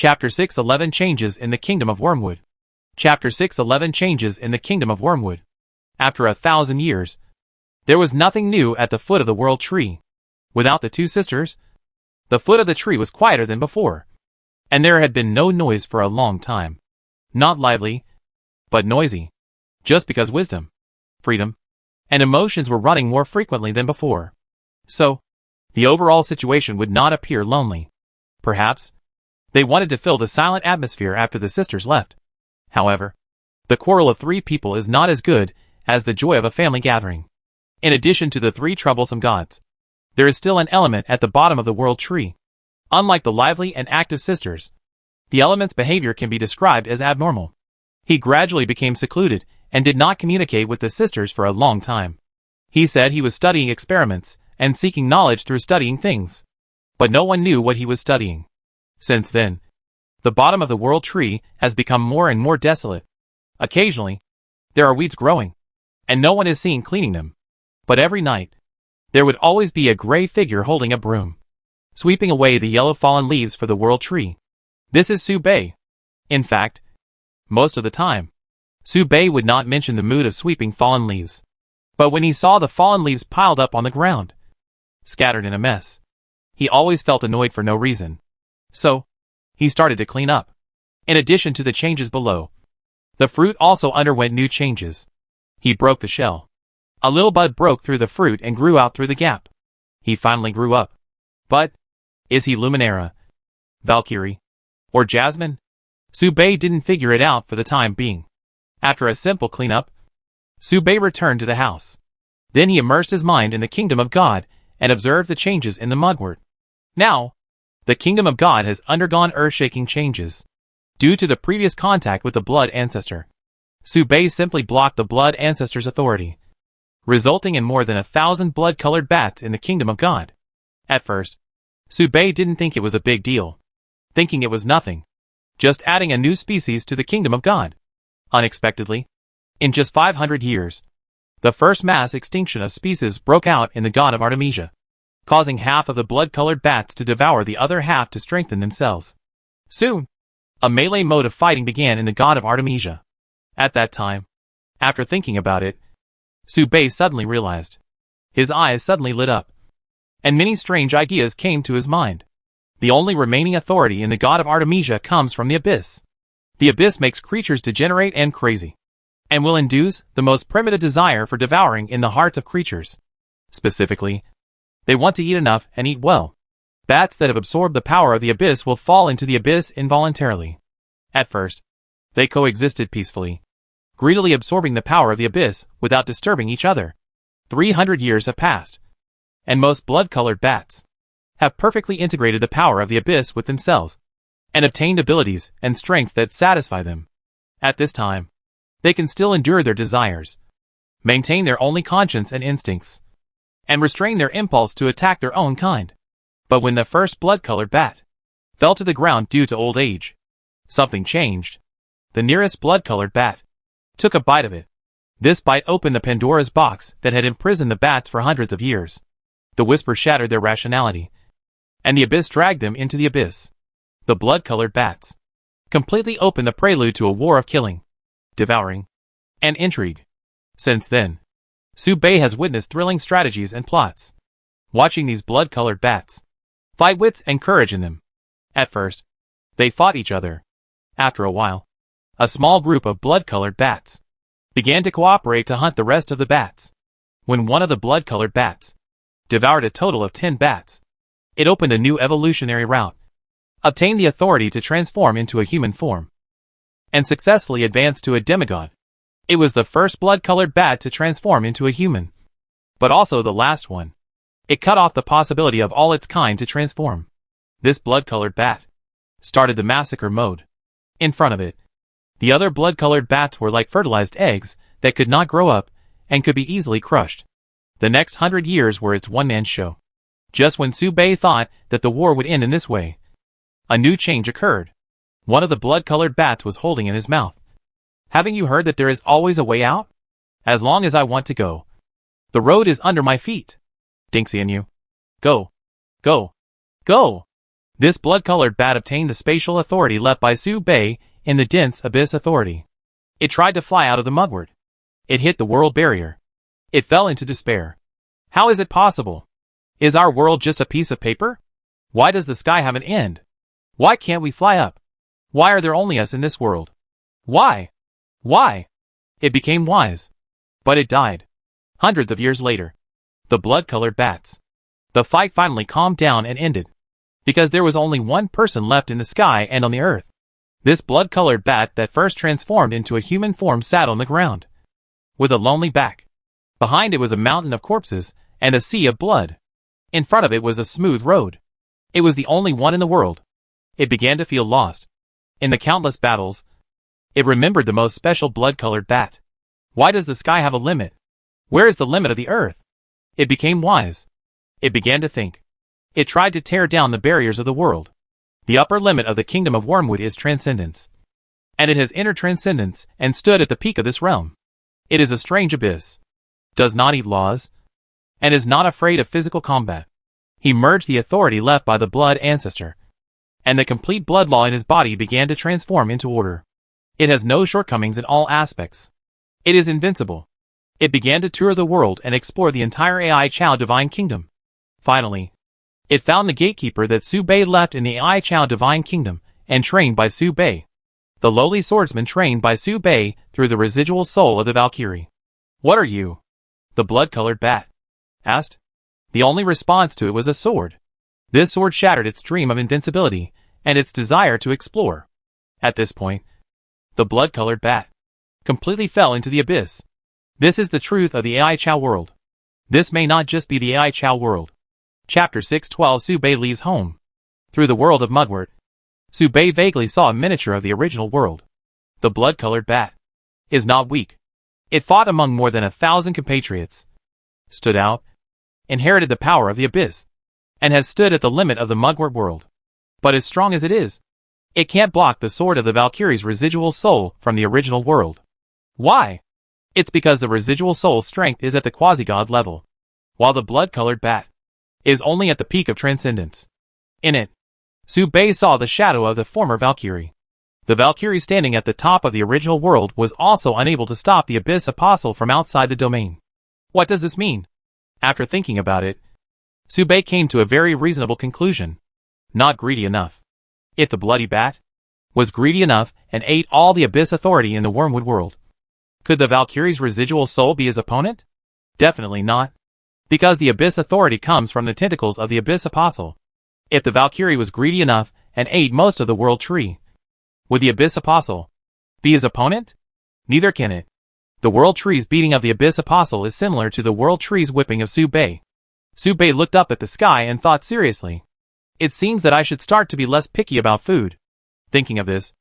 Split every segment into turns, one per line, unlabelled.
Chapter 611 Changes in the Kingdom of Wormwood. Chapter 611 Changes in the Kingdom of Wormwood. After 1,000 years, there was nothing new at the foot of the world tree. Without the two sisters, the foot of the tree was quieter than before, and there had been no noise for a long time. Not lively, but noisy, just because wisdom, freedom, and emotions were running more frequently than before. So, the overall situation would not appear lonely. Perhaps, they wanted to fill the silent atmosphere after the sisters left. However, the quarrel of three people is not as good as the joy of a family gathering. In addition to the three troublesome gods, there is still an element at the bottom of the world tree. Unlike the lively and active sisters, the element's behavior can be described as abnormal. He gradually became secluded and did not communicate with the sisters for a long time. He said he was studying experiments and seeking knowledge through studying things. But no one knew what he was studying. Since then, the bottom of the world tree has become more and more desolate. Occasionally, there are weeds growing, and no one is seen cleaning them. But every night, there would always be a gray figure holding a broom, sweeping away the yellow fallen leaves for the world tree. This is Su Bei. In fact, most of the time, Su Bei would not mention the mood of sweeping fallen leaves. But when he saw the fallen leaves piled up on the ground, scattered in a mess, he always felt annoyed for no reason. So, he started to clean up. In addition to the changes below, the fruit also underwent new changes. He broke the shell. A little bud broke through the fruit and grew out through the gap. He finally grew up. But, is he Luminara, Valkyrie, or Jasmine? Su Bei didn't figure it out for the time being. After a simple cleanup, Su Bei returned to the house. Then he immersed his mind in the kingdom of God and observed the changes in the mudwort. Now, the kingdom of God has undergone earth-shaking changes. Due to the previous contact with the blood ancestor, Su Bei simply blocked the blood ancestor's authority, resulting in more than 1,000 blood-colored bats in the kingdom of God. At first, Su Bei didn't think it was a big deal, thinking it was nothing, just adding a new species to the kingdom of God. Unexpectedly, in just 500 years, the first mass extinction of species broke out in the god of Artemisia, causing half of the blood-colored bats to devour the other half to strengthen themselves. Soon, a melee mode of fighting began in the god of Artemisia. At that time, after thinking about it, Su Bei suddenly realized. His eyes suddenly lit up, and many strange ideas came to his mind. The only remaining authority in the god of Artemisia comes from the abyss. The abyss makes creatures degenerate and crazy, and will induce the most primitive desire for devouring in the hearts of creatures. Specifically, they want to eat enough and eat well. Bats that have absorbed the power of the abyss will fall into the abyss involuntarily. At first, they coexisted peacefully, greedily absorbing the power of the abyss without disturbing each other. 300 years have passed, and most blood-colored bats have perfectly integrated the power of the abyss with themselves, and obtained abilities and strength that satisfy them. At this time, they can still endure their desires, maintain their only conscience and instincts, and restrain their impulse to attack their own kind. But when the first blood-colored bat fell to the ground due to old age, something changed. The nearest blood-colored bat took a bite of it. This bite opened the Pandora's box that had imprisoned the bats for hundreds of years. The whisper shattered their rationality, and the abyss dragged them into the abyss. The blood-colored bats completely opened the prelude to a war of killing, devouring, and intrigue. Since then, Su Bei has witnessed thrilling strategies and plots. Watching these blood-colored bats fight wits and courage in them. At first, they fought each other. After a while, a small group of blood-colored bats began to cooperate to hunt the rest of the bats. When one of the blood-colored bats devoured a total of 10 bats, it opened a new evolutionary route, obtained the authority to transform into a human form, and successfully advanced to a demigod. It was the first blood-colored bat to transform into a human, but also the last one. It cut off the possibility of all its kind to transform. This blood-colored bat started the massacre mode. In front of it, the other blood-colored bats were like fertilized eggs that could not grow up and could be easily crushed. The next 100 years were its one-man show. Just when Su Bei thought that the war would end in this way, a new change occurred. One of the blood-colored bats was holding in his mouth. Haven't you heard that there is always a way out? As long as I want to go, the road is under my feet. Dinksy and you. Go. Go. Go. This blood-colored bat obtained the spatial authority left by Su Bei in the dense abyss authority. It tried to fly out of the mugwort. It hit the world barrier. It fell into despair. How is it possible? Is our world just a piece of paper? Why does the sky have an end? Why can't we fly up? Why are there only us in this world? Why? Why? It became wise. But it died. Hundreds of years later. The blood-colored bats. The fight finally calmed down and ended. Because there was only one person left in the sky and on the earth. This blood-colored bat that first transformed into a human form sat on the ground. With a lonely back. Behind it was a mountain of corpses and a sea of blood. In front of it was a smooth road. It was the only one in the world. It began to feel lost. In the countless battles, it remembered the most special blood-colored bat. Why does the sky have a limit? Where is the limit of the earth? It became wise. It began to think. It tried to tear down the barriers of the world. The upper limit of the kingdom of Wormwood is transcendence. And it has entered transcendence and stood at the peak of this realm. It is a strange abyss. Does not eat laws. And is not afraid of physical combat. He merged the authority left by the blood ancestor. And the complete blood law in his body began to transform into order. It has no shortcomings in all aspects. It is invincible. It began to tour the world and explore the entire AI Chao Divine Kingdom. Finally, it found the gatekeeper that Su Bei left in the AI Chao Divine Kingdom and trained by Su Bei. The lowly swordsman trained by Su Bei through the residual soul of the Valkyrie. What are you? The blood-colored bat asked. The only response to it was a sword. This sword shattered its dream of invincibility and its desire to explore. At this point, the blood-colored bat completely fell into the abyss. This is the truth of the AI Chao world. This may not just be the AI Chao world. Chapter 612 Su Bei leaves home. Through the world of Mugwort, Su Bei vaguely saw a miniature of the original world. The blood-colored bat is not weak. It fought among more than 1,000 compatriots, stood out, inherited the power of the abyss, and has stood at the limit of the Mugwort world. But as strong as it is, it can't block the sword of the Valkyrie's residual soul from the original world. Why? It's because the residual soul's strength is at the quasi-god level, while the blood-colored bat is only at the peak of transcendence. In it, Su Bei saw the shadow of the former Valkyrie. The Valkyrie standing at the top of the original world was also unable to stop the Abyss Apostle from outside the domain. What does this mean? After thinking about it, Su Bei came to a very reasonable conclusion. Not greedy enough. If the bloody bat was greedy enough and ate all the Abyss authority in the Wormwood world, could the Valkyrie's residual soul be his opponent? Definitely not. Because the Abyss authority comes from the tentacles of the Abyss Apostle. If the Valkyrie was greedy enough and ate most of the world tree, would the Abyss Apostle be his opponent? Neither can it. The world tree's beating of the Abyss Apostle is similar to the world tree's whipping of Su Bei. Su Bei looked up at the sky and thought seriously. It seems that I should start to be less picky about food. Thinking of this,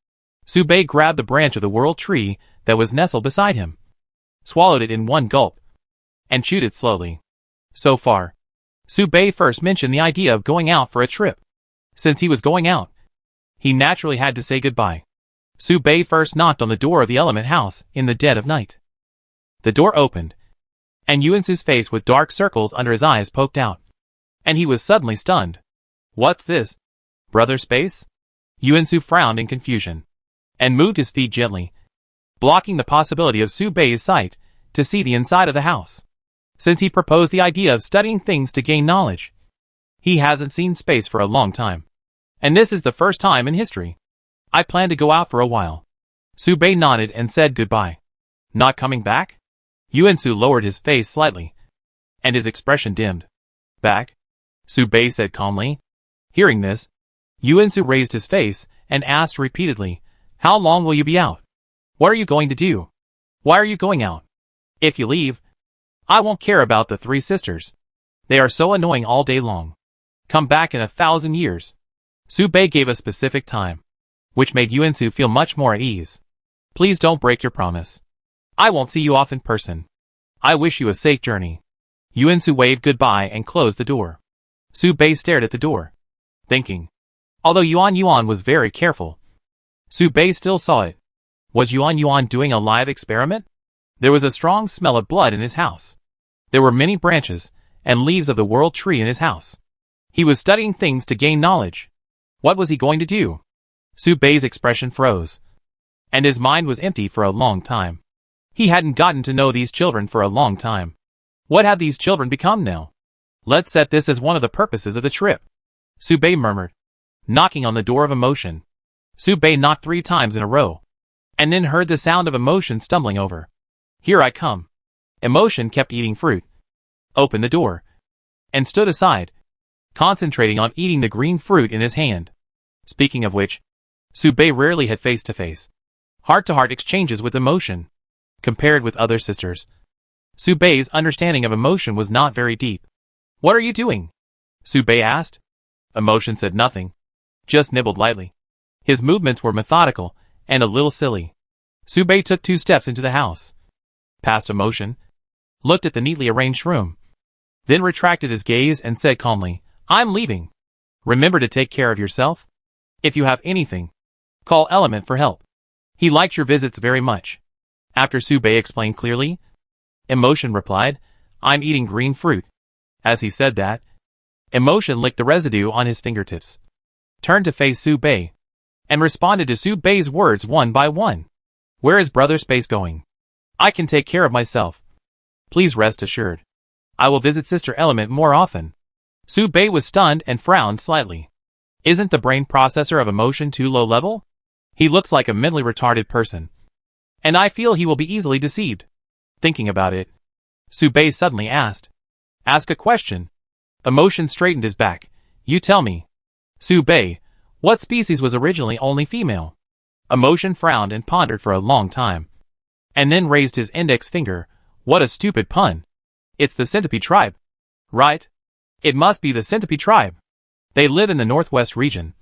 Su Bei grabbed the branch of the world tree that was nestled beside him, swallowed it in one gulp, and chewed it slowly. So far, Su Bei first mentioned the idea of going out for a trip. Since he was going out, he naturally had to say goodbye. Su Bei first knocked on the door of the element house in the dead of night. The door opened, and Yuansu's face with dark circles under his eyes poked out. And he was suddenly stunned. What's this? Brother Space? Yuansu frowned in confusion, and moved his feet gently, blocking the possibility of Su Bei's sight to see the inside of the house. Since he proposed the idea of studying things to gain knowledge, he hasn't seen space for a long time. And this is the first time in history. I plan to go out for a while. Su Bei nodded and said goodbye. Not coming back? Yuansu lowered his face slightly, and his expression dimmed. Back? Su Bei said calmly. Hearing this, Yuansu raised his face and asked repeatedly, How long will you be out? What are you going to do? Why are you going out? If you leave, I won't care about the three sisters. They are so annoying all day long. Come back in 1,000 years. Su Bei gave a specific time, which made Yuansu feel much more at ease. Please don't break your promise. I won't see you off in person. I wish you a safe journey. Yuansu waved goodbye and closed the door. Su Bei stared at the door, thinking. Although Yuan was very careful, Su Bei still saw it. Was Yuan doing a live experiment? There was a strong smell of blood in his house. There were many branches and leaves of the world tree in his house. He was studying things to gain knowledge. What was he going to do? Su Bei's expression froze, and his mind was empty for a long time. He hadn't gotten to know these children for a long time. What had these children become now? Let's set this as one of the purposes of the trip, Su Bei murmured, knocking on the door of emotion. Su Bei knocked 3 times in a row, and then heard the sound of emotion stumbling over. Here I come. Emotion kept eating fruit, opened the door, and stood aside, concentrating on eating the green fruit in his hand. Speaking of which, Su Bei rarely had face-to-face, heart-to-heart exchanges with emotion. Compared with other sisters, Su Bei's understanding of emotion was not very deep. What are you doing? Su Bei asked. Emotion said nothing, just nibbled lightly. His movements were methodical and a little silly. Su Bei took 2 steps into the house, passed emotion, looked at the neatly arranged room, then retracted his gaze and said calmly, I'm leaving. Remember to take care of yourself. If you have anything, call Element for help. He liked your visits very much. After Su Bei explained clearly, Emotion replied, I'm eating green fruit. As he said that, Emotion licked the residue on his fingertips, turned to face Su Bei, and responded to Su Bei's words one by one. Where is Brother Space going? I can take care of myself. Please rest assured. I will visit Sister Element more often. Su Bei was stunned and frowned slightly. Isn't the brain processor of emotion too low level? He looks like a mentally retarded person, and I feel he will be easily deceived. Thinking about it, Su Bei suddenly asked. Ask a question. Emotion straightened his back. You tell me. Su Bei, what species was originally only female? Emotion frowned and pondered for a long time, and then raised his index finger. What a stupid pun. It's the centipede tribe. Right? It must be the centipede tribe. They live in the northwest region.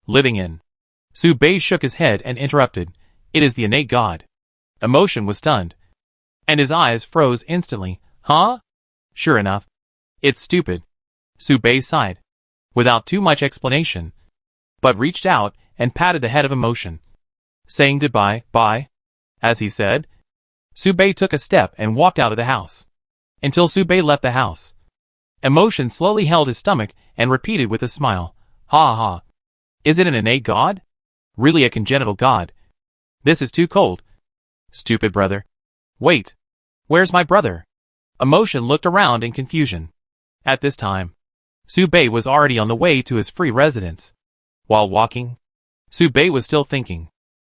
Living in. Su Bei shook his head and interrupted. It is the innate god. Emotion was stunned, and his eyes froze instantly. Huh? Sure enough. It's stupid. Su Bei sighed, without too much explanation, but reached out and patted the head of Emotion, saying goodbye, bye. As he said, Su Bei took a step and walked out of the house. Until Su Bei left the house, Emotion slowly held his stomach and repeated with a smile, ha ha. Is it an innate god? Really a congenital god? This is too cold. Stupid brother. Wait. Where's my brother? Emotion looked around in confusion. At this time, Su Bei was already on the way to his free residence. While walking, Su Bei was still thinking.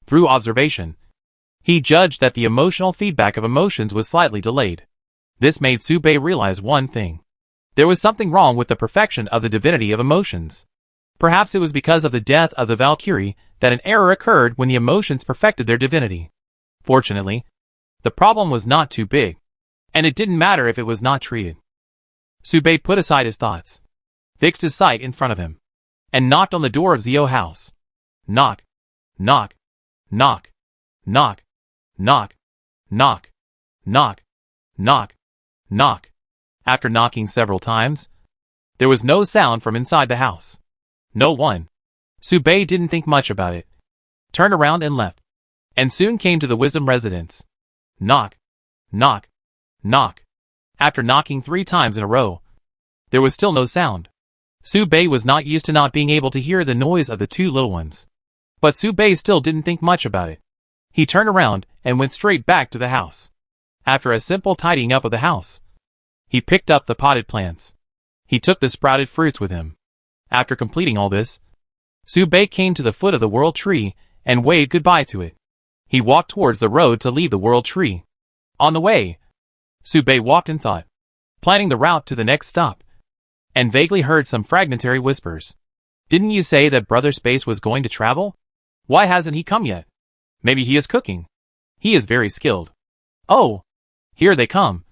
Through observation, he judged that the emotional feedback of emotions was slightly delayed. This made Su Bei realize one thing. There was something wrong with the perfection of the divinity of emotions. Perhaps it was because of the death of the Valkyrie that an error occurred when the emotions perfected their divinity. Fortunately, the problem was not too big, and it didn't matter if it was not treated. Su Bei put aside his thoughts, fixed his sight in front of him, and knocked on the door of Zio's house. Knock, knock, knock, knock, knock, knock, knock, knock, knock. After knocking several times, there was no sound from inside the house. No one. Su Bei didn't think much about it, turned around and left, and soon came to the Wisdom residence. Knock, knock, knock. After knocking 3 times in a row, there was still no sound. Su Bei was not used to not being able to hear the noise of the 2 little ones. But Su Bei still didn't think much about it. He turned around and went straight back to the house. After a simple tidying up of the house, he picked up the potted plants. He took the sprouted fruits with him. After completing all this, Su Bei came to the foot of the world tree and waved goodbye to it. He walked towards the road to leave the world tree. On the way, Su Bei walked in thought, planning the route to the next stop, and vaguely heard some fragmentary whispers. Didn't you say that Brother Space was going to travel? Why hasn't he come yet? Maybe he is cooking. He is very skilled. Oh, here they come.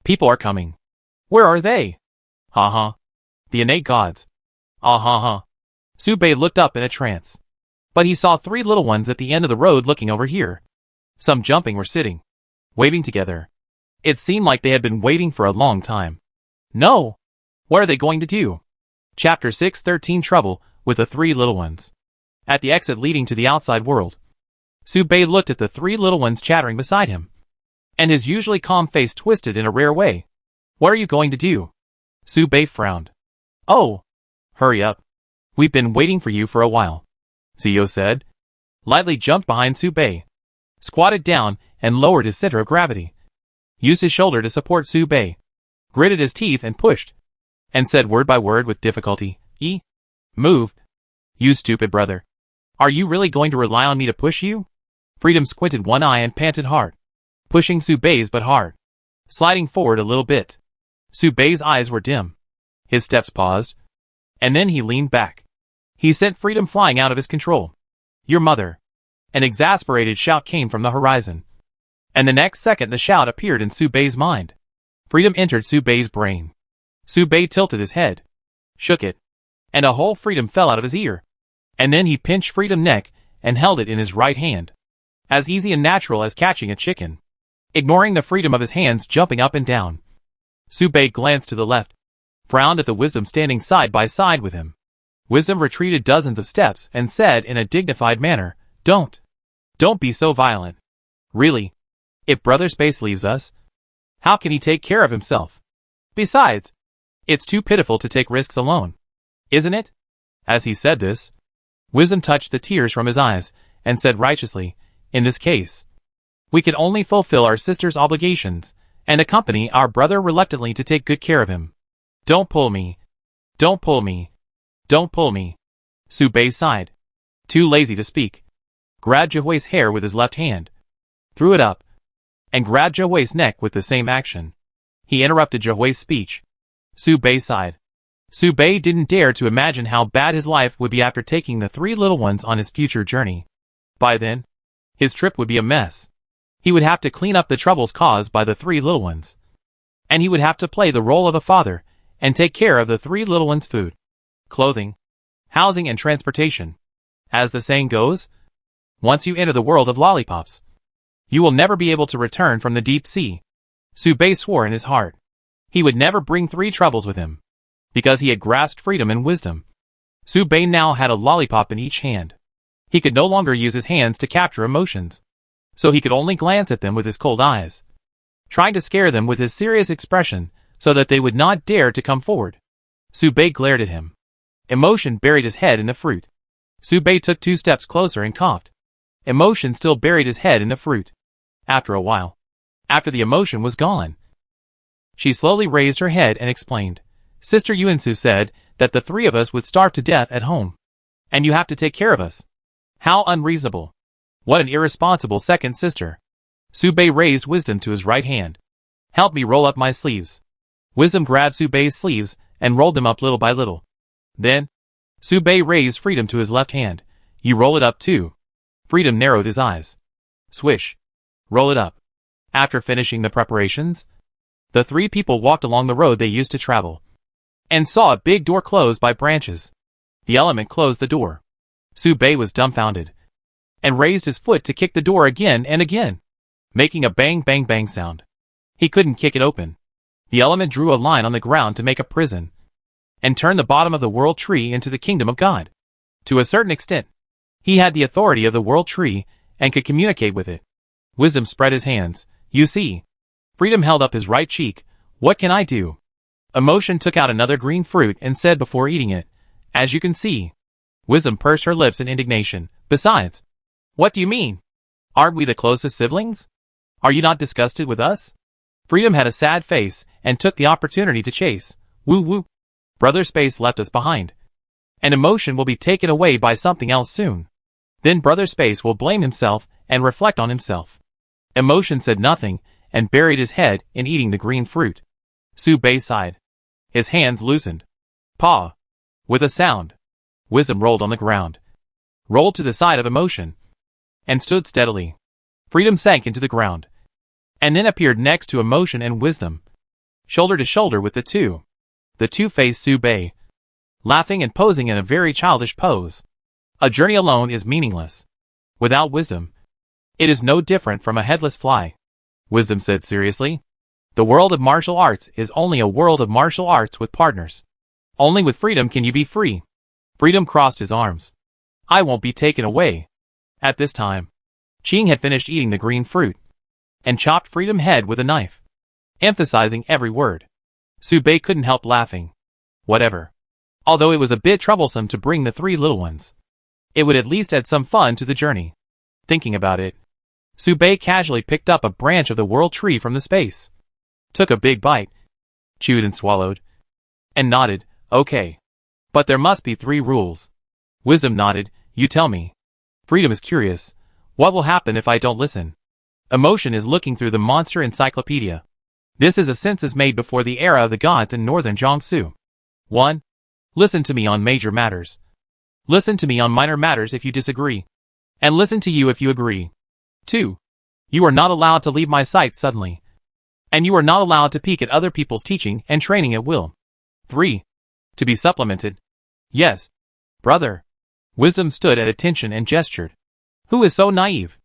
People are coming. Where are they? Ha ha. The innate gods. Ah ha ha. Su Bei looked up in a trance. But he saw 3 little ones at the end of the road looking over here. Some jumping or sitting, waving together. It seemed like they had been waiting for a long time. No! What are they going to do? Chapter 613 Trouble with the 3 little ones. At the exit leading to the outside world, Su Bei looked at the 3 little ones chattering beside him, and his usually calm face twisted in a rare way. What are you going to do? Su Bei frowned. Oh! Hurry up. We've been waiting for you for a while, Zio said. Lightly jumped behind Su Bei, squatted down, and lowered his center of gravity. Used his shoulder to support Su Bei, gritted his teeth and pushed, and said word by word with difficulty, Move. You stupid brother. Are you really going to rely on me to push you? Freedom squinted one eye and panted hard, pushing Su Bei's but hard, sliding forward a little bit. Su Bei's eyes were dim. His steps paused, and then he leaned back. He sent Freedom flying out of his control. Your mother. An exasperated shout came from the horizon. And the next second the shout appeared in Su Bei's mind. Freedom entered Su Bei's brain. Su Bei tilted his head, shook it, and a whole Freedom fell out of his ear. And then he pinched Freedom's neck and held it in his right hand. As easy and natural as catching a chicken. Ignoring the freedom of his hands jumping up and down. Su Bei glanced to the left, frowned at the Wisdom standing side by side with him. Wisdom retreated dozens of steps and said in a dignified manner, Don't be so violent. Really, if Brother Space leaves us, how can he take care of himself? Besides, it's too pitiful to take risks alone. Isn't it? As he said this, Wisdom touched the tears from his eyes and said righteously, In this case, we can only fulfill our sister's obligations and accompany our brother reluctantly to take good care of him. Don't pull me. Don't pull me. Don't pull me. Su Bei sighed, too lazy to speak. Grabbed Jiahui's hair with his left hand, threw it up, and grabbed Jiahui's neck with the same action. He interrupted Jiahui's speech. Su Bei sighed. Su Bei didn't dare to imagine how bad his life would be after taking the three little ones on his future journey. By then, his trip would be a mess. He would have to clean up the troubles caused by the three little ones. And he would have to play the role of a father and take care of the three little ones' food, clothing, housing and transportation. As the saying goes, once you enter the world of lollipops, you will never be able to return from the deep sea. Su Bei swore in his heart. He would never bring three troubles with him, because he had grasped freedom and wisdom. Su Bei now had a lollipop in each hand. He could no longer use his hands to capture emotions, so he could only glance at them with his cold eyes, trying to scare them with his serious expression so that they would not dare to come forward. Su Bei glared at him. Emotion buried his head in the fruit. Su Bei took 2 steps closer and coughed. Emotion still buried his head in the fruit. After a while, after the emotion was gone, she slowly raised her head and explained, Sister Yuansu said that the 3 of us would starve to death at home, and you have to take care of us. How unreasonable. What an irresponsible second sister. Su Bei raised Wisdom to his right hand. Help me roll up my sleeves. Wisdom grabbed Su Bei's sleeves and rolled them up little by little. Then, Su Bei raised Freedom to his left hand. You roll it up too. Freedom narrowed his eyes. Swish. Roll it up. After finishing the preparations, the 3 people walked along the road they used to travel, and saw a big door closed by branches. The element closed the door. Su Bei was dumbfounded, and raised his foot to kick the door again and again, making a bang bang bang sound. He couldn't kick it open. The element drew a line on the ground to make a prison, and turned the bottom of the world tree into the kingdom of God. To a certain extent, he had the authority of the world tree and could communicate with it. Wisdom spread his hands. You see. Freedom held up his right cheek. What can I do? Emotion took out another green fruit and said before eating it, As you can see. Wisdom pursed her lips in indignation. Besides, what do you mean? Aren't we the closest siblings? Are you not disgusted with us? Freedom had a sad face and took the opportunity to chase. Woo woo. Brother Space left us behind, and emotion will be taken away by something else soon. Then Brother Space will blame himself and reflect on himself. Emotion said nothing and buried his head in eating the green fruit. Su Bei sighed. His hands loosened. Paw. With a sound, Wisdom rolled on the ground, rolled to the side of emotion, and stood steadily. Freedom sank into the ground, and then appeared next to emotion and wisdom, shoulder to shoulder with the two. The two faced Su Bei, laughing and posing in a very childish pose. A journey alone is meaningless. Without wisdom, it is no different from a headless fly. Wisdom said seriously. The world of martial arts is only a world of martial arts with partners. Only with freedom can you be free. Freedom crossed his arms. I won't be taken away. At this time, Qing had finished eating the green fruit, and chopped Freedom's head with a knife, emphasizing every word. Su Bei couldn't help laughing. Whatever. Although it was a bit troublesome to bring the three little ones, it would at least add some fun to the journey. Thinking about it, Subei casually picked up a branch of the world tree from the space, took a big bite, chewed and swallowed, and nodded, okay. But there must be 3 rules. Wisdom nodded, you tell me. Freedom is curious, what will happen if I don't listen? Emotion is looking through the monster encyclopedia. This is a census made before the era of the gods in northern Jiangsu. 1. Listen to me on major matters. Listen to me on minor matters if you disagree. And listen to you if you agree. 2. You are not allowed to leave my sight suddenly. And you are not allowed to peek at other people's teaching and training at will. 3. To be supplemented. Yes. Brother. Wisdom stood at attention and gestured. Who is so naive?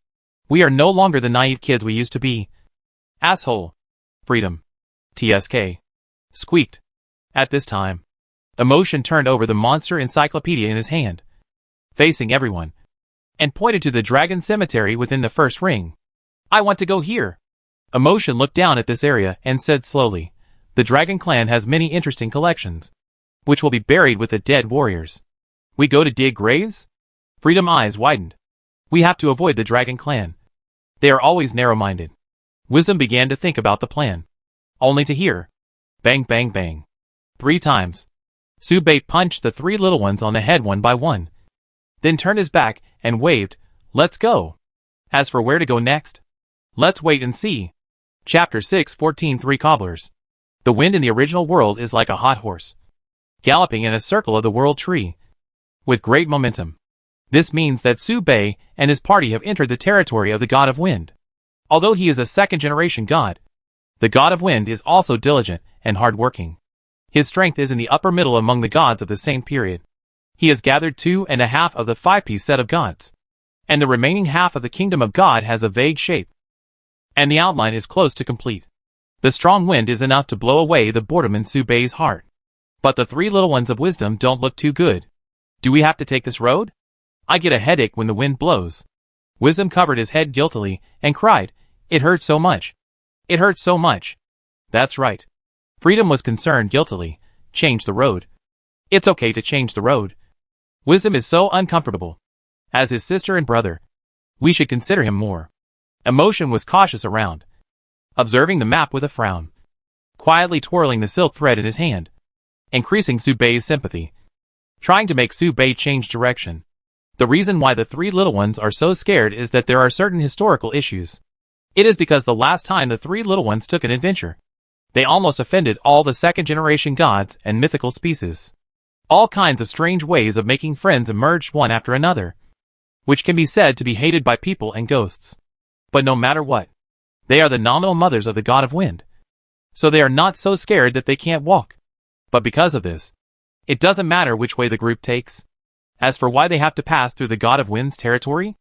We are no longer the naive kids we used to be. Asshole. Freedom. TSK. Squeaked. At this time, Emotion turned over the monster encyclopedia in his hand, facing everyone, and pointed to the dragon cemetery within the first ring. I want to go here. Emotion looked down at this area and said slowly, the dragon clan has many interesting collections, which will be buried with the dead warriors. We go to dig graves? Freedom eyes widened. We have to avoid the dragon clan. They are always narrow-minded. Wisdom began to think about the plan, only to hear bang bang bang 3 times. Subei punched the 3 little ones on the head one by one, then turned his back and waved, let's go. As for where to go next, let's wait and see. Chapter 6:14 3 Cobblers. The wind in the original world is like a hot horse, galloping in a circle of the world tree, with great momentum. This means that Subei and his party have entered the territory of the God of Wind. Although he is a second-generation god, the God of Wind is also diligent and hard-working. His strength is in the upper middle among the gods of the same period. He has gathered 2.5 of the 5-piece set of gods, and the remaining half of the kingdom of God has a vague shape, and the outline is close to complete. The strong wind is enough to blow away the boredom in Subei's heart. But the 3 little ones of wisdom don't look too good. Do we have to take this road? I get a headache when the wind blows. Wisdom covered his head guiltily and cried, it hurts so much. It hurts so much. That's right. Freedom was concerned guiltily. Change the road. It's okay to change the road. Wisdom is so uncomfortable. As his sister and brother, we should consider him more. Emotion was cautious around, observing the map with a frown, quietly twirling the silk thread in his hand, increasing Subei's sympathy, trying to make Subei change direction. The reason why the 3 little ones are so scared is that there are certain historical issues. It is because the last time the 3 little ones took an adventure, they almost offended all the second-generation gods and mythical species. All kinds of strange ways of making friends emerged one after another, which can be said to be hated by people and ghosts. But no matter what, they are the nominal mothers of the God of Wind, so they are not so scared that they can't walk. But because of this, it doesn't matter which way the group takes. As for why they have to pass through the God of Wind's territory,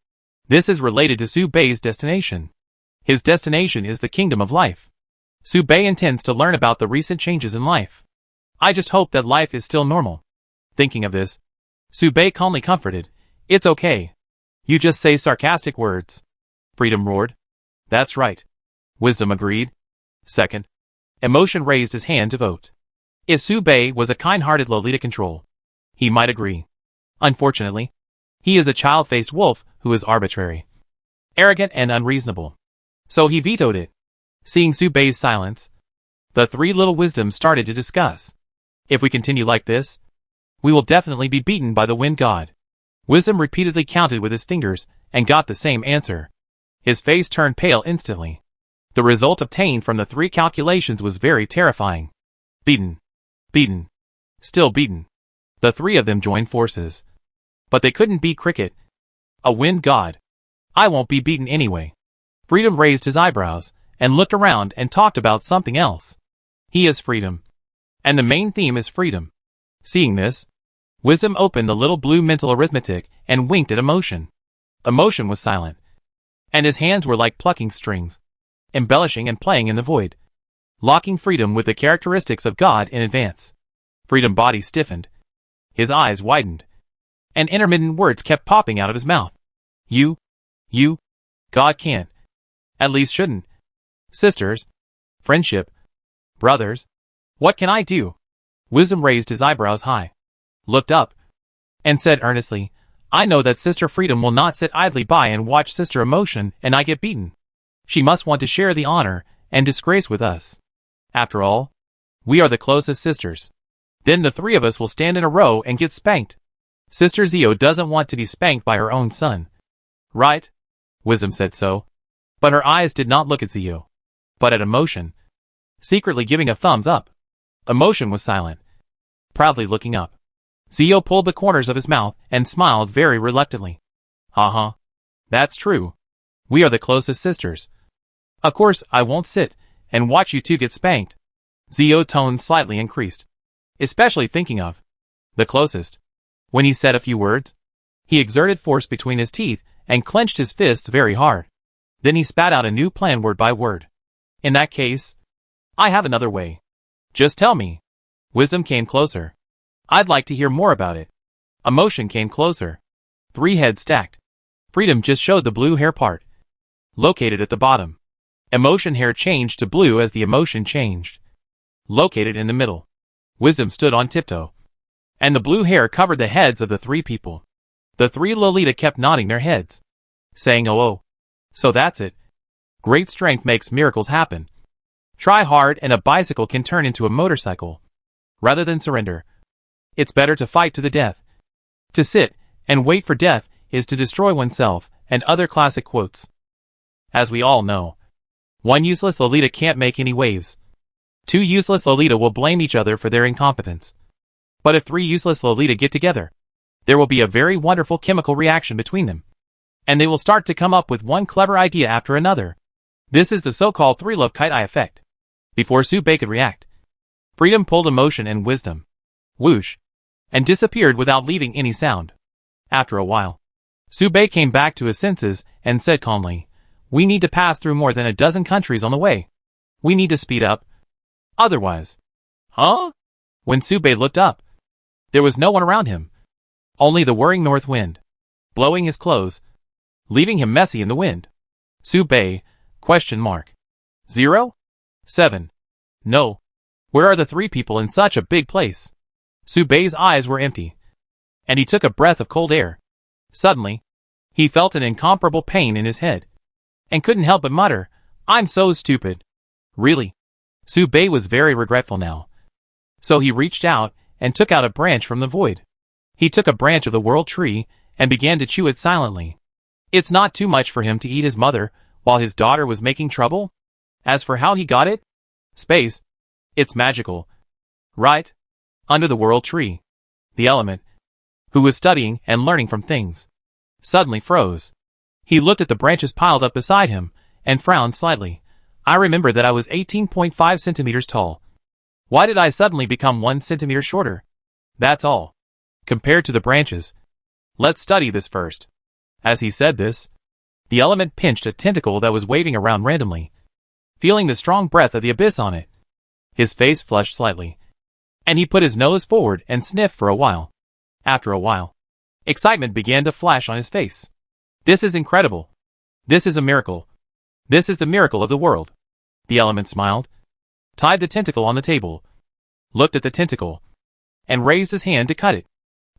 this is related to Subei's destination. His destination is the Kingdom of Life. Subei intends to learn about the recent changes in life. I just hope that life is still normal. Thinking of this, Subei calmly comforted, it's okay. You just say sarcastic words. Freedom roared. That's right. Wisdom agreed. Second. Emotion raised his hand to vote. If Subei was a kind-hearted Lolita control, he might agree. Unfortunately, he is a child-faced wolf who is arbitrary, arrogant and unreasonable. So he vetoed it. Seeing Subei's silence, the 3 little wisdoms started to discuss. If we continue like this, we will definitely be beaten by the wind god. Wisdom repeatedly counted with his fingers and got the same answer. His face turned pale instantly. The result obtained from the 3 calculations was very terrifying. Beaten. Beaten. Still beaten. The 3 of them joined forces. But they couldn't beat Cricket, a wind god. I won't be beaten anyway. Freedom raised his eyebrows and looked around and talked about something else. He is freedom, and the main theme is freedom. Seeing this, Wisdom opened the little blue mental arithmetic and winked at Emotion. Emotion was silent, and his hands were like plucking strings, embellishing and playing in the void, locking Freedom with the characteristics of God in advance. Freedom body stiffened. His eyes widened, and intermittent words kept popping out of his mouth. You, God can't. At least shouldn't. Sisters. Friendship. Brothers. What can I do? Wisdom raised his eyebrows high. looked up, and said earnestly, I know that Sister Freedom will not sit idly by and watch Sister Emotion and I get beaten. She must want to share the honor and disgrace with us. After all, we are the closest sisters. Then the three of us will stand in a row and get spanked. Sister Zio doesn't want to be spanked by her own son. Right? Wisdom said so. But her eyes did not look at Zio, but at Emotion, secretly giving a thumbs up. Emotion was silent, proudly looking up. Zio pulled the corners of his mouth and smiled very reluctantly. Uh-huh. That's true. We are the closest sisters. Of course, I won't sit and watch you two get spanked. Zio's tone slightly increased. Especially thinking of the closest. When he said a few words, he exerted force between his teeth and clenched his fists very hard. Then he spat out a new plan word by word. In that case, I have another way. Just tell me. Wisdom came closer. I'd like to hear more about it. Emotion came closer. Three heads stacked. Freedom just showed the blue hair part, located at the bottom. Emotion hair changed to blue as the emotion changed, located in the middle. Wisdom stood on tiptoe, and the blue hair covered the heads of the three people. The three Lolita kept nodding their heads, saying oh. So that's it. Great strength makes miracles happen. Try hard and a bicycle can turn into a motorcycle. Rather than surrender, it's better to fight to the death. To sit and wait for death is to destroy oneself, and other classic quotes. As we all know, one useless Lolita can't make any waves. Two useless Lolita will blame each other for their incompetence. But if three useless Lolita get together, there will be a very wonderful chemical reaction between them. And they will start to come up with one clever idea after another. This is the so-called three-love kite-eye effect. Before Su-Bei could react, Freedom pulled Emotion and Wisdom, whoosh, and disappeared without leaving any sound. After a while, Su-Bei came back to his senses and said calmly, we need to pass through more than a dozen countries on the way. We need to speed up. Otherwise. Huh? When Su-Bei looked up, there was no one around him. Only the whirring north wind, blowing his clothes, leaving him messy in the wind. Su-Bei, ? 0? 7. No. Where are the three people in such a big place? Su-Bei's eyes were empty, and he took a breath of cold air. Suddenly, he felt an incomparable pain in his head, and couldn't help but mutter, I'm so stupid. Really? Su-Bei was very regretful now. So he reached out and took out a branch from the void. He took a branch of the world tree and began to chew it silently. It's not too much for him to eat his mother while his daughter was making trouble. As for how he got it, space, it's magical. Right? Under the world tree, the element, who was studying and learning from things, suddenly froze. He looked at the branches piled up beside him and frowned slightly. I remember that I was 18.5 centimeters tall. Why did I suddenly become 1 centimeter shorter? That's all. Compared to the branches. Let's study this first. As he said this, the element pinched a tentacle that was waving around randomly, feeling the strong breath of the abyss on it. His face flushed slightly, and he put his nose forward and sniffed for a while. After a while, excitement began to flash on his face. This is incredible. This is a miracle. This is the miracle of the world. The element smiled, tied the tentacle on the table, looked at the tentacle, and raised his hand to cut it.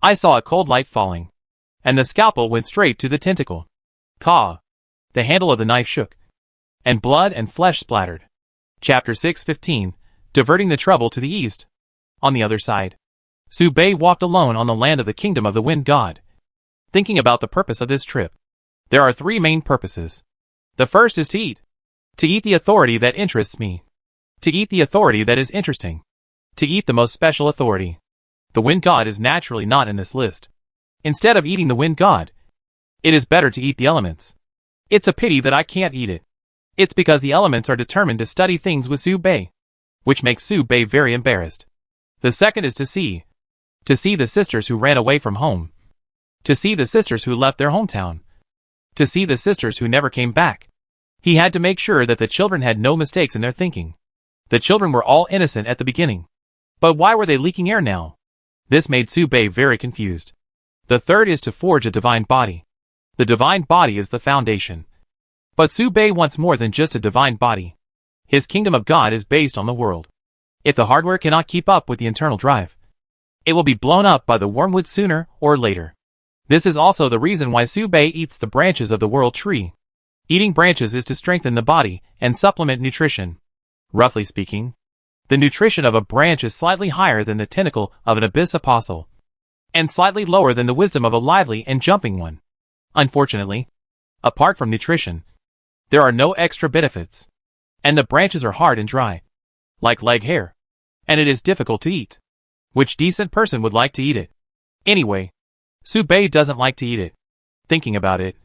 I saw a cold light falling, and the scalpel went straight to the tentacle. Caw! The handle of the knife shook, and blood and flesh splattered. Chapter 6:15, Diverting the Trouble to the East. On the other side, Su-Bei walked alone on the land of the kingdom of the wind god, thinking about the purpose of this trip. There are three main purposes. The first is to eat. To eat the authority that interests me. To eat the authority that is interesting. To eat the most special authority. The wind god is naturally not in this list. Instead of eating the wind god, it is better to eat the elements. It's a pity that I can't eat it. It's because the elements are determined to study things with Su-Bei, which makes Su-Bei very embarrassed. The second is to see. To see the sisters who ran away from home. To see the sisters who left their hometown. To see the sisters who never came back. He had to make sure that the children had no mistakes in their thinking. The children were all innocent at the beginning. But why were they leaking air now? This made Su-Bei very confused. The third is to forge a divine body. The divine body is the foundation. But Su-Bei wants more than just a divine body. His kingdom of God is based on the world. If the hardware cannot keep up with the internal drive, It will be blown up by the wormwood sooner or later. This is also the reason why Su-Bei eats the branches of the world tree. Eating branches is to strengthen the body and supplement nutrition. Roughly speaking, the nutrition of a branch is slightly higher than the tentacle of an abyss apostle, and slightly lower than the wisdom of a lively and jumping one. Unfortunately, apart from nutrition, there are no extra benefits, and the branches are hard and dry, like leg hair, and it is difficult to eat. Which decent person would like to eat it? Anyway, Su-Bei doesn't like to eat it. Thinking about it,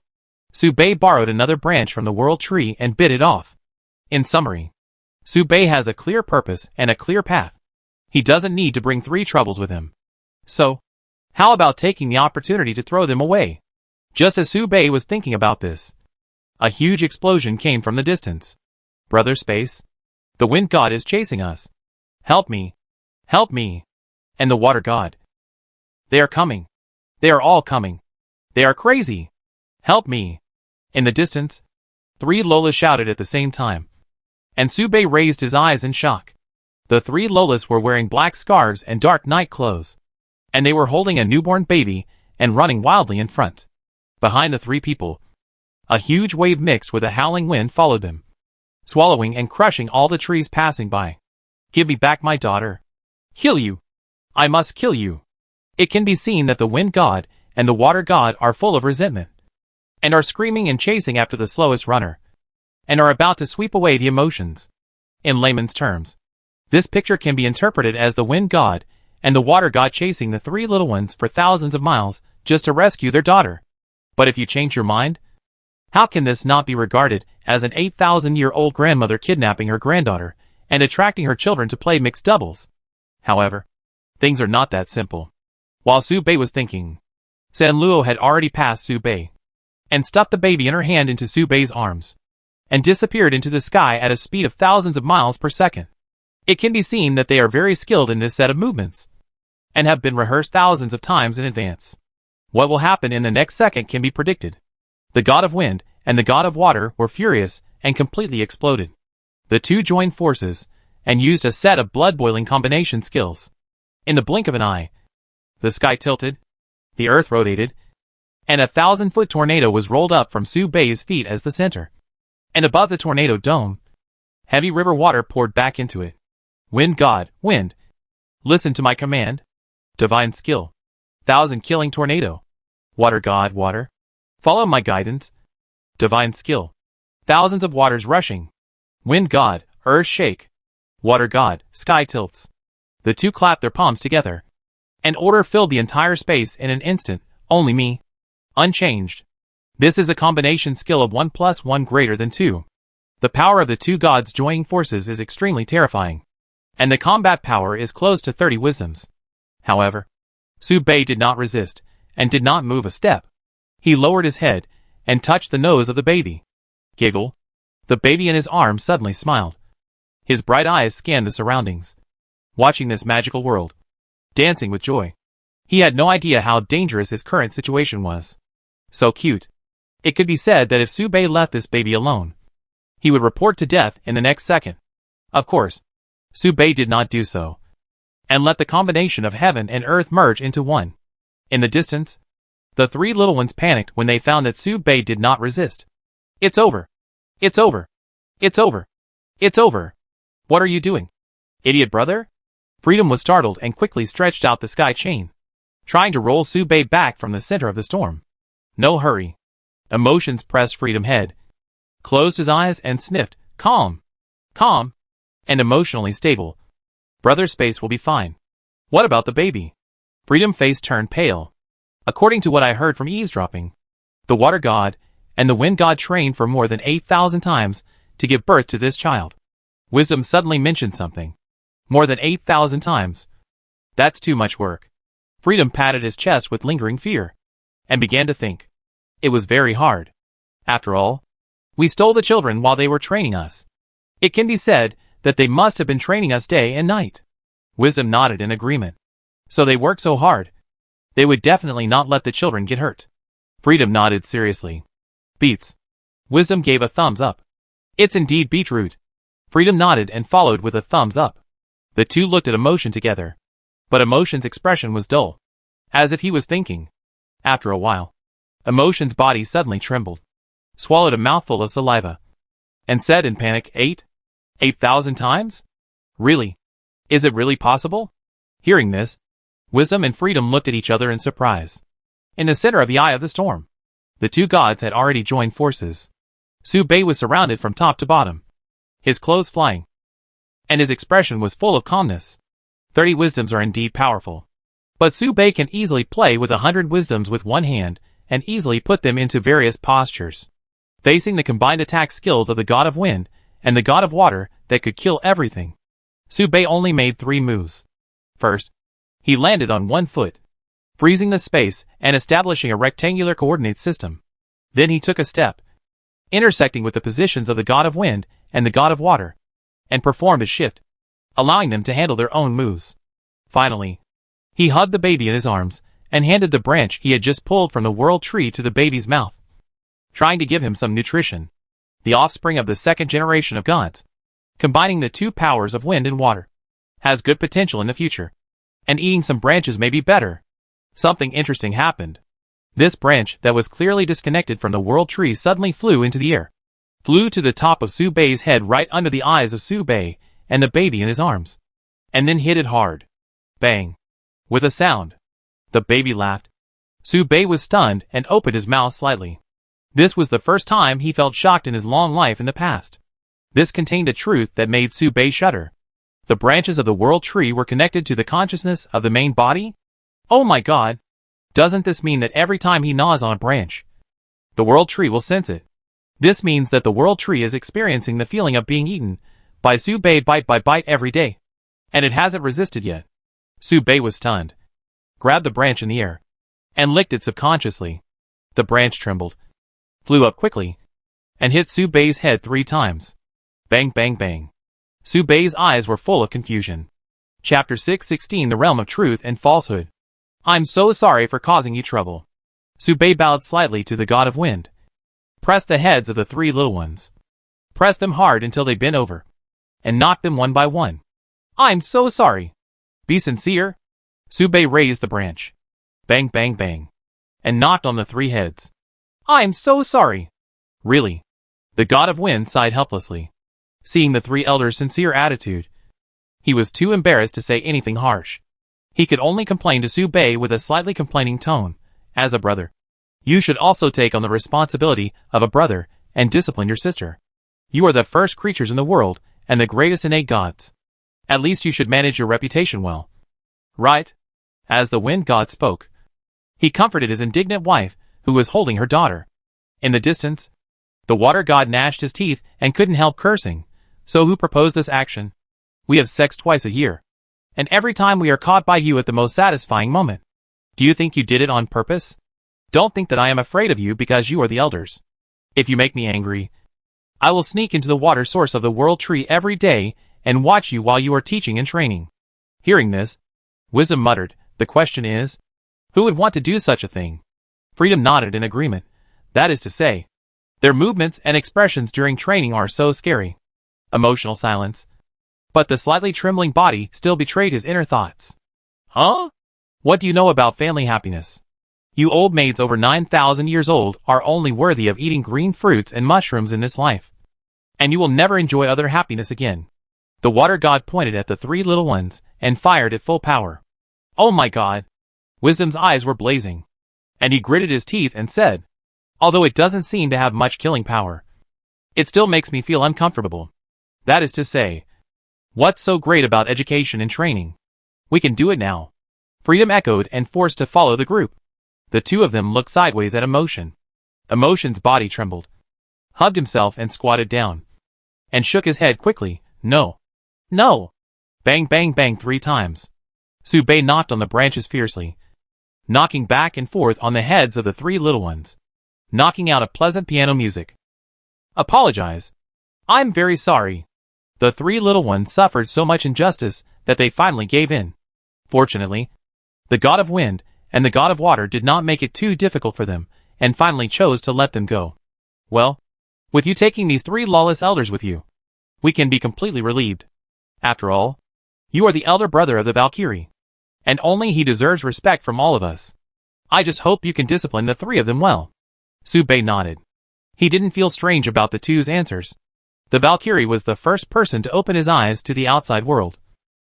Su-Bei borrowed another branch from the world tree and bit it off. In summary, Su-Bei has a clear purpose and a clear path. He doesn't need to bring 3 troubles with him. So, how about taking the opportunity to throw them away? Just as Su-Bei was thinking about this, a huge explosion came from the distance. Brother Space, the wind god is chasing us. Help me. Help me. And the water god. They are coming. They are all coming. They are crazy. Help me. In the distance, 3 Lolas shouted at the same time, and Su-Bei raised his eyes in shock. The 3 Lolas were wearing black scarves and dark night clothes, and they were holding a newborn baby and running wildly in front. Behind the 3 people, a huge wave mixed with a howling wind followed them, swallowing and crushing all the trees passing by. Give me back my daughter. Kill you. I must kill you. It can be seen that the wind god and the water god are full of resentment, and are screaming and chasing after the slowest runner, and are about to sweep away the emotions. In layman's terms, this picture can be interpreted as the wind god and the water god chasing the 3 little ones for thousands of miles just to rescue their daughter. But if you change your mind, how can this not be regarded as an 8,000-year-old grandmother kidnapping her granddaughter and attracting her children to play mixed doubles? However, things are not that simple. While Su-Bei was thinking, Sanluo had already passed Su-Bei and stuffed the baby in her hand into Su-Bei's arms, and disappeared into the sky at a speed of thousands of miles per second. It can be seen that they are very skilled in this set of movements, and have been rehearsed thousands of times in advance. What will happen in the next second can be predicted. The god of wind and the god of water were furious and completely exploded. The 2 joined forces, and used a set of blood-boiling combination skills. In the blink of an eye, the sky tilted, the earth rotated, and a 1,000-foot tornado was rolled up from Su-Bei's feet as the center. And above the tornado dome, heavy river water poured back into it. Wind god, wind, listen to my command. Divine skill, 1,000-killing tornado. Water god, water, follow my guidance. Divine skill, thousands of waters rushing. Wind god, earth shake. Water god, sky tilts. The 2 clapped their palms together, and order filled the entire space in an instant. Only me, unchanged. This is a combination skill of 1 + 1 greater than 2. The power of the 2 gods joining forces is extremely terrifying, and the combat power is close to 30 wisdoms. However, Su-Bei did not resist, and did not move a step. He lowered his head, and touched the nose of the baby. Giggle. The baby in his arms suddenly smiled. His bright eyes scanned the surroundings, watching this magical world, dancing with joy. He had no idea how dangerous his current situation was. So cute. It could be said that if Su-Bei left this baby alone, he would report to death in the next second. Of course, Su-Bei did not do so, and let the combination of heaven and earth merge into one. In the distance, the 3 little ones panicked when they found that Su-Bei did not resist. It's over. It's over. It's over. It's over. What are you doing? Idiot brother? Freedom was startled and quickly stretched out the sky chain, trying to roll Su-Bei back from the center of the storm. No hurry. Emotions pressed Freedom head, closed his eyes and sniffed. Calm. Calm. And emotionally stable. Brother Space will be fine. What about the baby? Freedom face turned pale. According to what I heard from eavesdropping, the water god and the wind god trained for more than 8,000 times to give birth to this child. Wisdom suddenly mentioned something. More than 8,000 times. That's too much work. Freedom patted his chest with lingering fear, and began to think. It was very hard. After all, we stole the children while they were training us. It can be said that they must have been training us day and night. Wisdom nodded in agreement. So they worked so hard. They would definitely not let the children get hurt. Freedom nodded seriously. Beets. Wisdom gave a thumbs up. It's indeed beetroot. Freedom nodded and followed with a thumbs up. The 2 looked at emotion together. But Emotion's expression was dull, as if he was thinking. After a while, Emotion's body suddenly trembled, swallowed a mouthful of saliva, and said in panic, 8,000 times? Really? Is it really possible? Hearing this, Wisdom and Freedom looked at each other in surprise. In the center of the eye of the storm, the two gods had already joined forces. Su Bei was surrounded from top to bottom, his clothes flying, and his expression was full of calmness. 30 wisdoms are indeed powerful. But Su Bei can easily play with 100 wisdoms with one hand, and easily put them into various postures. Facing the combined attack skills of the God of Wind and the God of Water that could kill everything, Su Bei only made 3 moves. First, he landed on one foot, freezing the space and establishing a rectangular coordinate system. Then he took a step, intersecting with the positions of the God of Wind and the God of Water, and performed a shift, allowing them to handle their own moves. Finally, he hugged the baby in his arms and handed the branch he had just pulled from the world tree to the baby's mouth, trying to give him some nutrition. The offspring of the second generation of gods, combining the two powers of wind and water, has good potential in the future, and eating some branches may be better. Something interesting happened. This branch that was clearly disconnected from the world tree suddenly flew into the air, flew to the top of Su Bei's head right under the eyes of Su Bei and the baby in his arms, and then hit it hard. Bang! With a sound, the baby laughed. Su Bei was stunned and opened his mouth slightly. This was the first time he felt shocked in his long life in the past. This contained a truth that made Su Bei shudder. The branches of the world tree were connected to the consciousness of the main body? Oh my god! Doesn't this mean that every time he gnaws on a branch, the world tree will sense it? This means that the world tree is experiencing the feeling of being eaten by Su Bei bite by bite every day, and it hasn't resisted yet. Su Bei was stunned, grabbed the branch in the air, and licked it subconsciously. The branch trembled, flew up quickly, and hit Su Bei's head 3 times. Bang bang bang. Su Bei's eyes were full of confusion. Chapter 616 The Realm of Truth and Falsehood. I'm so sorry for causing you trouble. Su Bei bowed slightly to the God of Wind. Press the heads of the 3 little ones. Press them hard until they bend over, and knock them one by one. I'm so sorry. Be sincere. Su Bei raised the branch. Bang bang bang. And knocked on the 3 heads. I'm so sorry. Really? The God of Wind sighed helplessly. Seeing the 3 elders' sincere attitude, he was too embarrassed to say anything harsh. He could only complain to Su Bei with a slightly complaining tone. As a brother, you should also take on the responsibility of a brother and discipline your sister. You are the first creatures in the world and the greatest innate gods. At least you should manage your reputation well. Right? As the wind god spoke, he comforted his indignant wife, who was holding her daughter. In the distance, the water god gnashed his teeth and couldn't help cursing. So who proposed this action? We have sex twice a year, and every time we are caught by you at the most satisfying moment. Do you think you did it on purpose? Don't think that I am afraid of you because you are the elders. If you make me angry, I will sneak into the water source of the world tree every day and watch you while you are teaching and training. Hearing this, Wisdom muttered, the question is, who would want to do such a thing? Freedom nodded in agreement. That is to say, their movements and expressions during training are so scary. Emotional silence. But the slightly trembling body still betrayed his inner thoughts. Huh? What do you know about family happiness? You old maids over 9,000 years old are only worthy of eating green fruits and mushrooms in this life. And you will never enjoy other happiness again. The water god pointed at the 3 little ones and fired at full power. Oh my god. Wisdom's eyes were blazing, and he gritted his teeth and said, although it doesn't seem to have much killing power, it still makes me feel uncomfortable. That is to say, what's so great about education and training? We can do it now. Freedom echoed and forced to follow the group. The 2 of them looked sideways at Emotion. Emotion's body trembled, hugged himself and squatted down, and shook his head quickly. No. No. Bang bang bang 3 times. Su Bei knocked on the branches fiercely, knocking back and forth on the heads of the 3 little ones, knocking out a pleasant piano music. Apologize. I'm very sorry. The 3 little ones suffered so much injustice that they finally gave in. Fortunately, the God of Wind and the God of Water did not make it too difficult for them, and finally chose to let them go. Well, with you taking these 3 lawless elders with you, we can be completely relieved. After all, you are the elder brother of the Valkyrie. And only he deserves respect from all of us. I just hope you can discipline the three of them well. Su Bei nodded. He didn't feel strange about the two's answers. The Valkyrie was the first person to open his eyes to the outside world,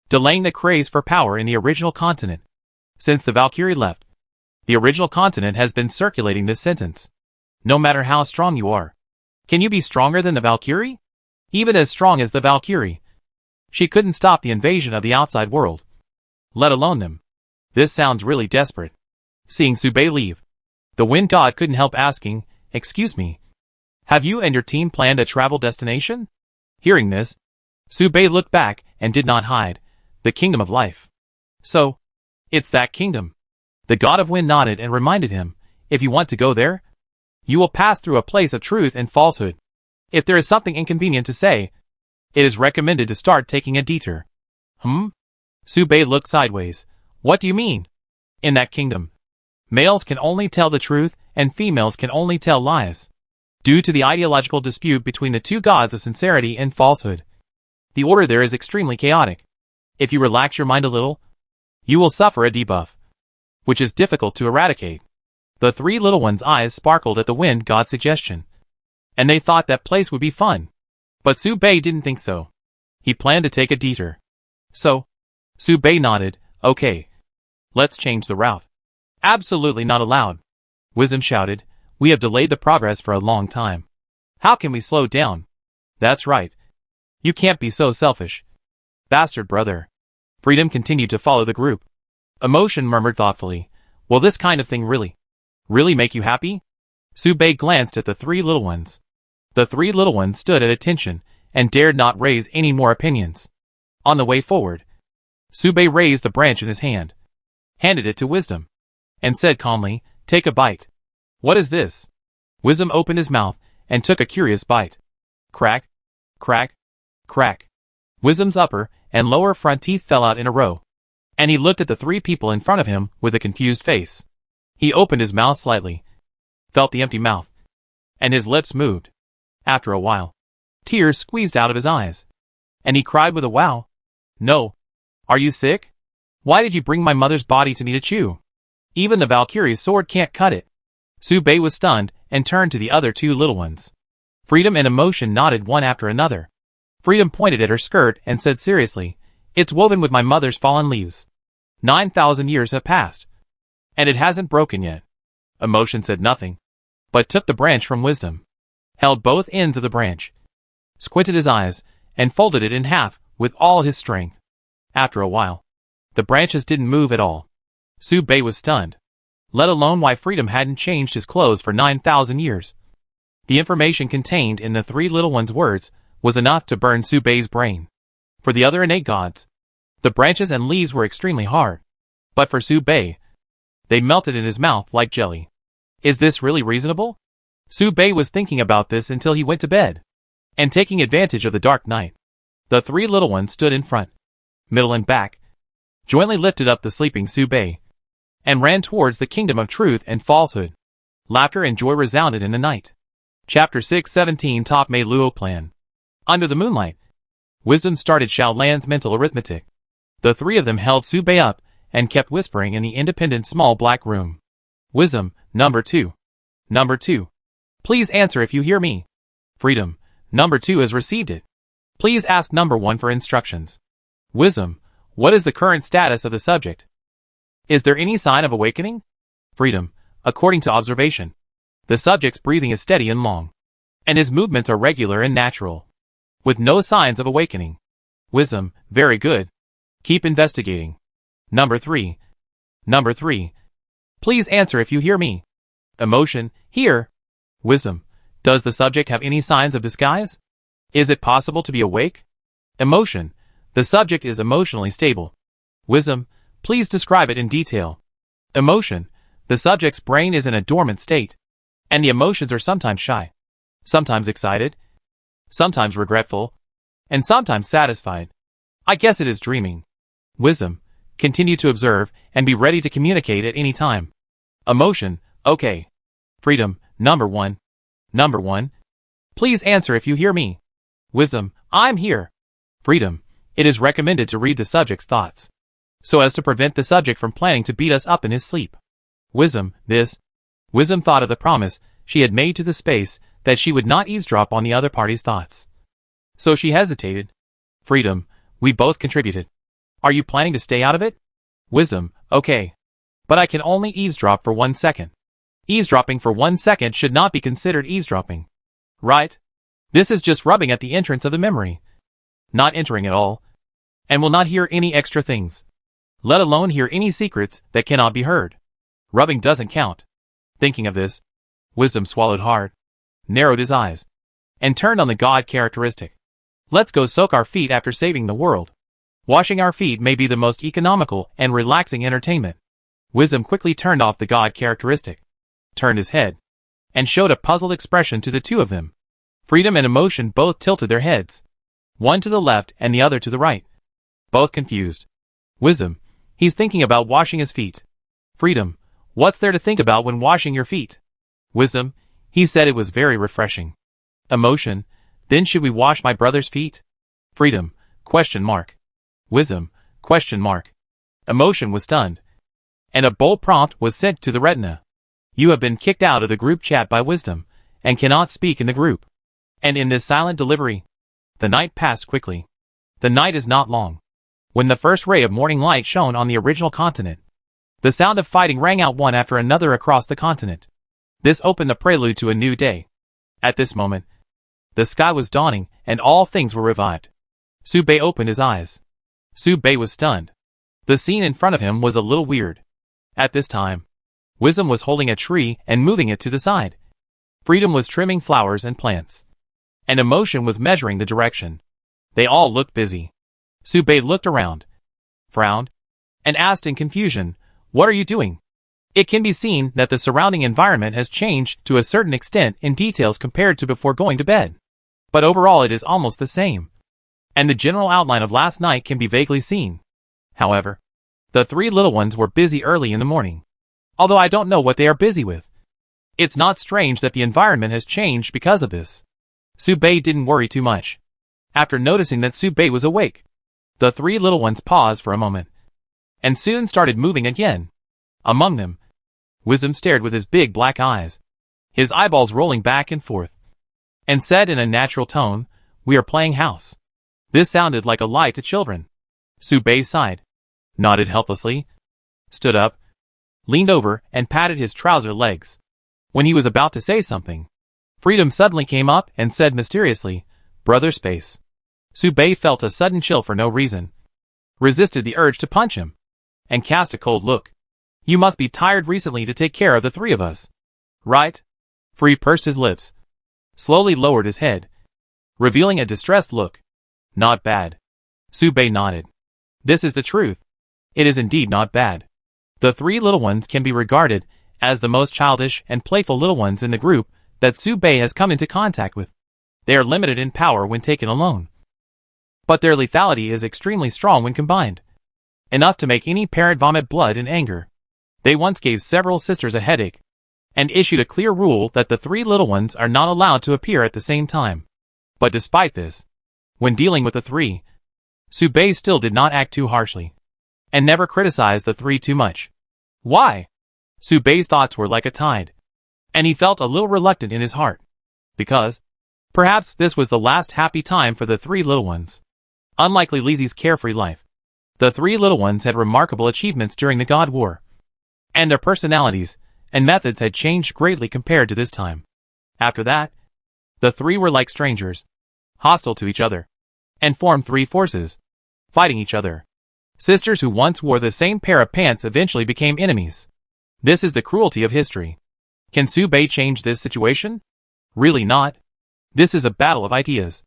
delaying the craze for power in the original continent. Since the Valkyrie left, the original continent has been circulating this sentence. No matter how strong you are, can you be stronger than the Valkyrie? Even as strong as the Valkyrie, she couldn't stop the invasion of the outside world, let alone them. This sounds really desperate. Seeing Su Bei leave, the wind god couldn't help asking, "Excuse me, have you and your team planned a travel destination?" Hearing this, Su Bei looked back and did not hide. The kingdom of life. So, it's that kingdom. The god of wind nodded and reminded him, if you want to go there, you will pass through a place of truth and falsehood. If there is something inconvenient to say, it is recommended to start taking a detour. Su Bei looked sideways. What do you mean? In that kingdom, males can only tell the truth and females can only tell lies, due to the ideological dispute between the two gods of sincerity and falsehood. The order there is extremely chaotic. If you relax your mind a little, you will suffer a debuff, which is difficult to eradicate. The three little ones' eyes sparkled at the wind god's suggestion, and they thought that place would be fun. But Su Bei didn't think so. He planned to take a detour. So, Su Bei nodded, okay. Let's change the route. Absolutely not allowed. Wisdom shouted, we have delayed the progress for a long time. How can we slow down? That's right. You can't be so selfish. Bastard brother. Freedom continued to follow the group. Emotion murmured thoughtfully, will this kind of thing really make you happy? Su Bei glanced at the three little ones. The three little ones stood at attention and dared not raise any more opinions. On the way forward, Su Bei raised the branch in his hand, handed it to Wisdom, and said calmly, take a bite. What is this? Wisdom opened his mouth and took a curious bite. Crack, crack, crack. Wisdom's upper and lower front teeth fell out in a row, and he looked at the three people in front of him with a confused face. He opened his mouth slightly, felt the empty mouth, and his lips moved. After a while, tears squeezed out of his eyes, and he cried with a wow. No. Are you sick? Why did you bring my mother's body to me to chew? Even the Valkyrie's sword can't cut it. Su Bei was stunned and turned to the other two little ones. Freedom and Emotion nodded one after another. Freedom pointed at her skirt and said seriously, it's woven with my mother's fallen leaves. 9,000 years have passed, and it hasn't broken yet. Emotion said nothing, but took the branch from Wisdom, held both ends of the branch, squinted his eyes, and folded it in half with all his strength. After a while, the branches didn't move at all. Su Bei was stunned, let alone why Freedom hadn't changed his clothes for 9,000 years. The information contained in the three little ones' words was enough to burn Su Bei's brain. For the other innate gods, the branches and leaves were extremely hard, but for Su Bei, they melted in his mouth like jelly. Is this really reasonable? Su Bei was thinking about this until he went to bed, and taking advantage of the dark night, the three little ones stood in front, middle and back, jointly lifted up the sleeping Su Bei, and ran towards the kingdom of truth and falsehood. Laughter and joy resounded in the night. Chapter 6:17 Top Mei Luo Plan. Under the moonlight, Wisdom started Xiaolan's mental arithmetic. The three of them held Su Bei up and kept whispering in the independent small black room. Wisdom, number 2. Number 2. Please answer if you hear me. Freedom, number 2 has received it. Please ask number 1 for instructions. Wisdom, what is the current status of the subject? Is there any sign of awakening? Freedom, according to observation, the subject's breathing is steady and long, and his movements are regular and natural, with no signs of awakening. Wisdom, very good. Keep investigating. Number 3. Number 3. Please answer if you hear me. Emotion, here. Wisdom, does the subject have any signs of disguise? Is it possible to be awake? Emotion, the subject is emotionally stable. Wisdom, please describe it in detail. Emotion, the subject's brain is in a dormant state, and the emotions are sometimes shy, sometimes excited, sometimes regretful, and sometimes satisfied. I guess it is dreaming. Wisdom, continue to observe and be ready to communicate at any time. Emotion, okay. Freedom, number 1. Number 1. Please answer if you hear me. Wisdom, I'm here. Freedom, it is recommended to read the subject's thoughts. so as to prevent the subject from planning to beat us up in his sleep. Wisdom thought of the promise she had made to the space that she would not eavesdrop on the other party's thoughts. So she hesitated. Freedom, we both contributed. Are you planning to stay out of it? Wisdom, okay. But I can only eavesdrop for 1 second. Eavesdropping for 1 second should not be considered eavesdropping. Right? This is just rubbing at the entrance of the memory. Not entering at all. And will not hear any extra things. Let alone hear any secrets that cannot be heard. Rubbing doesn't count. Thinking of this, Wisdom swallowed hard, narrowed his eyes, and turned on the God characteristic. Let's go soak our feet after saving the world. Washing our feet may be the most economical and relaxing entertainment. Wisdom quickly turned off the God characteristic, turned his head, and showed a puzzled expression to the two of them. Freedom and Emotion both tilted their heads, one to the left and the other to the right, both confused. Wisdom, he's thinking about washing his feet. Freedom, what's there to think about when washing your feet? Wisdom, he said it was very refreshing. Emotion, then should we wash my brother's feet? Freedom, question mark. Wisdom, question mark. Emotion was stunned, and a bold prompt was sent to the retina. You have been kicked out of the group chat by Wisdom, and cannot speak in the group. And in this silent delivery, the night passed quickly. The night is not long. When the first ray of morning light shone on the original continent, the sound of fighting rang out one after another across the continent. This opened the prelude to a new day. At this moment, the sky was dawning, and all things were revived. Su Bei opened his eyes. Su Bei was stunned. The scene in front of him was a little weird. At this time, Wisdom was holding a tree and moving it to the side. Freedom was trimming flowers and plants, and Emotion was measuring the direction. They all looked busy. Su Bei looked around, frowned, and asked in confusion, "What are you doing?" It can be seen that the surrounding environment has changed to a certain extent in details compared to before going to bed. But overall it is almost the same, and the general outline of last night can be vaguely seen. However, the three little ones were busy early in the morning. Although I don't know what they are busy with. It's not strange that the environment has changed because of this. Su Bei didn't worry too much. After noticing that Su Bei was awake, the three little ones paused for a moment, and soon started moving again. Among them, Wisdom stared with his big black eyes, his eyeballs rolling back and forth, and said in a natural tone, "We are playing house." This sounded like a lie to children. Su Bei sighed, nodded helplessly, stood up, leaned over and patted his trouser legs. When he was about to say something, Freedom suddenly came up and said mysteriously, "Brother Space." Su Bei felt a sudden chill for no reason, resisted the urge to punch him, and cast a cold look. "You must be tired recently to take care of the three of us. Right?" Free pursed his lips, slowly lowered his head, revealing a distressed look. "Not bad." Su Bei nodded. "This is the truth. It is indeed not bad. The three little ones can be regarded as the most childish and playful little ones in the group that Su Bei has come into contact with. They are limited in power when taken alone, but their lethality is extremely strong when combined, enough to make any parent vomit blood in anger. They once gave several sisters a headache, and issued a clear rule that the three little ones are not allowed to appear at the same time. But despite this, when dealing with the three, Su Bei still did not act too harshly, and never criticized the three too much. Why? Su Bei's thoughts were like a tide, and he felt a little reluctant in his heart, because perhaps this was the last happy time for the three little ones. Unlike Lizzie's carefree life, the three little ones had remarkable achievements during the God War, and their personalities and methods had changed greatly compared to this time. After that, the three were like strangers, hostile to each other, and formed three forces, fighting each other. Sisters who once wore the same pair of pants eventually became enemies. This is the cruelty of history. Can Su Bei change this situation? Really not. This is a battle of ideas.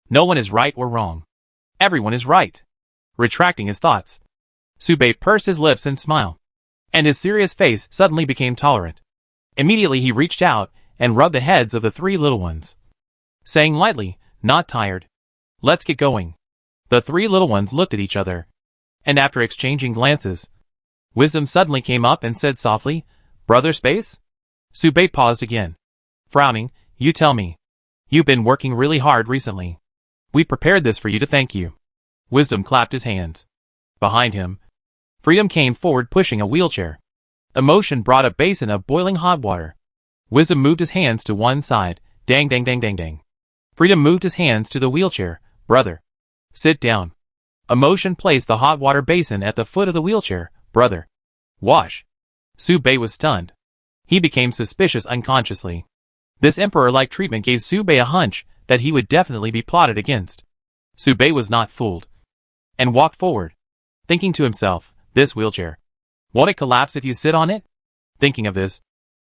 No one is right or wrong. Everyone is right. Retracting his thoughts, Su Bei pursed his lips and smiled, and his serious face suddenly became tolerant. Immediately he reached out and rubbed the heads of the three little ones, saying lightly, "Not tired. Let's get going." The three little ones looked at each other, and after exchanging glances, Wisdom suddenly came up and said softly, "Brother Space?" Su Bei paused again, frowning. "You tell me. You've been working really hard recently. We prepared this for you to thank you." Wisdom clapped his hands. Behind him, Freedom came forward pushing a wheelchair. Emotion brought a basin of boiling hot water. Wisdom moved his hands to one side. Dang dang dang dang dang. Freedom moved his hands to the wheelchair. Brother. Sit down. Emotion placed the hot water basin at the foot of the wheelchair. Brother. Wash. Su Bei was stunned. He became suspicious unconsciously. This emperor-like treatment gave Su Bei a hunch that he would definitely be plotted against. Su Bei was not fooled. And walked forward, thinking to himself, this wheelchair. Won't it collapse if you sit on it? Thinking of this,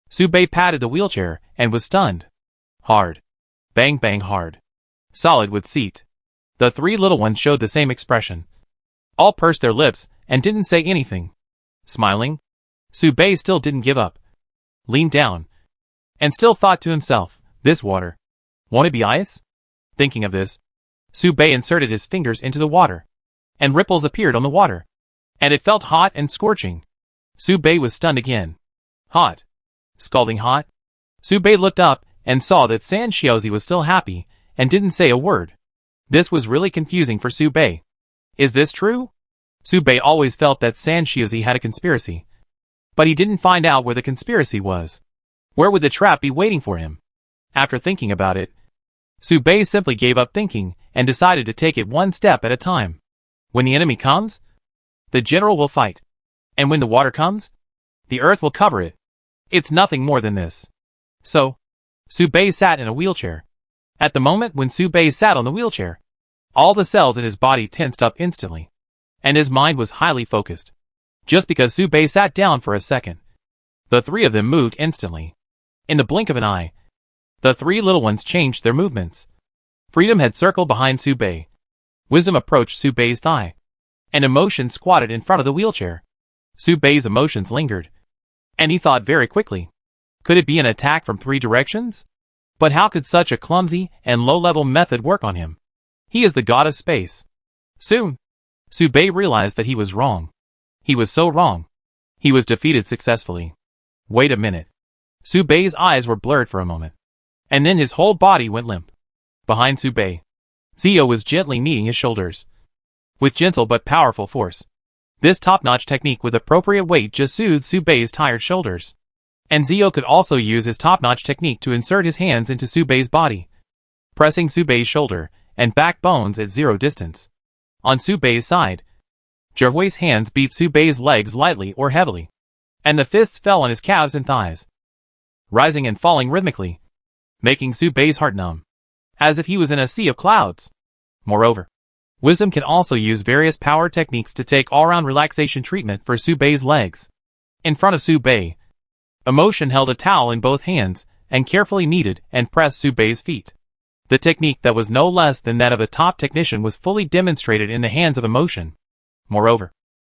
Su Bei patted the wheelchair and was stunned. Hard. Bang bang hard. Solid wood seat. The three little ones showed the same expression. All pursed their lips and didn't say anything. Smiling, Su Bei still didn't give up. Leaned down. And still thought to himself, this water. Won't it be ice? Thinking of this, Su Bei inserted his fingers into the water. And ripples appeared on the water. And it felt hot and scorching. Su Bei was stunned again. Hot. Scalding hot. Su Bei looked up and saw that San Xiaozi was still happy and didn't say a word. This was really confusing for Su Bei. Is this true? Su Bei always felt that San Xiaozi had a conspiracy. But he didn't find out where the conspiracy was. Where would the trap be waiting for him? After thinking about it, Su Bei simply gave up thinking and decided to take it one step at a time. When the enemy comes, the general will fight. And when the water comes, the earth will cover it. It's nothing more than this. So, Su Bei sat in a wheelchair. At the moment when Su Bei sat on the wheelchair, all the cells in his body tensed up instantly. And his mind was highly focused. Just because Su Bei sat down for a second, the three of them moved instantly. In the blink of an eye, the three little ones changed their movements. Freedom had circled behind Su Bei. Wisdom approached Su Bei's thigh. And Emotion squatted in front of the wheelchair. Su Bei's emotions lingered. And he thought very quickly. Could it be an attack from three directions? But how could such a clumsy and low-level method work on him? He is the god of space. Soon, Su Bei realized that he was wrong. He was so wrong. He was defeated successfully. Wait a minute. Su Bei's eyes were blurred for a moment. And then his whole body went limp. Behind Su Bei, Zio was gently kneading his shoulders. With gentle but powerful force. This top-notch technique with appropriate weight just soothed Su Bei's tired shoulders. And Zio could also use his top-notch technique to insert his hands into Su Bei's body, pressing Su Bei's shoulder and back bones at zero distance. On Su Bei's side, Zhehui's hands beat Su Bei's legs lightly or heavily, and the fists fell on his calves and thighs, rising and falling rhythmically, making Su Bei's heart numb, as if he was in a sea of clouds. Moreover, Wisdom can also use various power techniques to take all-round relaxation treatment for Su Bei's legs. In front of Su Bei, Emotion held a towel in both hands and carefully kneaded and pressed Su Bei's feet. The technique that was no less than that of a top technician was fully demonstrated in the hands of Emotion. Moreover,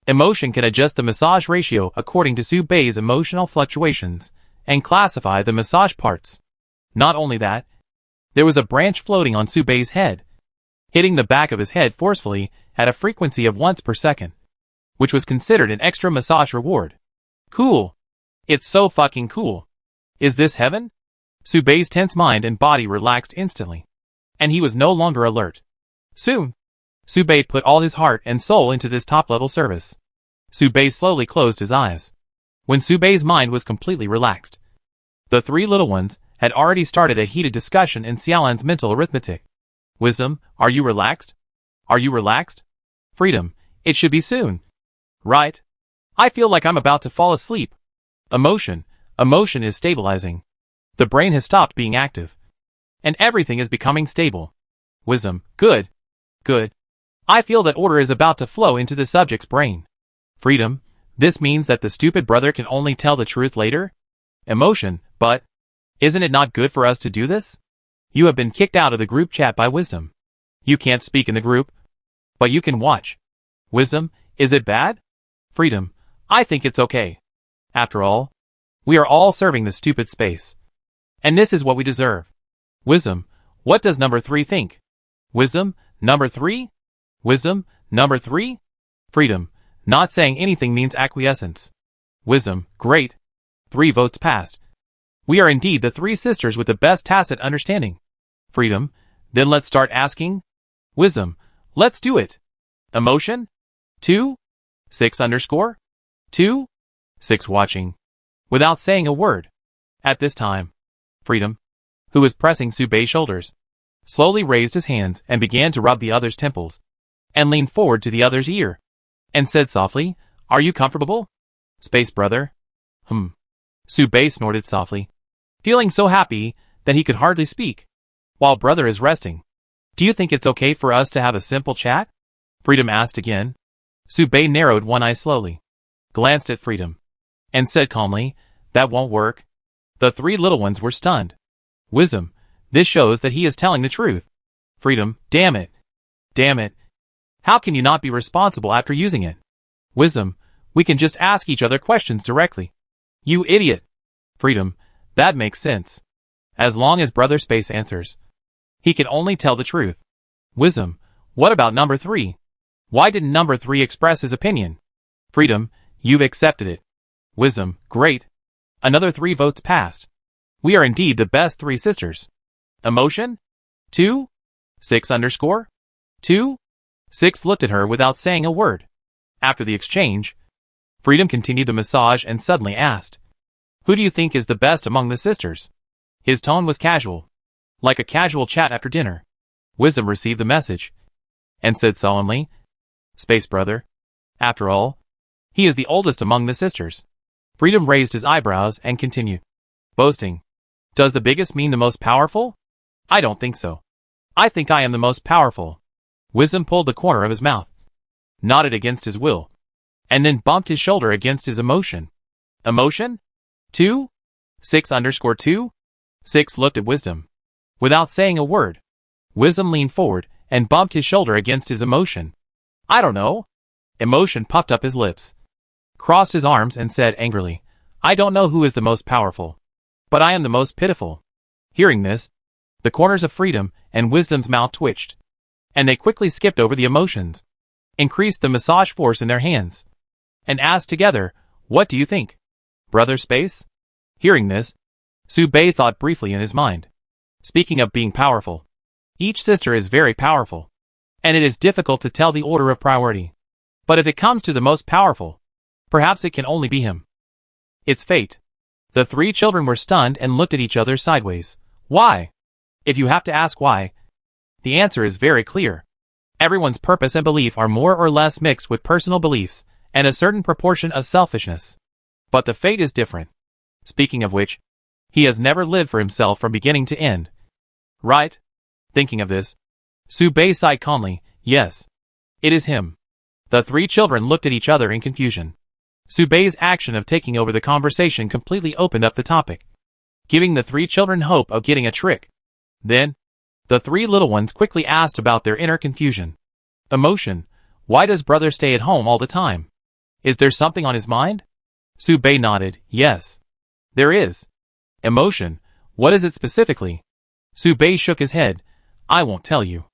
Emotion can adjust the massage ratio according to Su Bei's emotional fluctuations and classify the massage parts. Not only that, there was a branch floating on Su Bei's head, hitting the back of his head forcefully at a frequency of once per second, which was considered an extra massage reward. Cool. It's so fucking cool. Is this heaven? Su Bei's tense mind and body relaxed instantly, and he was no longer alert. Soon, Su Bei put all his heart and soul into this top-level service. Su Bei slowly closed his eyes. When Su Bei's mind was completely relaxed, the three little ones had already started a heated discussion in Xiaolan's mental arithmetic. Wisdom, are you relaxed? Are you relaxed? Freedom, it should be soon. Right? I feel like I'm about to fall asleep. Emotion is stabilizing. The brain has stopped being active. And everything is becoming stable. Wisdom, good. Good. I feel that order is about to flow into the subject's brain. Freedom, this means that the stupid brother can only tell the truth later? Emotion, but isn't it not good for us to do this? You have been kicked out of the group chat by Wisdom. You can't speak in the group, but you can watch. Wisdom, is it bad? Freedom, I think it's okay. After all, we are all serving the stupid space. And this is what we deserve. Wisdom, what does number 3 think? Wisdom, number 3? Wisdom, number 3? Freedom, not saying anything means acquiescence. Wisdom, great. 3 votes passed. We are indeed the 3 sisters with the best tacit understanding. Freedom, then let's start asking. Wisdom, let's do it. Emotion? 2? 6_2? 6 watching, without saying a word. At this time, Freedom, who was pressing Subei's shoulders, slowly raised his hands and began to rub the other's temples, and leaned forward to the other's ear, and said softly, "Are you comfortable, Space Brother?" Subei snorted softly, feeling so happy that he could hardly speak, while Brother is resting. "Do you think it's okay for us to have a simple chat?" Freedom asked again. Subei narrowed one eye slowly, glanced at Freedom, and said calmly, "That won't work." The three little ones were stunned. Wisdom, this shows that he is telling the truth. Freedom, damn it. Damn it. How can you not be responsible after using it? Wisdom, we can just ask each other questions directly. You idiot. Freedom, that makes sense. As long as Brother Space answers, he can only tell the truth. Wisdom, what about number 3? Why didn't number 3 express his opinion? Freedom, you've accepted it. Wisdom, great. Another 3 votes passed. We are indeed the best 3 sisters. Emotion? 2? 6_2? 6 looked at her without saying a word. After the exchange, Freedom continued the massage and suddenly asked, "Who do you think is the best among the sisters?" His tone was casual, like a casual chat after dinner. Wisdom received the message, and said solemnly, "Space Brother. After all, he is the oldest among the sisters." Freedom raised his eyebrows and continued, "Boasting. Does the biggest mean the most powerful? I don't think so. I think I am the most powerful." Wisdom pulled the corner of his mouth, nodded against his will, and then bumped his shoulder against his emotion. Emotion? 2? 6_2? 6 looked at Wisdom, without saying a word. Wisdom leaned forward and bumped his shoulder against his emotion. "I don't know." Emotion puffed up his lips, crossed his arms and said angrily, "I don't know who is the most powerful, but I am the most pitiful." Hearing this, the corners of Freedom and Wisdom's mouth twitched, and they quickly skipped over the emotions, increased the massage force in their hands, and asked together, "What do you think, Brother Space?" Hearing this, Subei thought briefly in his mind. Speaking of being powerful, each sister is very powerful, and it is difficult to tell the order of priority. But if it comes to the most powerful, perhaps it can only be him. It's fate. The 3 children were stunned and looked at each other sideways. Why? If you have to ask why, the answer is very clear. Everyone's purpose and belief are more or less mixed with personal beliefs and a certain proportion of selfishness. But the fate is different. Speaking of which, he has never lived for himself from beginning to end. Right? Thinking of this, Subei sighed calmly, "Yes. It is him." The 3 children looked at each other in confusion. Subei's action of taking over the conversation completely opened up the topic, giving the 3 children hope of getting a trick. Then, the 3 little ones quickly asked about their inner confusion. Emotion, why does Brother stay at home all the time? Is there something on his mind? Subei nodded, "Yes. There is." Emotion, what is it specifically? Subei shook his head, "I won't tell you."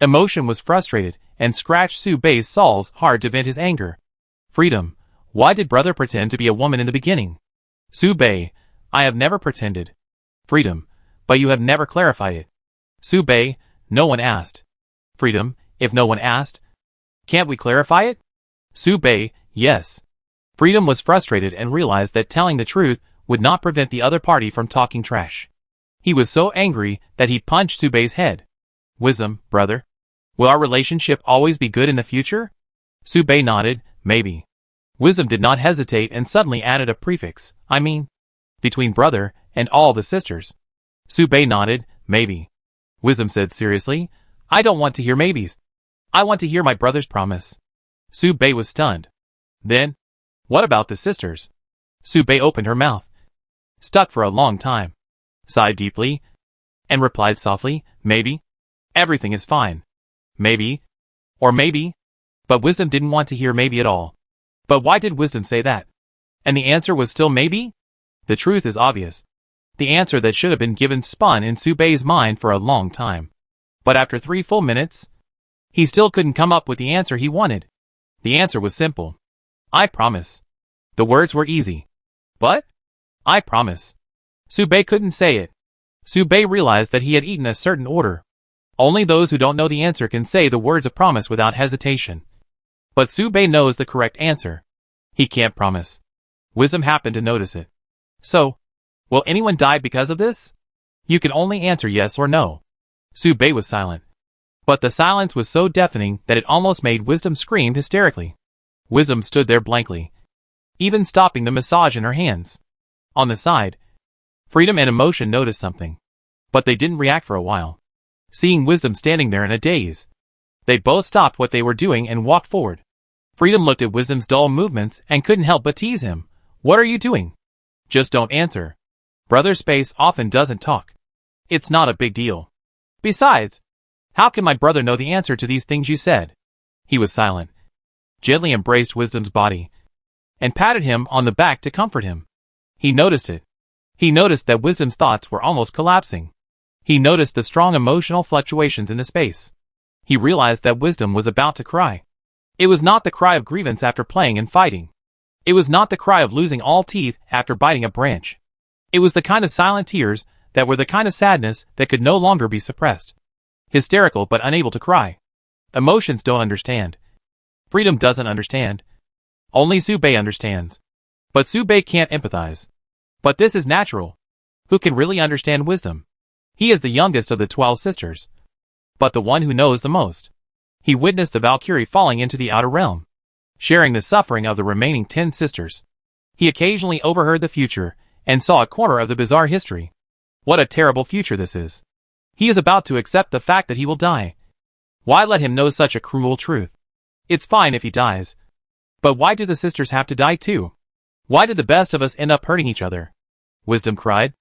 Emotion was frustrated and scratched Subei's soles hard to vent his anger. Freedom, why did Brother pretend to be a woman in the beginning? Subei, I have never pretended. Freedom, but you have never clarified it. Subei, no one asked. Freedom, if no one asked, can't we clarify it? Subei, yes. Freedom was frustrated and realized that telling the truth would not prevent the other party from talking trash. He was so angry that he punched Subei's head. Wisdom, brother. Will our relationship always be good in the future? Subei nodded, maybe. Wisdom did not hesitate and suddenly added a prefix, I mean, between brother and all the sisters. Subei nodded, maybe. Wisdom said seriously, I don't want to hear maybes. I want to hear my brother's promise. Subei was stunned. Then, what about the sisters? Subei opened her mouth, stuck for a long time, sighed deeply, and replied softly, maybe. Everything is fine. Maybe. Or maybe. But Wisdom didn't want to hear maybe at all. But why did Wisdom say that? And the answer was still maybe? The truth is obvious. The answer that should have been given spun in Subei's mind for a long time. But after 3 full minutes, he still couldn't come up with the answer he wanted. The answer was simple. I promise. The words were easy. But? I promise. Subei couldn't say it. Subei realized that he had eaten a certain order. Only those who don't know the answer can say the words of promise without hesitation. But Su-bei knows the correct answer. He can't promise. Wisdom happened to notice it. So, will anyone die because of this? You can only answer yes or no. Su-bei was silent. But the silence was so deafening that it almost made Wisdom scream hysterically. Wisdom stood there blankly, even stopping the massage in her hands. On the side, Freedom and Emotion noticed something. But they didn't react for a while. Seeing Wisdom standing there in a daze, they both stopped what they were doing and walked forward. Freedom looked at Wisdom's dull movements and couldn't help but tease him. What are you doing? Just don't answer. Brother Space often doesn't talk. It's not a big deal. Besides, how can my brother know the answer to these things you said? He was silent, gently embraced Wisdom's body, and patted him on the back to comfort him. He noticed it. He noticed that Wisdom's thoughts were almost collapsing. He noticed the strong emotional fluctuations in the space. He realized that Wisdom was about to cry. It was not the cry of grievance after playing and fighting. It was not the cry of losing all teeth after biting a branch. It was the kind of silent tears that were the kind of sadness that could no longer be suppressed. Hysterical but unable to cry. Emotions don't understand. Freedom doesn't understand. Only Su-bei understands. But Su-bei can't empathize. But this is natural. Who can really understand Wisdom? He is the youngest of the 12 sisters. But the one who knows the most. He witnessed the Valkyrie falling into the outer realm, sharing the suffering of the remaining 10 sisters. He occasionally overheard the future and saw a corner of the bizarre history. What a terrible future this is. He is about to accept the fact that he will die. Why let him know such a cruel truth? It's fine if he dies. But why do the sisters have to die too? Why did the best of us end up hurting each other? Wisdom cried.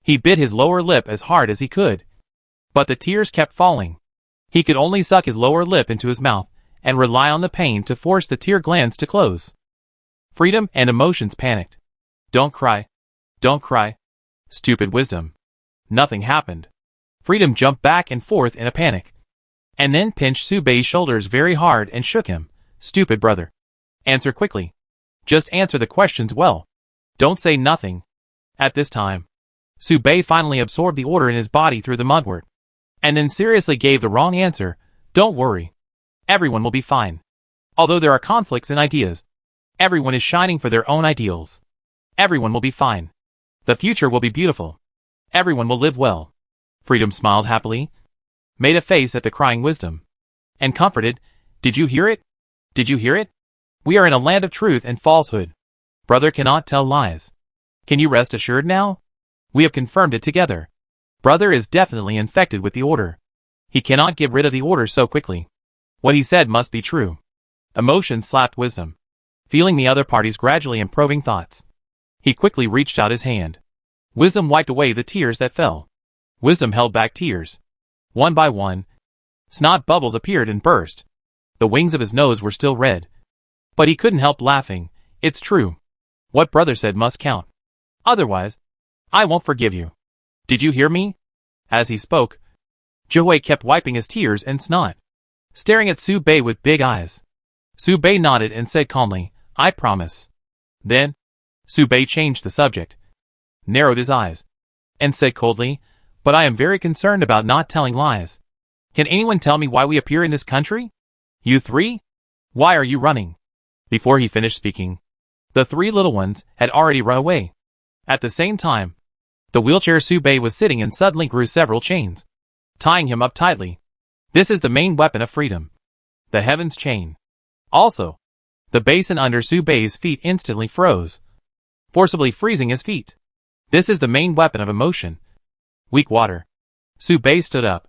He bit his lower lip as hard as he could. But the tears kept falling. He could only suck his lower lip into his mouth and rely on the pain to force the tear glands to close. Freedom and Emotions panicked. Don't cry. Don't cry. Stupid Wisdom. Nothing happened. Freedom jumped back and forth in a panic, and then pinched Su-bei's shoulders very hard and shook him. Stupid brother. Answer quickly. Just answer the questions well. Don't say nothing. At this time, Su-bei finally absorbed the order in his body through the mudwort, and then seriously gave the wrong answer. Don't worry. Everyone will be fine. Although there are conflicts in ideas, everyone is shining for their own ideals. Everyone will be fine. The future will be beautiful. Everyone will live well. Freedom smiled happily, made a face at the crying Wisdom, and comforted. Did you hear it? Did you hear it? We are in a land of truth and falsehood. Brother cannot tell lies. Can you rest assured now? We have confirmed it together. Brother is definitely infected with the order. He cannot get rid of the order so quickly. What he said must be true. Emotion slapped Wisdom, feeling the other party's gradually improving thoughts. He quickly reached out his hand. Wisdom wiped away the tears that fell. Wisdom held back tears. One by one, snot bubbles appeared and burst. The wings of his nose were still red. But he couldn't help laughing. It's true. What brother said must count. Otherwise, I won't forgive you. Did you hear me? As he spoke, Jihui kept wiping his tears and snot, staring at Su-bei with big eyes. Su-bei nodded and said calmly, I promise. Then, Su-bei changed the subject, narrowed his eyes, and said coldly, but I am very concerned about not telling lies. Can anyone tell me why we appear in this country? You three? Why are you running? Before he finished speaking, the 3 little ones had already run away. At the same time, the wheelchair Su-bei was sitting in suddenly grew several chains, tying him up tightly. This is the main weapon of freedom. The heaven's chain. Also, the basin under Su-bei's feet instantly froze, forcibly freezing his feet. This is the main weapon of emotion. Weak water. Su-bei stood up,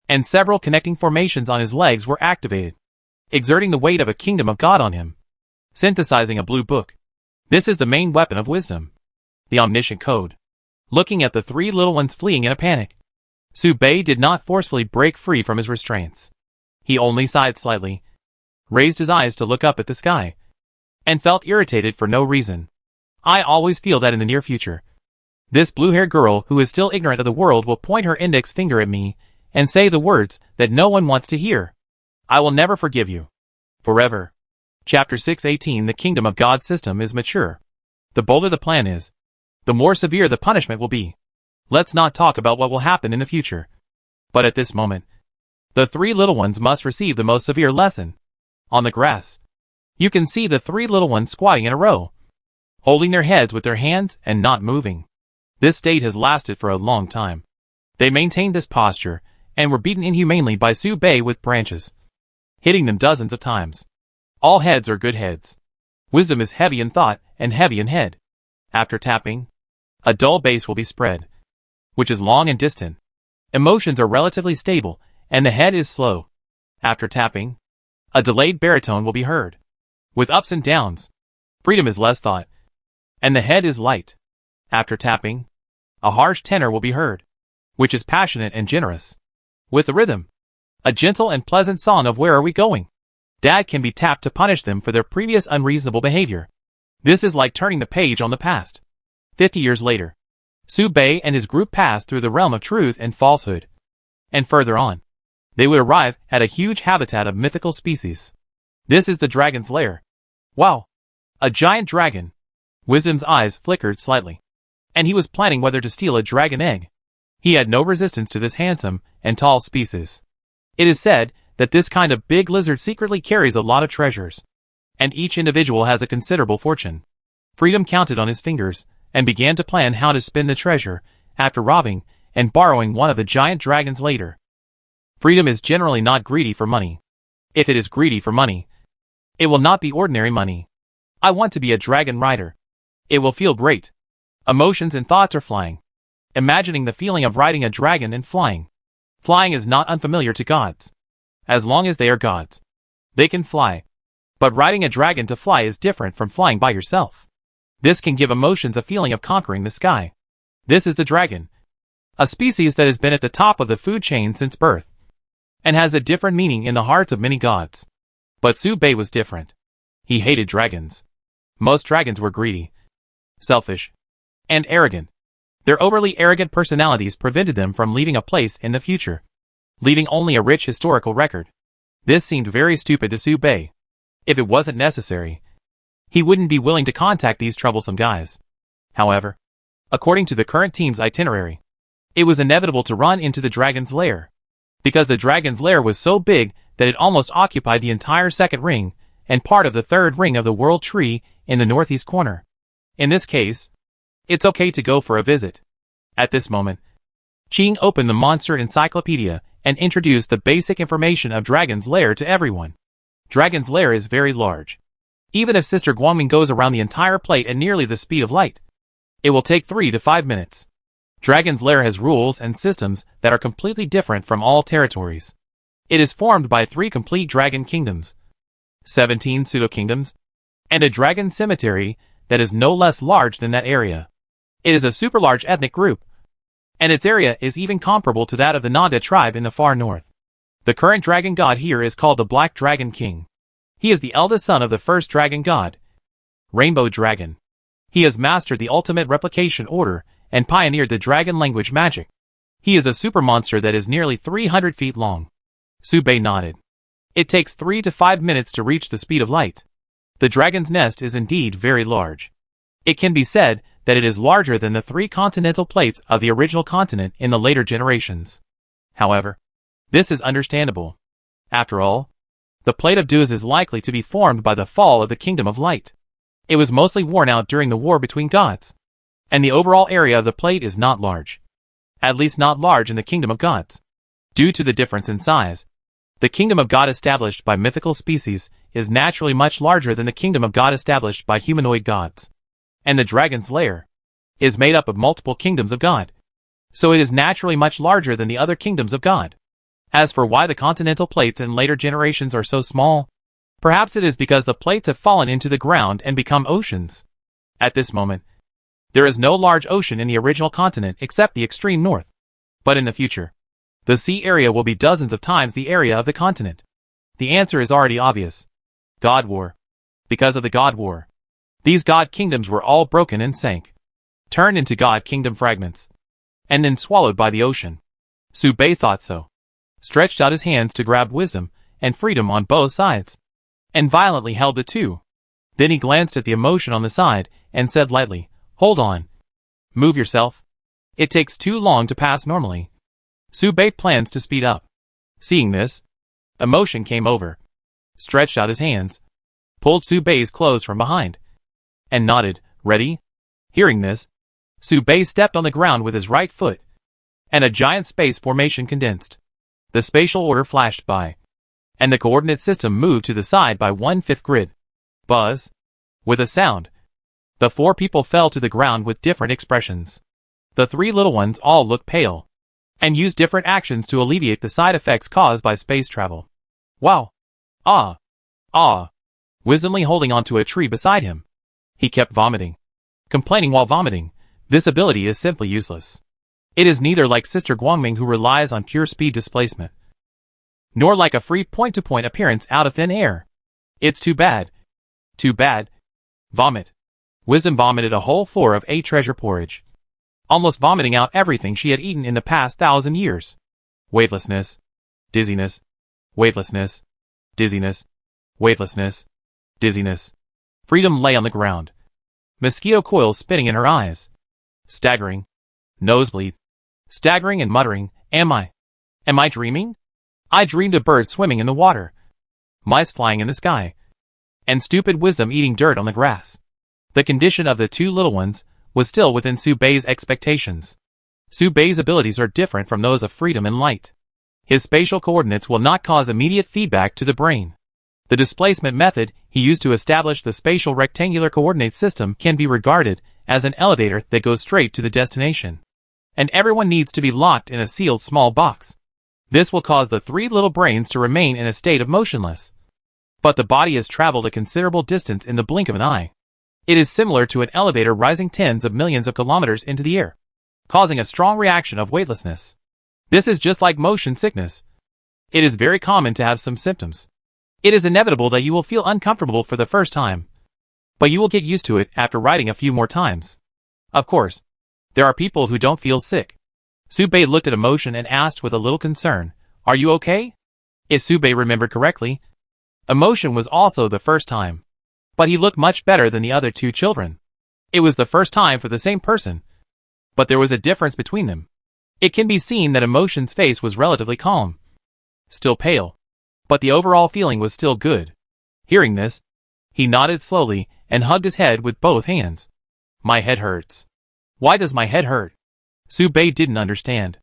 and several connecting formations on his legs were activated, exerting the weight of a kingdom of God on him, synthesizing a blue book. This is the main weapon of wisdom. The omniscient code. Looking at the 3 little ones fleeing in a panic, Su-bei did not forcefully break free from his restraints. He only sighed slightly, raised his eyes to look up at the sky, and felt irritated for no reason. I always feel that in the near future, this blue-haired girl who is still ignorant of the world will point her index finger at me and say the words that no one wants to hear. I will never forgive you. Forever. Chapter 618 The Kingdom of God system is mature. The bolder the plan is, the more severe the punishment will be. Let's not talk about what will happen in the future. But at this moment, the 3 little ones must receive the most severe lesson. On the grass, You can see the three little ones squatting in a row, holding their heads with their hands and not moving. This state has lasted for a long time. They maintained this posture and were beaten inhumanely by Su Bei with branches, hitting them dozens of times. All heads are good heads. Wisdom is heavy in thought and heavy in head. After tapping, a dull bass will be spread, which is long and distant. Emotions are relatively stable, and the head is slow. After tapping, a delayed baritone will be heard, with ups and downs. Freedom is less thought, and the head is light. After tapping, a harsh tenor will be heard, which is passionate and generous. With the rhythm, a gentle and pleasant song of where are we going. Dad can be tapped to punish them for their previous unreasonable behavior. This is like turning the page on the past. 50 years later, Su Bei and his group passed through the realm of truth and falsehood. And further on, they would arrive at a huge habitat of mythical species. This is the dragon's lair. Wow! A giant dragon. Wisdom's eyes flickered slightly, and he was planning whether to steal a dragon egg. He had no resistance to this handsome and tall species. It is said that this kind of big lizard secretly carries a lot of treasures, and each individual has a considerable fortune. Freedom counted on his fingers and began to plan how to spend the treasure after robbing and borrowing one of the giant dragons later. Freedom is generally not greedy for money. If it is greedy for money, it will not be ordinary money. I want to be a dragon rider. It will feel great. Emotions and thoughts are flying, imagining the feeling of riding a dragon and flying. Flying is not unfamiliar to gods. As long as they are gods, they can fly. But riding a dragon to fly is different from flying by yourself. This can give emotions a feeling of conquering the sky. This is the dragon, a species that has been at the top of the food chain since birth, and has a different meaning in the hearts of many gods. But Su Bei was different. He hated dragons. Most dragons were greedy, selfish, and arrogant. Their overly arrogant personalities prevented them from leaving a place in the future, leaving only a rich historical record. This seemed very stupid to Su Bei. If it wasn't necessary, he wouldn't be willing to contact these troublesome guys. However, according to the current team's itinerary, it was inevitable to run into the dragon's lair, because the dragon's lair was so big that it almost occupied the entire second ring and part of the third ring of the world tree in the northeast corner. In this case, it's okay to go for a visit. At this moment, Qing opened the monster encyclopedia and introduced the basic information of Dragon's Lair to everyone. Dragon's Lair is very large. Even if Sister Guangming goes around the entire plate at nearly the speed of light, it will take 3 to 5 minutes. Dragon's Lair has rules and systems that are completely different from all territories. It is formed by 3 complete dragon kingdoms, 17 pseudo-kingdoms, and a dragon cemetery that is no less large than that area. It is a super large ethnic group, and its area is even comparable to that of the Nanda tribe in the far north. The current dragon god here is called the Black Dragon King. He is the eldest son of the first dragon god, Rainbow Dragon. He has mastered the ultimate replication order and pioneered the dragon language magic. He is a super monster that is nearly 300 feet long. Su Bei nodded. It takes 3 to 5 minutes to reach the speed of light. The dragon's nest is indeed very large. It can be said that it is larger than the 3 continental plates of the original continent in the later generations. However, this is understandable. After all, the plate of Duz is likely to be formed by the fall of the Kingdom of Light. It was mostly worn out during the war between gods, and the overall area of the plate is not large. At least not large in the Kingdom of Gods. Due to the difference in size, the Kingdom of God established by mythical species is naturally much larger than the Kingdom of God established by humanoid gods. And the dragon's lair is made up of multiple kingdoms of God, so it is naturally much larger than the other kingdoms of God. As for why the continental plates in later generations are so small, perhaps it is because the plates have fallen into the ground and become oceans. At this moment, there is no large ocean in the original continent except the extreme north. But in the future, the sea area will be dozens of times the area of the continent. The answer is already obvious. God War. Because of the God War, these god kingdoms were all broken and sank, turned into god kingdom fragments, and then swallowed by the ocean. Su Bei thought so, stretched out his hands to grab wisdom and freedom on both sides, and violently held the two. Then he glanced at the emotion on the side and said lightly, "Hold on. Move yourself. It takes too long to pass normally." Su Bei plans to speed up. Seeing this, emotion came over, stretched out his hands, pulled Su Bei's clothes from behind, and nodded, ready? Hearing this, Su Bei stepped on the ground with his right foot, and a giant space formation condensed. The spatial order flashed by, and the coordinate system moved to the side by 1/5 grid. Buzz. With a sound, the four people fell to the ground with different expressions. The three little ones all looked pale, and used different actions to alleviate the side effects caused by space travel. Wow. Ah. Ah. Wisdomly holding onto a tree beside him, he kept vomiting. Complaining while vomiting, this ability is simply useless. It is neither like Sister Guangming who relies on pure speed displacement, nor like a free point-to-point appearance out of thin air. It's too bad. Too bad. Vomit. Wisdom vomited a whole floor of 8 treasure porridge, almost vomiting out everything she had eaten in the past 1,000 years. Weightlessness. Dizziness. Weightlessness. Dizziness. Weightlessness. Dizziness. Freedom lay on the ground, mosquito coils spinning in her eyes. Staggering. Nosebleed. Staggering and muttering, Am I dreaming? I dreamed a bird swimming in the water, mice flying in the sky, and stupid Wisdom eating dirt on the grass. The condition of the two little ones was still within Su Bei's expectations. Su Bei's abilities are different from those of Freedom and Light. His spatial coordinates will not cause immediate feedback to the brain. The displacement method he used to establish the spatial rectangular coordinate system can be regarded as an elevator that goes straight to the destination, and everyone needs to be locked in a sealed small box. This will cause the three little brains to remain in a state of motionless. But the body has traveled a considerable distance in the blink of an eye. It is similar to an elevator rising tens of millions of kilometers into the air, causing a strong reaction of weightlessness. This is just like motion sickness. It is very common to have some symptoms. It is inevitable that you will feel uncomfortable for the first time, but you will get used to it after riding a few more times. Of course, there are people who don't feel sick. Su Bei looked at Emotion and asked with a little concern, Are you okay? If Su Bei remembered correctly, Emotion was also the first time, but he looked much better than the other two children. It was the first time for the same person, but there was a difference between them. It can be seen that Emotion's face was relatively calm, still pale, but the overall feeling was still good. Hearing this, he nodded slowly and hugged his head with both hands. My head hurts. Why does my head hurt? Su Bei didn't understand.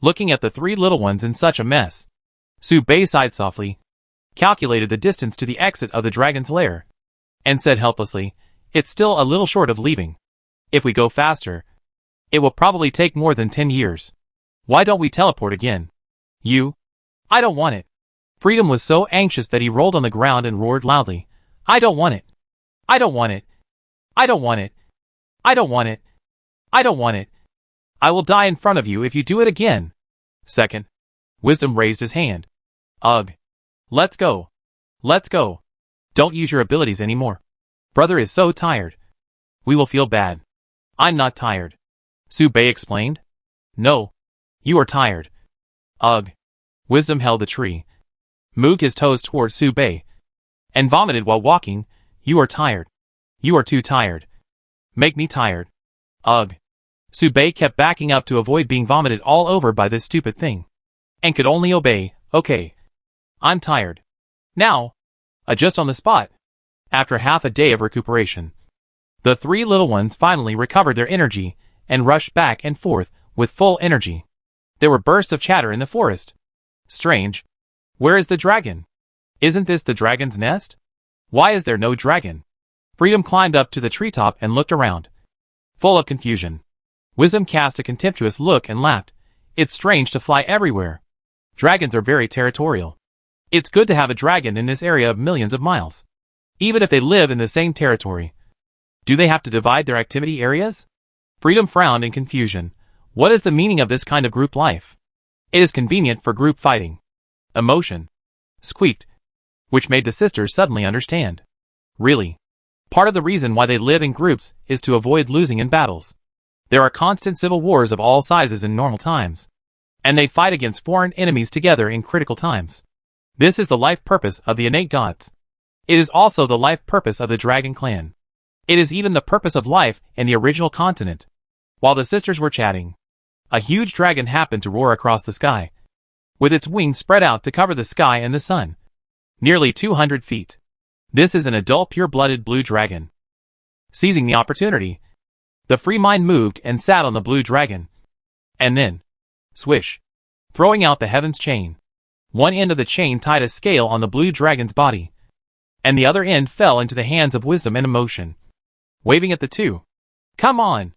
Looking at the three little ones in such a mess, Su Bei sighed softly, calculated the distance to the exit of the dragon's lair, and said helplessly, It's still a little short of leaving. If we go faster, it will probably take more than 10 years. Why don't we teleport again? I don't want it. Freedom was so anxious that he rolled on the ground and roared loudly, I don't want it. I don't want it. I don't want it. I don't want it. I don't want it. I will die in front of you if you do it again. Second. Wisdom raised his hand. Ugh. Let's go. Let's go. Don't use your abilities anymore. Brother is so tired. We will feel bad. I'm not tired. Su Bei explained. No. You are tired. Ugh. Wisdom held the tree, moved his toes towards Su Bei, and vomited while walking. You are tired. You are too tired. Make me tired. Ugh. Su Bei kept backing up to avoid being vomited all over by this stupid thing, and could only obey. Okay. I'm tired. Now. Adjust on the spot. After half a day of recuperation, the three little ones finally recovered their energy and rushed back and forth with full energy. There were bursts of chatter in the forest. Strange. Where is the dragon? Isn't this the dragon's nest? Why is there no dragon? Freedom climbed up to the treetop and looked around, full of confusion. Wisdom cast a contemptuous look and laughed. It's strange to fly everywhere. Dragons are very territorial. It's good to have a dragon in this area of millions of miles, even if they live in the same territory. Do they have to divide their activity areas? Freedom frowned in confusion. What is the meaning of this kind of group life? It is convenient for group fighting. Emotion squeaked, which made the sisters suddenly understand. Really? Part of the reason why they live in groups is to avoid losing in battles. There are constant civil wars of all sizes in normal times, and they fight against foreign enemies together in critical times. This is the life purpose of the innate gods. It is also the life purpose of the dragon clan. It is even the purpose of life in the original continent. While the sisters were chatting, a huge dragon happened to roar across the sky, with its wings spread out to cover the sky and the sun. Nearly 200 feet. This is an adult pure-blooded blue dragon. Seizing the opportunity, the free mind moved and sat on the blue dragon. And then, swish, throwing out the heaven's chain. One end of the chain tied a scale on the blue dragon's body, and the other end fell into the hands of wisdom and emotion. Waving at the two, "Come on!"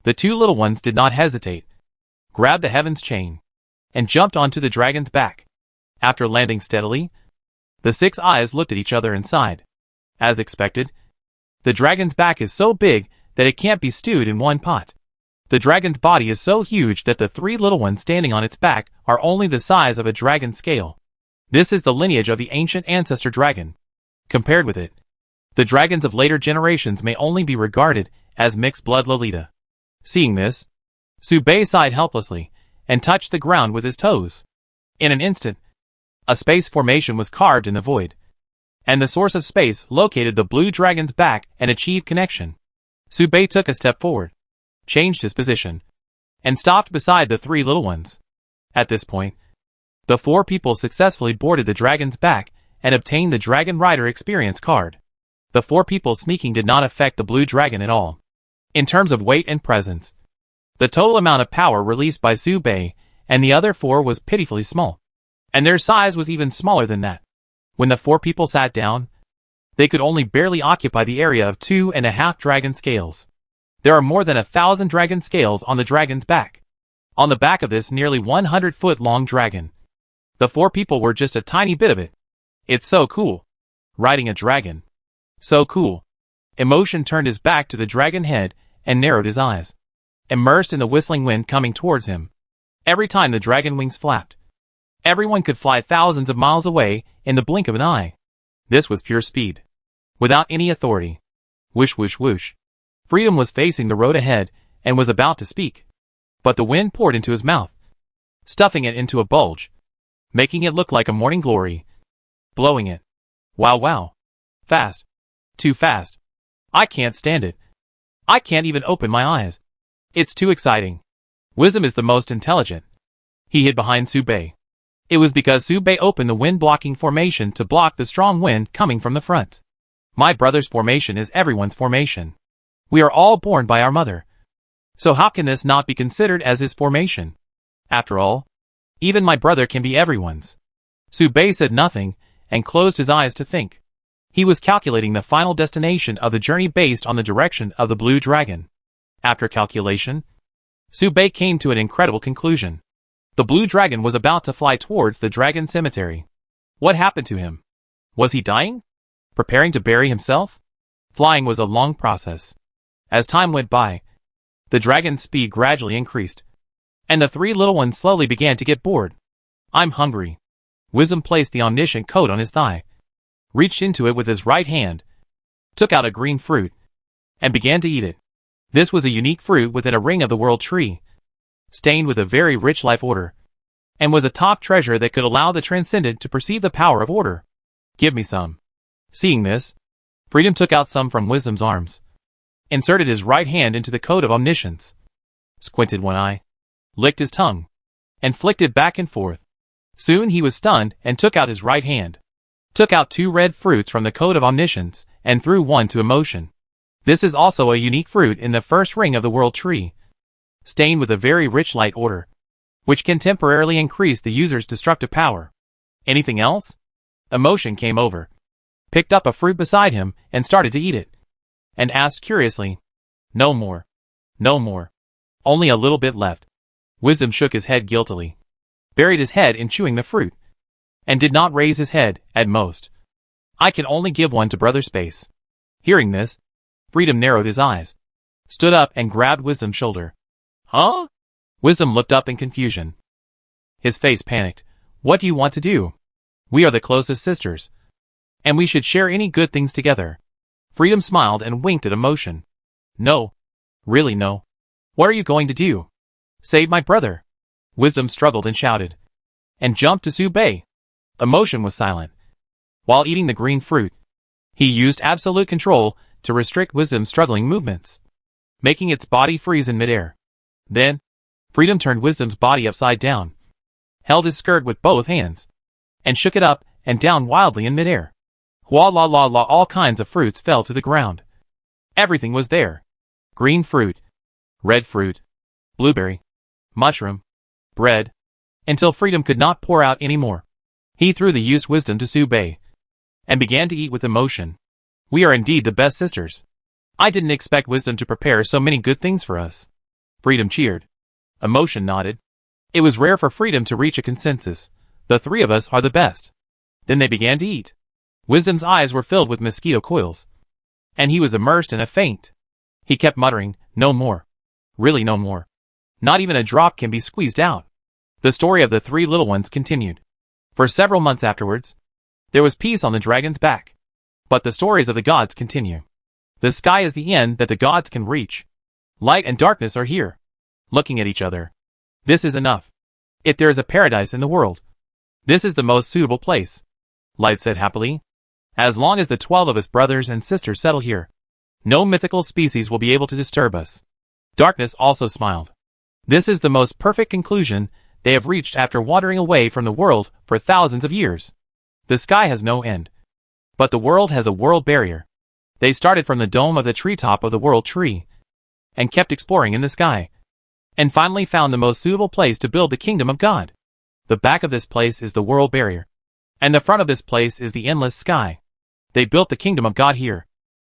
The two little ones did not hesitate, grabbed the heaven's chain, and jumped onto the dragon's back. After landing steadily, the six eyes looked at each other and sighed. As expected, the dragon's back is so big that it can't be stewed in one pot. The dragon's body is so huge that the three little ones standing on its back are only the size of a dragon scale. This is the lineage of the ancient ancestor dragon. Compared with it, the dragons of later generations may only be regarded as mixed-blood Lolita. Seeing this, Subei sighed helplessly and touched the ground with his toes. In an instant, a space formation was carved in the void, and the source of space located the blue dragon's back and achieved connection. Subei took a step forward, changed his position, and stopped beside the three little ones. At this point, the four people successfully boarded the dragon's back and obtained the Dragon Rider Experience card. The four people sneaking did not affect the blue dragon at all. In terms of weight and presence, the total amount of power released by Subei and the other four was pitifully small, and their size was even smaller than that. When the four people sat down, they could only barely occupy the area of 2.5 dragon scales. There are more than 1,000 dragon scales on the dragon's back. On the back of this nearly 100-foot-long dragon, the four people were just a tiny bit of it. It's so cool. Riding a dragon. So cool. Emotion turned his back to the dragon head and narrowed his eyes, immersed in the whistling wind coming towards him. Every time the dragon wings flapped, everyone could fly thousands of miles away in the blink of an eye. This was pure speed, without any authority. Whoosh whoosh whoosh. Freedom was facing the road ahead and was about to speak, but the wind poured into his mouth, stuffing it into a bulge, making it look like a morning glory, blowing it. Wow wow. Fast. Too fast. I can't stand it. I can't even open my eyes. It's too exciting. Wisdom is the most intelligent. He hid behind Subei. It was because Subei opened the wind-blocking formation to block the strong wind coming from the front. My brother's formation is everyone's formation. We are all born by our mother. So how can this not be considered as his formation? After all, even my brother can be everyone's. Subei said nothing and closed his eyes to think. He was calculating the final destination of the journey based on the direction of the blue dragon. After calculation, Subei came to an incredible conclusion. The blue dragon was about to fly towards the dragon cemetery. What happened to him? Was he dying? Preparing to bury himself? Flying was a long process. As time went by, the dragon's speed gradually increased, and the three little ones slowly began to get bored. I'm hungry. Wisdom placed the omniscient coat on his thigh, reached into it with his right hand, took out a green fruit, and began to eat it. This was a unique fruit within a ring of the world tree, stained with a very rich life order, and was a top treasure that could allow the transcendent to perceive the power of order. Give me some. Seeing this, Freedom took out some from Wisdom's arms, inserted his right hand into the coat of omniscience, squinted one eye, licked his tongue, and flicked it back and forth. Soon he was stunned and took out his right hand, took out 2 red fruits from the coat of omniscience, and threw one to emotion. This is also a unique fruit in the first ring of the world tree, stained with a very rich light order, which can temporarily increase the user's destructive power. Anything else? Emotion came over, picked up a fruit beside him and started to eat it, and asked curiously, "No more. No more. Only a little bit left." Wisdom shook his head guiltily, buried his head in chewing the fruit, and did not raise his head, at most. "I can only give one to Brother Space." Hearing this, Freedom narrowed his eyes, stood up and grabbed Wisdom's shoulder. "Huh?" Wisdom looked up in confusion. His face panicked. "What do you want to do? We are the closest sisters, and we should share any good things together." Freedom smiled and winked at Emotion. "No. Really no. What are you going to do? Save my brother." Wisdom struggled and shouted, and jumped to Subei. Emotion was silent. While eating the green fruit, he used absolute control to restrict Wisdom's struggling movements, making its body freeze in midair. Then, Freedom turned Wisdom's body upside down, held his skirt with both hands, and shook it up and down wildly in midair. Hua la la la, all kinds of fruits fell to the ground. Everything was there. Green fruit, red fruit, blueberry, mushroom, bread, until Freedom could not pour out any more. He threw the used wisdom to Su Bei and began to eat with emotion. We are indeed the best sisters. I didn't expect wisdom to prepare so many good things for us. Freedom cheered. Emotion nodded. It was rare for Freedom to reach a consensus. The three of us are the best. Then they began to eat. Wisdom's eyes were filled with mosquito coils, and he was immersed in a faint. He kept muttering, "No more. Really no more. Not even a drop can be squeezed out." The story of the three little ones continued. For several months afterwards, there was peace on the dragon's back. But the stories of the gods continue. The sky is the end that the gods can reach. Light and darkness are here, looking at each other. This is enough. If there is a paradise in the world, this is the most suitable place, Light said happily. As long as the 12 of us brothers and sisters settle here, no mythical species will be able to disturb us. Darkness also smiled. This is the most perfect conclusion they have reached after wandering away from the world for thousands of years. The sky has no end, but the world has a world barrier. They started from the dome of the treetop of the world tree, and kept exploring in the sky, and finally found the most suitable place to build the kingdom of God. The back of this place is the world barrier, and the front of this place is the endless sky. They built the kingdom of God here,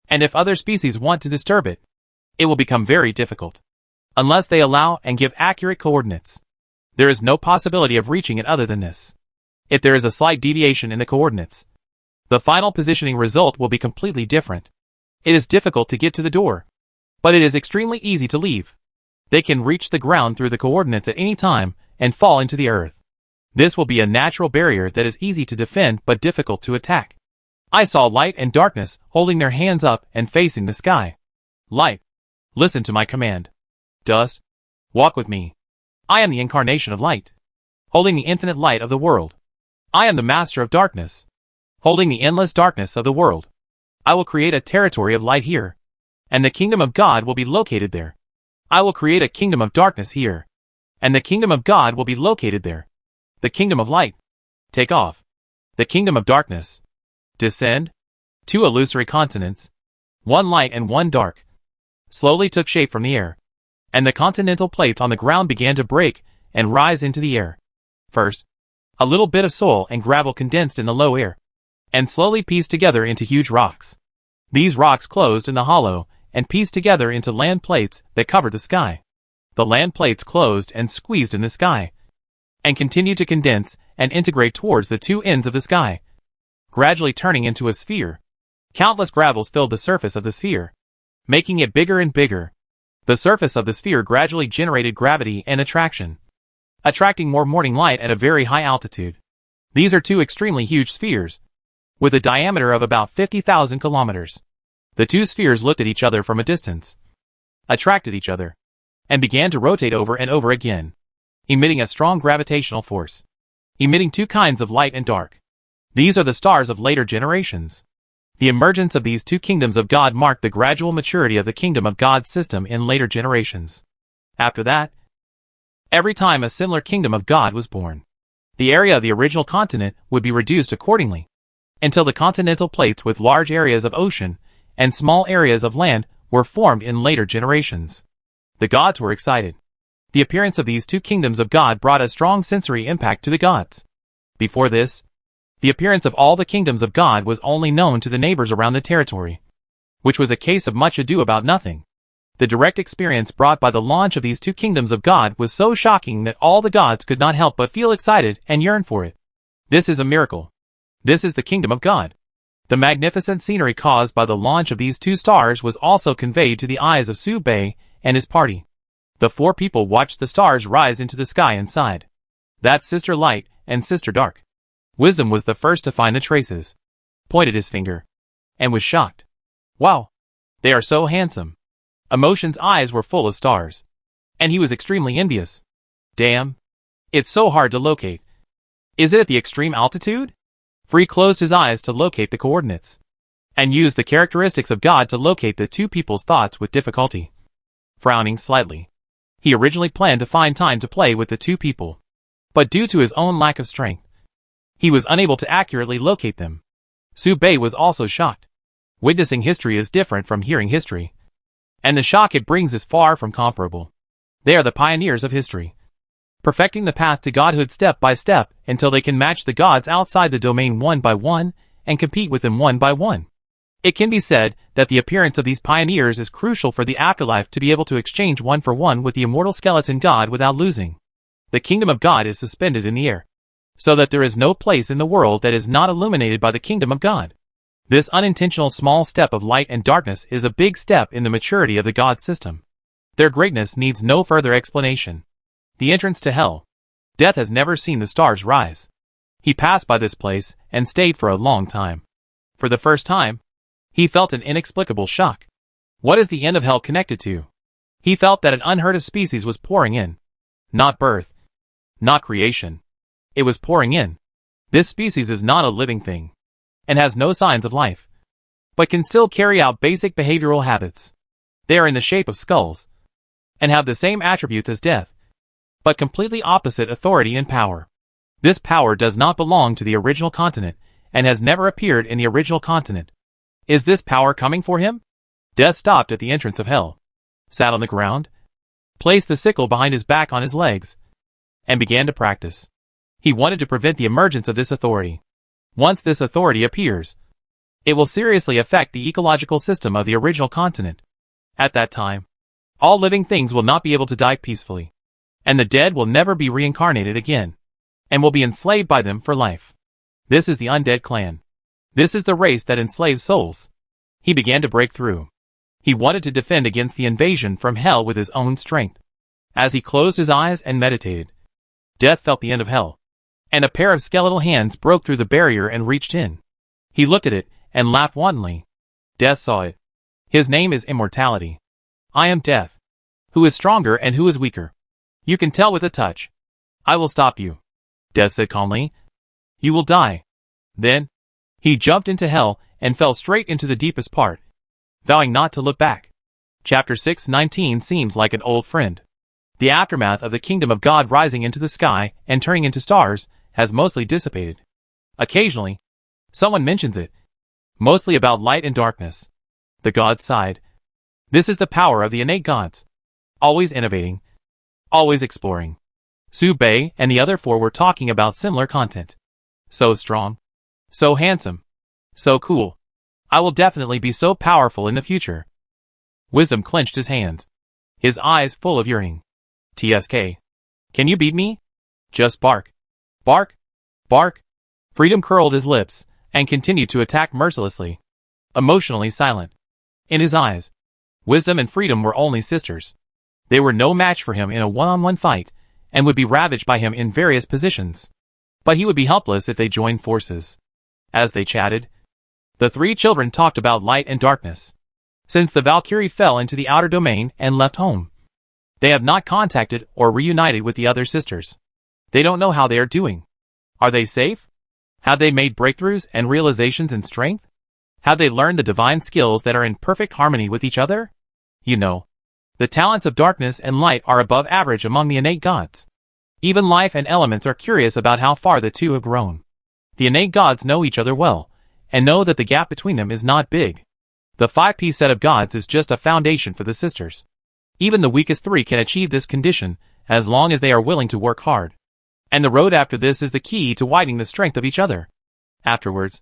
and if other species want to disturb it, it will become very difficult, unless they allow and give accurate coordinates. There is no possibility of reaching it other than this. If there is a slight deviation in the coordinates, the final positioning result will be completely different. It is difficult to get to the door, but it is extremely easy to leave. They can reach the ground through the coordinates at any time and fall into the earth. This will be a natural barrier that is easy to defend but difficult to attack. I saw Light and Darkness holding their hands up and facing the sky. Light, listen to my command. Dust, walk with me. I am the incarnation of Light, holding the infinite light of the world. I am the master of darkness, holding the endless darkness of the world. I will create a territory of light here, and the kingdom of God will be located there. I will create a kingdom of darkness here, and the kingdom of God will be located there. The kingdom of light, take off. The kingdom of darkness, descend. Two illusory continents, one light and one dark, slowly took shape from the air, and the continental plates on the ground began to break and rise into the air. First, a little bit of soil and gravel condensed in the low air, and slowly pieced together into huge rocks. These rocks closed in the hollow and pieced together into land plates that covered the sky. The land plates closed and squeezed in the sky, and continued to condense and integrate towards the two ends of the sky, gradually turning into a sphere. Countless gravels filled the surface of the sphere, making it bigger and bigger. The surface of the sphere gradually generated gravity and attraction, attracting more morning light at a very high altitude. These are two extremely huge spheres, with a diameter of about 50,000 kilometers. The two spheres looked at each other from a distance, attracted each other, and began to rotate over and over again, emitting a strong gravitational force, emitting two kinds of light and dark. These are the stars of later generations. The emergence of these two kingdoms of God marked the gradual maturity of the kingdom of God's system in later generations. After that, every time a similar kingdom of God was born, the area of the original continent would be reduced accordingly, until the continental plates with large areas of ocean and small areas of land were formed in later generations. The gods were excited. The appearance of these two kingdoms of God brought a strong sensory impact to the gods. Before this, the appearance of all the kingdoms of God was only known to the neighbors around the territory, which was a case of much ado about nothing. The direct experience brought by the launch of these two kingdoms of God was so shocking that all the gods could not help but feel excited and yearn for it. This is a miracle. This is the kingdom of God. The magnificent scenery caused by the launch of these two stars was also conveyed to the eyes of Su Bei and his party. The four people watched the stars rise into the sky and sighed. That's Sister Light and Sister Dark. Wisdom was the first to find the traces, pointed his finger, and was shocked. Wow! They are so handsome. Emotion's eyes were full of stars, and he was extremely envious. Damn! It's so hard to locate. Is it at the extreme altitude? Free closed his eyes to locate the coordinates, and used the characteristics of God to locate the two people's thoughts with difficulty. Frowning slightly, he originally planned to find time to play with the two people, but due to his own lack of strength, he was unable to accurately locate them. Su Bei was also shocked. Witnessing history is different from hearing history, and the shock it brings is far from comparable. They are the pioneers of history, perfecting the path to godhood step by step until they can match the gods outside the domain one by one and compete with them one by one. It can be said that the appearance of these pioneers is crucial for the afterlife to be able to exchange one for one with the immortal skeleton god without losing. The kingdom of God is suspended in the air, so that there is no place in the world that is not illuminated by the kingdom of God. This unintentional small step of light and darkness is a big step in the maturity of the God system. Their greatness needs no further explanation. The entrance to hell. Death has never seen the stars rise. He passed by this place and stayed for a long time. For the first time, he felt an inexplicable shock. What is the end of hell connected to? He felt that an unheard of species was pouring in. Not birth. Not creation. It was pouring in. This species is not a living thing, and has no signs of life, but can still carry out basic behavioral habits. They are in the shape of skulls, and have the same attributes as death, but completely opposite authority and power. This power does not belong to the original continent, and has never appeared in the original continent. Is this power coming for him? Death stopped at the entrance of hell, sat on the ground, placed the sickle behind his back on his legs, and began to practice. He wanted to prevent the emergence of this authority. Once this authority appears, it will seriously affect the ecological system of the original continent. At that time, all living things will not be able to die peacefully, and the dead will never be reincarnated again, and will be enslaved by them for life. This is the undead clan. This is the race that enslaves souls. He began to break through. He wanted to defend against the invasion from hell with his own strength. As he closed his eyes and meditated, Death felt the end of hell, and a pair of skeletal hands broke through the barrier and reached in. He looked at it and laughed wantonly. Death saw it. His name is Immortality. I am Death. Who is stronger and who is weaker? You can tell with a touch. I will stop you. Death said calmly. You will die. Then, he jumped into hell and fell straight into the deepest part, vowing not to look back. Chapter 6:19 seems like an old friend. The aftermath of the kingdom of God rising into the sky and turning into stars has mostly dissipated. Occasionally, someone mentions it, mostly about light and darkness. The gods sighed. This is the power of the innate gods. Always innovating. Always exploring. Su Bei and the other four were talking about similar content. So strong. So handsome. So cool. I will definitely be so powerful in the future. Wisdom clenched his hands, his eyes full of yearning. TSK. Can you beat me? Just bark. Bark. Bark. Freedom curled his lips and continued to attack mercilessly. Emotionally silent. In his eyes, Wisdom and Freedom were only sisters. They were no match for him in a one-on-one fight and would be ravaged by him in various positions. But he would be helpless if they joined forces. As they chatted, the three children talked about light and darkness. Since the Valkyrie fell into the outer domain and left home, they have not contacted or reunited with the other sisters. They don't know how they are doing. Are they safe? Have they made breakthroughs and realizations in strength? Have they learned the divine skills that are in perfect harmony with each other? You know, the talents of darkness and light are above average among the innate gods. Even life and elements are curious about how far the two have grown. The innate gods know each other well, and know that the gap between them is not big. The 5P set of gods is just a foundation for the sisters. Even the weakest three can achieve this condition, as long as they are willing to work hard. And the road after this is the key to widening the strength of each other. Afterwards,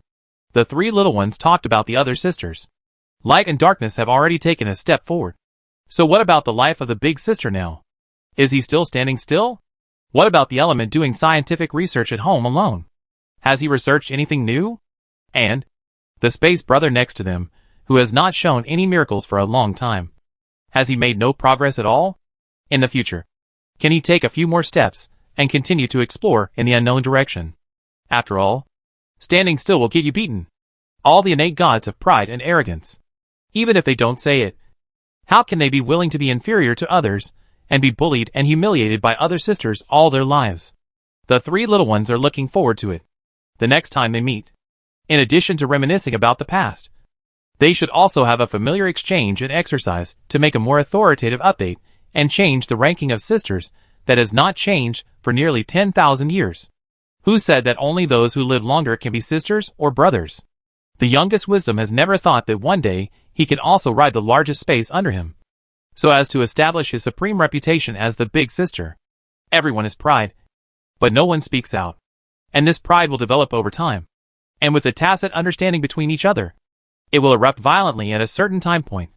the three little ones talked about the other sisters. Light and darkness have already taken a step forward. So what about the life of the big sister now? Is he still standing still? What about the element doing scientific research at home alone? Has he researched anything new? And the space brother next to them, who has not shown any miracles for a long time. Has he made no progress at all? In the future, can he take a few more steps and continue to explore in the unknown direction? After all, standing still will get you beaten. All the innate gods have pride and arrogance. Even if they don't say it, how can they be willing to be inferior to others and be bullied and humiliated by other sisters all their lives? The three little ones are looking forward to it. The next time they meet, in addition to reminiscing about the past, they should also have a familiar exchange and exercise to make a more authoritative update and change the ranking of sisters that has not changed for nearly 10,000 years. Who said that only those who live longer can be sisters or brothers? The youngest Wisdom has never thought that one day he can also ride the largest space under him, so as to establish his supreme reputation as the big sister. Everyone has pride, but no one speaks out. And this pride will develop over time. And with a tacit understanding between each other, it will erupt violently at a certain time point.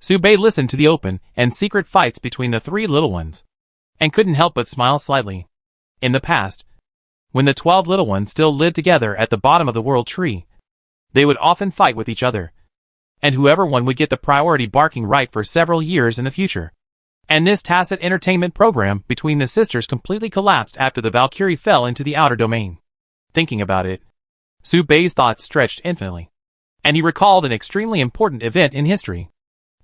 Su Bei listened to the open and secret fights between the three little ones, and couldn't help but smile slightly. In the past, when the 12 little ones still lived together at the bottom of the world tree, they would often fight with each other, and whoever won would get the priority barking right for several years in the future. And this tacit entertainment program between the sisters completely collapsed after the Valkyrie fell into the outer domain. Thinking about it, Su Bei's thoughts stretched infinitely, and he recalled an extremely important event in history.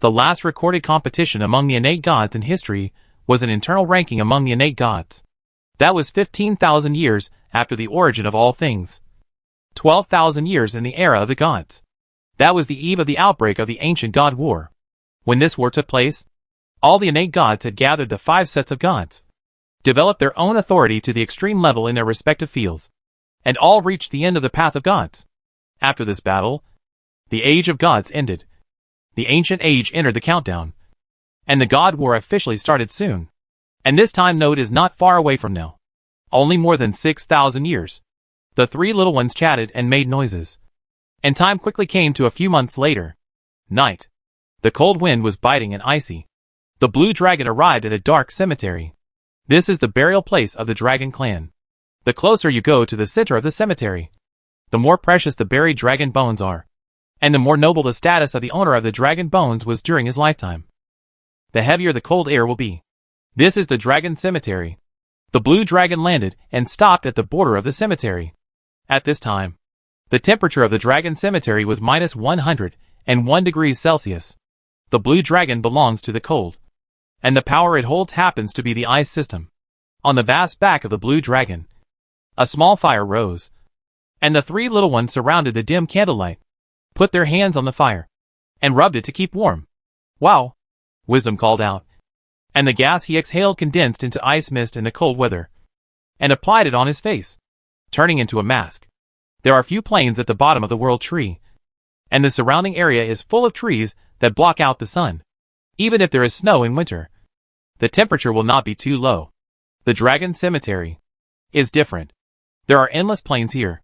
The last recorded competition among the innate gods in history was an internal ranking among the innate gods. That was 15,000 years after the origin of all things. 12,000 years in the era of the gods. That was the eve of the outbreak of the ancient god war. When this war took place, all the innate gods had gathered the 5 sets of gods, developed their own authority to the extreme level in their respective fields, and all reached the end of the path of gods. After this battle, the age of gods ended. The ancient age entered the countdown, and the god war officially started soon. And this time node is not far away from now. Only more than 6,000 years. The three little ones chatted and made noises. And time quickly came to a few months later. Night. The cold wind was biting and icy. The blue dragon arrived at a dark cemetery. This is the burial place of the dragon clan. The closer you go to the center of the cemetery, the more precious the buried dragon bones are, and the more noble the status of the owner of the dragon bones was during his lifetime. The heavier the cold air will be. This is the dragon cemetery. The blue dragon landed and stopped at the border of the cemetery. At this time, the temperature of the dragon cemetery was minus 101 degrees Celsius. The blue dragon belongs to the cold, and the power it holds happens to be the ice system. On the vast back of the blue dragon, a small fire rose, and the three little ones surrounded the dim candlelight, put their hands on the fire, and rubbed it to keep warm. Wow! Wisdom called out, and the gas he exhaled condensed into ice mist in the cold weather, and applied it on his face, turning into a mask. There are few plains at the bottom of the world tree, and the surrounding area is full of trees that block out the sun. Even if there is snow in winter, the temperature will not be too low. The dragon cemetery is different. There are endless plains here,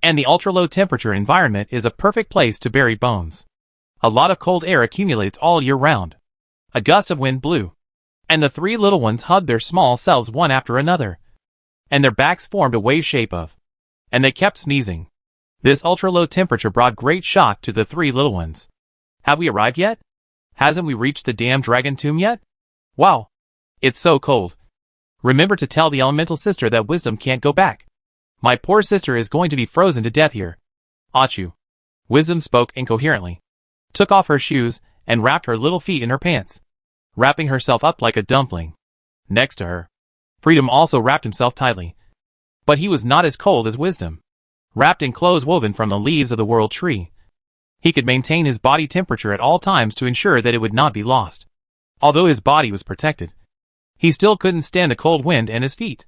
and the ultra-low temperature environment is a perfect place to bury bones. A lot of cold air accumulates all year round. A gust of wind blew, and the three little ones hugged their small selves one after another, and their backs formed a wave shape of, and they kept sneezing. This ultra-low temperature brought great shock to the three little ones. Have we arrived yet? Hasn't we reached the damn dragon tomb yet? Wow! It's so cold. Remember to tell the elemental sister that Wisdom can't go back. My poor sister is going to be frozen to death here. Achu. Wisdom spoke incoherently, took off her shoes, and wrapped her little feet in her pants, wrapping herself up like a dumpling. Next to her, Freedom also wrapped himself tightly. But he was not as cold as Wisdom. Wrapped in clothes woven from the leaves of the world tree, he could maintain his body temperature at all times to ensure that it would not be lost. Although his body was protected, he still couldn't stand the cold wind and his feet.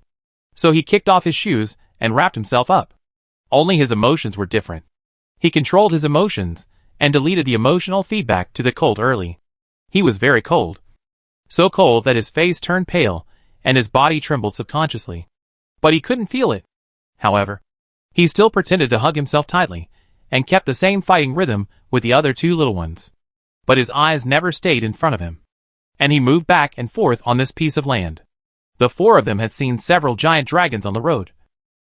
So he kicked off his shoes and wrapped himself up. Only his emotions were different. He controlled his emotions and deleted the emotional feedback to the cold early. He was very cold. So cold that his face turned pale and his body trembled subconsciously. But he couldn't feel it. However, he still pretended to hug himself tightly and kept the same fighting rhythm with the other two little ones. But his eyes never stayed in front of him, and he moved back and forth on this piece of land. The four of them had seen several giant dragons on the road,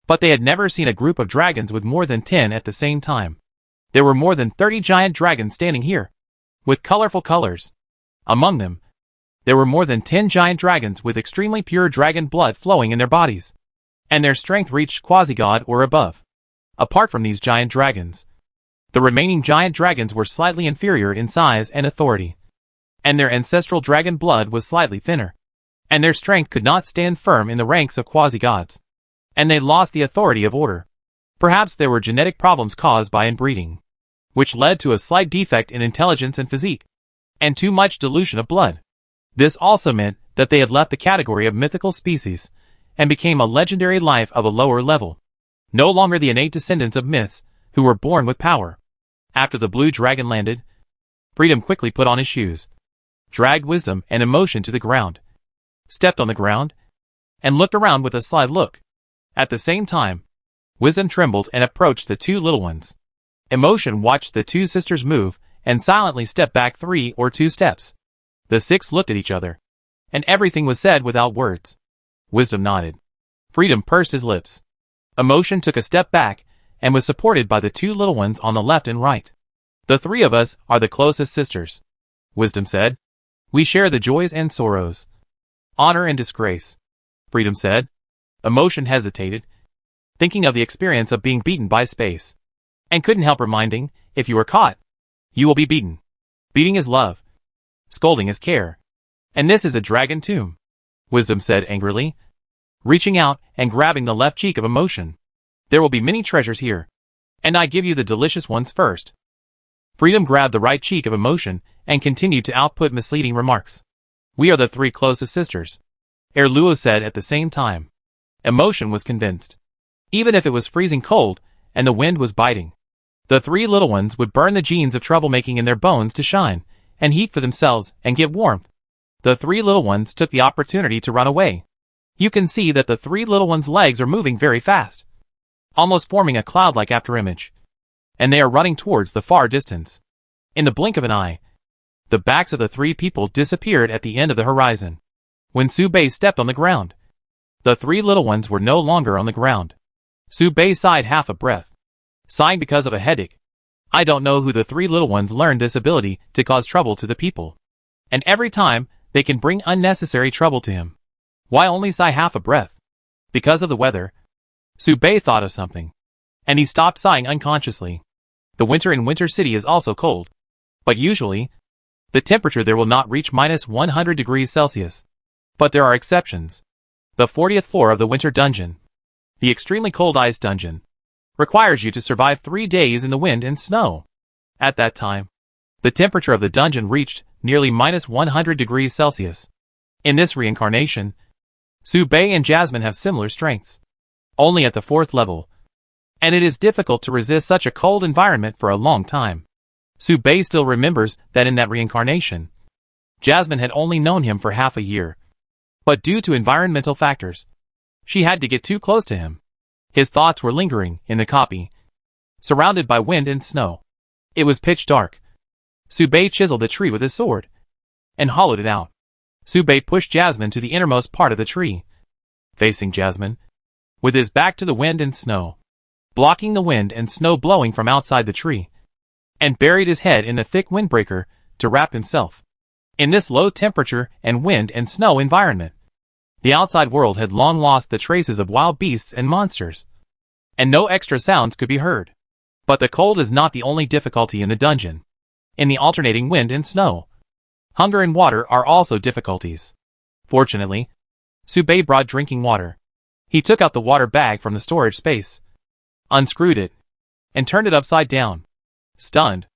but they had never seen a group of dragons with more than 10 at the same time. There were more than 30 giant dragons standing here, with colorful colors. Among them, there were more than 10 giant dragons with extremely pure dragon blood flowing in their bodies, and their strength reached quasi-god or above. Apart from these giant dragons, the remaining giant dragons were slightly inferior in size and authority, and their ancestral dragon blood was slightly thinner, and their strength could not stand firm in the ranks of quasi-gods, and they lost the authority of order. Perhaps there were genetic problems caused by inbreeding, which led to a slight defect in intelligence and physique, and too much dilution of blood. This also meant that they had left the category of mythical species, and became a legendary life of a lower level. No longer the innate descendants of myths, who were born with power. After the blue dragon landed, Freedom quickly put on his shoes, dragged Wisdom and Emotion to the ground, stepped on the ground, and looked around with a sly look. At the same time, Wisdom trembled and approached the two little ones. Emotion watched the two sisters move and silently stepped back 3 or 2 steps. The 6 looked at each other, and everything was said without words. Wisdom nodded. Freedom pursed his lips. Emotion took a step back and was supported by the two little ones on the left and right. The 3 of us are the closest sisters, Wisdom said. We share the joys and sorrows, honor and disgrace, Freedom said. Emotion hesitated, thinking of the experience of being beaten by space, and couldn't help reminding, if you are caught, you will be beaten. Beating is love. Scolding is care. And this is a dragon tomb, Wisdom said angrily, reaching out and grabbing the left cheek of Emotion. There will be many treasures here, and I give you the delicious ones first. Freedom grabbed the right cheek of Emotion and continued to output misleading remarks. We are the 3 closest sisters, Luo said at the same time. Emotion was convinced. Even if it was freezing cold and the wind was biting, the 3 little ones would burn the genes of troublemaking in their bones to shine and heat for themselves and get warmth. The 3 little ones took the opportunity to run away. You can see that the 3 little ones' legs are moving very fast, almost forming a cloud-like afterimage, and they are running towards the far distance. In the blink of an eye, the backs of the 3 people disappeared at the end of the horizon. When Su Bei stepped on the ground, the 3 little ones were no longer on the ground. Su Bei sighed half a breath, sighing because of a headache. I don't know who the 3 little ones learned this ability to cause trouble to the people, and every time they can bring unnecessary trouble to him. Why only sigh half a breath? Because of the weather? Su Bei thought of something, and he stopped sighing unconsciously. The winter in Winter City is also cold, but usually, the temperature there will not reach -100 degrees Celsius. But there are exceptions. The 40th floor of the Winter Dungeon, the extremely cold ice dungeon, requires you to survive 3 days in the wind and snow. At that time, the temperature of the dungeon reached nearly -100 degrees Celsius. In this reincarnation, Su Bei and Jasmine have similar strengths, only at the 4th level, and it is difficult to resist such a cold environment for a long time. Su Bei still remembers that in that reincarnation, Jasmine had only known him for half a year, but due to environmental factors, she had to get too close to him. His thoughts were lingering in the copy, surrounded by wind and snow. It was pitch dark. Su Bei chiseled the tree with his sword and hollowed it out. Su Bei pushed Jasmine to the innermost part of the tree, facing Jasmine, with his back to the wind and snow, blocking the wind and snow blowing from outside the tree, and buried his head in the thick windbreaker to wrap himself. In this low temperature and wind and snow environment, the outside world had long lost the traces of wild beasts and monsters, and no extra sounds could be heard. But the cold is not the only difficulty in the dungeon. In the alternating wind and snow, hunger and water are also difficulties. Fortunately, Su Bei brought drinking water. He took out the water bag from the storage space, unscrewed it, and turned it upside down. Stunned,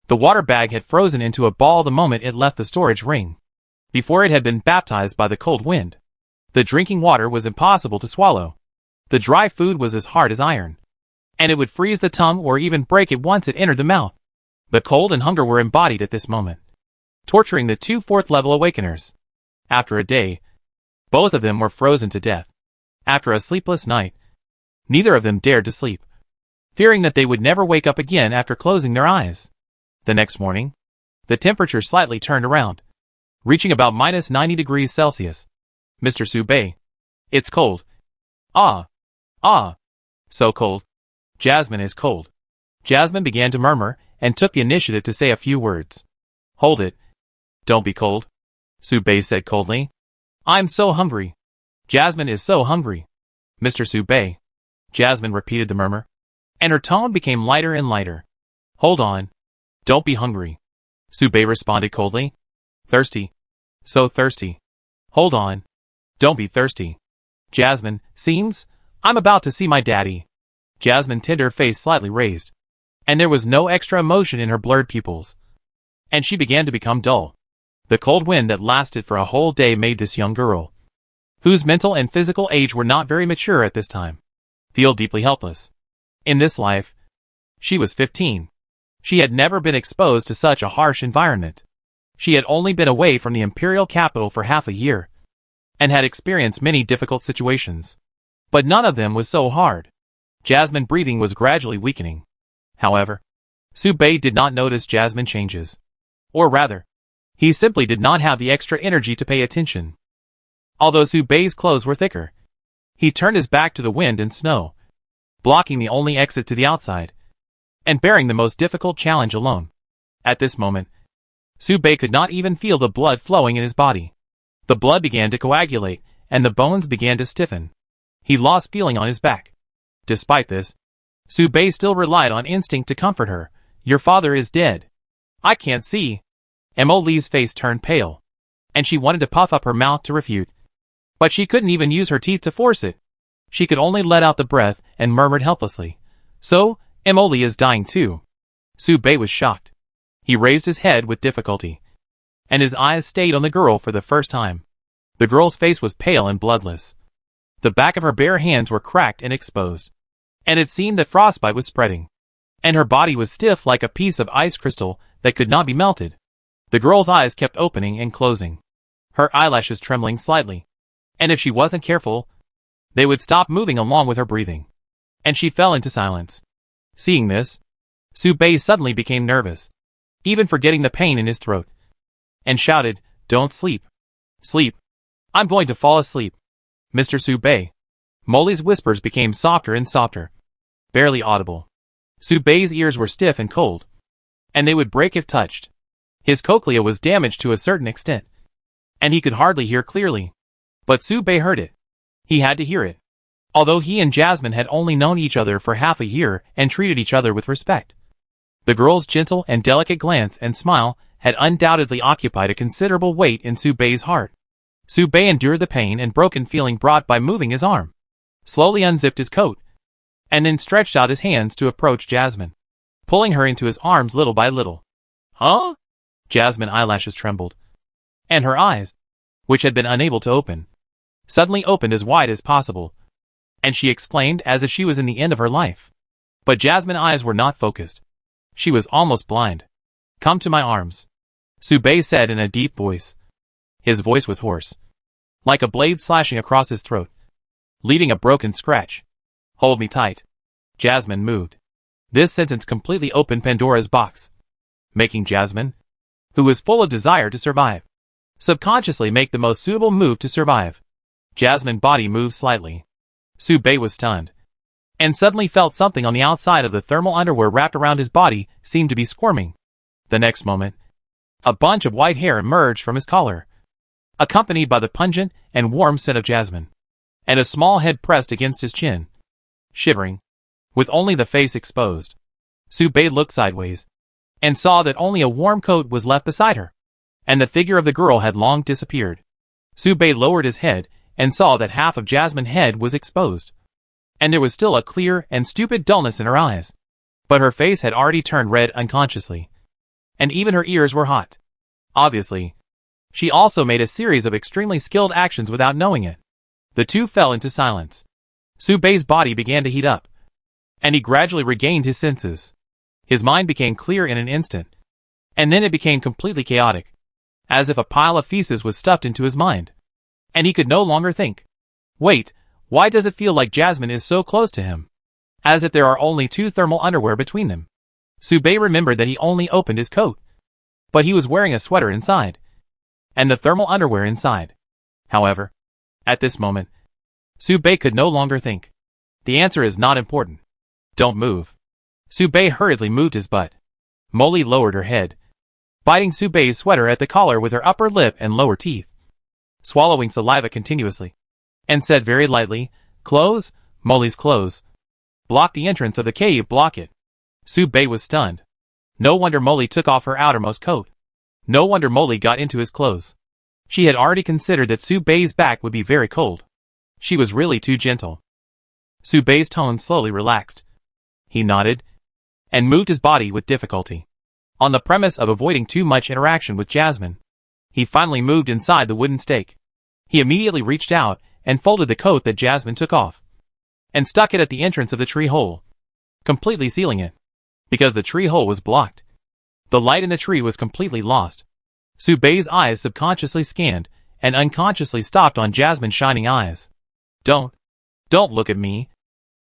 the water bag had frozen into a ball the moment it left the storage ring. Before it had been baptized by the cold wind, the drinking water was impossible to swallow. The dry food was as hard as iron, and it would freeze the tongue or even break it once it entered the mouth. The cold and hunger were embodied at this moment, torturing the 2 4th-level awakeners. After a day, both of them were frozen to death. After a sleepless night, neither of them dared to sleep, fearing that they would never wake up again after closing their eyes. The next morning, the temperature slightly turned around, reaching about -90 degrees Celsius. Mr. Su Bei, it's cold. Ah, so cold. Jasmine is cold. Jasmine began to murmur and took the initiative to say a few words. Hold it. Don't be cold, Su Bei said coldly. I'm so hungry. Jasmine is so hungry. Mr. Su Bei, Jasmine repeated the murmur, and her tone became lighter and lighter. Hold on. Don't be hungry, Su Bei responded coldly. Thirsty. So thirsty. Hold on. Don't be thirsty. Jasmine, seems I'm about to see my daddy. Jasmine tinned her face slightly raised, and there was no extra emotion in her blurred pupils, and she began to become dull. The cold wind that lasted for a whole day made this young girl, whose mental and physical age were not very mature at this time, feel deeply helpless. In this life, she was 15. She had never been exposed to such a harsh environment. She had only been away from the imperial capital for half a year, and had experienced many difficult situations. But none of them was so hard. Jasmine's breathing was gradually weakening. However, Su Bei did not notice Jasmine's changes. Or rather, he simply did not have the extra energy to pay attention. Although Su Bei's clothes were thicker, he turned his back to the wind and snow, blocking the only exit to the outside, and bearing the most difficult challenge alone. At this moment, Su Bei could not even feel the blood flowing in his body. The blood began to coagulate, and the bones began to stiffen. He lost feeling on his back. Despite this, Su Bei still relied on instinct to comfort her. "Your father is dead." "I can't see." Mo Li's face turned pale, and she wanted to puff up her mouth to refute. But she couldn't even use her teeth to force it. She could only let out the breath and murmured helplessly, "So, Mo Li is dying too." Su Bei was shocked. He raised his head with difficulty, and his eyes stayed on the girl for the first time. The girl's face was pale and bloodless. The back of her bare hands were cracked and exposed, and it seemed that frostbite was spreading, and her body was stiff like a piece of ice crystal that could not be melted. The girl's eyes kept opening and closing, her eyelashes trembling slightly, and if she wasn't careful, they would stop moving along with her breathing, and she fell into silence. Seeing this, Su Bei suddenly became nervous, even forgetting the pain in his throat, and shouted, "Don't sleep. Sleep. I'm going to fall asleep. Mr. Su Bei." Molly's whispers became softer and softer, barely audible. Su Bei's ears were stiff and cold, and they would break if touched. His cochlea was damaged to a certain extent, and he could hardly hear clearly. But Su Bei heard it. He had to hear it. Although he and Jasmine had only known each other for half a year and treated each other with respect, the girl's gentle and delicate glance and smile had undoubtedly occupied a considerable weight in Su Bei's heart. Su Bei endured the pain and broken feeling brought by moving his arm, slowly unzipped his coat, and then stretched out his hands to approach Jasmine, pulling her into his arms little by little. "Huh?" Jasmine's eyelashes trembled, and her eyes, which had been unable to open, suddenly opened as wide as possible, and she exclaimed as if she was in the end of her life. But Jasmine's eyes were not focused. She was almost blind. "Come to my arms," Su Bei said in a deep voice. His voice was hoarse, like a blade slashing across his throat, leaving a broken scratch. "Hold me tight." Jasmine moved. This sentence completely opened Pandora's box, making Jasmine, who was full of desire to survive, subconsciously make the most suitable move to survive. Jasmine's body moved slightly. Su Bei was stunned, and suddenly felt something on the outside of the thermal underwear wrapped around his body seemed to be squirming. The next moment, a bunch of white hair emerged from his collar, accompanied by the pungent and warm scent of jasmine, and a small head pressed against his chin. Shivering, with only the face exposed, Su Bei looked sideways, and saw that only a warm coat was left beside her, and the figure of the girl had long disappeared. Su Bei lowered his head, and saw that half of Jasmine's head was exposed, and there was still a clear and stupid dullness in her eyes. But her face had already turned red unconsciously, and even her ears were hot. Obviously, she also made a series of extremely skilled actions without knowing it. The two fell into silence. Su Bei's body began to heat up, and he gradually regained his senses. His mind became clear in an instant, and then it became completely chaotic, as if a pile of feces was stuffed into his mind, and he could no longer think. Wait, why does it feel like Jasmine is so close to him? As if there are only two thermal underwear between them. Su Bei remembered that he only opened his coat, but he was wearing a sweater inside, and the thermal underwear inside. However, at this moment, Su Bei could no longer think. The answer is not important. Don't move. Su Bei hurriedly moved his butt. Molly lowered her head, biting Su Bei's sweater at the collar with her upper lip and lower teeth, swallowing saliva continuously, and said very lightly, "Clothes? Molly's clothes. Block the entrance of the cave, block it." Su Bei was stunned. No wonder Molly took off her outermost coat. No wonder Molly got into his clothes. She had already considered that Su Bei's back would be very cold. She was really too gentle. Su Bei's tone slowly relaxed. He nodded, and moved his body with difficulty. On the premise of avoiding too much interaction with Jasmine, he finally moved inside the wooden stake. He immediately reached out and folded the coat that Jasmine took off, and stuck it at the entrance of the tree hole, completely sealing it. because the tree hole was blocked. The light in the tree was completely lost. Subei's eyes subconsciously scanned and unconsciously stopped on Jasmine's shining eyes. Don't look at me.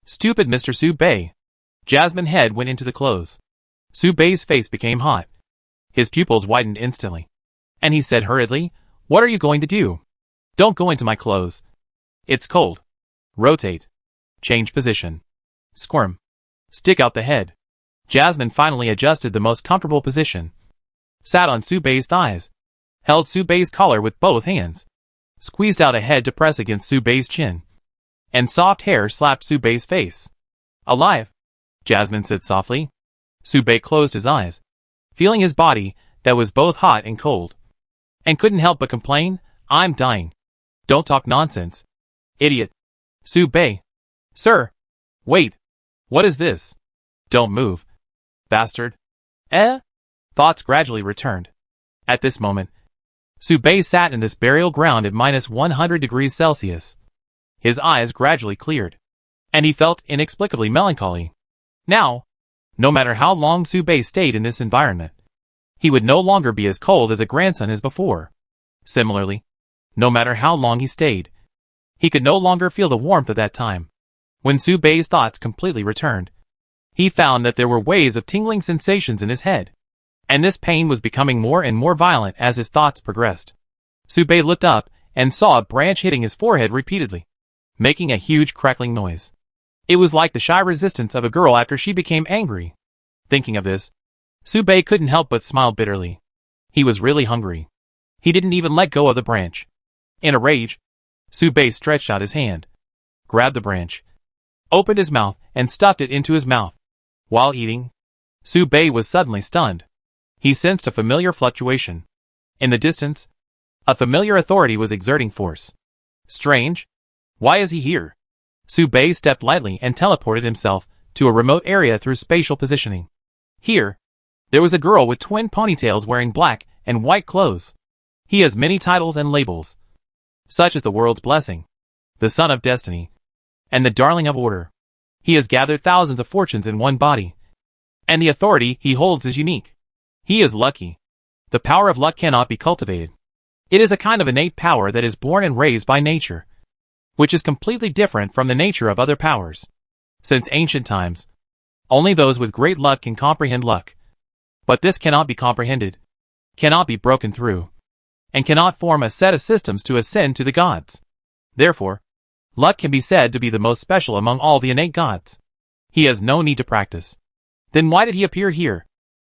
Stupid Mr. Subei. Jasmine's head went into the clothes. Subei's face became hot. His pupils widened instantly. And he said hurriedly, "What are you going to do? Don't go into my clothes. It's cold. Rotate. Change position. Squirm. Stick out the head." Jasmine finally adjusted the most comfortable position. Sat on Subei's thighs. Held Subei's collar with both hands. Squeezed out a head to press against Subei's chin. And soft hair slapped Subei's face. "Alive," Jasmine said softly. Subei closed his eyes, feeling his body that was both hot and cold. And couldn't help but complain, "I'm dying. Don't talk nonsense. Idiot." "Subei." "Sir." "Wait. What is this?" "Don't move. Bastard." "Eh?" Thoughts gradually returned. At this moment, Subei sat in this burial ground at -100 degrees Celsius. His eyes gradually cleared, and he felt inexplicably melancholy. Now, no matter how long Subei stayed in this environment, he would no longer be as cold as a grandson as before. Similarly, no matter how long he stayed, he could no longer feel the warmth of that time. When Subei's thoughts completely returned, he found that there were waves of tingling sensations in his head, and this pain was becoming more and more violent as his thoughts progressed. Subei looked up and saw a branch hitting his forehead repeatedly, making a huge crackling noise. It was like the shy resistance of a girl after she became angry. Thinking of this, Subei couldn't help but smile bitterly. He was really hungry. He didn't even let go of the branch. In a rage, Subei stretched out his hand, grabbed the branch, opened his mouth, and stuffed it into his mouth. While eating, Subei was suddenly stunned. He sensed a familiar fluctuation. In the distance, a familiar authority was exerting force. Strange. Why is he here? Subei stepped lightly and teleported himself to a remote area through spatial positioning. Here, there was a girl with twin ponytails wearing black and white clothes. He has many titles and labels, such as the world's blessing, the son of destiny, and the darling of order. He has gathered thousands of fortunes in one body, and the authority he holds is unique. He is lucky. The power of luck cannot be cultivated. It is a kind of innate power that is born and raised by nature, which is completely different from the nature of other powers. Since ancient times, only those with great luck can comprehend luck. But this cannot be comprehended, cannot be broken through, and cannot form a set of systems to ascend to the gods. Therefore, luck can be said to be the most special among all the innate gods. He has no need to practice. Then why did he appear here?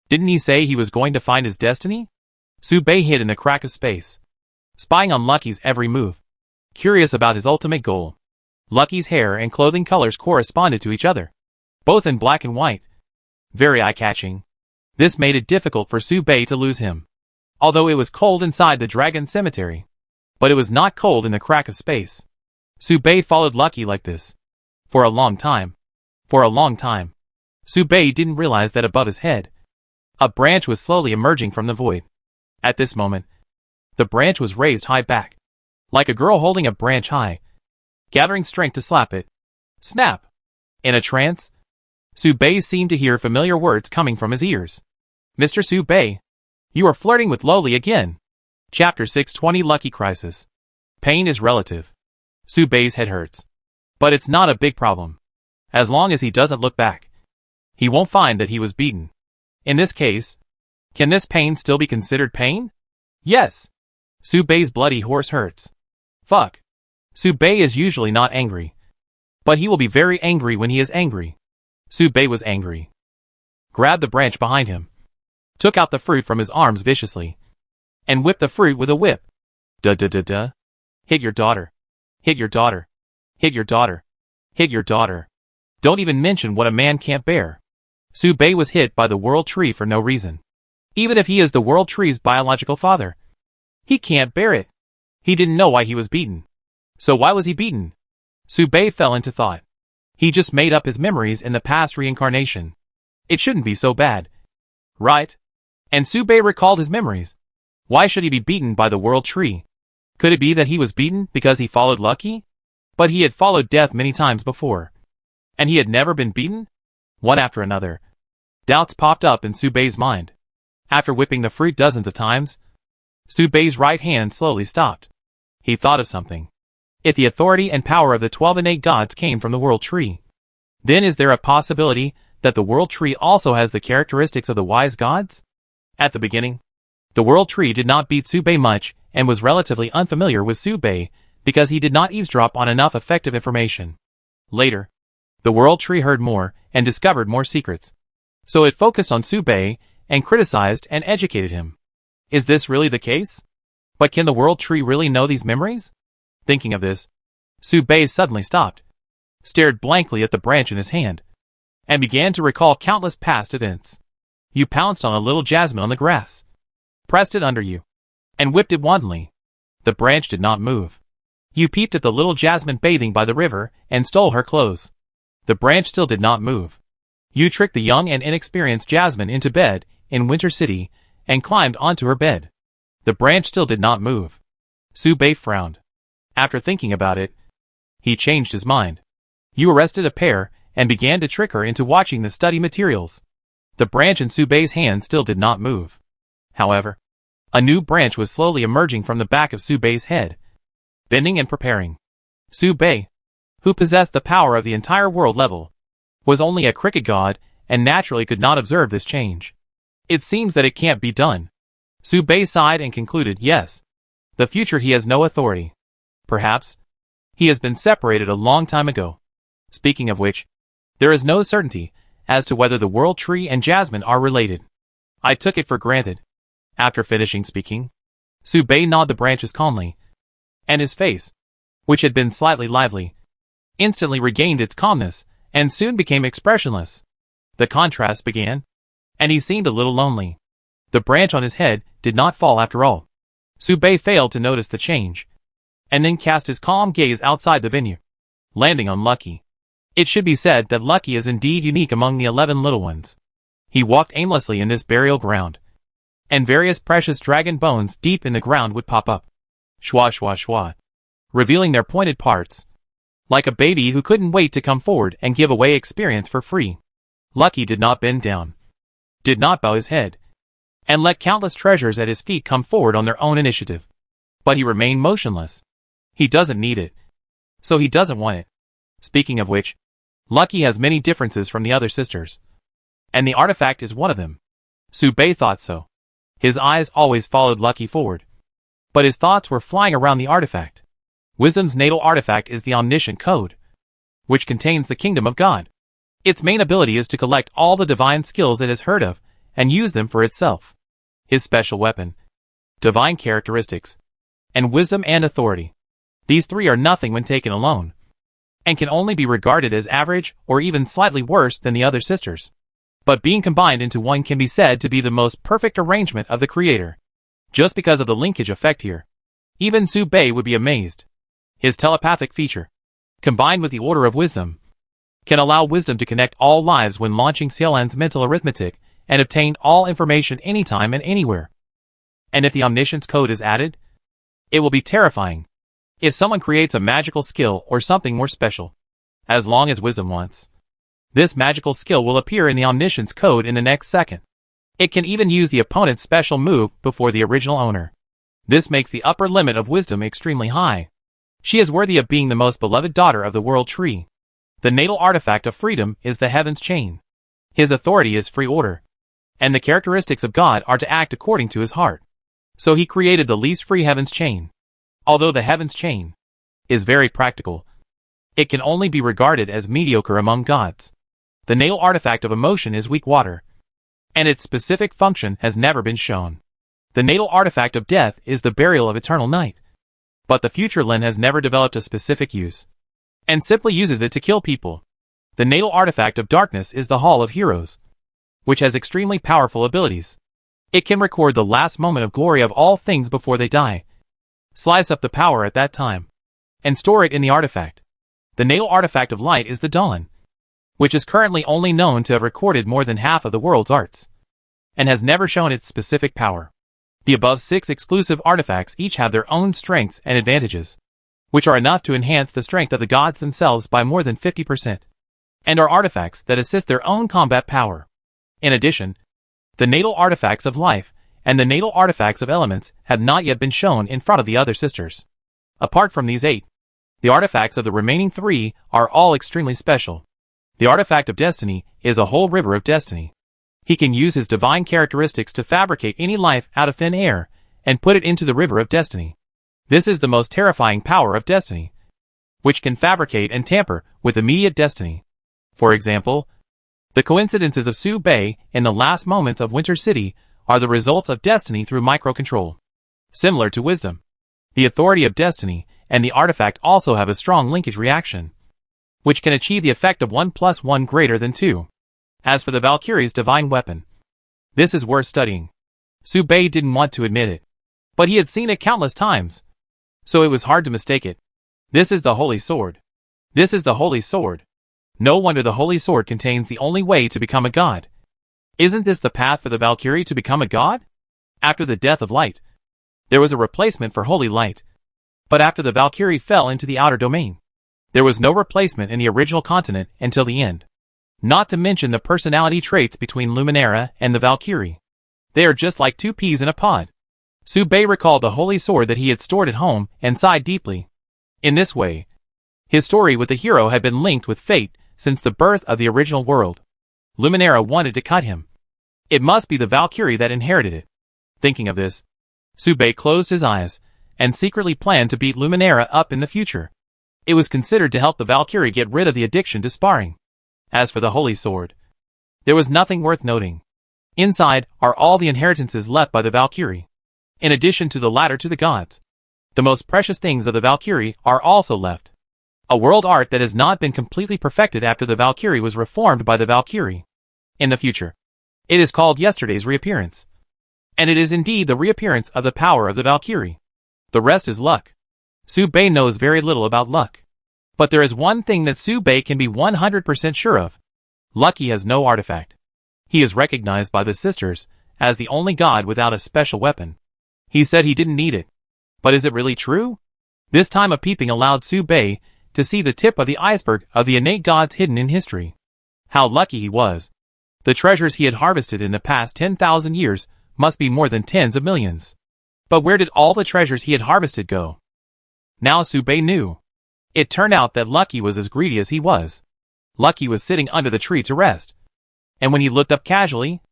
Didn't he say he was going to find his destiny? Subei hid in the crack of space, spying on Lucky's every move, curious about his ultimate goal. Lucky's hair and clothing colors corresponded to each other, both in black and white. Very eye-catching. This made it difficult for Subei to lose him. Although it was cold inside the dragon cemetery, but it was not cold in the crack of space. Subei followed Lucky like this. For a long time. Subei didn't realize that above his head, a branch was slowly emerging from the void. At this moment, the branch was raised high back, like a girl holding a branch high, gathering strength to slap it. Snap! In a trance, Subei seemed to hear familiar words coming from his ears. "Mr. Subei, you are flirting with Loli again." Chapter 620 Lucky Crisis. Pain is relative. Subei's head hurts. But it's not a big problem. As long as he doesn't look back, he won't find that he was beaten. In this case, can this pain still be considered pain? Yes. Subei's bloody horse hurts. Fuck. Subei is usually not angry, but he will be very angry when he is angry. Subei was angry. Grabbed the branch behind him, took out the fruit from his arms viciously, and whipped the fruit with a whip. Duh. Hit your daughter. Hit your daughter. Hit your daughter. Hit your daughter. Don't even mention what a man can't bear. Subei was hit by the world tree for no reason. Even if he is the world tree's biological father, he can't bear it. He didn't know why he was beaten. So why was he beaten? Subei fell into thought. He just made up his memories in the past reincarnation. It shouldn't be so bad, right? And Subei recalled his memories. Why should he be beaten by the world tree? Could it be that he was beaten because he followed Lucky? But he had followed death many times before, and he had never been beaten? One after another, Doubts popped up in Subei's mind. After whipping the fruit dozens of times, Subei's right hand slowly stopped. He thought of something. If the authority and power of the 12 innate gods came from the world tree, then is there a possibility that the world tree also has the characteristics of the wise gods? At the beginning, the world tree did not beat Subei much and was relatively unfamiliar with Subei because he did not eavesdrop on enough effective information. Later, the world tree heard more and discovered more secrets. So it focused on Subei and criticized and educated him. Is this really the case? But can the world tree really know these memories? Thinking of this, Subei suddenly stopped, stared blankly at the branch in his hand, and began to recall countless past events. You pounced on a little jasmine on the grass, pressed it under you, and whipped it wantonly. The branch did not move. You peeped at the little jasmine bathing by the river and stole her clothes. The branch still did not move. You tricked the young and inexperienced jasmine into bed in Winter City and climbed onto her bed. The branch still did not move. Subei frowned. After thinking about it, he changed his mind. You arrested a pair and began to trick her into watching the study materials. The branch in Subei's hand still did not move. However, a new branch was slowly emerging from the back of Subei's head, bending and preparing. Subei, who possessed the power of the entire world level, was only a cricket god and naturally could not observe this change. It seems that it can't be done. Subei sighed and concluded, yes. The future he has no authority. Perhaps he has been separated a long time ago. Speaking of which, there is no certainty as to whether the world tree and jasmine are related. I took it for granted. After finishing speaking, Subei gnawed the branches calmly, and his face, which had been slightly lively, instantly regained its calmness and soon became expressionless. The contrast began, and he seemed a little lonely. The branch on his head did not fall after all. Subei failed to notice the change, and then cast his calm gaze outside the venue, landing on Lucky. It should be said that Lucky is indeed unique among the 11 little ones. He walked aimlessly in this burial ground, and various precious dragon bones deep in the ground would pop up, shwa shwa shwa, revealing their pointed parts, like a baby who couldn't wait to come forward and give away experience for free. Lucky did not bend down, did not bow his head, and let countless treasures at his feet come forward on their own initiative. But he remained motionless. He doesn't need it, so he doesn't want it. Speaking of which, Lucky has many differences from the other sisters, and the artifact is one of them. Subei thought so. His eyes always followed Lucky forward, but his thoughts were flying around the artifact. Wisdom's natal artifact is the omniscient code, which contains the kingdom of God. Its main ability is to collect all the divine skills it has heard of and use them for itself. His special weapon, divine characteristics, and wisdom and authority. These three are nothing when taken alone, and can only be regarded as average or even slightly worse than the other sisters. But being combined into one can be said to be the most perfect arrangement of the Creator. Just because of the linkage effect here, even Subei would be amazed. His telepathic feature, combined with the order of wisdom, can allow wisdom to connect all lives when launching Cielan's mental arithmetic and obtain all information anytime and anywhere. And if the omniscience code is added, it will be terrifying. If someone creates a magical skill or something more special, as long as wisdom wants, this magical skill will appear in the omniscience code in the next second. It can even use the opponent's special move before the original owner. This makes the upper limit of wisdom extremely high. She is worthy of being the most beloved daughter of the world tree. The natal artifact of freedom is the heaven's chain. His authority is free order, and the characteristics of God are to act according to his heart. So he created the least free heaven's chain. Although the heaven's chain is very practical, it can only be regarded as mediocre among gods. The natal artifact of emotion is weak water, and its specific function has never been shown. The natal artifact of death is the burial of eternal night. But the future Lin has never developed a specific use, and simply uses it to kill people. The natal artifact of darkness is the Hall of Heroes, which has extremely powerful abilities. It can record the last moment of glory of all things before they die, slice up the power at that time, and store it in the artifact. The natal artifact of light is the Dawn, which is currently only known to have recorded more than half of the world's arts, and has never shown its specific power. The above 6 exclusive artifacts each have their own strengths and advantages, which are enough to enhance the strength of the gods themselves by more than 50%, and are artifacts that assist their own combat power. In addition, the natal artifacts of life and the natal artifacts of elements have not yet been shown in front of the other sisters. Apart from these 8, the artifacts of the remaining 3 are all extremely special. The artifact of destiny is a whole river of destiny. He can use his divine characteristics to fabricate any life out of thin air and put it into the river of destiny. This is the most terrifying power of destiny, which can fabricate and tamper with immediate destiny. For example, the coincidences of Su Bei in the last moments of Winter City are the results of destiny through microcontrol. Similar to wisdom, the authority of destiny and the artifact also have a strong linkage reaction, which can achieve the effect of 1 + 1 greater than 2. As for the Valkyrie's divine weapon, this is worth studying. Su Bei didn't want to admit it, but he had seen it countless times, so it was hard to mistake it. This is the Holy Sword. This is the Holy Sword. No wonder the Holy Sword contains the only way to become a god. Isn't this the path for the Valkyrie to become a god? After the death of Light, there was a replacement for Holy Light. But after the Valkyrie fell into the outer domain, there was no replacement in the original continent until the end. Not to mention the personality traits between Luminara and the Valkyrie. They are just like 2 peas in a pod. Su Bei recalled the Holy Sword that he had stored at home and sighed deeply. In this way, his story with the hero had been linked with fate since the birth of the original world. Luminara wanted to cut him. It must be the Valkyrie that inherited it. Thinking of this, Su Bei closed his eyes and secretly planned to beat Luminara up in the future. It was considered to help the Valkyrie get rid of the addiction to sparring. As for the Holy Sword, there was nothing worth noting. Inside are all the inheritances left by the Valkyrie. In addition to the ladder to the gods, the most precious things of the Valkyrie are also left. A world art that has not been completely perfected after the Valkyrie was reformed by the Valkyrie. In the future, it is called Yesterday's Reappearance. And it is indeed the reappearance of the power of the Valkyrie. The rest is luck. Su Bei knows very little about luck. But there is one thing that Su Bei can be 100% sure of. Lucky has no artifact. He is recognized by the sisters as the only god without a special weapon. He said he didn't need it. But is it really true? This time of peeping allowed Su Bei to see the tip of the iceberg of the innate gods hidden in history. How lucky he was. The treasures he had harvested in the past 10,000 years must be more than tens of millions. But where did all the treasures he had harvested go? Now Su Bei knew. It turned out that Lucky was as greedy as he was. Lucky was sitting under the tree to rest. And when he looked up casually,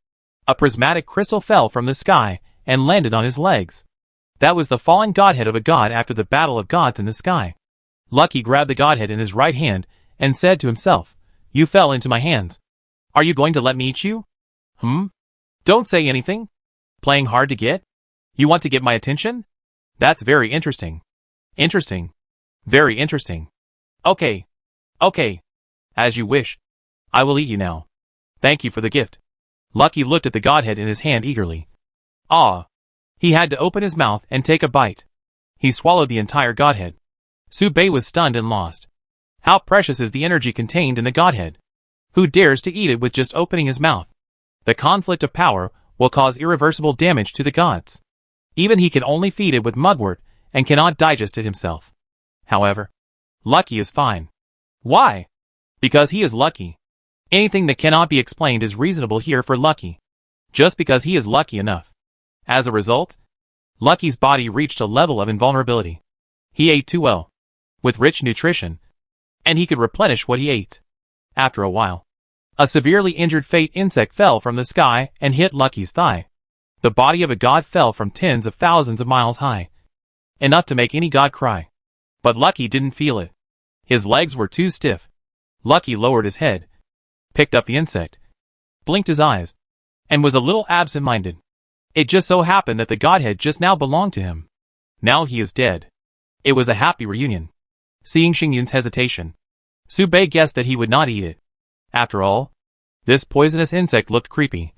a prismatic crystal fell from the sky and landed on his legs. That was the fallen godhead of a god after the battle of gods in the sky. Lucky grabbed the godhead in his right hand and said to himself, "You fell into my hands. Are you going to let me eat you?" Don't say anything. Playing hard to get? You want to get my attention? That's very interesting. Interesting. Very interesting. Okay. Okay. As you wish. I will eat you now. Thank you for the gift. Lucky looked at the godhead in his hand eagerly. Ah. He had to open his mouth and take a bite. He swallowed the entire godhead. Su Bei was stunned and lost. How precious is the energy contained in the godhead? Who dares to eat it with just opening his mouth? The conflict of power will cause irreversible damage to the gods. Even he can only feed it with mudwort and cannot digest it himself. However, Lucky is fine. Why? Because he is lucky. Anything that cannot be explained is reasonable here for Lucky. Just because he is lucky enough. As a result, Lucky's body reached a level of invulnerability. He ate too well, with rich nutrition, and he could replenish what he ate. After a while, a severely injured fate insect fell from the sky and hit Lucky's thigh. The body of a god fell from tens of thousands of miles high. Enough to make any god cry. But Lucky didn't feel it. His legs were too stiff. Lucky lowered his head, picked up the insect, blinked his eyes, and was a little absent-minded. It just so happened that the godhead just now belonged to him. Now he is dead. It was a happy reunion. Seeing Xingyun's hesitation, Su Bei guessed that he would not eat it. After all, this poisonous insect looked creepy,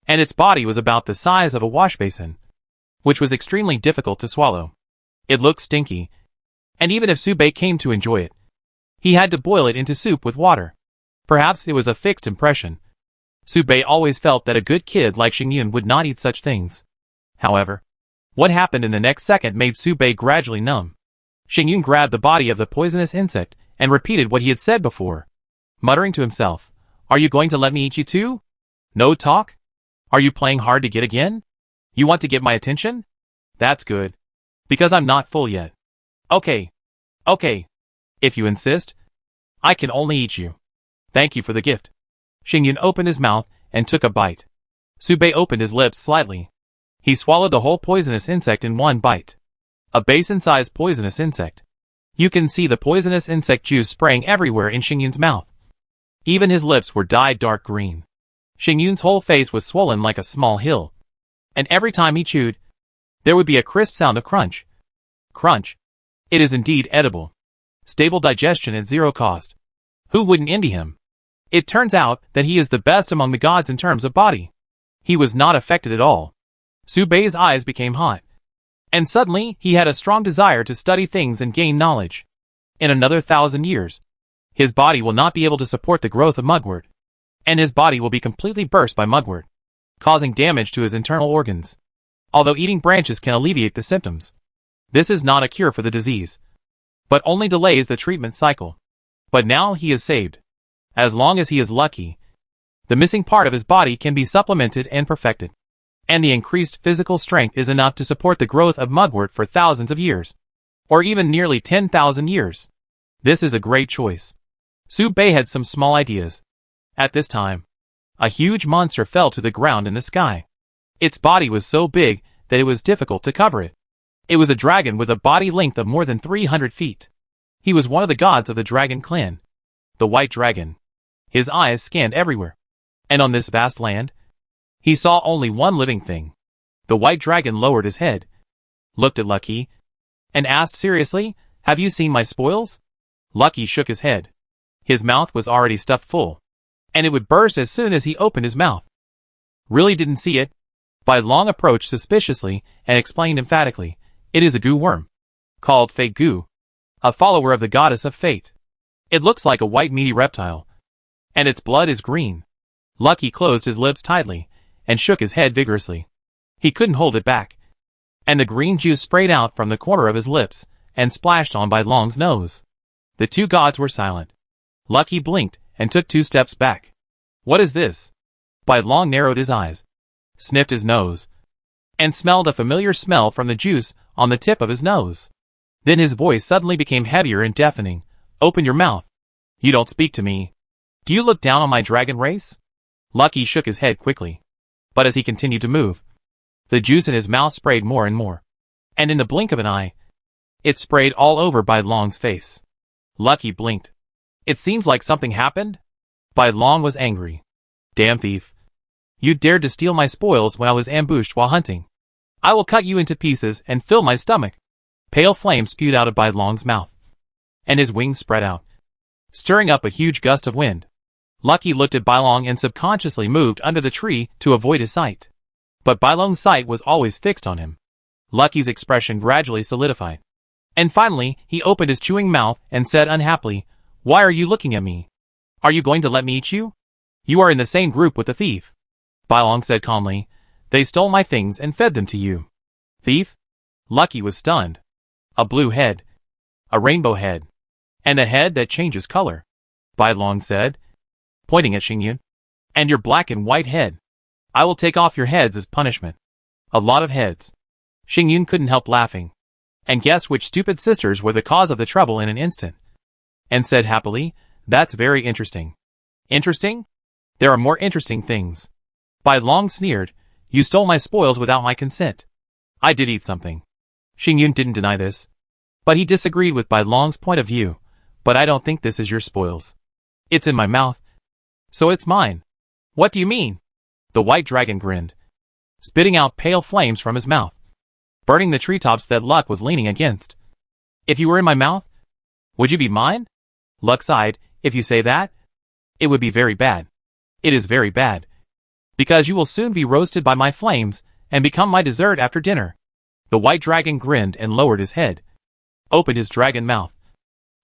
and its body was about the size of a wash basin, which was extremely difficult to swallow. It looked stinky, and even if Su Bei came to enjoy it, he had to boil it into soup with water. Perhaps it was a fixed impression. Su Bei always felt that a good kid like Xingyun would not eat such things. However, what happened in the next second made Su Bei gradually numb. Xingyun grabbed the body of the poisonous insect and repeated what he had said before, muttering to himself, "Are you going to let me eat you too?" No talk? Are you playing hard to get again? You want to get my attention? That's good. Because I'm not full yet. Okay. Okay. If you insist, I can only eat you. Thank you for the gift. Xingyun opened his mouth and took a bite. Subei opened his lips slightly. He swallowed the whole poisonous insect in one bite. A basin-sized poisonous insect. You can see the poisonous insect juice spraying everywhere in Xingyun's mouth. Even his lips were dyed dark green. Xingyun's whole face was swollen like a small hill. And every time he chewed, there would be a crisp sound of crunch. Crunch. It is indeed edible. Stable digestion at zero cost. Who wouldn't envy him? It turns out that he is the best among the gods in terms of body. He was not affected at all. Subei's eyes became hot. And suddenly, he had a strong desire to study things and gain knowledge. In another 1,000 years, his body will not be able to support the growth of mugwort. And his body will be completely burst by mugwort, causing damage to his internal organs. Although eating branches can alleviate the symptoms, this is not a cure for the disease, but only delays the treatment cycle. But now he is saved. As long as he is lucky, the missing part of his body can be supplemented and perfected. And the increased physical strength is enough to support the growth of mugwort for thousands of years. Or even nearly 10,000 years. This is a great choice. Subei had some small ideas. At this time, a huge monster fell to the ground in the sky. Its body was so big that it was difficult to cover it. It was a dragon with a body length of more than 300 feet. He was one of the gods of the dragon clan. The white dragon. His eyes scanned everywhere. And on this vast land, he saw only one living thing. The white dragon lowered his head, looked at Lucky, and asked seriously, "Have you seen my spoils?" Lucky shook his head. His mouth was already stuffed full, and it would burst as soon as he opened his mouth. Really didn't see it? Bai Long approached suspiciously and explained emphatically, "It is a goo worm, called Fate Goo, a follower of the goddess of fate. It looks like a white meaty reptile, and its blood is green." Lucky closed his lips tightly and shook his head vigorously. He couldn't hold it back, and the green juice sprayed out from the corner of his lips and splashed on Bai Long's nose. The two gods were silent. Lucky blinked and took 2 steps back. "What is this?" Bai Long narrowed his eyes, sniffed his nose, and smelled a familiar smell from the juice on the tip of his nose. Then his voice suddenly became heavier and deafening. "Open your mouth. You don't speak to me. Do you look down on my dragon race?" Lucky shook his head quickly. But as he continued to move, the juice in his mouth sprayed more and more. And in the blink of an eye, it sprayed all over Bai Long's face. Lucky blinked. "It seems like something happened?" Bai Long was angry. "Damn thief. You dared to steal my spoils when I was ambushed while hunting. I will cut you into pieces and fill my stomach." Pale flame spewed out of Bai Long's mouth, and his wings spread out, stirring up a huge gust of wind. Lucky looked at Bai Long and subconsciously moved under the tree to avoid his sight. But Bai Long's sight was always fixed on him. Lucky's expression gradually solidified. And finally, he opened his chewing mouth and said unhappily, "Why are you looking at me? Are you going to let me eat you? You are in the same group with the thief." Bai Long said calmly, "They stole my things and fed them to you." "Thief?" Lucky was stunned. "A blue head. A rainbow head. And a head that changes color," Bai Long said, pointing at Xingyun. "And your black and white head. I will take off your heads as punishment." "A lot of heads." Xingyun couldn't help laughing, and guessed which stupid sisters were the cause of the trouble in an instant, and said happily, "That's very interesting." "Interesting? There are more interesting things." Bai Long sneered, "You stole my spoils without my consent." "I did eat something." Xingyun didn't deny this, but he disagreed with Bai Long's point of view. "But I don't think this is your spoils. It's in my mouth, so it's mine." "What do you mean?" The white dragon grinned, spitting out pale flames from his mouth, burning the treetops that Luck was leaning against. "If you were in my mouth, would you be mine?" Luck sighed. "If you say that, it would be very bad." "It is very bad, because you will soon be roasted by my flames and become my dessert after dinner." The white dragon grinned and lowered his head, opened his dragon mouth,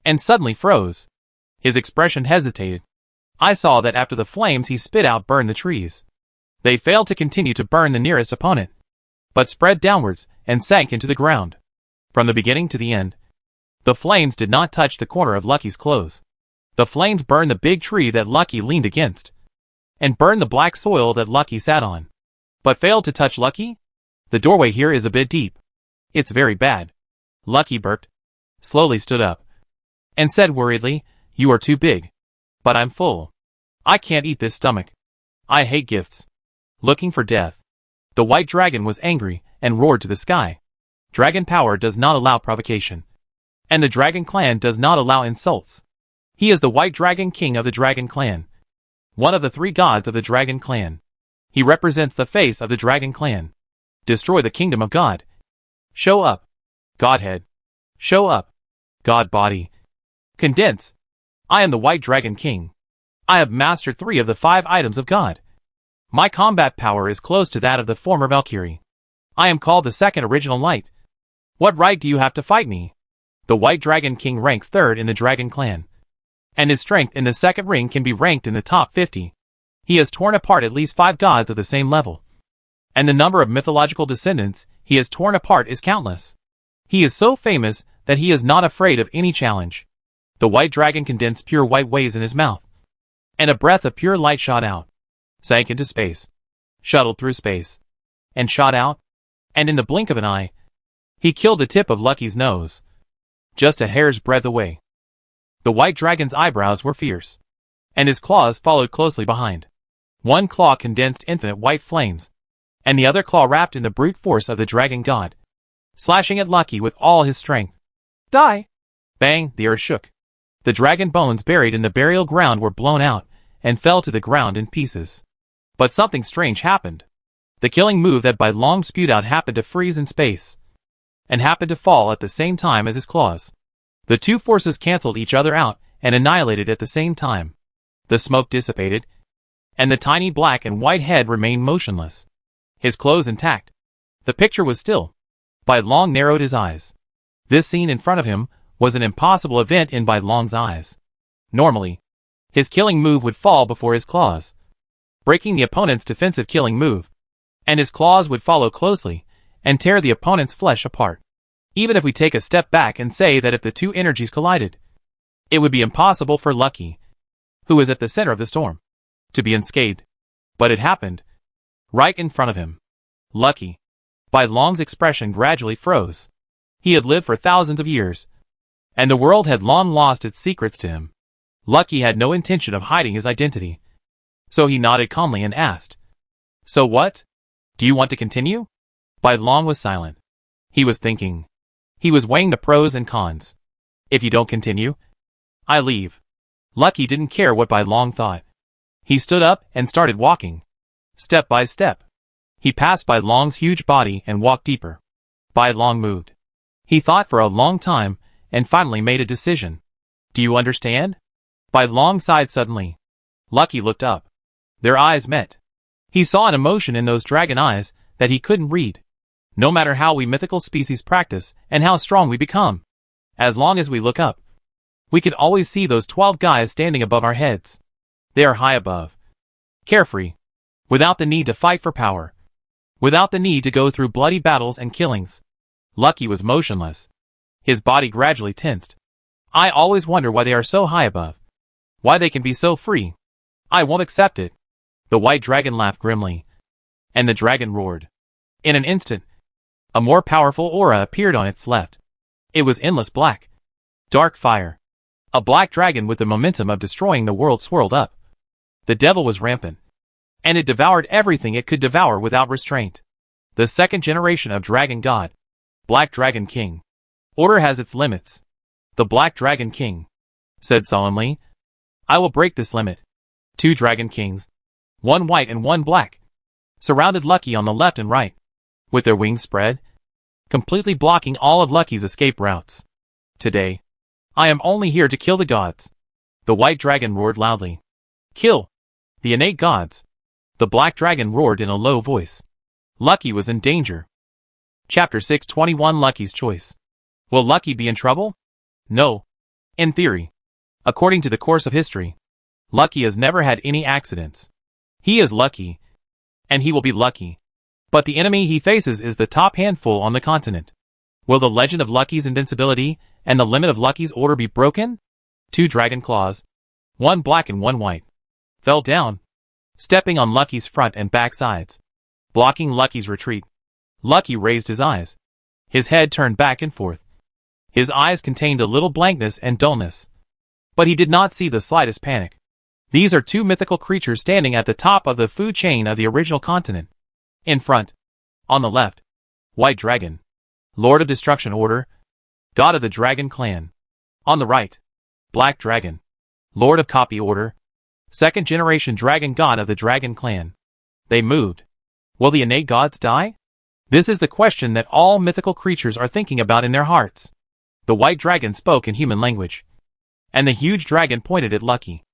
and suddenly froze. His expression hesitated. I saw that after the flames he spit out burned the trees. They failed to continue to burn the nearest opponent, but spread downwards and sank into the ground. From the beginning to the end, the flames did not touch the corner of Lucky's clothes. The flames burned the big tree that Lucky leaned against, and burn the black soil that Lucky sat on. But failed to touch Lucky? The doorway here is a bit deep. It's very bad. Lucky burped, slowly stood up, and said worriedly, "You are too big. But I'm full. I can't eat this stomach. I hate gifts." Looking for death. The white dragon was angry and roared to the sky. Dragon power does not allow provocation. And the dragon clan does not allow insults. He is the white dragon king of the dragon clan. One of the 3 gods of the dragon clan. He represents the face of the dragon clan. Destroy the kingdom of God. Show up. Godhead. Show up. God body. Condense. I am the white dragon king. I have mastered 3 of the 5 items of God. My combat power is close to that of the former Valkyrie. I am called the second original light. What right do you have to fight me? The white dragon king ranks 3rd in the dragon clan. And his strength in the second ring can be ranked in the top 50. He has torn apart at least 5 gods of the same level. And the number of mythological descendants he has torn apart is countless. He is so famous that he is not afraid of any challenge. The white dragon condensed pure white waves in his mouth. And a breath of pure light shot out. Sank into space. Shuttled through space. And shot out. And in the blink of an eye, he killed the tip of Lucky's nose. Just a hair's breadth away. The white dragon's eyebrows were fierce. And his claws followed closely behind. One claw condensed infinite white flames. And the other claw wrapped in the brute force of the dragon god. Slashing at Lucky with all his strength. Die! Bang, the earth shook. The dragon bones buried in the burial ground were blown out, and fell to the ground in pieces. But something strange happened. The killing move that Bai Long spewed out happened to freeze in space. And happened to fall at the same time as his claws. The 2 forces cancelled each other out, and annihilated at the same time. The smoke dissipated, and the tiny black and white head remained motionless. His clothes intact. The picture was still. Bai Long narrowed his eyes. This scene in front of him was an impossible event in Bai Long's eyes. Normally, his killing move would fall before his claws, breaking the opponent's defensive killing move, and his claws would follow closely and tear the opponent's flesh apart. Even if we take a step back and say that if the 2 energies collided, it would be impossible for Lucky, who is at the center of the storm, to be unscathed. But it happened. Right in front of him. Lucky. Bai Long's expression gradually froze. He had lived for thousands of years, and the world had long lost its secrets to him. Lucky had no intention of hiding his identity. So he nodded calmly and asked, "So what? Do you want to continue?" Bai Long was silent. He was thinking. He was weighing the pros and cons. "If you don't continue, I leave." Lucky didn't care what Bai Long thought. He stood up and started walking. Step by step. He passed Bai Long's huge body and walked deeper. Bai Long moved. He thought for a long time, and finally made a decision. "Do you understand?" Bai Long sighed suddenly. Lucky looked up. Their eyes met. He saw an emotion in those dragon eyes that he couldn't read. No matter how we mythical species practice and how strong we become, as long as we look up, we can always see those 12 guys standing above our heads. They are high above. Carefree. Without the need to fight for power. Without the need to go through bloody battles and killings. Lucky was motionless. His body gradually tensed. I always wonder why they are so high above. Why they can be so free. I won't accept it. The white dragon laughed grimly. And the dragon roared. In an instant, a more powerful aura appeared on its left. It was endless black. Dark fire. A black dragon with the momentum of destroying the world swirled up. The devil was rampant. And it devoured everything it could devour without restraint. The second generation of Dragon God. Black Dragon King. Order has its limits. The Black Dragon King said solemnly, "I will break this limit." 2 Dragon Kings, one white and one black, surrounded Lucky on the left and right, with their wings spread, completely blocking all of Lucky's escape routes. "Today, I am only here to kill the gods." The white dragon roared loudly. "Kill the innate gods." The black dragon roared in a low voice. Lucky was in danger. Chapter 621 Lucky's Choice. Will Lucky be in trouble? No. In theory. According to the course of history, Lucky has never had any accidents. He is lucky. And he will be lucky. But the enemy he faces is the top handful on the continent. Will the legend of Lucky's invincibility and the limit of Lucky's order be broken? 2 dragon claws, one black and one white, fell down. stepping on Lucky's front and back sides, blocking Lucky's retreat. Lucky raised his eyes. His head turned back and forth. His eyes contained a little blankness and dullness. But he did not see the slightest panic. These are two mythical creatures standing at the top of the food chain of the original continent. In front, on the left, White Dragon, Lord of Destruction Order, God of the Dragon Clan. On the right, Black Dragon, Lord of Copy Order, second generation dragon god of the Dragon Clan. They moved. Will the innate gods die? This is the question that all mythical creatures are thinking about in their hearts. The White Dragon spoke in human language. And the huge dragon pointed at Lucky.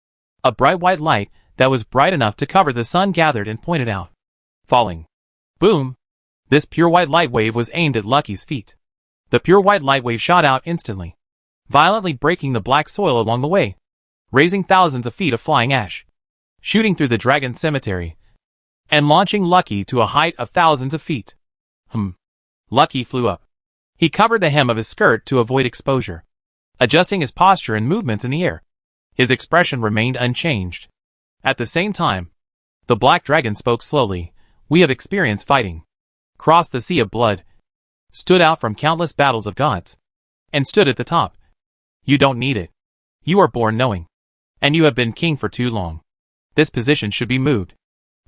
A bright white light that was bright enough to cover the sun gathered and pointed out. Falling. Boom! This pure white light wave was aimed at Lucky's feet. The pure white light wave shot out instantly, violently breaking the black soil along the way, raising thousands of feet of flying ash, shooting through the dragon's cemetery, and launching Lucky to a height of thousands of feet. Lucky flew up. He covered the hem of his skirt to avoid exposure, adjusting his posture and movements in the air. His expression remained unchanged. At the same time, the Black Dragon spoke slowly. We have experienced fighting, crossed the sea of blood, stood out from countless battles of gods, and stood at the top. You don't need it. You are born knowing. And you have been king for too long. This position should be moved.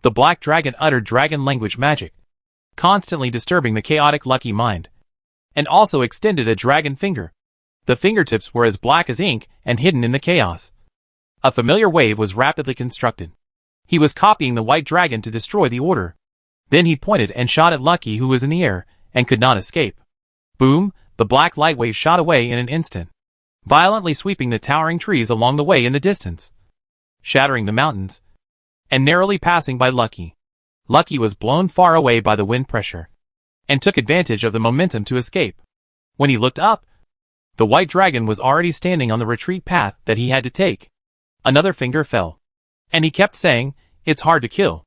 The Black Dragon uttered dragon language magic, constantly disturbing the chaotic Lucky mind, and also extended a dragon finger. The fingertips were as black as ink and hidden in the chaos. A familiar wave was rapidly constructed. He was copying the White Dragon to destroy the order. Then he pointed and shot at Lucky, who was in the air and could not escape. Boom! The black light wave shot away in an instant, violently sweeping the towering trees along the way in the distance, shattering the mountains, and narrowly passing by Lucky. Lucky was blown far away by the wind pressure, and took advantage of the momentum to escape. When he looked up, the White Dragon was already standing on the retreat path that he had to take. Another finger fell, and he kept saying, "It's hard to kill.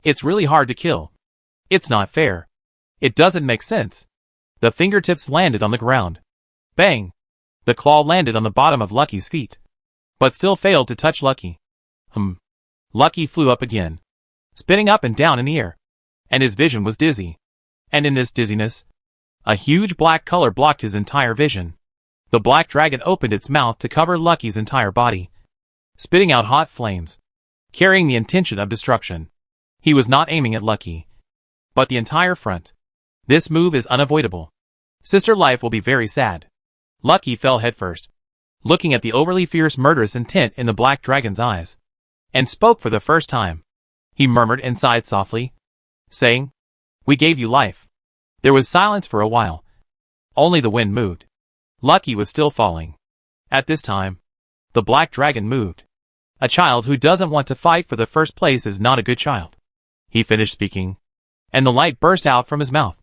It's really hard to kill. It's not fair. It doesn't make sense." The fingertips landed on the ground. Bang! The claw landed on the bottom of Lucky's feet, but still failed to touch Lucky. Lucky flew up again, spinning up and down in the air, and his vision was dizzy. And in this dizziness, a huge black color blocked his entire vision. The Black Dragon opened its mouth to cover Lucky's entire body, spitting out hot flames, carrying the intention of destruction. He was not aiming at Lucky, but the entire front. This move is unavoidable. Sister Life will be very sad. Lucky fell headfirst, looking at the overly fierce murderous intent in the Black Dragon's eyes, and spoke for the first time. He murmured and sighed softly, saying, "We gave you life." There was silence for a while. Only the wind moved. Lucky was still falling. At this time, the Black Dragon moved. A child who doesn't want to fight for the first place is not a good child. He finished speaking, and the light burst out from his mouth.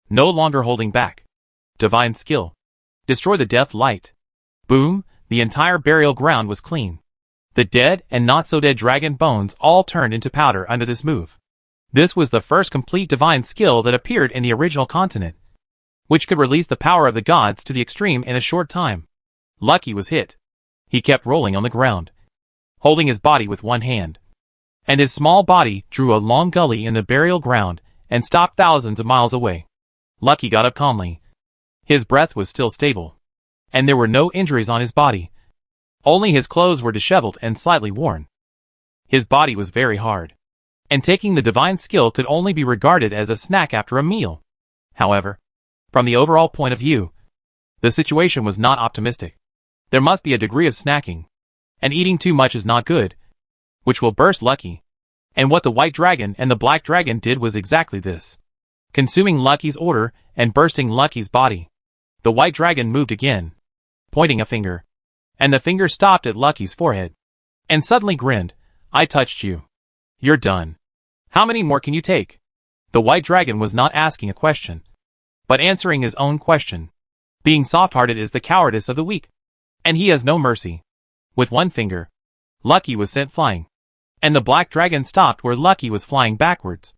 No longer holding back. Divine skill. Destroy the death light. Boom! The entire burial ground was clean. The dead and not so dead dragon bones all turned into powder under this move. This was the first complete divine skill that appeared in the original continent, which could release the power of the gods to the extreme in a short time. Lucky was hit. He kept rolling on the ground, holding his body with one hand, and his small body drew a long gully in the burial ground and stopped thousands of miles away. Lucky got up calmly. His breath was still stable, and there were no injuries on his body. Only his clothes were disheveled and slightly worn. His body was very hard, and taking the divine skill could only be regarded as a snack after a meal. However, from the overall point of view, the situation was not optimistic. There must be a degree of snacking, and eating too much is not good, which will burst Lucky. And what the White Dragon and the Black Dragon did was exactly this, consuming Lucky's order and bursting Lucky's body. The White Dragon moved again, pointing a finger, and the finger stopped at Lucky's forehead, and suddenly grinned. "I touched you. You're done. How many more can you take?" The White Dragon was not asking a question, but answering his own question. Being soft-hearted is the cowardice of the weak, and he has no mercy. With one finger, Lucky was sent flying, and the Black Dragon stopped where Lucky was flying backwards,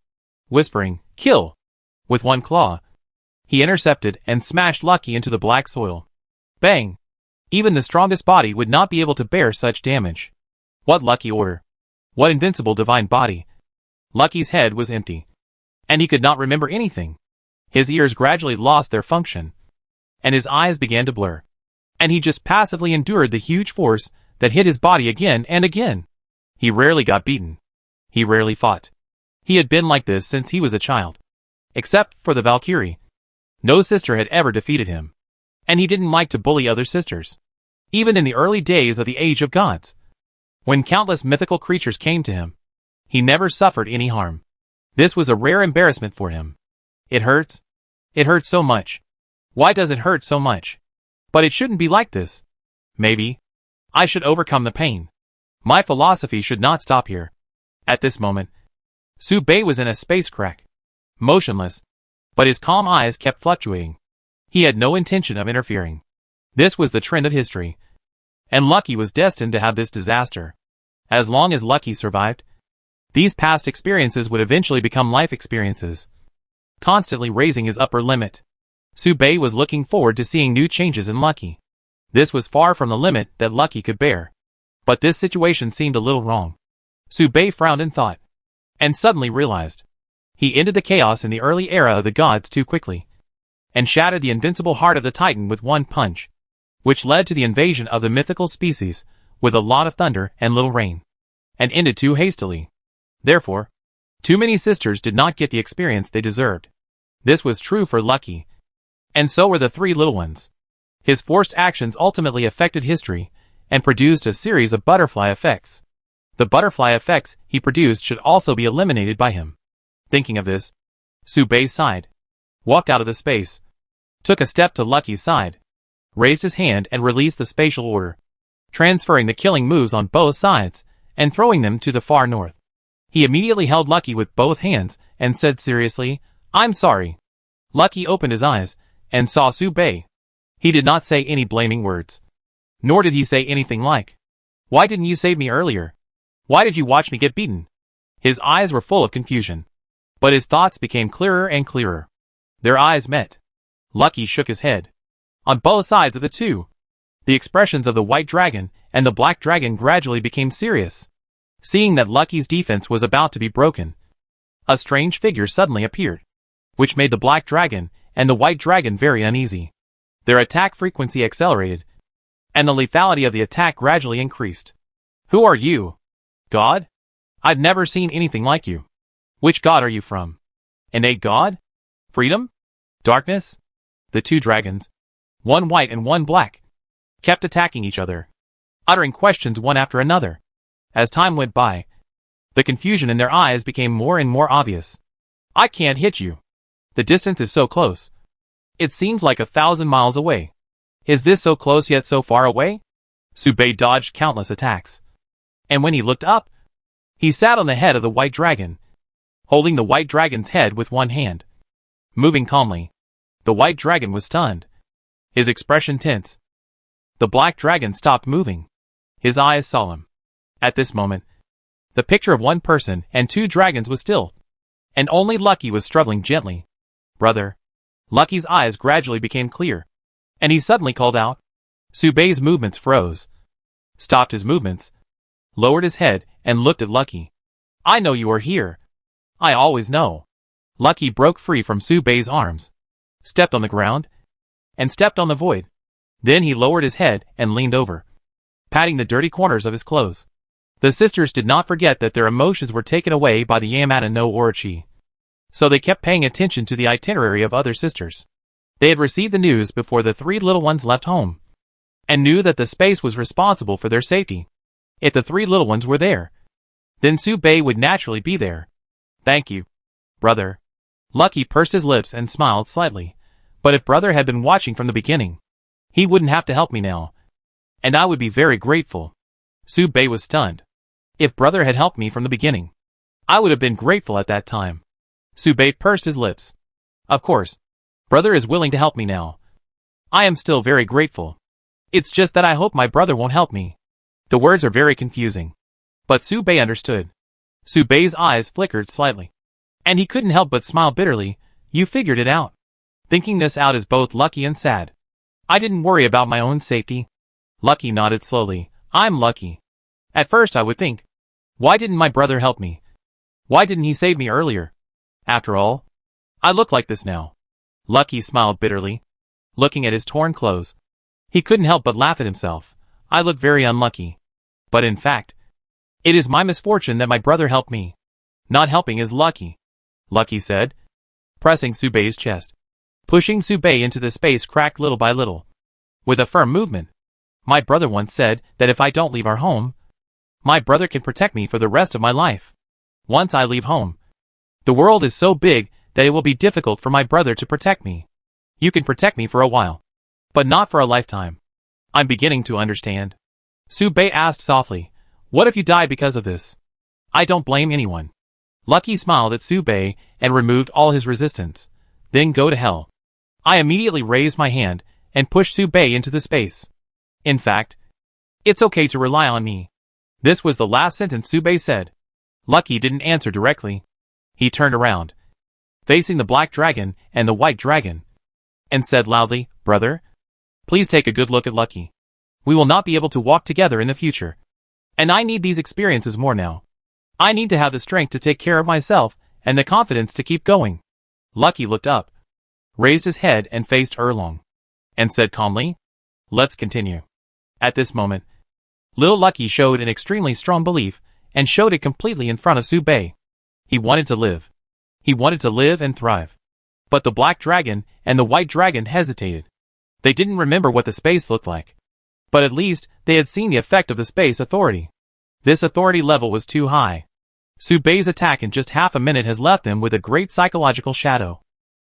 whispering, "Kill!" With one claw, he intercepted and smashed Lucky into the black soil. Bang! Even the strongest body would not be able to bear such damage. What lucky order! What invincible divine body! Lucky's head was empty, and he could not remember anything. His ears gradually lost their function, and his eyes began to blur. And he just passively endured the huge force that hit his body again and again. He rarely got beaten. He rarely fought. He had been like this since he was a child. Except for the Valkyrie. No sister had ever defeated him. And he didn't like to bully other sisters. Even in the early days of the Age of Gods, when countless mythical creatures came to him, he never suffered any harm. This was a rare embarrassment for him. It hurts. It hurts so much. Why does it hurt so much? But it shouldn't be like this. Maybe I should overcome the pain. My philosophy should not stop here. At this moment, Su Bei was in a space crack, motionless, but his calm eyes kept fluctuating. He had no intention of interfering. This was the trend of history, and Lucky was destined to have this disaster. As long as Lucky survived, these past experiences would eventually become life experiences, constantly raising his upper limit. Su Bei was looking forward to seeing new changes in Lucky. This was far from the limit that Lucky could bear. But this situation seemed a little wrong. Su Bei frowned in thought, and suddenly realized. He ended the chaos in the early era of the gods too quickly, and shattered the invincible heart of the Titan with one punch, which led to the invasion of the mythical species, with a lot of thunder and little rain, and ended too hastily. Therefore, too many sisters did not get the experience they deserved. This was true for Lucky, and so were the three little ones. His forced actions ultimately affected history, and produced a series of butterfly effects. The butterfly effects he produced should also be eliminated by him. Thinking of this, Su Bei sighed, walked out of the space, took a step to Lucky's side, raised his hand and released the spatial order, transferring the killing moves on both sides, and throwing them to the far north. He immediately held Lucky with both hands, and said seriously, "I'm sorry." Lucky opened his eyes, and saw Su Bei. He did not say any blaming words. Nor did he say anything like, "Why didn't you save me earlier? Why did you watch me get beaten?" His eyes were full of confusion. But his thoughts became clearer and clearer. Their eyes met. Lucky shook his head. On both sides of the two, the expressions of the white dragon and the black dragon gradually became serious. Seeing that Lucky's defense was about to be broken, a strange figure suddenly appeared, which made the black dragon and the white dragon very uneasy. Their attack frequency accelerated, and the lethality of the attack gradually increased. "Who are you? God? I've never seen anything like you. Which god are you from? Innate god? Freedom? Darkness?" The two dragons, one white and one black, kept attacking each other, uttering questions one after another. As time went by, the confusion in their eyes became more and more obvious. "I can't hit you. The distance is so close. It seems like 1,000 miles away. Is this so close yet so far away?" Su Bei dodged countless attacks, and when he looked up, he sat on the head of the white dragon, holding the white dragon's head with one hand. Moving calmly, the white dragon was stunned, his expression tense. The black dragon stopped moving, his eyes solemn. At this moment, the picture of one person and two dragons was still, and only Lucky was struggling gently. "Brother." Lucky's eyes gradually became clear, and he suddenly called out. Su Bei's movements froze, stopped his movements, lowered his head, and looked at Lucky. "I know you are here. I always know." Lucky broke free from Su Bei's arms, stepped on the ground, and stepped on the void. Then he lowered his head and leaned over, patting the dirty corners of his clothes. The sisters did not forget that their emotions were taken away by the Yamata no Orochi, so they kept paying attention to the itinerary of other sisters. They had received the news before the three little ones left home, and knew that the space was responsible for their safety. If the three little ones were there, then Su Bei would naturally be there. "Thank you, brother." Lucky pursed his lips and smiled slightly. "But if brother had been watching from the beginning, he wouldn't have to help me now, and I would be very grateful." Su Bei was stunned. "If brother had helped me from the beginning, I would have been grateful at that time." Su Bei pursed his lips. "Of course, brother is willing to help me now. I am still very grateful. It's just that I hope my brother won't help me." The words are very confusing, but Su Bei understood. Su Bei's eyes flickered slightly, and he couldn't help but smile bitterly. "You figured it out." Thinking this out is both lucky and sad. "I didn't worry about my own safety." Lucky nodded slowly. "I'm lucky. At first I would think Why didn't my brother help me? Why didn't he save me earlier? After all, I look like this now. Lucky smiled bitterly, looking at his torn clothes. He couldn't help but laugh at himself. I look very unlucky. But in fact, it is my misfortune that my brother helped me. Not helping is lucky, Lucky said, pressing Subei's chest, pushing Subei into the space crack little by little. With a firm movement. My brother once said that if I don't leave our home, my brother can protect me for the rest of my life. Once I leave home, the world is so big that it will be difficult for my brother to protect me. You can protect me for a while, but not for a lifetime. I'm beginning to understand. Subei asked softly, what if you die because of this? I don't blame anyone. Lucky smiled at Subei and removed all his resistance. Then go to hell. I immediately raised my hand and pushed Subei into the space. In fact, it's okay to rely on me. This was the last sentence Subei said. Lucky didn't answer directly. He turned around, facing the black dragon and the white dragon, and said loudly, brother, please take a good look at Lucky. We will not be able to walk together in the future. And I need these experiences more now. I need to have the strength to take care of myself and the confidence to keep going. Lucky looked up, raised his head and faced Erlong, and said calmly, let's continue. At this moment, little Lucky showed an extremely strong belief and showed it completely in front of Subei. He wanted to live. He wanted to live and thrive. But the black dragon and the white dragon hesitated. They didn't remember what the space looked like. But at least they had seen the effect of the space authority. This authority level was too high. Subei's attack in just half a minute has left them with a great psychological shadow.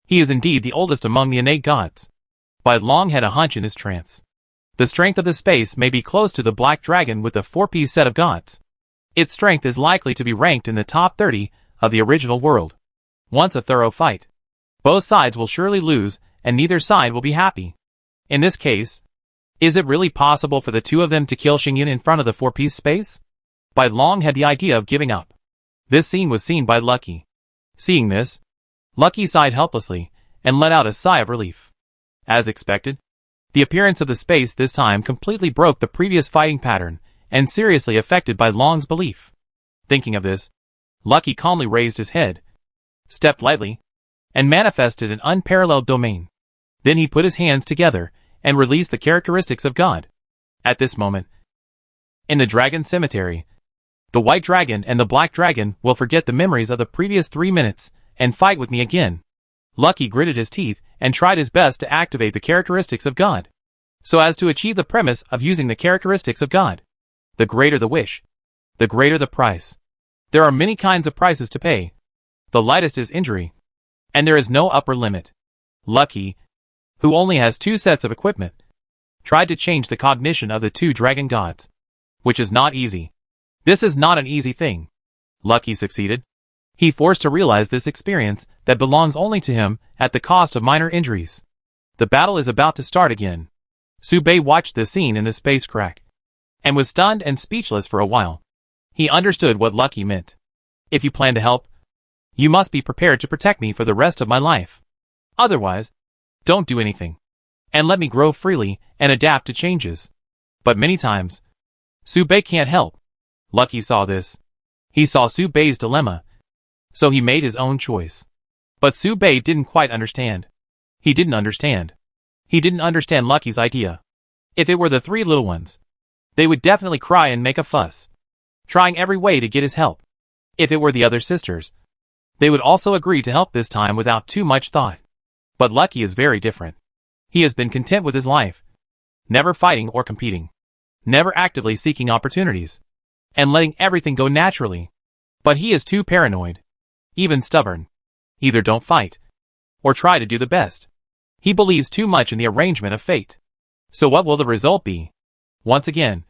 He is indeed the oldest among the innate gods. Bai Long had a hunch in his trance. The strength of the space may be close to the black dragon with the four-piece set of gods. Its strength is likely to be ranked in the top 30 of the original world. Once a thorough fight, both sides will surely lose and neither side will be happy. In this case, is it really possible for the two of them to kill Xingyun in front of the four-piece space? Bai Long had the idea of giving up. This scene was seen by Lucky. Seeing this, Lucky sighed helplessly and let out a sigh of relief. As expected, the appearance of the space this time completely broke the previous fighting pattern and seriously affected Bai Long's belief. Thinking of this, Lucky calmly raised his head, stepped lightly, and manifested an unparalleled domain. Then he put his hands together and released the characteristics of God. At this moment, in the dragon cemetery, the white dragon and the black dragon will forget the memories of the previous 3 minutes and fight with me again. Lucky gritted his teeth and tried his best to activate the characteristics of God, so as to achieve the premise of using the characteristics of God. The greater the wish, the greater the price. There are many kinds of prices to pay. The lightest is injury, and there is no upper limit. Lucky, who only has 2 sets of equipment, tried to change the cognition of the 2 dragon gods, which is not easy. This is not an easy thing. Lucky succeeded. He forced to realize this experience that belongs only to him at the cost of minor injuries. The battle is about to start again. Subei watched this scene in the space crack, and was stunned and speechless for a while. He understood what Lucky meant. If you plan to help, you must be prepared to protect me for the rest of my life. Otherwise, don't do anything, and let me grow freely and adapt to changes. But many times, Subei can't help. Lucky saw this. He saw Subei's dilemma, so he made his own choice. But Subei didn't quite understand. He didn't understand. He didn't understand Lucky's idea. If it were the 3 little ones, they would definitely cry and make a fuss, trying every way to get his help. If it were the other sisters, they would also agree to help this time without too much thought. But Lucky is very different. He has been content with his life, never fighting or competing, never actively seeking opportunities, and letting everything go naturally. But he is too paranoid, even stubborn. Either don't fight, or try to do the best. He believes too much in the arrangement of fate. So what will the result be? Once again,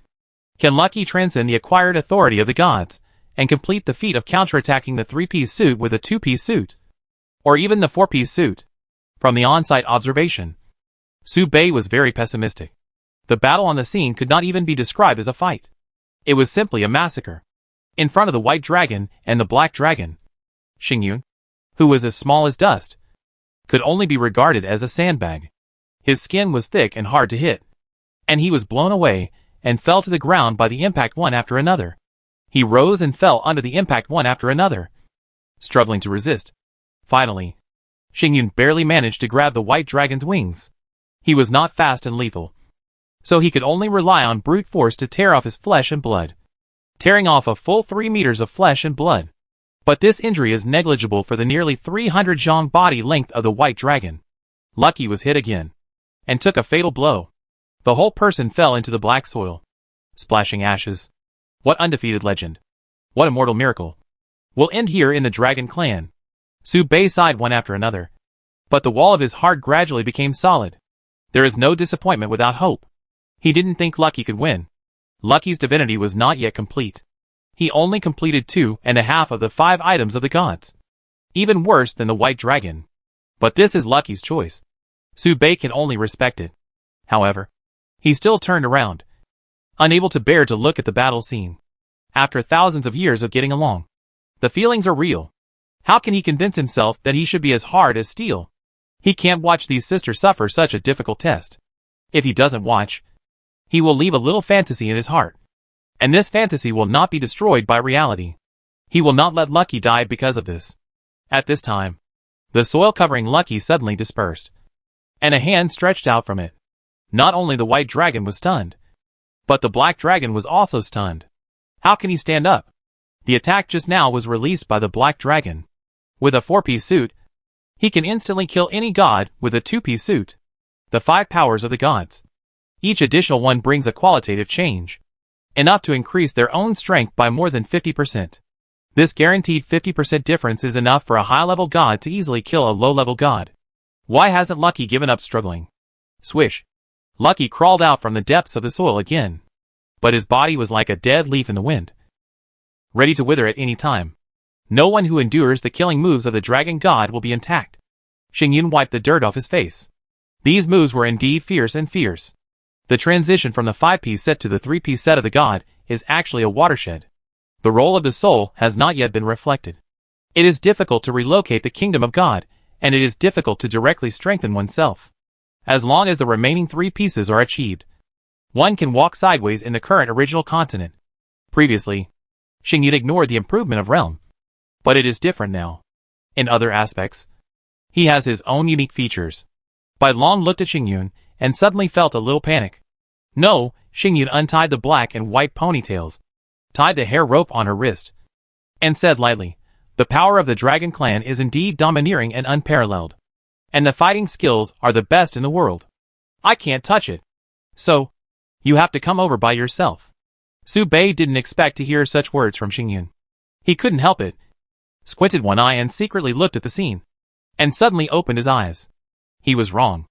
can Lucky transcend the acquired authority of the gods, and complete the feat of counterattacking the 3-piece suit with a 2-piece suit? Or even the 4-piece suit? From the on-site observation, Subei was very pessimistic. The battle on the scene could not even be described as a fight. It was simply a massacre. In front of the white dragon and the black dragon, Xingyun, who was as small as dust, could only be regarded as a sandbag. His skin was thick and hard to hit, and he was blown away and fell to the ground by the impact one after another. He rose and fell under the impact one after another, struggling to resist. Finally, Xingyun barely managed to grab the white dragon's wings. He was not fast and lethal, so he could only rely on brute force to tear off his flesh and blood, tearing off a full 3 meters of flesh and blood. But this injury is negligible for the nearly 300 zhang body length of the white dragon. Lucky was hit again, and took a fatal blow. The whole person fell into the black soil, splashing ashes. What undefeated legend! What immortal miracle! We'll end here in the Dragon Clan. Su Bei sighed one after another, but the wall of his heart gradually became solid. There is no disappointment without hope. He didn't think Lucky could win. Lucky's divinity was not yet complete. He only completed 2.5 of the 5 items of the gods. Even worse than the white dragon. But this is Lucky's choice. Su Bei can only respect it. However, he still turned around, unable to bear to look at the battle scene. After thousands of years of getting along, the feelings are real. How can he convince himself that he should be as hard as steel? He can't watch these sisters suffer such a difficult test. If he doesn't watch, he will leave a little fantasy in his heart. And this fantasy will not be destroyed by reality. He will not let Lucky die because of this. At this time, the soil covering Lucky suddenly dispersed, and a hand stretched out from it. Not only the white dragon was stunned, but the black dragon was also stunned. How can he stand up? The attack just now was released by the black dragon. With a 4-piece suit, he can instantly kill any god with a 2-piece suit. The 5 powers of the gods. Each additional one brings a qualitative change, enough to increase their own strength by more than 50%. This guaranteed 50% difference is enough for a high-level god to easily kill a low-level god. Why hasn't Lucky given up struggling? Swish. Lucky crawled out from the depths of the soil again, but his body was like a dead leaf in the wind, ready to wither at any time. No one who endures the killing moves of the dragon god will be intact. Xingyun wiped the dirt off his face. These moves were indeed fierce and fierce. The transition from the 5-piece set to the 3-piece set of the god is actually a watershed. The role of the soul has not yet been reflected. It is difficult to relocate the kingdom of God, and it is difficult to directly strengthen oneself. As long as the remaining 3 pieces are achieved, one can walk sideways in the current original continent. Previously, Xingyun ignored the improvement of realm, but it is different now. In other aspects, he has his own unique features. Bai Long looked at Xingyun and suddenly felt a little panic. No, Xingyun untied the black and white ponytails, tied the hair rope on her wrist, and said lightly, "The power of the Dragon Clan is indeed domineering and unparalleled, and the fighting skills are the best in the world. I can't touch it. So, you have to come over by yourself." Su Bei didn't expect to hear such words from Xingyun. He couldn't help it, squinted one eye and secretly looked at the scene, and suddenly opened his eyes. He was wrong.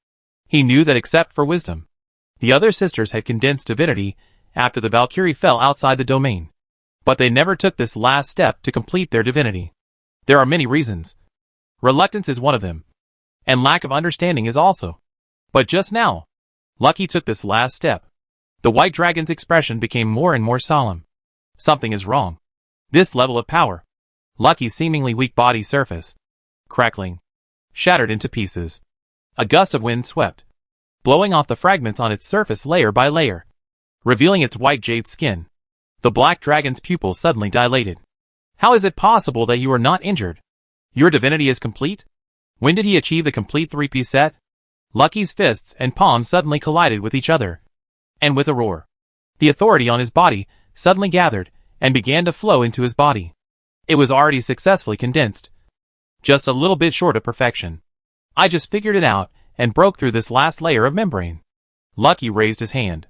He knew that except for wisdom, the other sisters had condensed divinity after the Valkyrie fell outside the domain. But they never took this last step to complete their divinity. There are many reasons. Reluctance is one of them, and lack of understanding is also. But just now, Lucky took this last step. The white dragon's expression became more and more solemn. Something is wrong. This level of power. Lucky's seemingly weak body surface, crackling, shattered into pieces. A gust of wind swept, blowing off the fragments on its surface layer by layer, revealing its white jade skin. The black dragon's pupils suddenly dilated. "How is it possible that you are not injured? Your divinity is complete?" When did he achieve the complete 3-piece set? Lucky's fists and palms suddenly collided with each other, and with a roar, the authority on his body suddenly gathered and began to flow into his body. It was already successfully condensed, just a little bit short of perfection. "I just figured it out and broke through this last layer of membrane." Lucky raised his hand.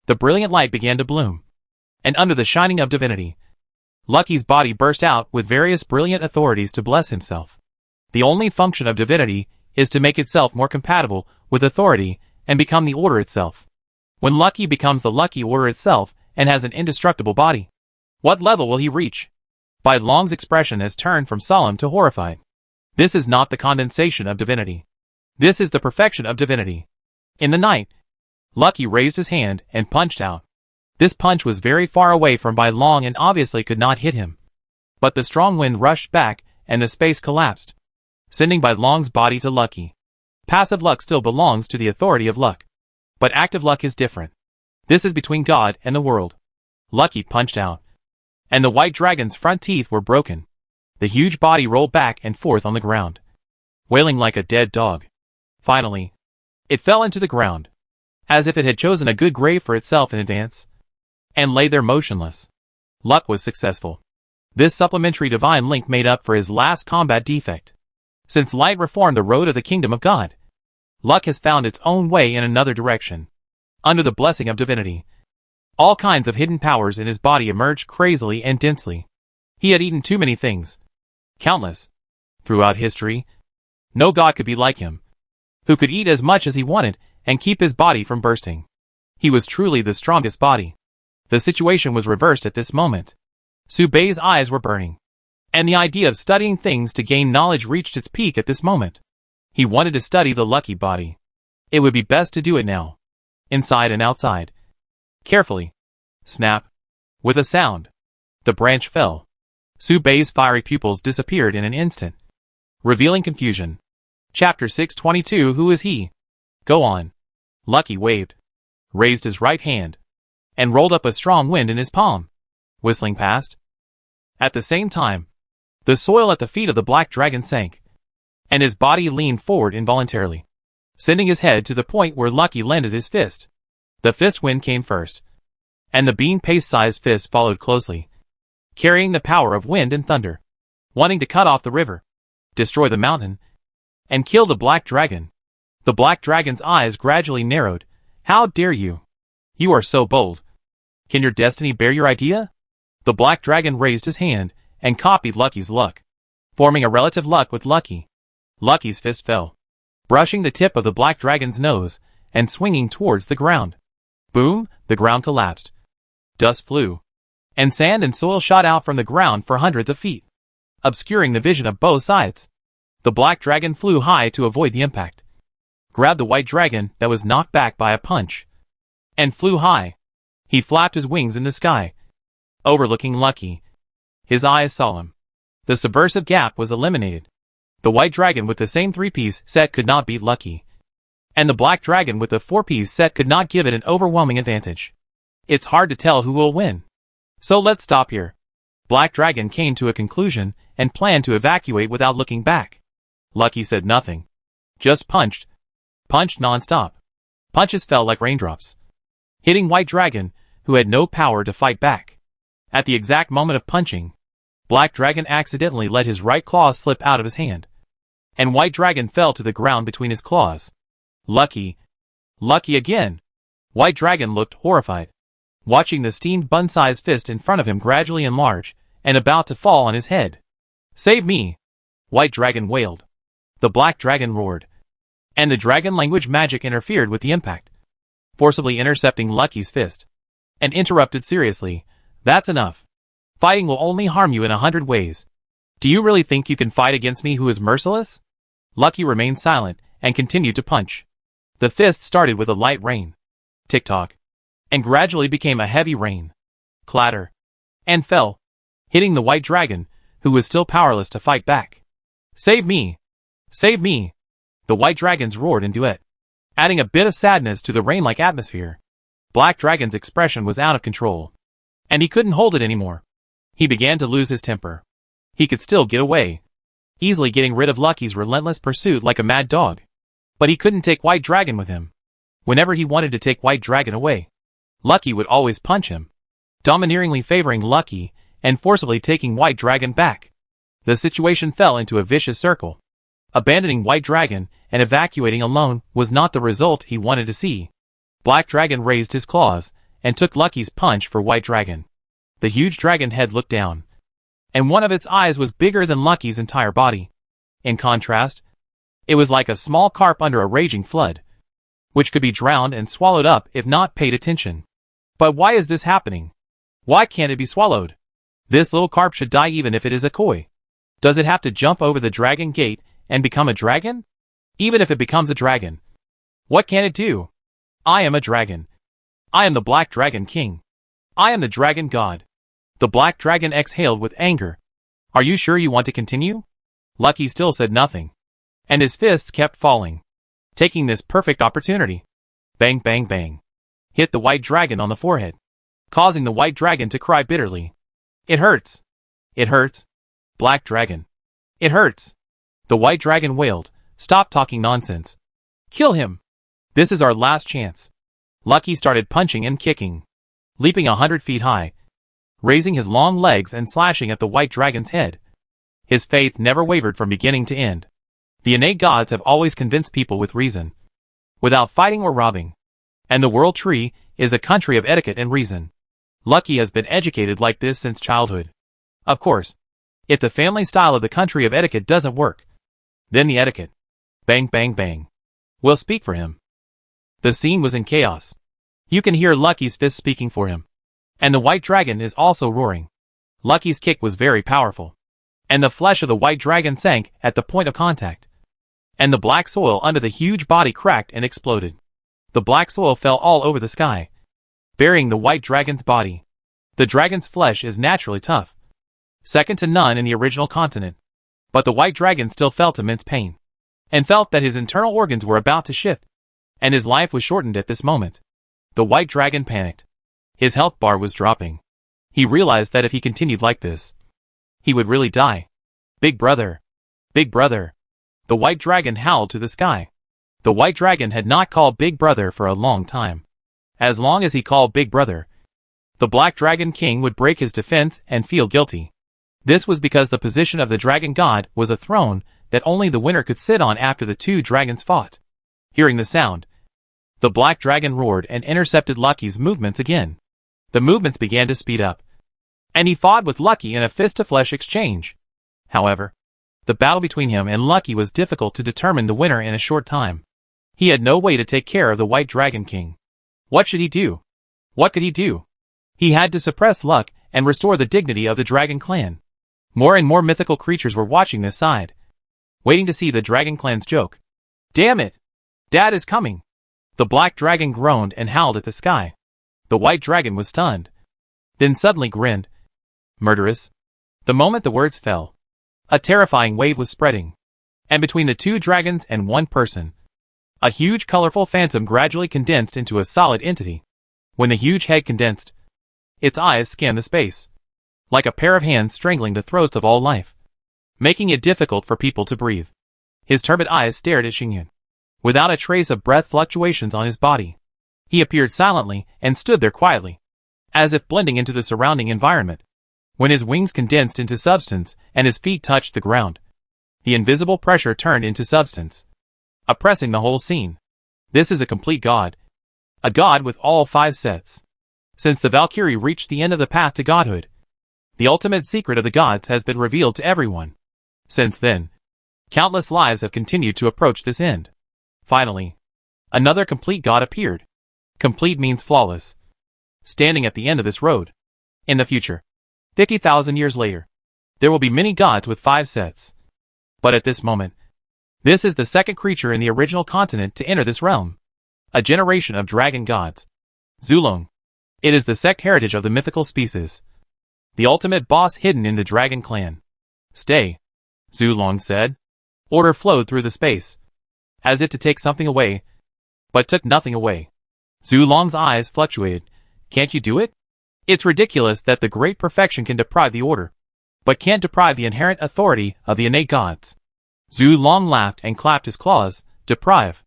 The brilliant light began to bloom, and under the shining of divinity, Lucky's body burst out with various brilliant authorities to bless himself. The only function of divinity is to make itself more compatible with authority and become the order itself. When Lucky becomes the lucky order itself and has an indestructible body, what level will he reach? Bai Long's expression has turned from solemn to horrified. This is not the condensation of divinity. This is the perfection of divinity. In the night, Lucky raised his hand and punched out. This punch was very far away from Bai Long and obviously could not hit him. But the strong wind rushed back and the space collapsed, sending Bai Long's body to Lucky. Passive luck still belongs to the authority of luck, but active luck is different. This is between God and the world. Lucky punched out, and the white dragon's front teeth were broken. The huge body rolled back and forth on the ground, wailing like a dead dog. Finally, it fell into the ground, as if it had chosen a good grave for itself in advance, and lay there motionless. Luck was successful. This supplementary divine link made up for his last combat defect. Since light reformed the road of the kingdom of God, luck has found its own way in another direction. Under the blessing of divinity, all kinds of hidden powers in his body emerged crazily and densely. He had eaten too many things. Countless. Throughout history, no god could be like him, who could eat as much as he wanted and keep his body from bursting. He was truly the strongest body. The situation was reversed at this moment. Su Bei's eyes were burning, and the idea of studying things to gain knowledge reached its peak at this moment. He wanted to study the lucky body. It would be best to do it now. Inside and outside. Carefully. Snap. With a sound, the branch fell. Su Bei's fiery pupils disappeared in an instant, revealing confusion. Chapter 622. Who is he? Go on. Lucky waved, raised his right hand, and rolled up a strong wind in his palm, whistling past. At the same time, the soil at the feet of the black dragon sank, and his body leaned forward involuntarily, sending his head to the point where Lucky landed his fist. The fist wind came first, and the bean paste-sized fist followed closely, carrying the power of wind and thunder, wanting to cut off the river, destroy the mountain, and kill the black dragon. The black dragon's eyes gradually narrowed. How dare you? You are so bold. Can your destiny bear your idea? The black dragon raised his hand and copied Lucky's luck, forming a relative luck with Lucky. Lucky's fist fell, brushing the tip of the black dragon's nose and swinging towards the ground. Boom, the ground collapsed. Dust flew, and sand and soil shot out from the ground for hundreds of feet, obscuring the vision of both sides. The black dragon flew high to avoid the impact, grabbed the white dragon that was knocked back by a punch, and flew high. He flapped his wings in the sky, overlooking Lucky. His eyes saw him. The subversive gap was eliminated. The white dragon with the same 3-piece set could not beat Lucky, and the black dragon with the 4-piece set could not give it an overwhelming advantage. It's hard to tell who will win. So let's stop here. Black Dragon came to a conclusion and planned to evacuate without looking back. Lucky said nothing. Just punched. Punched non-stop. Punches fell like raindrops, hitting White Dragon, who had no power to fight back. At the exact moment of punching, Black Dragon accidentally let his right claw slip out of his hand, and White Dragon fell to the ground between his claws. Lucky. Lucky again. White Dragon looked horrified, watching the steamed bun-sized fist in front of him gradually enlarge and about to fall on his head. Save me! White Dragon wailed. The Black Dragon roared, and the dragon language magic interfered with the impact, forcibly intercepting Lucky's fist, and interrupted seriously. That's enough. Fighting will only harm you in 100 ways. Do you really think you can fight against me who is merciless? Lucky remained silent and continued to punch. The fist started with a light rain, tick-tock, and gradually became a heavy rain, clatter, and fell, hitting the white dragon, who was still powerless to fight back. Save me! Save me! The white dragons roared in duet, adding a bit of sadness to the rain-like atmosphere. Black Dragon's expression was out of control, and he couldn't hold it anymore. He began to lose his temper. He could still get away, easily getting rid of Lucky's relentless pursuit like a mad dog. But he couldn't take White Dragon with him. Whenever he wanted to take White Dragon away, Lucky would always punch him, domineeringly favoring Lucky and forcibly taking White Dragon back. The situation fell into a vicious circle. Abandoning White Dragon and evacuating alone was not the result he wanted to see. Black Dragon raised his claws and took Lucky's punch for White Dragon. The huge dragon head looked down, and one of its eyes was bigger than Lucky's entire body. In contrast, it was like a small carp under a raging flood, which could be drowned and swallowed up if not paid attention. But why is this happening? Why can't it be swallowed? This little carp should die even if it is a koi. Does it have to jump over the dragon gate and become a dragon? Even if it becomes a dragon, what can it do? I am a dragon. I am the Black Dragon King. I am the Dragon God. The Black Dragon exhaled with anger. Are you sure you want to continue? Lucky still said nothing, and his fists kept falling, taking this perfect opportunity. Bang, bang, bang. Hit the white dragon on the forehead, causing the white dragon to cry bitterly. It hurts. It hurts. Black Dragon. It hurts. The White Dragon wailed. Stop talking nonsense. Kill him. This is our last chance. Lucky started punching and kicking, leaping 100 feet high, raising his long legs and slashing at the White Dragon's head. His faith never wavered from beginning to end. The innate gods have always convinced people with reason, without fighting or robbing. And the World Tree is a country of etiquette and reason. Lucky has been educated like this since childhood. Of course, if the family style of the country of etiquette doesn't work, then the etiquette, bang bang bang, will speak for him. The scene was in chaos. You can hear Lucky's fist speaking for him. And the White Dragon is also roaring. Lucky's kick was very powerful. And the flesh of the White Dragon sank at the point of contact. And the black soil under the huge body cracked and exploded. The black soil fell all over the sky, burying the White Dragon's body. The dragon's flesh is naturally tough, second to none in the original continent. But the White Dragon still felt immense pain, and felt that his internal organs were about to shift, and his life was shortened at this moment. The White Dragon panicked. His health bar was dropping. He realized that if he continued like this, he would really die. Big brother! Big brother! The White Dragon howled to the sky. The White Dragon had not called Big Brother for a long time. As long as he called Big Brother, the Black Dragon King would break his defense and feel guilty. This was because the position of the Dragon God was a throne that only the winner could sit on after the two dragons fought. Hearing the sound, the Black Dragon roared and intercepted Lucky's movements again. The movements began to speed up, and he fought with Lucky in a fist-to-flesh exchange. However, the battle between him and Lucky was difficult to determine the winner in a short time. He had no way to take care of the White Dragon King. What should he do? What could he do? He had to suppress Luck and restore the dignity of the Dragon Clan. More and more mythical creatures were watching this side, waiting to see the Dragon Clan's joke. Damn it! Dad is coming! The Black Dragon groaned and howled at the sky. The White Dragon was stunned, then suddenly grinned. Murderous. The moment the words fell, a terrifying wave was spreading, and between the two dragons and one person, a huge colorful phantom gradually condensed into a solid entity. When the huge head condensed, its eyes scanned the space, like a pair of hands strangling the throats of all life, making it difficult for people to breathe. His turbid eyes stared at Xingyun, without a trace of breath fluctuations on his body. He appeared silently and stood there quietly, as if blending into the surrounding environment. When his wings condensed into substance and his feet touched the ground, the invisible pressure turned into substance, oppressing the whole scene. This is a complete god. A god with all 5 sets. Since the Valkyrie reached the end of the path to godhood, the ultimate secret of the gods has been revealed to everyone. Since then, countless lives have continued to approach this end. Finally, another complete god appeared. Complete means flawless. Standing at the end of this road. In the future, 50,000 years later, there will be many gods with 5 sets. But at this moment, this is the second creature in the original continent to enter this realm. A generation of dragon gods. Zulong. It is the sect heritage of the mythical species. The ultimate boss hidden in the dragon clan. Stay, Zulong said. Order flowed through the space, as if to take something away, but took nothing away. Zulong's eyes fluctuated. Can't you do it? It's ridiculous that the great perfection can deprive the order, but can't deprive the inherent authority of the innate gods. Zulong laughed and clapped his claws. Deprive.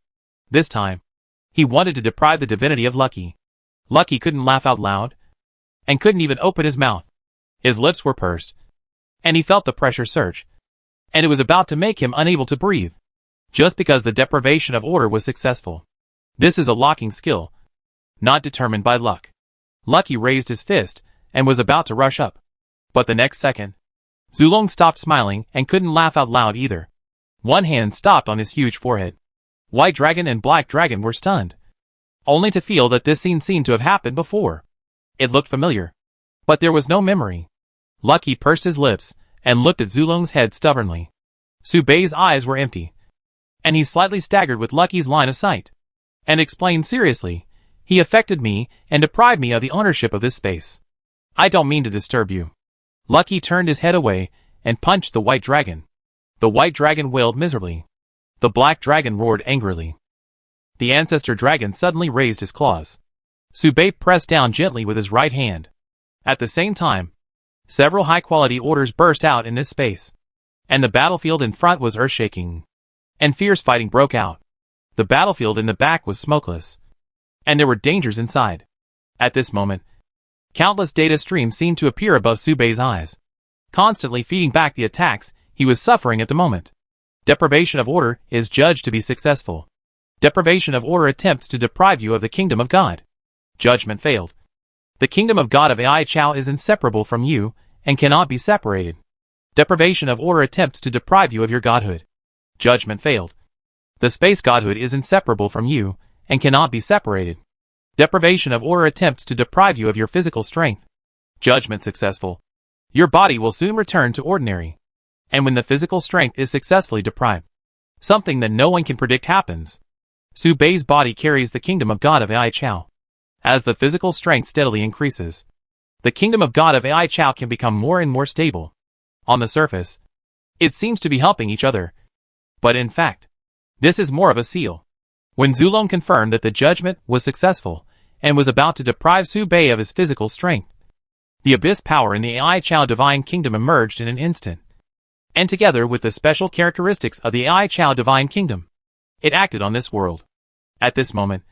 This time, he wanted to deprive the divinity of Lucky. Lucky couldn't laugh out loud, and couldn't even open his mouth. His lips were pursed, and he felt the pressure surge, and it was about to make him unable to breathe, just because the deprivation of order was successful. This is a locking skill, not determined by luck. Lucky raised his fist, and was about to rush up. But the next second, Zulong stopped smiling and couldn't laugh out loud either. One hand stopped on his huge forehead. White Dragon and Black Dragon were stunned, only to feel that this scene seemed to have happened before. It looked familiar, but there was no memory. Lucky pursed his lips, and looked at Zulong's head stubbornly. Subei's eyes were empty, and he slightly staggered with Lucky's line of sight, and explained seriously, he affected me and deprived me of the ownership of this space. I don't mean to disturb you. Lucky turned his head away, and punched the White Dragon. The White Dragon wailed miserably. The Black Dragon roared angrily. The Ancestor Dragon suddenly raised his claws. Subei pressed down gently with his right hand. At the same time, Several high-quality orders burst out in this space, and the battlefield in front was earth-shaking, and fierce fighting broke out. The battlefield in the back was smokeless, and there were dangers inside. At this moment, countless data streams seemed to appear above Subei's eyes, constantly feeding back the attacks he was suffering at the moment. Deprivation of order is judged to be successful. Deprivation of order attempts to deprive you of the kingdom of God. Judgment failed. The kingdom of God of Ai Chao is inseparable from you and cannot be separated. Deprivation of order attempts to deprive you of your godhood. Judgment failed. The space godhood is inseparable from you and cannot be separated. Deprivation of order attempts to deprive you of your physical strength. Judgment successful. Your body will soon return to ordinary. And when the physical strength is successfully deprived, something that no one can predict happens. Subei's body carries the kingdom of God of Ai Chao. As the physical strength steadily increases, the kingdom of God of Ai Chao can become more and more stable. On the surface, it seems to be helping each other. But in fact, this is more of a seal. When Zulong confirmed that the judgment was successful and was about to deprive Subei of his physical strength, the abyss power in the Ai Chao divine kingdom emerged in an instant. And together with the special characteristics of the Ai Chao divine kingdom, it acted on this world. At this moment,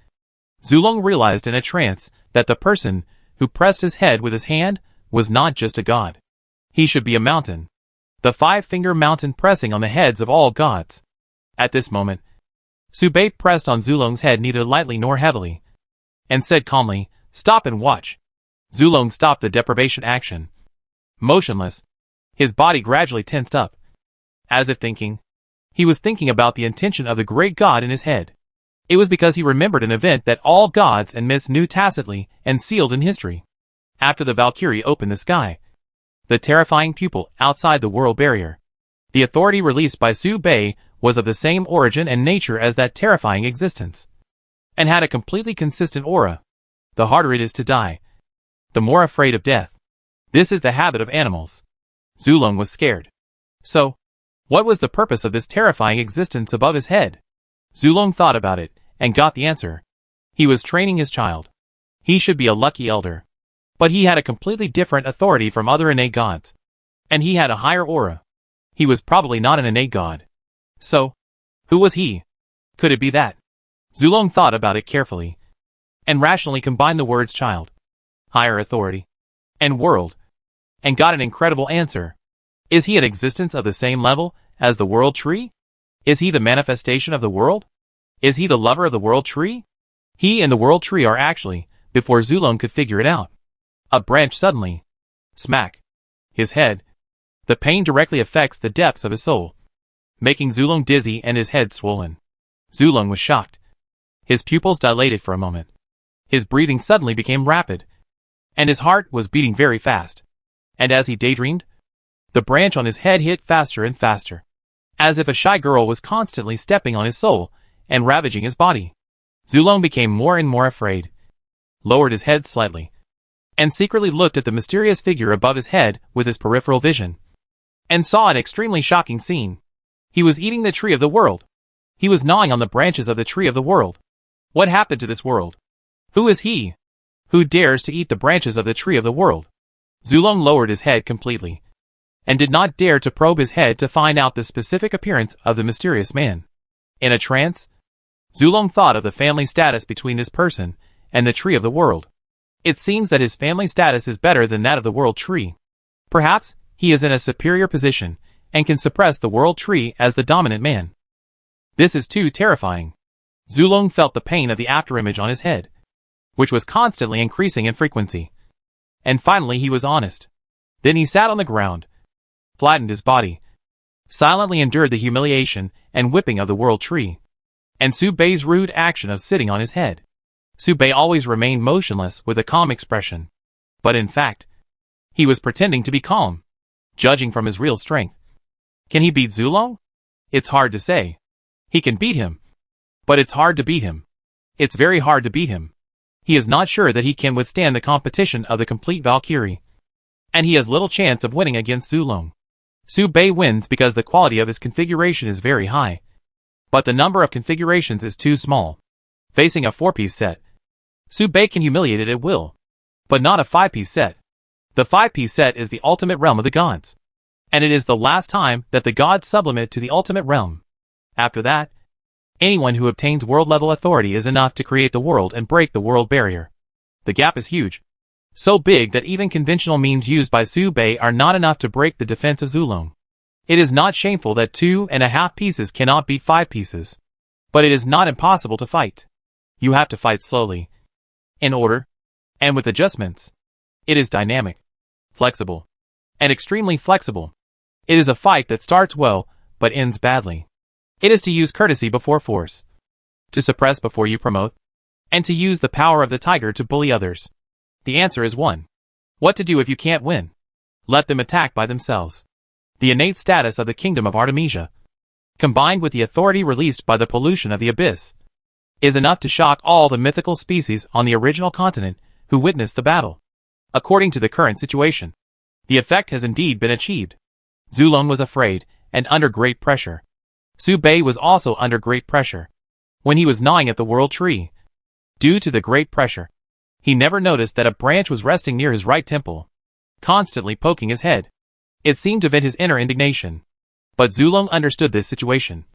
Zulong realized in a trance that the person who pressed his head with his hand was not just a god. He should be a mountain. The five-finger mountain pressing on the heads of all gods. At this moment, Subei pressed on Zulong's head neither lightly nor heavily, and said calmly, "Stop and watch." Zulong stopped the deprivation action. Motionless, his body gradually tensed up. As if thinking, he was thinking about the intention of the great god in his head. It was because he remembered an event that all gods and myths knew tacitly and sealed in history. After the Valkyrie opened the sky, the terrifying pupil outside the world barrier, the authority released by Subei was of the same origin and nature as that terrifying existence, and had a completely consistent aura. The harder it is to die, the more afraid of death. This is the habit of animals. Zulong was scared. So, what was the purpose of this terrifying existence above his head? Zulong thought about it, and got the answer. He was training his child. He should be a lucky elder. But he had a completely different authority from other innate gods. And he had a higher aura. He was probably not an innate god. So, who was he? Could it be that? Zulong thought about it carefully, and rationally combined the words child, higher authority, and world, and got an incredible answer. Is he an existence of the same level as the world tree? Is he the manifestation of the world? Is he the lover of the world tree? He and the world tree are actually, before Zulong could figure it out. A branch suddenly. Smack. His head. The pain directly affects the depths of his soul, making Zulong dizzy and his head swollen. Zulong was shocked. His pupils dilated for a moment. His breathing suddenly became rapid, and his heart was beating very fast. And as he daydreamed, the branch on his head hit faster and faster, as if a shy girl was constantly stepping on his soul and ravaging his body. Zulong became more and more afraid, lowered his head slightly, and secretly looked at the mysterious figure above his head with his peripheral vision, and saw an extremely shocking scene. He was eating the tree of the world. He was gnawing on the branches of the tree of the world. What happened to this world? Who is he? Who dares to eat the branches of the tree of the world? Zulong lowered his head completely, and did not dare to probe his head to find out the specific appearance of the mysterious man. In a trance, Zulong thought of the family status between this person and the tree of the world. It seems that his family status is better than that of the world tree. Perhaps he is in a superior position and can suppress the world tree as the dominant man. This is too terrifying. Zulong felt the pain of the afterimage on his head, which was constantly increasing in frequency. And finally he was honest. Then he sat on the ground, flattened his body, silently endured the humiliation and whipping of the world tree, and Subei's rude action of sitting on his head. Subei always remained motionless with a calm expression. But in fact, he was pretending to be calm, judging from his real strength. Can he beat Zulong? It's hard to say. He can beat him, but it's hard to beat him. It's very hard to beat him. He is not sure that he can withstand the competition of the complete Valkyrie, and he has little chance of winning against Zulong. Subei wins because the quality of his configuration is very high, but the number of configurations is too small. Facing a 4-piece set, Subei can humiliate it at will, but not a 5-piece set. The 5-piece set is the ultimate realm of the gods. And it is the last time that the gods sublimate to the ultimate realm. After that, anyone who obtains world-level authority is enough to create the world and break the world barrier. The gap is huge. So big that even conventional means used by Su Bei are not enough to break the defense of Zulong. It is not shameful that 2.5 pieces cannot beat 5 pieces. But it is not impossible to fight. You have to fight slowly, in order, and with adjustments. It is dynamic, flexible, and extremely flexible. It is a fight that starts well, but ends badly. It is to use courtesy before force, to suppress before you promote, and to use the power of the tiger to bully others. The answer is 1. What to do if you can't win? Let them attack by themselves. The innate status of the kingdom of Artemisia, combined with the authority released by the pollution of the abyss, is enough to shock all the mythical species on the original continent who witnessed the battle. According to the current situation, the effect has indeed been achieved. Zulong was afraid and under great pressure. Su Bei was also under great pressure. When he was gnawing at the world tree, due to the great pressure, he never noticed that a branch was resting near his right temple, constantly poking his head. It seemed to vent his inner indignation. But Zulong understood this situation.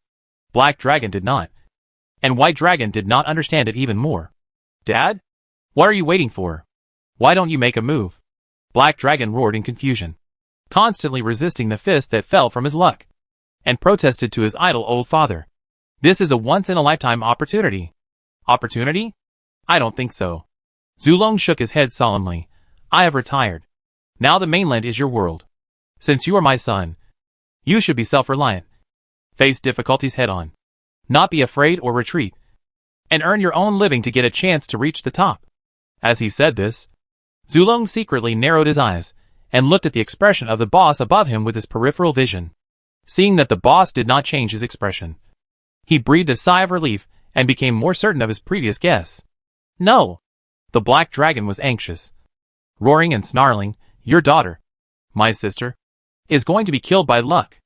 Black Dragon did not. And White Dragon did not understand it even more. Dad? What are you waiting for? Why don't you make a move? Black Dragon roared in confusion, constantly resisting the fist that fell from his luck, and protested to his idle old father. This is a once-in-a-lifetime opportunity. Opportunity? I don't think so. Zulong shook his head solemnly. I have retired. Now the mainland is your world. Since you are my son, you should be self-reliant. Face difficulties head-on. Not be afraid or retreat. And earn your own living to get a chance to reach the top. As he said this, Zulong secretly narrowed his eyes and looked at the expression of the boss above him with his peripheral vision. Seeing that the boss did not change his expression, he breathed a sigh of relief and became more certain of his previous guess. No! The Black Dragon was anxious. Roaring and snarling, your daughter, my sister, is going to be killed by luck.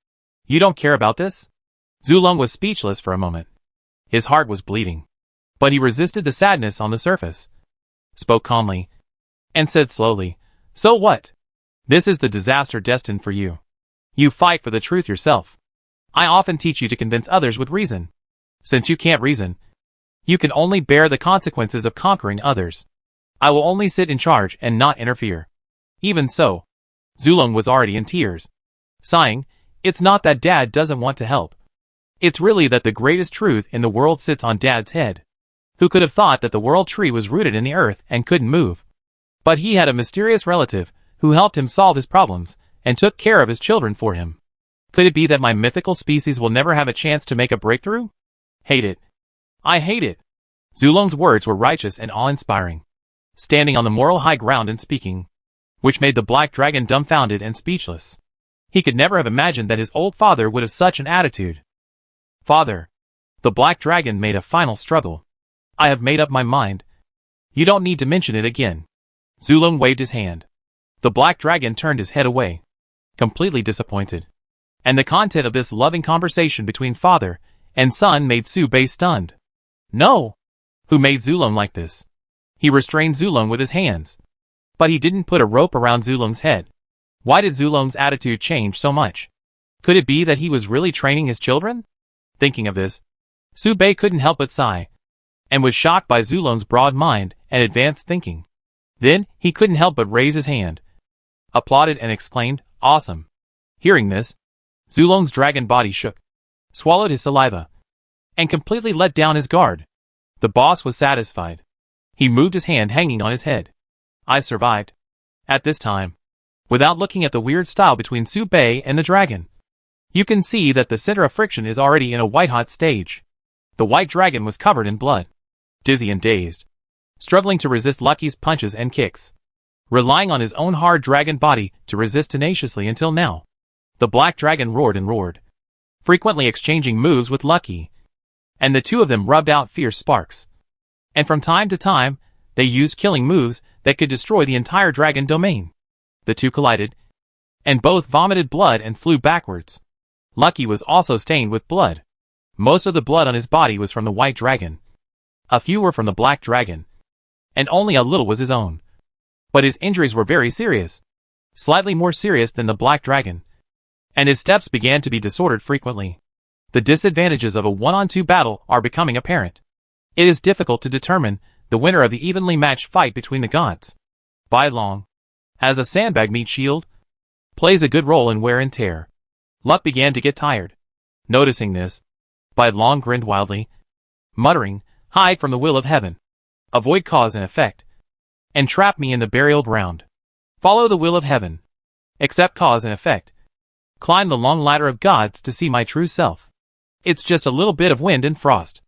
You don't care about this? Zulong was speechless for a moment. His heart was bleeding. But he resisted the sadness on the surface, spoke calmly, and said slowly, so what? This is the disaster destined for you. You fight for the truth yourself. I often teach you to convince others with reason. Since you can't reason, you can only bear the consequences of conquering others. I will only sit in charge and not interfere. Even so, Zulong was already in tears. Sighing, it's not that Dad doesn't want to help. It's really that the greatest truth in the world sits on Dad's head. Who could have thought that the world tree was rooted in the earth and couldn't move? But he had a mysterious relative who helped him solve his problems and took care of his children for him. Could it be that my mythical species will never have a chance to make a breakthrough? Hate it. I hate it. Zulong's words were righteous and awe-inspiring, standing on the moral high ground and speaking, which made the Black Dragon dumbfounded and speechless. He could never have imagined that his old father would have such an attitude. Father. The Black Dragon made a final struggle. I have made up my mind. You don't need to mention it again. Zulong waved his hand. The Black Dragon turned his head away, completely disappointed. And the content of this loving conversation between father and son made Su Bei stunned. No! Who made Zulong like this? He restrained Zulong with his hands. But he didn't put a rope around Zulong's head. Why did Zulong's attitude change so much? Could it be that he was really training his children? Thinking of this, Su Bei couldn't help but sigh, and was shocked by Zulong's broad mind and advanced thinking. Then, he couldn't help but raise his hand, applauded and exclaimed, awesome. Hearing this, Zulong's dragon body shook, swallowed his saliva, and completely let down his guard. The boss was satisfied. He moved his hand hanging on his head. I survived. At this time, without looking at the weird style between Su Bei and the dragon, you can see that the center of friction is already in a white-hot stage. The White Dragon was covered in blood, dizzy and dazed, struggling to resist Lucky's punches and kicks, relying on his own hard dragon body to resist tenaciously until now. The Black Dragon roared and roared, frequently exchanging moves with Lucky, and the two of them rubbed out fierce sparks. And from time to time, they used killing moves that could destroy the entire dragon domain. The two collided, and both vomited blood and flew backwards. Lucky was also stained with blood. Most of the blood on his body was from the White Dragon. A few were from the Black Dragon, and only a little was his own. But his injuries were very serious. slightly more serious than the black dragon, and his steps began to be disordered frequently. The disadvantages of a one-on-two battle are becoming apparent. It is difficult to determine the winner of the evenly matched fight between the gods. Bai Long, as a sandbag meat shield, plays a good role in wear and tear. Luck began to get tired. Noticing this, Bai Long grinned wildly, muttering, "Hide from the will of heaven. Avoid cause and effect. And trap me in the burial ground. Follow the will of heaven. Accept cause and effect. Climb the long ladder of gods to see my true self. It's just a little bit of wind and frost."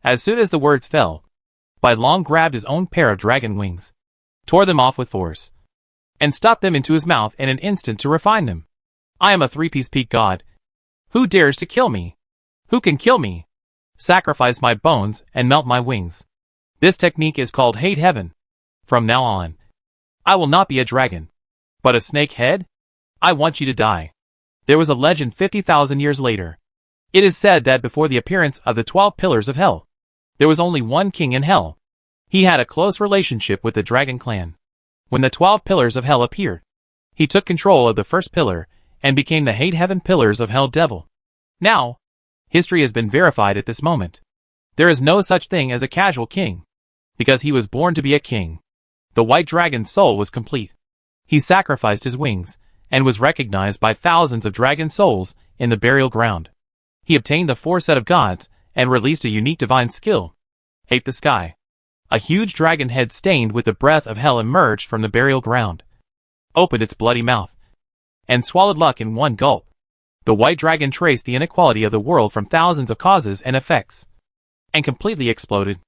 As soon as the words fell, Bai Long grabbed his own pair of dragon wings, tore them off with force, and stuffed them into his mouth in an instant to refine them. "I am a three-piece peak god. Who dares to kill me? Who can kill me? Sacrifice my bones and melt my wings. This technique is called Hate Heaven. From now on, I will not be a dragon, but a snake head. I want you to die." There was a legend 50,000 years later. It is said that before the appearance of the 12 pillars of hell, there was only one king in hell. He had a close relationship with the dragon clan. When the 12 pillars of hell appeared, he took control of the first pillar and became the Hate Heaven pillars of hell devil. Now, history has been verified at this moment. There is no such thing as a casual king, because he was born to be a king. The white dragon's soul was complete. He sacrificed his wings, and was recognized by thousands of dragon souls in the burial ground. He obtained the 4 set of gods, and released a unique divine skill. Hate the sky. A huge dragon head stained with the breath of hell emerged from the burial ground, opened its bloody mouth, and swallowed Luck in one gulp. The white dragon traced the inequality of the world from thousands of causes and effects, and completely exploded.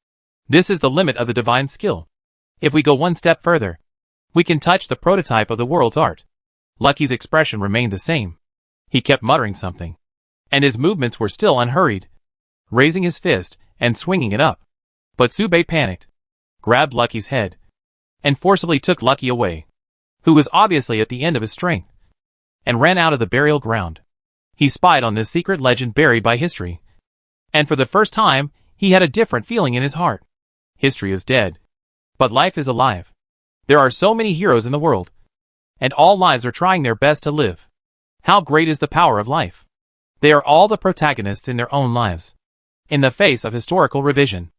This is the limit of the divine skill. If we go one step further, we can touch the prototype of the world's art. Lucky's expression remained the same. He kept muttering something, and his movements were still unhurried, raising his fist and swinging it up. But Su Bei panicked, grabbed Lucky's head, and forcibly took Lucky away, who was obviously at the end of his strength, and ran out of the burial ground. He spied on this secret legend buried by history, and for the first time, he had a different feeling in his heart. History is dead, but life is alive. There are so many heroes in the world, and all lives are trying their best to live. How great is the power of life! They are all the protagonists in their own lives. In the face of historical revision,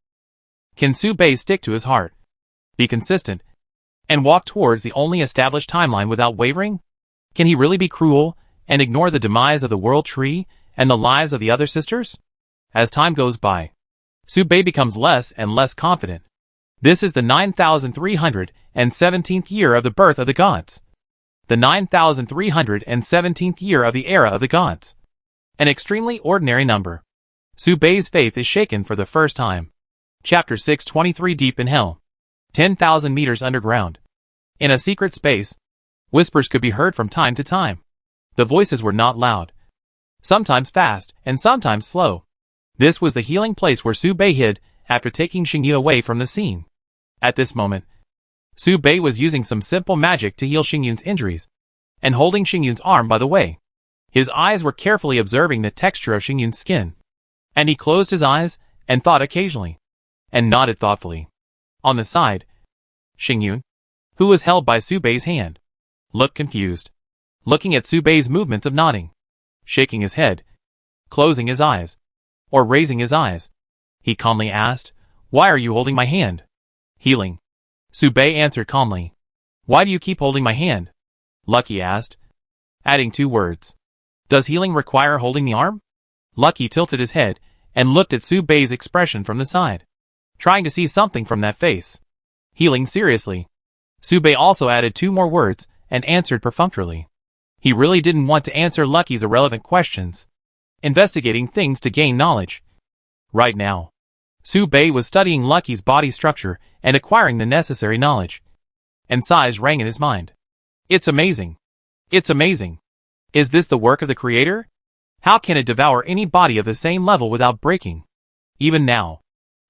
can Su Bei stick to his heart, be consistent, and walk towards the only established timeline without wavering? Can he really be cruel and ignore the demise of the world tree and the lives of the other sisters? As time goes by, Su Bei becomes less and less confident. This is the 9,317th year of the birth of the gods. The 9,317th year of the era of the gods. An extremely ordinary number. Su Bei's faith is shaken for the first time. Chapter 623 Deep in Hell. 10,000 meters underground. In a secret space, whispers could be heard from time to time. The voices were not loud. Sometimes fast, and sometimes slow. This was the healing place where Su Bei hid after taking Xingyu away from the scene. At this moment, Su Bei was using some simple magic to heal Xingyun's injuries, and holding Xingyun's arm by the way. His eyes were carefully observing the texture of Xingyun's skin, and he closed his eyes and thought occasionally, and nodded thoughtfully. On the side, Xingyun, who was held by Su Bei's hand, looked confused, looking at Su Bei's movements of nodding, shaking his head, closing his eyes, or raising his eyes. He calmly asked, "Why are you holding my hand?" "Healing." Su Bei answered calmly. "Why do you keep holding my hand?" Lucky asked, adding 2 words. "Does healing require holding the arm?" Lucky tilted his head and looked at Su Bei's expression from the side, trying to see something from that face. "Healing seriously." Su Bei also added 2 more words and answered perfunctorily. He really didn't want to answer Lucky's irrelevant questions, investigating things to gain knowledge. Right now, Su Bei was studying Lucky's body structure and acquiring the necessary knowledge. And sighs rang in his mind. It's amazing. It's amazing. Is this the work of the Creator? How can it devour any body of the same level without breaking? Even now,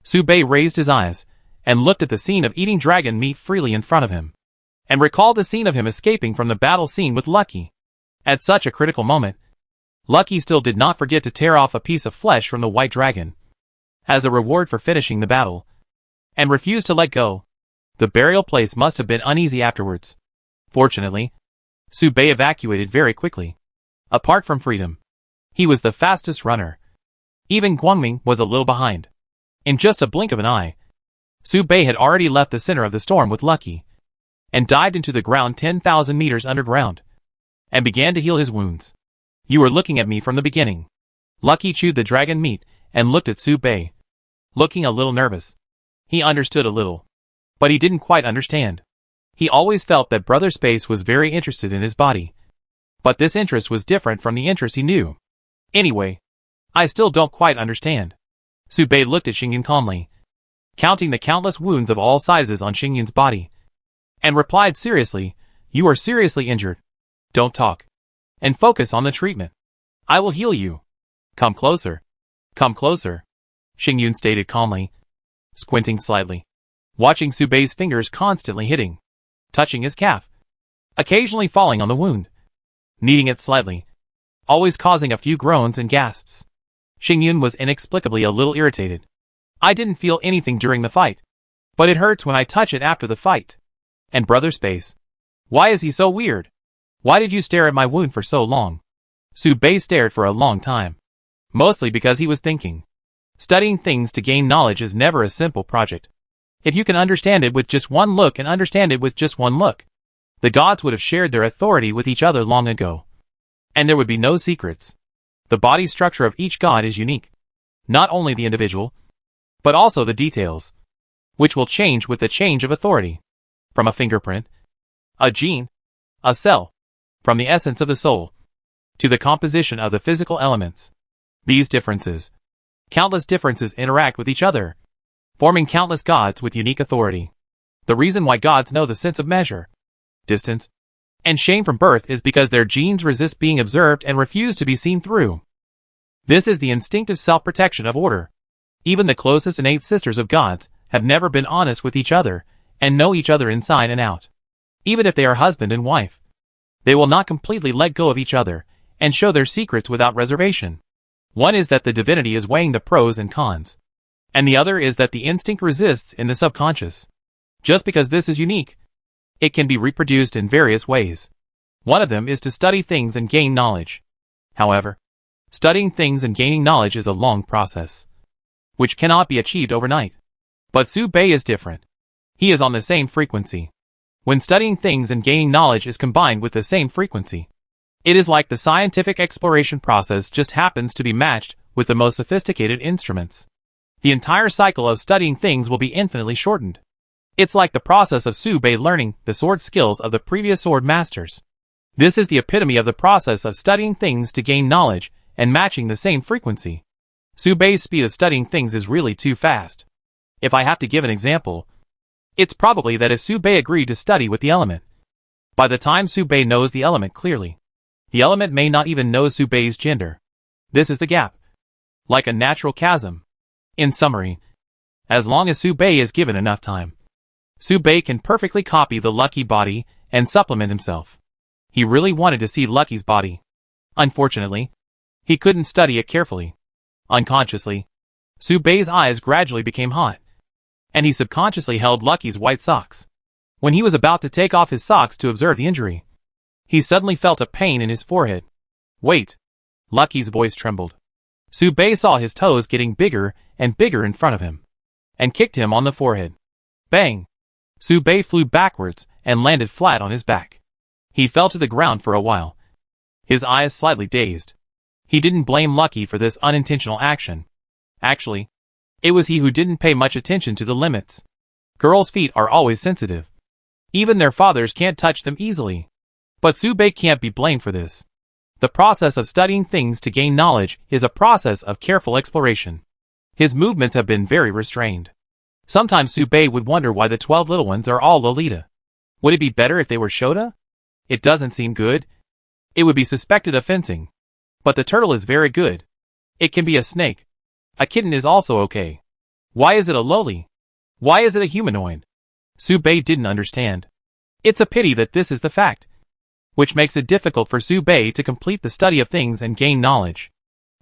Su Bei raised his eyes and looked at the scene of eating dragon meat freely in front of him, and recalled the scene of him escaping from the battle scene with Lucky. At such a critical moment, Lucky still did not forget to tear off a piece of flesh from the white dragon, as a reward for finishing the battle, and refused to let go. The burial place must have been uneasy afterwards. Fortunately, Su Bei evacuated very quickly. Apart from freedom, he was the fastest runner. Even Guangming was a little behind. In just a blink of an eye, Su Bei had already left the center of the storm with Lucky, and dived into the ground 10,000 meters underground, and began to heal his wounds. You were looking at me from the beginning. Lucky chewed the dragon meat, and looked at Su Bei, looking a little nervous. He understood a little, but he didn't quite understand. He always felt that Brother Space was very interested in his body, but this interest was different from the interest he knew. Anyway, I still don't quite understand. Su Bei looked at Xingyun calmly, counting the countless wounds of all sizes on Xingyun's body, and replied seriously, "You are seriously injured. Don't talk, and focus on the treatment. I will heal you. Come closer. Come closer," Xingyun stated calmly, squinting slightly, watching Su Bei's fingers constantly hitting, touching his calf, occasionally falling on the wound, kneading it slightly, always causing a few groans and gasps. Xingyun was inexplicably a little irritated. "I didn't feel anything during the fight, but it hurts when I touch it after the fight. And Brother Space, why is he so weird? Why did you stare at my wound for so long?" Su Bei stared for a long time, mostly because he was thinking. Studying things to gain knowledge is never a simple project. If you can understand it with just one look and understand it with just one look, the gods would have shared their authority with each other long ago, and there would be no secrets. The body structure of each god is unique, not only the individual, but also the details, which will change with the change of authority. From a fingerprint, a gene, a cell, from the essence of the soul, to the composition of the physical elements. These differences, countless differences, interact with each other, forming countless gods with unique authority. The reason why gods know the sense of measure, distance, and shame from birth is because their genes resist being observed and refuse to be seen through. This is the instinctive self-protection of order. Even the closest innate sisters of gods have never been honest with each other and know each other inside and out. Even if they are husband and wife, they will not completely let go of each other and show their secrets without reservation. One is that the divinity is weighing the pros and cons, and the other is that the instinct resists in the subconscious. Just because this is unique, it can be reproduced in various ways. One of them is to study things and gain knowledge. However, studying things and gaining knowledge is a long process, which cannot be achieved overnight. But Su Bei is different. He is on the same frequency. When studying things and gaining knowledge is combined with the same frequency, it is like the scientific exploration process just happens to be matched with the most sophisticated instruments. The entire cycle of studying things will be infinitely shortened. It's like the process of Su Bei learning the sword skills of the previous sword masters. This is the epitome of the process of studying things to gain knowledge and matching the same frequency. Su Bei's speed of studying things is really too fast. If I have to give an example, it's probably that if Su Bei agreed to study with the element, by the time Su Bei knows the element clearly, the element may not even know Su Bei's gender. This is the gap, like a natural chasm. In summary, as long as Su Bei is given enough time, Su Bei can perfectly copy the Lucky body and supplement himself. He really wanted to see Lucky's body. Unfortunately, he couldn't study it carefully. Unconsciously, Su Bei's eyes gradually became hot, and he subconsciously held Lucky's white socks. When he was about to take off his socks to observe the injury, he suddenly felt a pain in his forehead. "Wait!" Lucky's voice trembled. Su Bei saw his toes getting bigger and bigger in front of him, and kicked him on the forehead. Bang! Su Bei flew backwards and landed flat on his back. He fell to the ground for a while, his eyes slightly dazed. He didn't blame Lucky for this unintentional action. Actually, it was he who didn't pay much attention to the limits. Girls' feet are always sensitive. Even their fathers can't touch them easily. But Su Bei can't be blamed for this. The process of studying things to gain knowledge is a process of careful exploration. His movements have been very restrained. Sometimes Su Bei would wonder why the 12 little ones are all Lolita. Would it be better if they were Shota? It doesn't seem good. It would be suspected of fencing. But the turtle is very good. It can be a snake. A kitten is also okay. Why is it a loli? Why is it a humanoid? Su Bei didn't understand. It's a pity that this is the fact, which makes it difficult for Su Bei to complete the study of things and gain knowledge.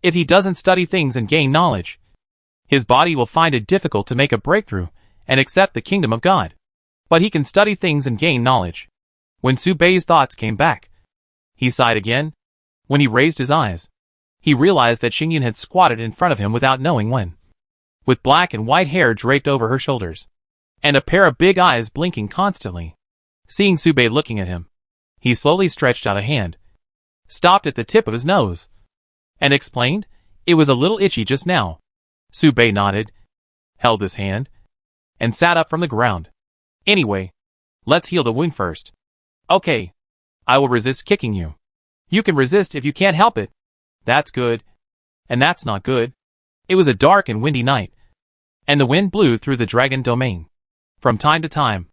If he doesn't study things and gain knowledge, his body will find it difficult to make a breakthrough and accept the kingdom of God. But he can study things and gain knowledge. When Su Bei's thoughts came back, He sighed again. When he raised his eyes, he realized that Xingyun had squatted in front of him without knowing when, with black and white hair draped over her shoulders, and a pair of big eyes blinking constantly. Seeing Su Bei looking at him, he slowly stretched out a hand, stopped at the tip of his nose, and explained, "It was a little itchy just now." Su Bei nodded, held his hand, and sat up from the ground. "Anyway, let's heal the wound first." "Okay. I will resist kicking you." "You can resist if you can't help it." "That's good. And that's not good." It was a dark and windy night, and the wind blew through the dragon domain. From time to time,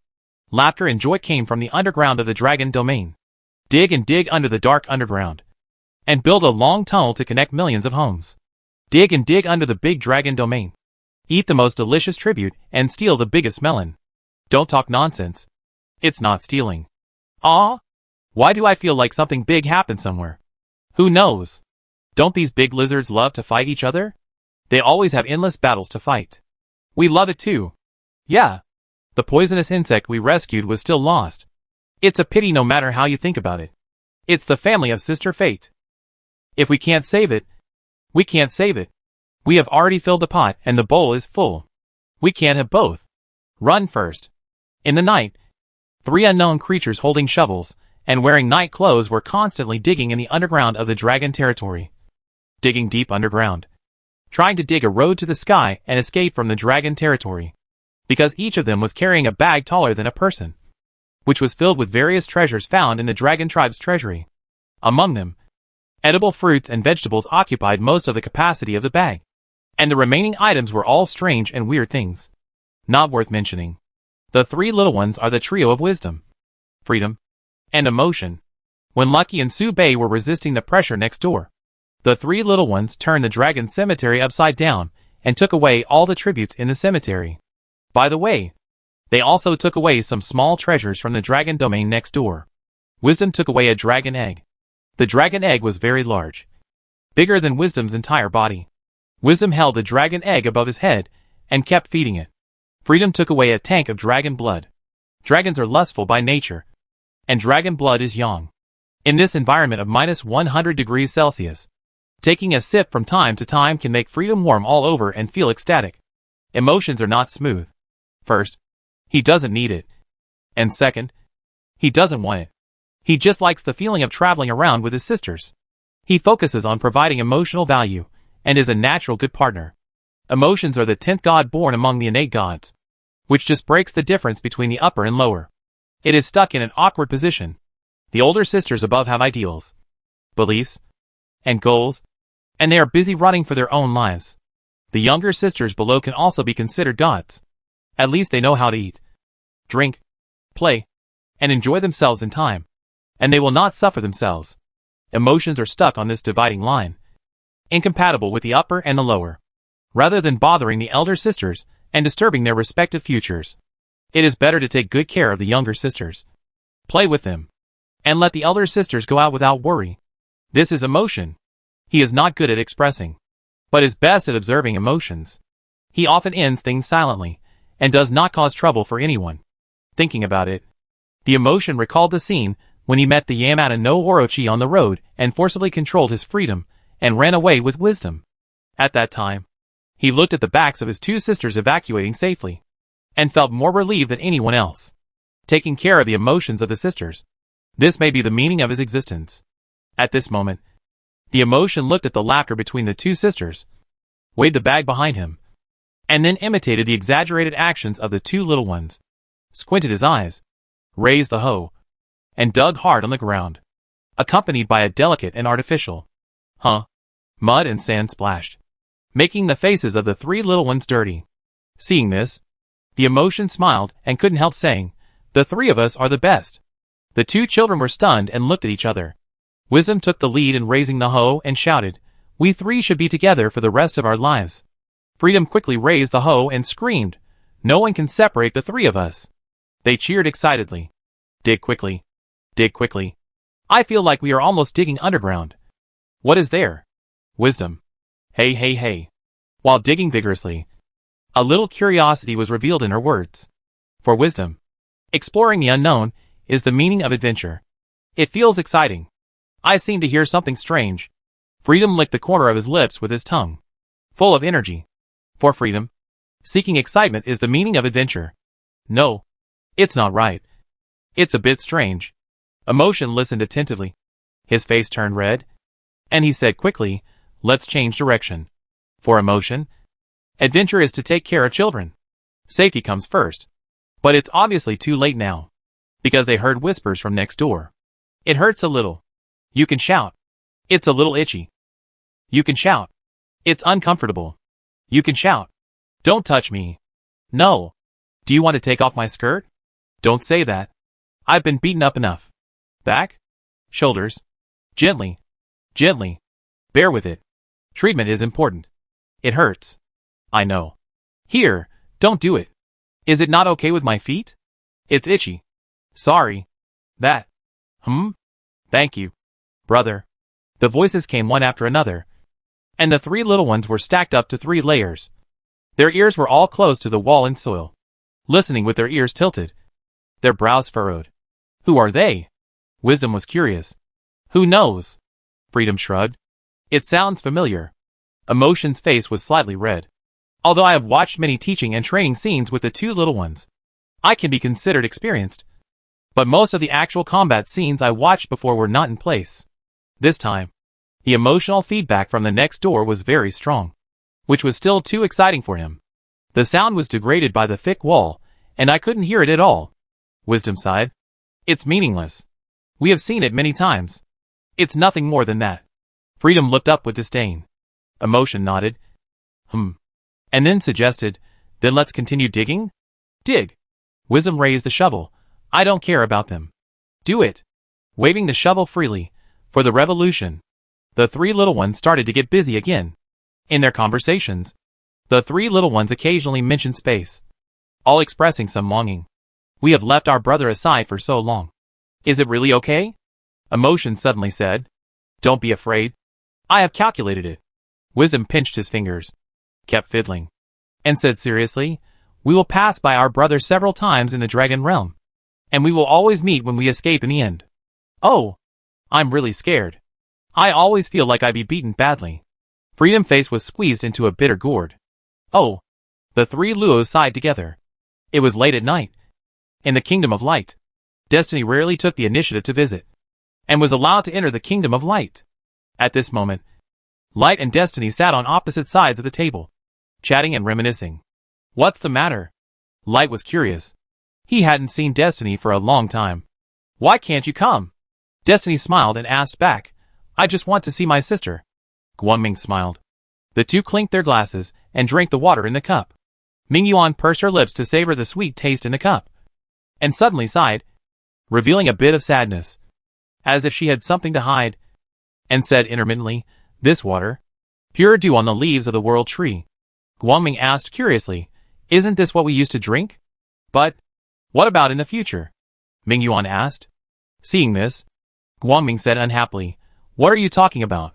laughter and joy came from the underground of the dragon domain. Dig and dig under the dark underground, and build a long tunnel to connect millions of homes. Dig and dig under the big dragon domain. Eat the most delicious tribute and steal the biggest melon. Don't talk nonsense. It's not stealing. Ah? Why do I feel like something big happened somewhere? Who knows? Don't these big lizards love to fight each other? They always have endless battles to fight. We love it too. Yeah. The poisonous insect we rescued was still lost. It's a pity no matter how you think about it. It's the family of Sister Fate. If we can't save it, we can't save it. We have already filled the pot and the bowl is full. We can't have both. Run first. In the night, 3 unknown creatures holding shovels and wearing night clothes were constantly digging in the underground of the dragon territory. Digging deep underground. Trying to dig a road to the sky and escape from the dragon territory. Because each of them was carrying a bag taller than a person, which was filled with various treasures found in the dragon tribe's treasury. Among them, edible fruits and vegetables occupied most of the capacity of the bag, and the remaining items were all strange and weird things. Not worth mentioning. The 3 little ones are the trio of wisdom, freedom, and emotion. When Lucky and Su Bei were resisting the pressure next door, the 3 little ones turned the dragon cemetery upside down and took away all the tributes in the cemetery. By the way, they also took away some small treasures from the dragon domain next door. Wisdom took away a dragon egg. The dragon egg was very large, bigger than Wisdom's entire body. Wisdom held the dragon egg above his head and kept feeding it. Freedom took away a tank of dragon blood. Dragons are lustful by nature, and dragon blood is yang. In this environment of -100 degrees Celsius, taking a sip from time to time can make Freedom warm all over and feel ecstatic. Emotions are not smooth. First, he doesn't need it. And second, he doesn't want it. He just likes the feeling of traveling around with his sisters. He focuses on providing emotional value, and is a natural good partner. Emotions are the 10th god born among the innate gods, which just breaks the difference between the upper and lower. It is stuck in an awkward position. The older sisters above have ideals, beliefs, and goals, and they are busy running for their own lives. The younger sisters below can also be considered gods. At least they know how to eat, drink, play, and enjoy themselves in time, and they will not suffer themselves. Emotions are stuck on this dividing line, incompatible with the upper and the lower. Rather than bothering the elder sisters and disturbing their respective futures, it is better to take good care of the younger sisters. Play with them, and let the elder sisters go out without worry. This is emotion. He is not good at expressing, but is best at observing emotions. He often ends things silently, and does not cause trouble for anyone. Thinking about it, the emotion recalled the scene when he met the Yamata no Orochi on the road and forcibly controlled his freedom and ran away with Wisdom. At that time, he looked at the backs of his 2 sisters evacuating safely, and felt more relieved than anyone else. Taking care of the emotions of the sisters. This may be the meaning of his existence. At this moment, the emotion looked at the laughter between the 2 sisters, weighed the bag behind him, and then imitated the exaggerated actions of the 2 little ones, squinted his eyes, raised the hoe, and dug hard on the ground, accompanied by a delicate and artificial, mud and sand splashed, making the faces of the 3 little ones dirty. Seeing this, the emotion smiled and couldn't help saying, "The 3 of us are the best." The 2 children were stunned and looked at each other. Wisdom took the lead in raising the hoe and shouted, "We 3 should be together for the rest of our lives." Freedom quickly raised the hoe and screamed, "No one can separate the 3 of us." They cheered excitedly. Dig quickly. Dig quickly. I feel like we are almost digging underground. What is there? Wisdom. Hey, hey, hey. While digging vigorously, a little curiosity was revealed in her words. For Wisdom, exploring the unknown is the meaning of adventure. It feels exciting. I seem to hear something strange. Freedom licked the corner of his lips with his tongue. Full of energy. For freedom. Seeking excitement is the meaning of adventure. No. It's not right. It's a bit strange. Emotion listened attentively. His face turned red. And he said quickly, let's change direction. For Emotion, adventure is to take care of children. Safety comes first. But it's obviously too late now. Because they heard whispers from next door. It hurts a little. You can shout. It's a little itchy. You can shout. It's uncomfortable. You can shout. Don't touch me. No. Do you want to take off my skirt? Don't say that. I've been beaten up enough. Back? Shoulders. Gently. Gently. Bear with it. Treatment is important. It hurts. I know. Here, don't do it. Is it not okay with my feet? It's itchy. Sorry. That. Thank you. Brother. The voices came one after another. And the three little ones were stacked up to 3 layers. Their ears were all close to the wall and soil. Listening with their ears tilted. Their brows furrowed. Who are they? Wisdom was curious. Who knows? Freedom shrugged. It sounds familiar. Emotion's face was slightly red. Although I have watched many teaching and training scenes with the 2 little ones, I can be considered experienced. But most of the actual combat scenes I watched before were not in place. This time, the emotional feedback from the next door was very strong, which was still too exciting for him. The sound was degraded by the thick wall, and I couldn't hear it at all. Wisdom sighed. It's meaningless. We have seen it many times. It's nothing more than that. Freedom looked up with disdain. Emotion nodded. And then suggested, then let's continue digging? Dig. Wisdom raised the shovel. I don't care about them. Do it. Waving the shovel freely, for the revolution. The 3 little ones started to get busy again. In their conversations, the 3 little ones occasionally mentioned space, all expressing some longing. We have left our brother aside for so long. Is it really okay? Emotion suddenly said. Don't be afraid. I have calculated it. Wisdom pinched his fingers, kept fiddling, and said seriously, we will pass by our brother several times in the dragon realm, and we will always meet when we escape in the end. Oh, I'm really scared. I always feel like I'd be beaten badly. Freedom's face was squeezed into a bitter gourd. Oh. The 3 Luos sighed together. It was late at night. In the Kingdom of Light, Destiny rarely took the initiative to visit, and was allowed to enter the Kingdom of Light. At this moment, Light and Destiny sat on opposite sides of the table, chatting and reminiscing. What's the matter? Light was curious. He hadn't seen Destiny for a long time. Why can't you come? Destiny smiled and asked back, I just want to see my sister. Guangming smiled. The 2 clinked their glasses and drank the water in the cup. Mingyuan pursed her lips to savor the sweet taste in the cup, and suddenly sighed, revealing a bit of sadness, as if she had something to hide, and said intermittently, this water? Pure dew on the leaves of the world tree. Guangming asked curiously, isn't this what we used to drink? But, what about in the future? Mingyuan asked. Seeing this, Guangming said unhappily, what are you talking about?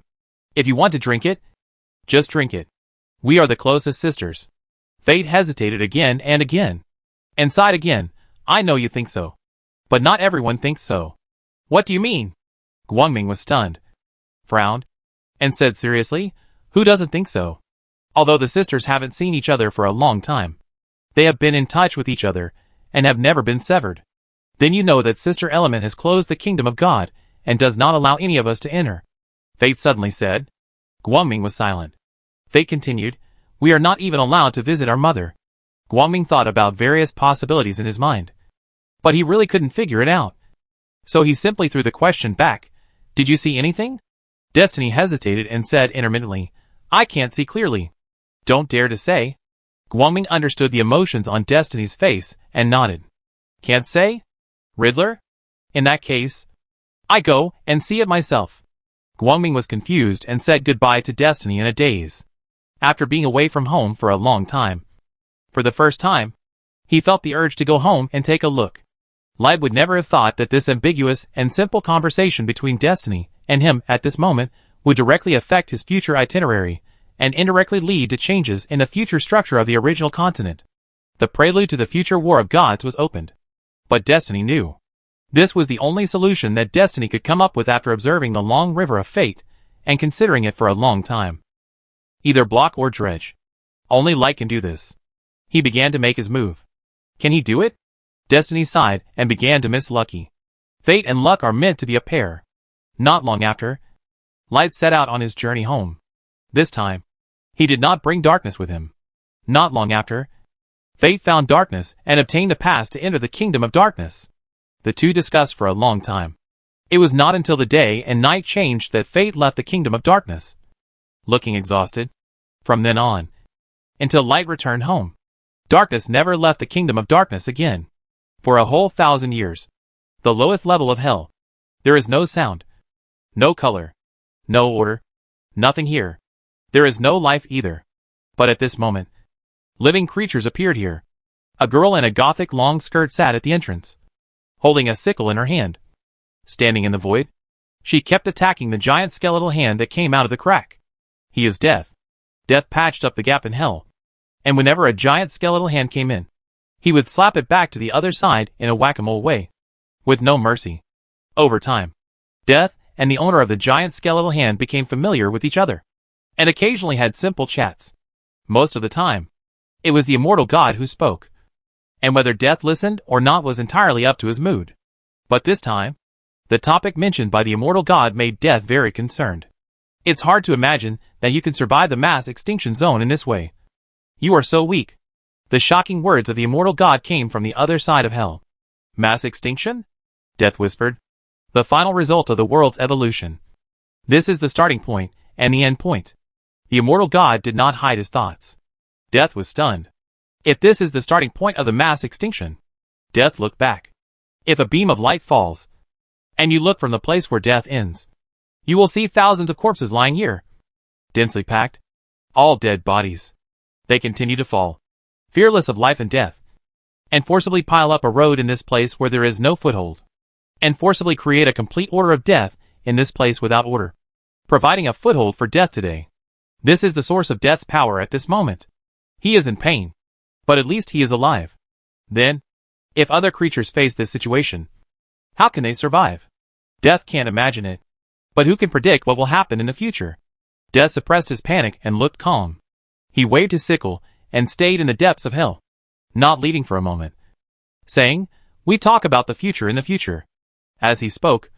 If you want to drink it, just drink it. We are the closest sisters. Fate hesitated again and again, and sighed again. I know you think so, but not everyone thinks so. What do you mean? Guangming was stunned, frowned, and said seriously, who doesn't think so? Although the sisters haven't seen each other for a long time, they have been in touch with each other, and have never been severed. Then you know that Sister Element has closed the kingdom of God, and does not allow any of us to enter. Fate suddenly said. Guangming was silent. Fate continued, we are not even allowed to visit our mother. Guangming thought about various possibilities in his mind, but he really couldn't figure it out. So he simply threw the question back, did you see anything? Destiny hesitated and said intermittently, I can't see clearly. Don't dare to say. Guangming understood the emotions on Destiny's face and nodded. Can't say? Riddler? In that case, I go and see it myself. Guangming was confused and said goodbye to Destiny in a daze. After being away from home for a long time, for the first time, he felt the urge to go home and take a look. Light would never have thought that this ambiguous and simple conversation between Destiny and him at this moment would directly affect his future itinerary, and indirectly lead to changes in the future structure of the original continent. The prelude to the future War of Gods was opened. But Destiny knew. This was the only solution that Destiny could come up with after observing the long river of fate and considering it for a long time. Either block or dredge. Only light can do this. He began to make his move. Can he do it? Destiny sighed and began to miss Lucky. Fate and luck are meant to be a pair. Not long after, Light set out on his journey home. This time, he did not bring darkness with him. Not long after, Fate found darkness and obtained a pass to enter the kingdom of darkness. The two discussed for a long time. It was not until the day and night changed that Fate left the kingdom of darkness, looking exhausted. From then on, until Light returned home, darkness never left the kingdom of darkness again. For a whole 1,000 years. The lowest level of hell. There is no sound. No color. No order. Nothing here. There is no life either. But at this moment, living creatures appeared here. A girl in a gothic long skirt sat at the entrance, holding a sickle in her hand. Standing in the void, she kept attacking the giant skeletal hand that came out of the crack. He is Death. Death patched up the gap in hell. And whenever a giant skeletal hand came in, he would slap it back to the other side in a whack-a-mole way, with no mercy. Over time, Death and the owner of the giant skeletal hand became familiar with each other, and occasionally had simple chats. Most of the time, it was the immortal god who spoke, and whether Death listened or not was entirely up to his mood. But this time, the topic mentioned by the immortal god made Death very concerned. It's hard to imagine that you can survive the mass extinction zone in this way. You are so weak. The shocking words of the immortal god came from the other side of hell. Mass extinction? Death whispered. The final result of the world's evolution. This is the starting point and the end point. The immortal god did not hide his thoughts. Death was stunned. If this is the starting point of the mass extinction, Death looked back. If a beam of light falls, and you look from the place where Death ends, you will see thousands of corpses lying here, densely packed, all dead bodies. They continue to fall, fearless of life and death, and forcibly pile up a road in this place where there is no foothold, and forcibly create a complete order of death in this place without order, providing a foothold for death today. This is the source of Death's power at this moment. He is in pain, but at least he is alive. Then, if other creatures face this situation, how can they survive? Death can't imagine it. But who can predict what will happen in the future? Death suppressed his panic and looked calm. He waved his sickle and stayed in the depths of hell, not leading for a moment, saying, "We talk about the future in the future." As he spoke,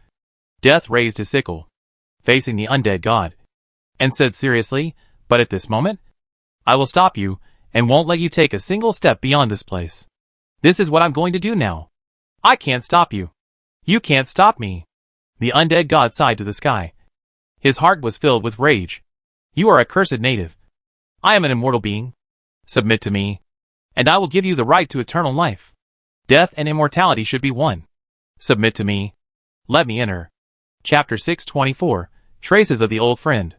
Death raised his sickle, facing the undead god, and said seriously, "But at this moment, I will stop you and won't let you take a single step beyond this place. This is what I'm going to do now. I can't stop you. You can't stop me." The undead god sighed to the sky. His heart was filled with rage. "You are a cursed native. I am an immortal being. Submit to me, and I will give you the right to eternal life. Death and immortality should be one. Submit to me. Let me enter." Chapter 624, Traces of the Old Friend.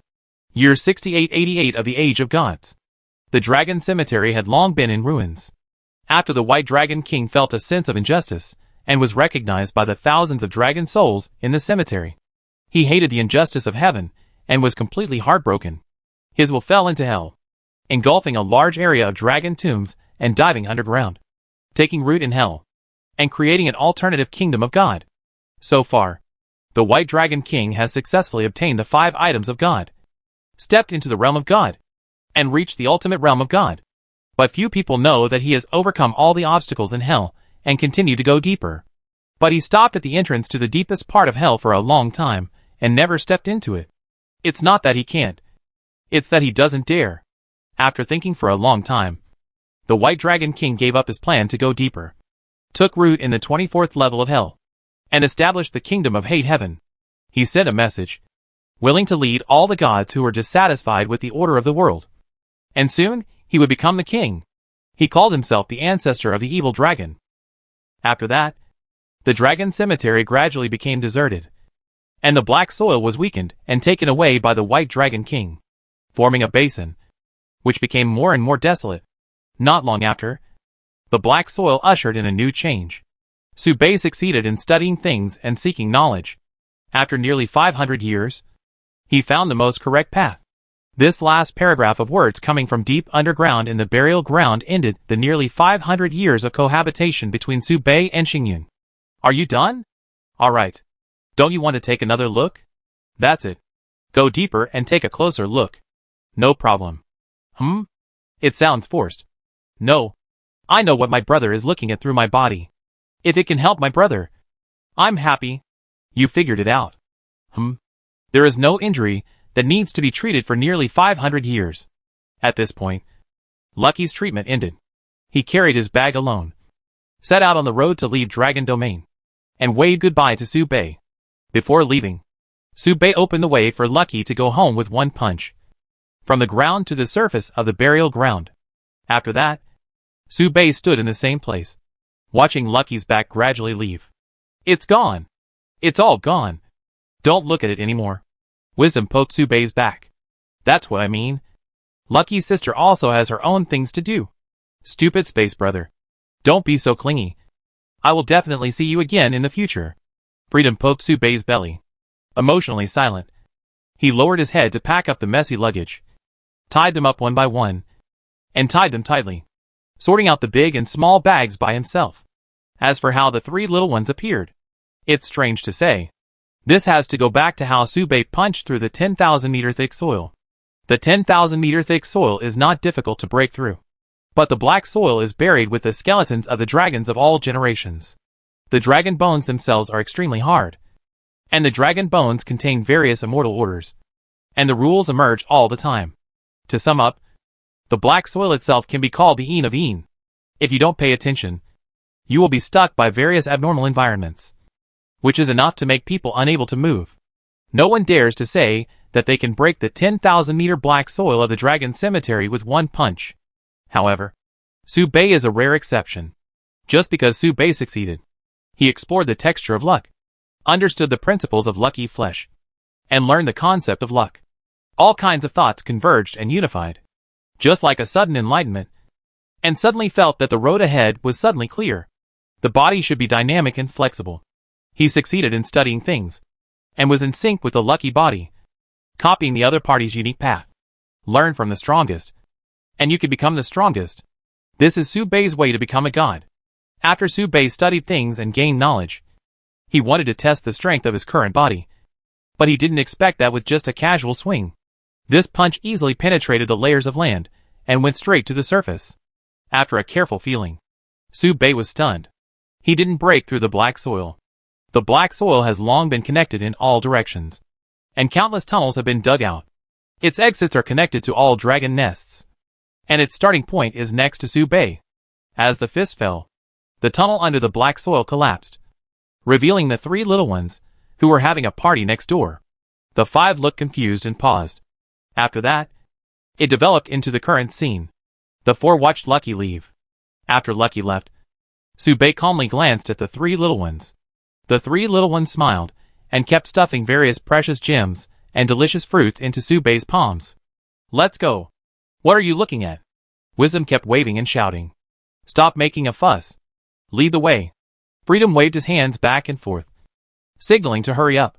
Year 6888 of the Age of Gods. The Dragon Cemetery had long been in ruins. After the White Dragon King felt a sense of injustice, and was recognized by the thousands of dragon souls in the cemetery. He hated the injustice of heaven, and was completely heartbroken. His will fell into hell, engulfing a large area of dragon tombs and diving underground, taking root in hell, and creating an alternative kingdom of God. So far, the White Dragon King has successfully obtained the 5 items of God, stepped into the realm of God, and reached the ultimate realm of God. But few people know that he has overcome all the obstacles in hell and continued to go deeper. But he stopped at the entrance to the deepest part of hell for a long time and never stepped into it. It's not that he can't. It's that he doesn't dare. After thinking for a long time, the White Dragon King gave up his plan to go deeper, took root in the 24th level of hell, and established the kingdom of hate heaven. He sent a message, willing to lead all the gods who were dissatisfied with the order of the world. And soon, he would become the king. He called himself the ancestor of the evil dragon. After that, the dragon cemetery gradually became deserted, and the black soil was weakened and taken away by the White Dragon King, forming a basin, which became more and more desolate. Not long after, the black soil ushered in a new change. Subei succeeded in studying things and seeking knowledge. After nearly 500 years, he found the most correct path. This last paragraph of words coming from deep underground in the burial ground ended the nearly 500 years of cohabitation between Subei and Xingyun. "Are you done?" Alright. Don't you want to take another look? That's it. Go deeper and take a closer look. No problem. It sounds forced. No. I know what my brother is looking at through my body. If it can help my brother, I'm happy. You figured it out. There is no injury that needs to be treated for nearly 500 years. At this point, Lucky's treatment ended. He carried his bag alone, set out on the road to leave Dragon Domain, and waved goodbye to Su Bei. Before leaving, Su Bei opened the way for Lucky to go home with one punch, from the ground to the surface of the burial ground. After that, Su Bei stood in the same place, watching Lucky's back gradually leave. It's gone. It's all gone. Don't look at it anymore. Wisdom poked Su Bei's back. That's what I mean. Lucky's sister also has her own things to do. Stupid space brother. Don't be so clingy. I will definitely see you again in the future. Freedom poked Su Bei's belly. Emotionally silent, he lowered his head to pack up the messy luggage, tied them up one by one, and tied them tightly, sorting out the big and small bags by himself. As for how the three little ones appeared, it's strange to say. This has to go back to how Su Bei punched through the 10,000-meter thick soil. The 10,000-meter thick soil is not difficult to break through, but the black soil is buried with the skeletons of the dragons of all generations. The dragon bones themselves are extremely hard, and the dragon bones contain various immortal orders, and the rules emerge all the time. To sum up, the black soil itself can be called the Een of Een. If you don't pay attention, you will be stuck by various abnormal environments, which is enough to make people unable to move. No one dares to say that they can break the 10,000-meter black soil of the dragon cemetery with one punch. However, Su Bei is a rare exception. Just because Su Bei succeeded, he explored the texture of luck, understood the principles of lucky flesh, and learned the concept of luck. All kinds of thoughts converged and unified, just like a sudden enlightenment, and suddenly felt that the road ahead was suddenly clear. The body should be dynamic and flexible. He succeeded in studying things, and was in sync with the lucky body, copying the other party's unique path. Learn from the strongest, and you can become the strongest. This is Su Bei's way to become a god. After Su Bei studied things and gained knowledge, he wanted to test the strength of his current body, but he didn't expect that with just a casual swing. This punch easily penetrated the layers of land and went straight to the surface. After a careful feeling, Su Bei was stunned. He didn't break through the black soil. The black soil has long been connected in all directions, and countless tunnels have been dug out. Its exits are connected to all dragon nests, and its starting point is next to Su Bei. As the fist fell, the tunnel under the black soil collapsed, revealing the three little ones, who were having a party next door. The five looked confused and paused. After that, it developed into the current scene. The four watched Lucky leave. After Lucky left, Su Bei calmly glanced at the three little ones. The three little ones smiled, and kept stuffing various precious gems and delicious fruits into Su Bei's palms. Let's go. What are you looking at? Wisdom kept waving and shouting. Stop making a fuss. Lead the way. Freedom waved his hands back and forth, signaling to hurry up.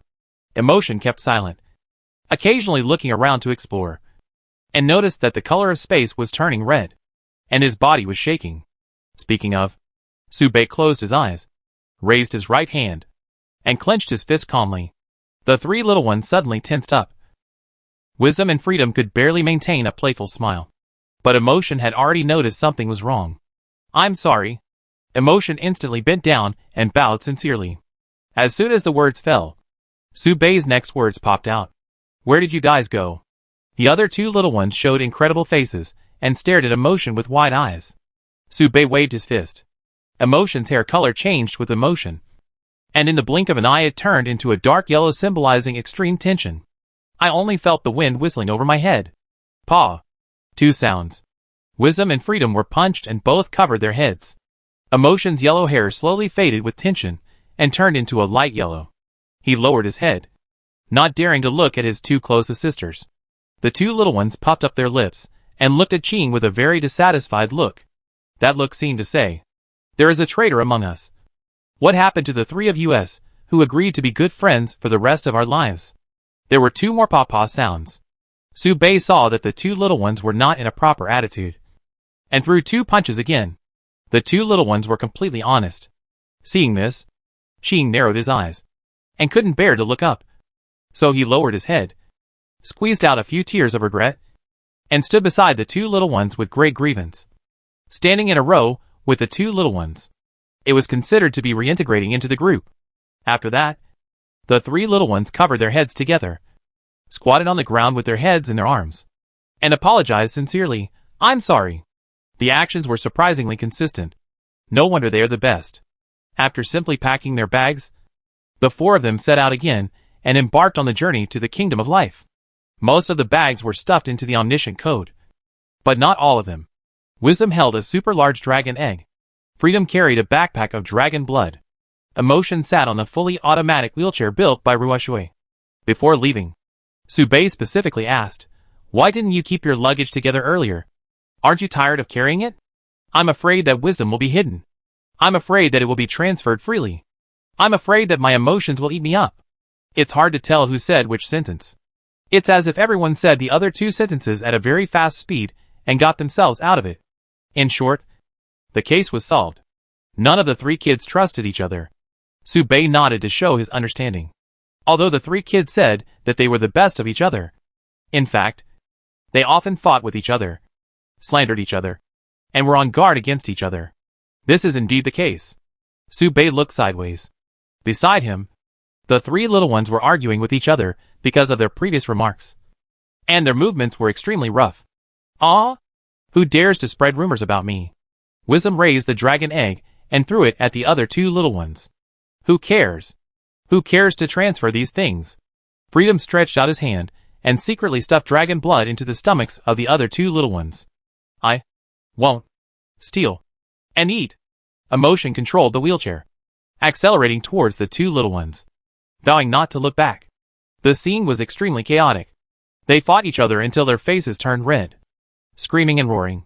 Emotion kept silent, occasionally looking around to explore, and noticed that the color of space was turning red, and his body was shaking. Speaking of, Su Bei closed his eyes, raised his right hand, and clenched his fist calmly. The three little ones suddenly tensed up. Wisdom and Freedom could barely maintain a playful smile, but Emotion had already noticed something was wrong. I'm sorry. Emotion instantly bent down and bowed sincerely. As soon as the words fell, Su Bei's next words popped out. Where did you guys go? The other two little ones showed incredible faces and stared at Emotion with wide eyes. Su Bei waved his fist. Emotion's hair color changed with emotion, and in the blink of an eye it turned into a dark yellow symbolizing extreme tension. I only felt the wind whistling over my head. Paw. Two sounds. Wisdom and Freedom were punched and both covered their heads. Emotion's yellow hair slowly faded with tension and turned into a light yellow. He lowered his head, not daring to look at his two closest sisters. The two little ones puffed up their lips and looked at Qing with a very dissatisfied look. That look seemed to say, there is a traitor among us. What happened to the three of us who agreed to be good friends for the rest of our lives? There were two more paw-paw sounds. Su Bei saw that the two little ones were not in a proper attitude, and threw two punches again. The two little ones were completely honest. Seeing this, Qing narrowed his eyes. and couldn't bear to look up. So he lowered his head, squeezed out a few tears of regret, and stood beside the two little ones with great grievance. Standing in a row with the two little ones, it was considered to be reintegrating into the group. After that, the three little ones covered their heads together, squatted on the ground with their heads in their arms, and apologized sincerely. "I'm sorry." The actions were surprisingly consistent. No wonder they are the best. After simply packing their bags, the four of them set out again and embarked on the journey to the kingdom of life. Most of the bags were stuffed into the omniscient code, but not all of them. Wisdom held a super large dragon egg. Freedom carried a backpack of dragon blood. Emotion sat on the fully automatic wheelchair built by Ruoshui. Before leaving, Subei specifically asked, "Why didn't you keep your luggage together earlier? Aren't you tired of carrying it?" "I'm afraid that wisdom will be hidden. I'm afraid that it will be transferred freely. I'm afraid that my emotions will eat me up." It's hard to tell who said which sentence. It's as if everyone said the other two sentences at a very fast speed and got themselves out of it. In short, the case was solved. None of the three kids trusted each other. Subei nodded to show his understanding. Although the three kids said that they were the best of each other, in fact, they often fought with each other, slandered each other, and were on guard against each other. This is indeed the case. Subei looked sideways. Beside him, the three little ones were arguing with each other because of their previous remarks, and their movements were extremely rough. "Ah? Who dares to spread rumors about me?" Wisdom raised the dragon egg and threw it at the other two little ones. "Who cares? Who cares to transfer these things?" Freedom stretched out his hand and secretly stuffed dragon blood into the stomachs of the other two little ones. "I won't steal and eat." Emotion controlled the wheelchair, accelerating towards the two little ones, vowing not to look back. The scene was extremely chaotic. They fought each other until their faces turned red, screaming and roaring,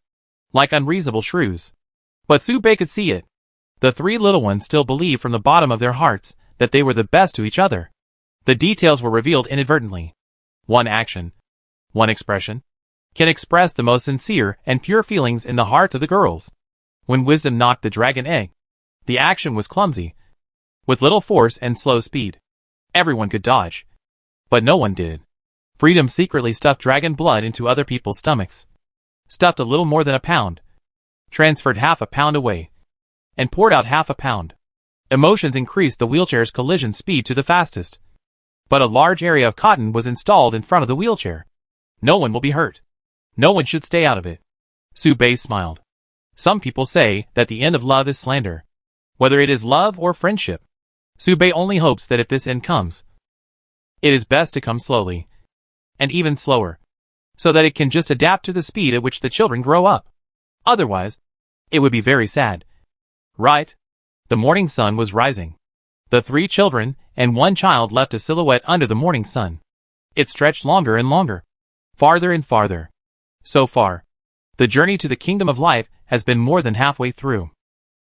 like unreasonable shrews. But Subei could see it. The three little ones still believed from the bottom of their hearts that they were the best to each other. The details were revealed inadvertently. One action, one expression, can express the most sincere and pure feelings in the hearts of the girls. When Wisdom knocked the dragon egg, the action was clumsy, with little force and slow speed. Everyone could dodge, but no one did. Freedom secretly stuffed dragon blood into other people's stomachs, stuffed a little more than a pound, transferred half a pound away, and poured out half a pound. Emotions increased the wheelchair's collision speed to the fastest. But a large area of cotton was installed in front of the wheelchair. "No one will be hurt. No one should stay out of it." Subei smiled. Some people say that the end of love is slander. Whether it is love or friendship, Subei only hopes that if this end comes, it is best to come slowly, and even slower, so that it can just adapt to the speed at which the children grow up. Otherwise, it would be very sad. Right? The morning sun was rising. The three children and one child left a silhouette under the morning sun. It stretched longer and longer, farther and farther. So far, the journey to the kingdom of life has been more than halfway through.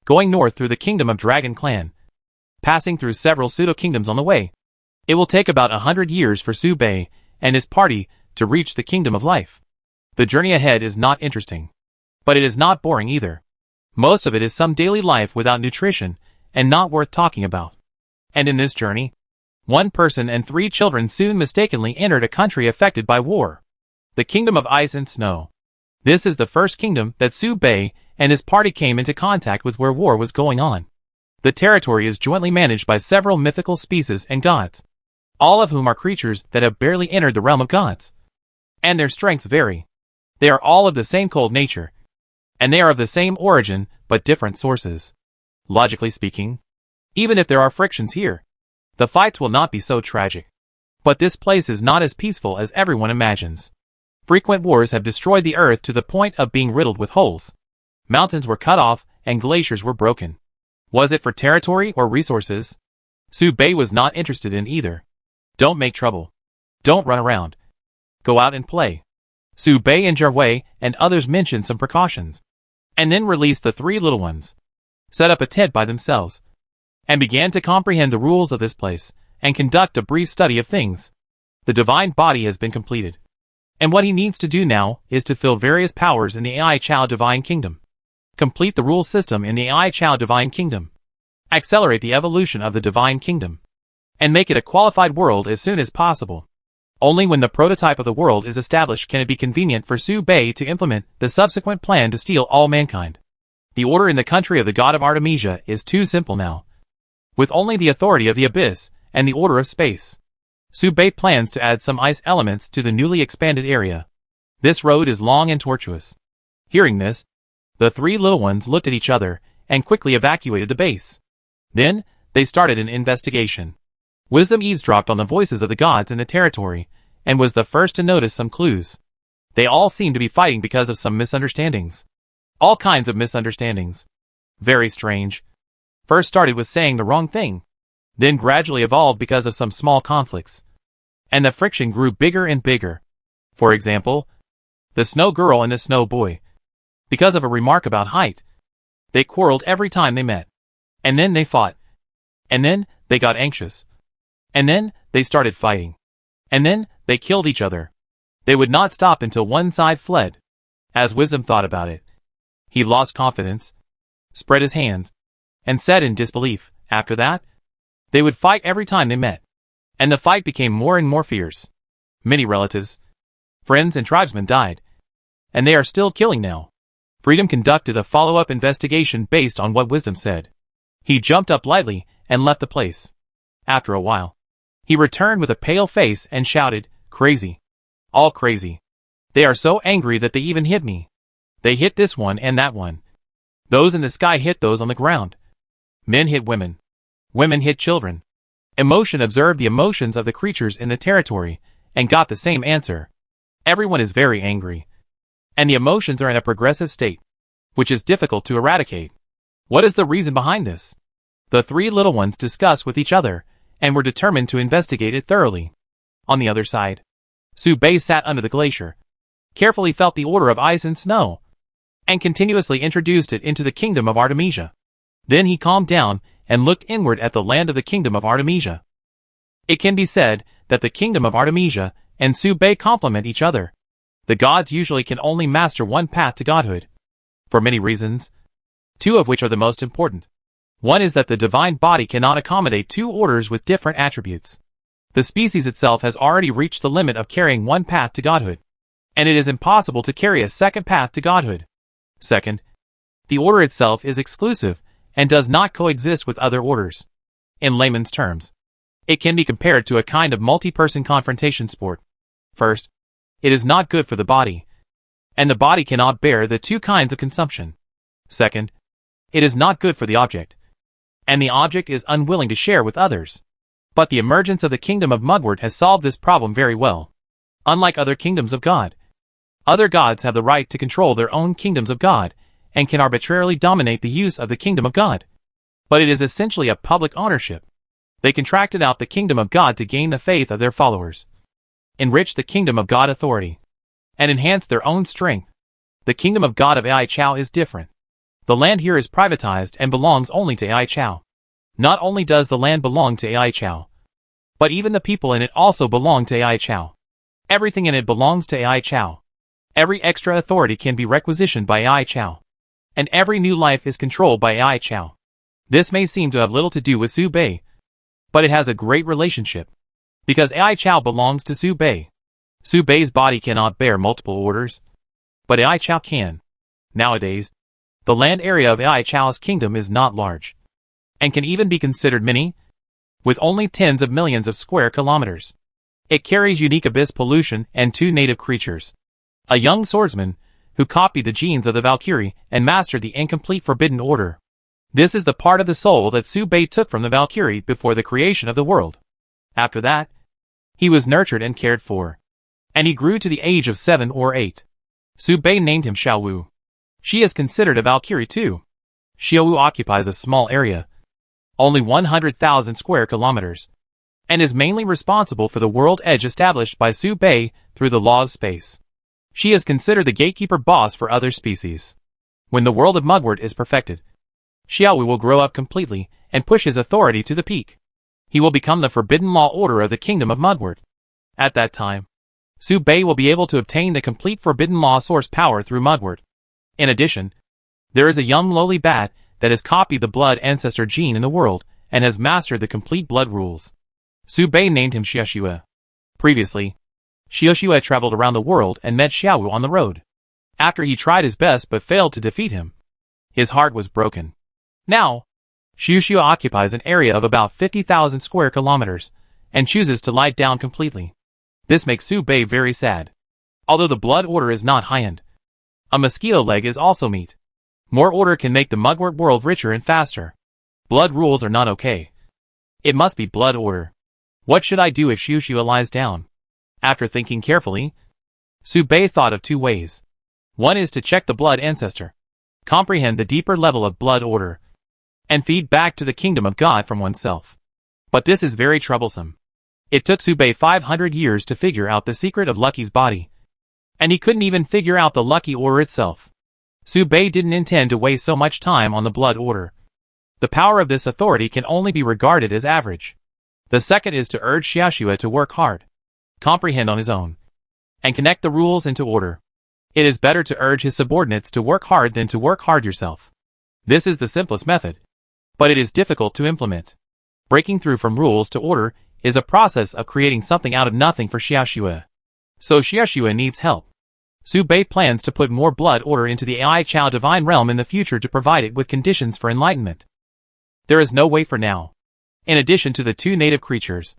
Going north through the kingdom of Dragon Clan, passing through several pseudo-kingdoms on the way. It will take about 100 years for Subei and his party to reach the kingdom of life. The journey ahead is not interesting, but it is not boring either. Most of it is some daily life without nutrition and not worth talking about. And in this journey, one person and three children soon mistakenly entered a country affected by war. The kingdom of ice and snow. This is the first kingdom that Subei and his party came into contact with where war was going on. The territory is jointly managed by several mythical species and gods, all of whom are creatures that have barely entered the realm of gods. And their strengths vary. They are all of the same cold nature, and they are of the same origin but different sources. Logically speaking, even if there are frictions here, the fights will not be so tragic. But this place is not as peaceful as everyone imagines. Frequent wars have destroyed the earth to the point of being riddled with holes. Mountains were cut off and glaciers were broken. Was it for territory or resources? Subei was not interested in either. Don't make trouble. Don't run around. Go out and play. Subei and Jarwei and others mentioned some precautions, and then released the three little ones, set up a tent by themselves, and began to comprehend the rules of this place and conduct a brief study of things. The divine body has been completed, and what he needs to do now is to fill various powers in the AI Chao Divine Kingdom, complete the rule system in the AI Chao Divine Kingdom, accelerate the evolution of the Divine Kingdom, and make it a qualified world as soon as possible. Only when the prototype of the world is established can it be convenient for Su Bei to implement the subsequent plan to steal all mankind. The order in the country of the god of Artemisia is too simple now. With only the authority of the abyss and the order of space, Su Bei plans to add some ice elements to the newly expanded area. This road is long and tortuous. Hearing this, the three little ones looked at each other and quickly evacuated the base. Then, they started an investigation. Wisdom eavesdropped on the voices of the gods in the territory, and was the first to notice some clues. They all seemed to be fighting because of some misunderstandings. All kinds of misunderstandings. Very strange. First started with saying the wrong thing, then gradually evolved because of some small conflicts. And the friction grew bigger and bigger. For example, the snow girl and the snow boy. Because of a remark about height, they quarreled every time they met. And then they fought. And then, they got anxious. And then, they started fighting. And then, they killed each other. They would not stop until one side fled. As Wisdom thought about it, he lost confidence, spread his hands, and said in disbelief, after that, they would fight every time they met. And the fight became more and more fierce. Many relatives, friends and tribesmen died. And they are still killing now. Freedom conducted a follow-up investigation based on what Wisdom said. He jumped up lightly and left the place. After a while, he returned with a pale face and shouted, "Crazy. All crazy. They are so angry that they even hit me. They hit this one and that one. Those in the sky hit those on the ground. Men hit women. Women hit children." Emotion observed the emotions of the creatures in the territory and got the same answer. Everyone is very angry. And the emotions are in a progressive state, which is difficult to eradicate. What is the reason behind this? The three little ones discussed with each other and were determined to investigate it thoroughly. On the other side, Su Bei sat under the glacier, carefully felt the order of ice and snow, and continuously introduced it into the kingdom of Artemisia. Then he calmed down and looked inward at the land of the kingdom of Artemisia. It can be said that the kingdom of Artemisia and Su Bei complement each other. The gods usually can only master one path to godhood, for many reasons, two of which are the most important. One is that the divine body cannot accommodate two orders with different attributes. The species itself has already reached the limit of carrying one path to godhood, and it is impossible to carry a second path to godhood. Second, the order itself is exclusive and does not coexist with other orders. In layman's terms, it can be compared to a kind of multi-person confrontation sport. First, it is not good for the body, and the body cannot bear the two kinds of consumption. Second, it is not good for the object, and the object is unwilling to share with others. But the emergence of the kingdom of Mudward has solved this problem very well. Unlike other kingdoms of God, other gods have the right to control their own kingdoms of God, and can arbitrarily dominate the use of the kingdom of God. But it is essentially a public ownership. They contracted out the kingdom of God to gain the faith of their followers, enrich the kingdom of God authority, and enhance their own strength. The kingdom of God of Ai Chao is different. The land here is privatized and belongs only to Ai Chao. Not only does the land belong to Ai Chao, but even the people in it also belong to Ai Chao. Everything in it belongs to Ai Chao. Every extra authority can be requisitioned by Ai Chao, and every new life is controlled by Ai Chao. This may seem to have little to do with Su Bei, but it has a great relationship, because Ai Chao belongs to Su Bei. Su Bei's body cannot bear multiple orders, but Ai Chao can. Nowadays, the land area of Ai Chao's kingdom is not large, and can even be considered mini, with only tens of millions of square kilometers. It carries unique abyss pollution and two native creatures. A young swordsman, who copied the genes of the Valkyrie and mastered the incomplete Forbidden Order. This is the part of the soul that Su Bei took from the Valkyrie before the creation of the world. After that, he was nurtured and cared for, and he grew to the age of 7 or 8. Su Bei named him Xiaowu. She is considered a Valkyrie too. Xiaowu occupies a small area, only 100,000 square kilometers, and is mainly responsible for the world edge established by Su Bei through the law of space. She is considered the gatekeeper boss for other species. When the world of Mudward is perfected, Xiaowu will grow up completely and push his authority to the peak. He will become the forbidden law order of the kingdom of Mudward. At that time, Su Bei will be able to obtain the complete forbidden law source power through Mudward. In addition, there is a young lowly bat that has copied the blood ancestor gene in the world and has mastered the complete blood rules. Su Bei named him Xiaoxue. Previously, Xiaoxue traveled around the world and met Xiaowu on the road. After he tried his best but failed to defeat him, his heart was broken. Now, Xiaoxue occupies an area of about 50,000 square kilometers and chooses to lie down completely. This makes Su Bei very sad. Although the blood order is not high-end, a mosquito leg is also meat. More order can make the mugwort world richer and faster. Blood rules are not okay. It must be blood order. What should I do if Xiaoxue lies down? After thinking carefully, Su Bei thought of two ways. One is to check the blood ancestor, comprehend the deeper level of blood order, and feed back to the kingdom of God from oneself. But this is very troublesome. It took Su Bei 500 years to figure out the secret of Lucky's body, and he couldn't even figure out the Lucky order itself. Su Bei didn't intend to waste so much time on the blood order. The power of this authority can only be regarded as average. The second is to urge Xiaoxue to work hard, comprehend on his own, and connect the rules into order. It is better to urge his subordinates to work hard than to work hard yourself. This is the simplest method, but it is difficult to implement. Breaking through from rules to order is a process of creating something out of nothing for Xiaoxue. So Xiaoxue needs help. Su Bei plans to put more blood order into the AI Chao divine realm in the future to provide it with conditions for enlightenment. There is no way for now. In addition to the two native creatures,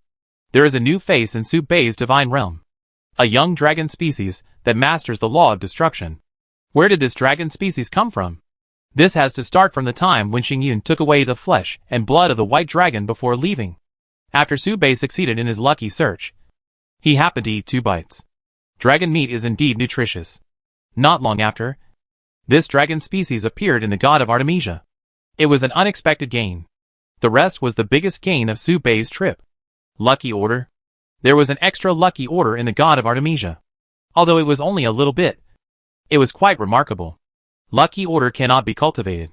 there is a new face in Su Bei's divine realm. A young dragon species that masters the law of destruction. Where did this dragon species come from? This has to start from the time when Xingyun took away the flesh and blood of the white dragon before leaving. After Su Bei succeeded in his lucky search, he happened to eat 2 bites. Dragon meat is indeed nutritious. Not long after, this dragon species appeared in the god of Artemisia. It was an unexpected gain. The rest was the biggest gain of Su Bei's trip. Lucky order. There was an extra lucky order in the god of Artemisia. Although it was only a little bit, it was quite remarkable. Lucky order cannot be cultivated.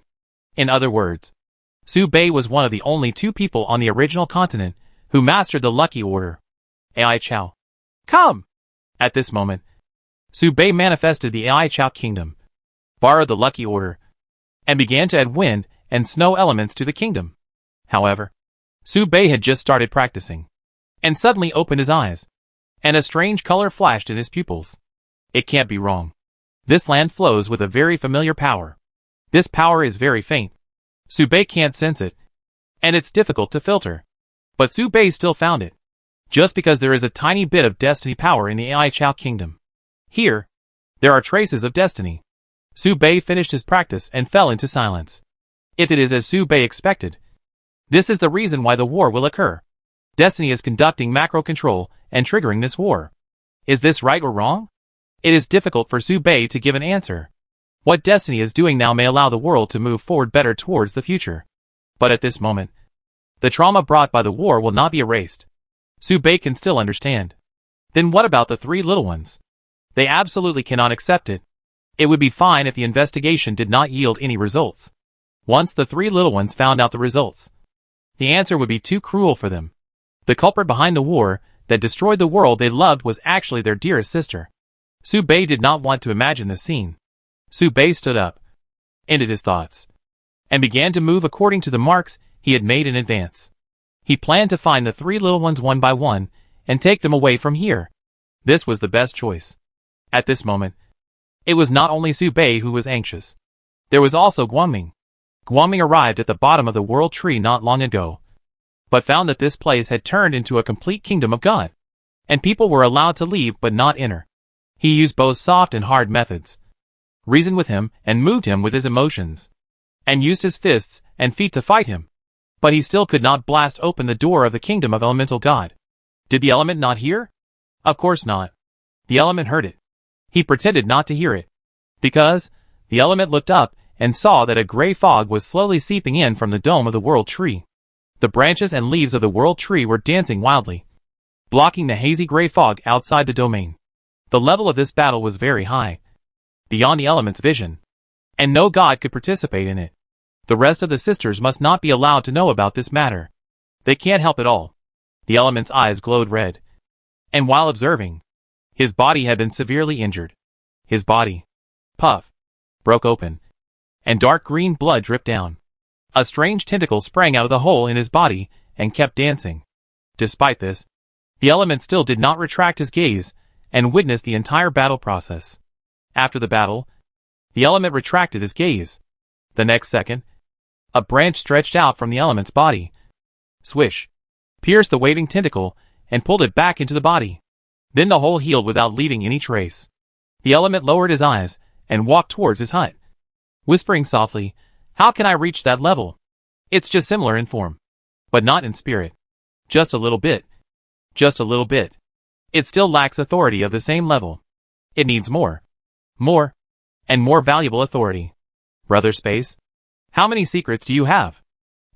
In other words, Su Bei was one of the only 2 people on the original continent who mastered the lucky order. AI Chao. Come! At this moment, Su Bei manifested the AI Chao kingdom, borrowed the lucky order, and began to add wind and snow elements to the kingdom. However, Su Bei had just started practicing, and suddenly opened his eyes, and a strange color flashed in his pupils. It can't be wrong. This land flows with a very familiar power. This power is very faint. Su Bei can't sense it, and it's difficult to filter. But Su Bei still found it. Just because there is a tiny bit of destiny power in the AI Chao kingdom. Here, there are traces of destiny. Su Bei finished his practice and fell into silence. If it is as Su Bei expected, this is the reason why the war will occur. Destiny is conducting macro control and triggering this war. Is this right or wrong? It is difficult for Su Bei to give an answer. What destiny is doing now may allow the world to move forward better towards the future. But at this moment, the trauma brought by the war will not be erased. Su Bei can still understand. Then what about the 3 little ones? They absolutely cannot accept it. It would be fine if the investigation did not yield any results. Once the 3 little ones found out the results, the answer would be too cruel for them. The culprit behind the war that destroyed the world they loved was actually their dearest sister. Su Bei did not want to imagine this scene. Su Bei stood up, ended his thoughts, and began to move according to the marks he had made in advance. He planned to find the 3 little ones one by one and take them away from here. This was the best choice. At this moment, it was not only Su Bei who was anxious. There was also Guangming. Guangming arrived at the bottom of the world tree not long ago, but found that this place had turned into a complete kingdom of God, and people were allowed to leave but not enter. He used both soft and hard methods, reasoned with him and moved him with his emotions, and used his fists and feet to fight him. But he still could not blast open the door of the kingdom of elemental God. Did the element not hear? Of course not. The element heard it. He pretended not to hear it, because the element looked up and saw that a gray fog was slowly seeping in from the dome of the world tree. The branches and leaves of the world tree were dancing wildly, blocking the hazy gray fog outside the domain. The level of this battle was very high, beyond the element's vision, and no god could participate in it. The rest of the sisters must not be allowed to know about this matter. They can't help it all. The element's eyes glowed red, and while observing, his body had been severely injured. His body, puff, broke open, and dark green blood dripped down. A strange tentacle sprang out of the hole in his body and kept dancing. Despite this, the element still did not retract his gaze and witnessed the entire battle process. After the battle, the element retracted his gaze. The next second, a branch stretched out from the element's body. Swish! Pierced the waving tentacle and pulled it back into the body. Then the hole healed without leaving any trace. The element lowered his eyes and walked towards his hut, whispering softly, "How can I reach that level? It's just similar in form, but not in spirit. Just a little bit. Just a little bit. It still lacks authority of the same level. It needs more, and more valuable authority. Brother Space, how many secrets do you have?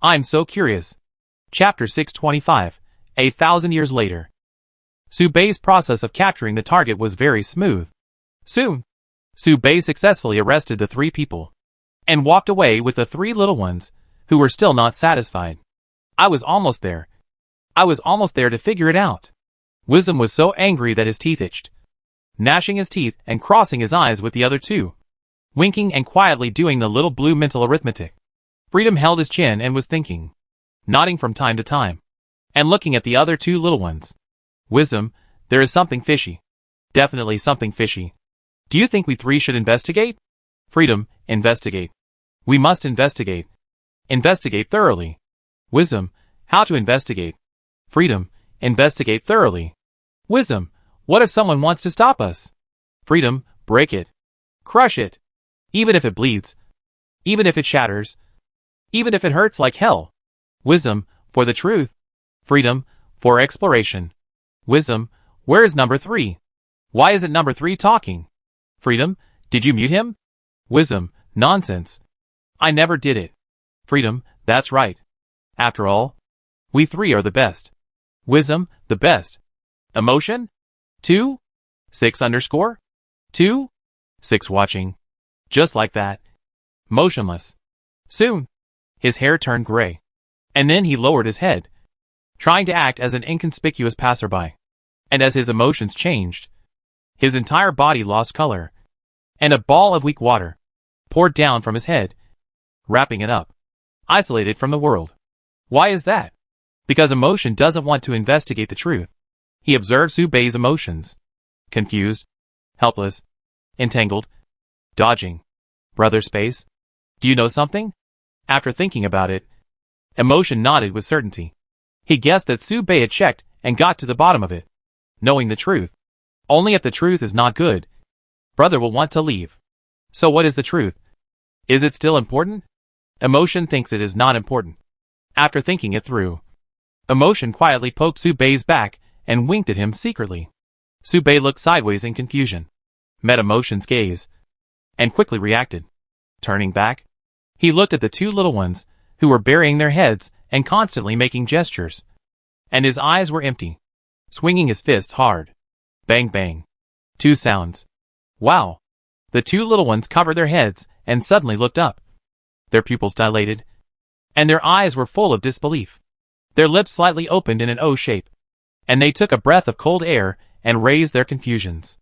I'm so curious." Chapter 625, 1,000 years later. Su Bei's process of capturing the target was very smooth. Soon, Su Bei successfully arrested the 3 people and walked away with the 3 little ones, who were still not satisfied. I was almost there to figure it out. Wisdom was so angry that his teeth itched, gnashing his teeth and crossing his eyes with the other 2, winking and quietly doing the little blue mental arithmetic. Freedom held his chin and was thinking, nodding from time to time, and looking at the other 2 little ones. Wisdom, there is something fishy. Definitely something fishy. Do you think we 3 should investigate? Freedom, investigate. We must investigate. Investigate thoroughly. Wisdom, how to investigate? Freedom, investigate thoroughly. Wisdom, what if someone wants to stop us? Freedom, break it. Crush it. Even if it bleeds. Even if it shatters. Even if it hurts like hell. Wisdom, for the truth. Freedom, for exploration. Wisdom, where is number 3? Why isn't number 3 talking? Freedom, did you mute him? Wisdom, nonsense. I never did it. Freedom, that's right. After all, we 3 are the best. Wisdom, the best. Emotion? 2? 6_2? 6 watching. Just like that. Motionless. Soon, his hair turned gray. And then he lowered his head, trying to act as an inconspicuous passerby. And as his emotions changed, his entire body lost color, and a ball of weak water poured down from his head, wrapping it up, isolated from the world. Why is that? Because emotion doesn't want to investigate the truth. He observed Su Bei's emotions. Confused, helpless, entangled, dodging. Brother Space, do you know something? After thinking about it, emotion nodded with certainty. He guessed that Su Bei had checked and got to the bottom of it. Knowing the truth. Only if the truth is not good, brother will want to leave. So what is the truth? Is it still important? Emotion thinks it is not important. After thinking it through, emotion quietly poked Su Bei's back and winked at him secretly. Su Bei looked sideways in confusion, met emotion's gaze, and quickly reacted. Turning back, he looked at the 2 little ones, who were burying their heads and constantly making gestures. And his eyes were empty, swinging his fists hard. Bang bang. 2 sounds. Wow. The 2 little ones covered their heads and suddenly looked up. Their pupils dilated, and their eyes were full of disbelief. Their lips slightly opened in an O shape, and they took a breath of cold air and raised their confusions.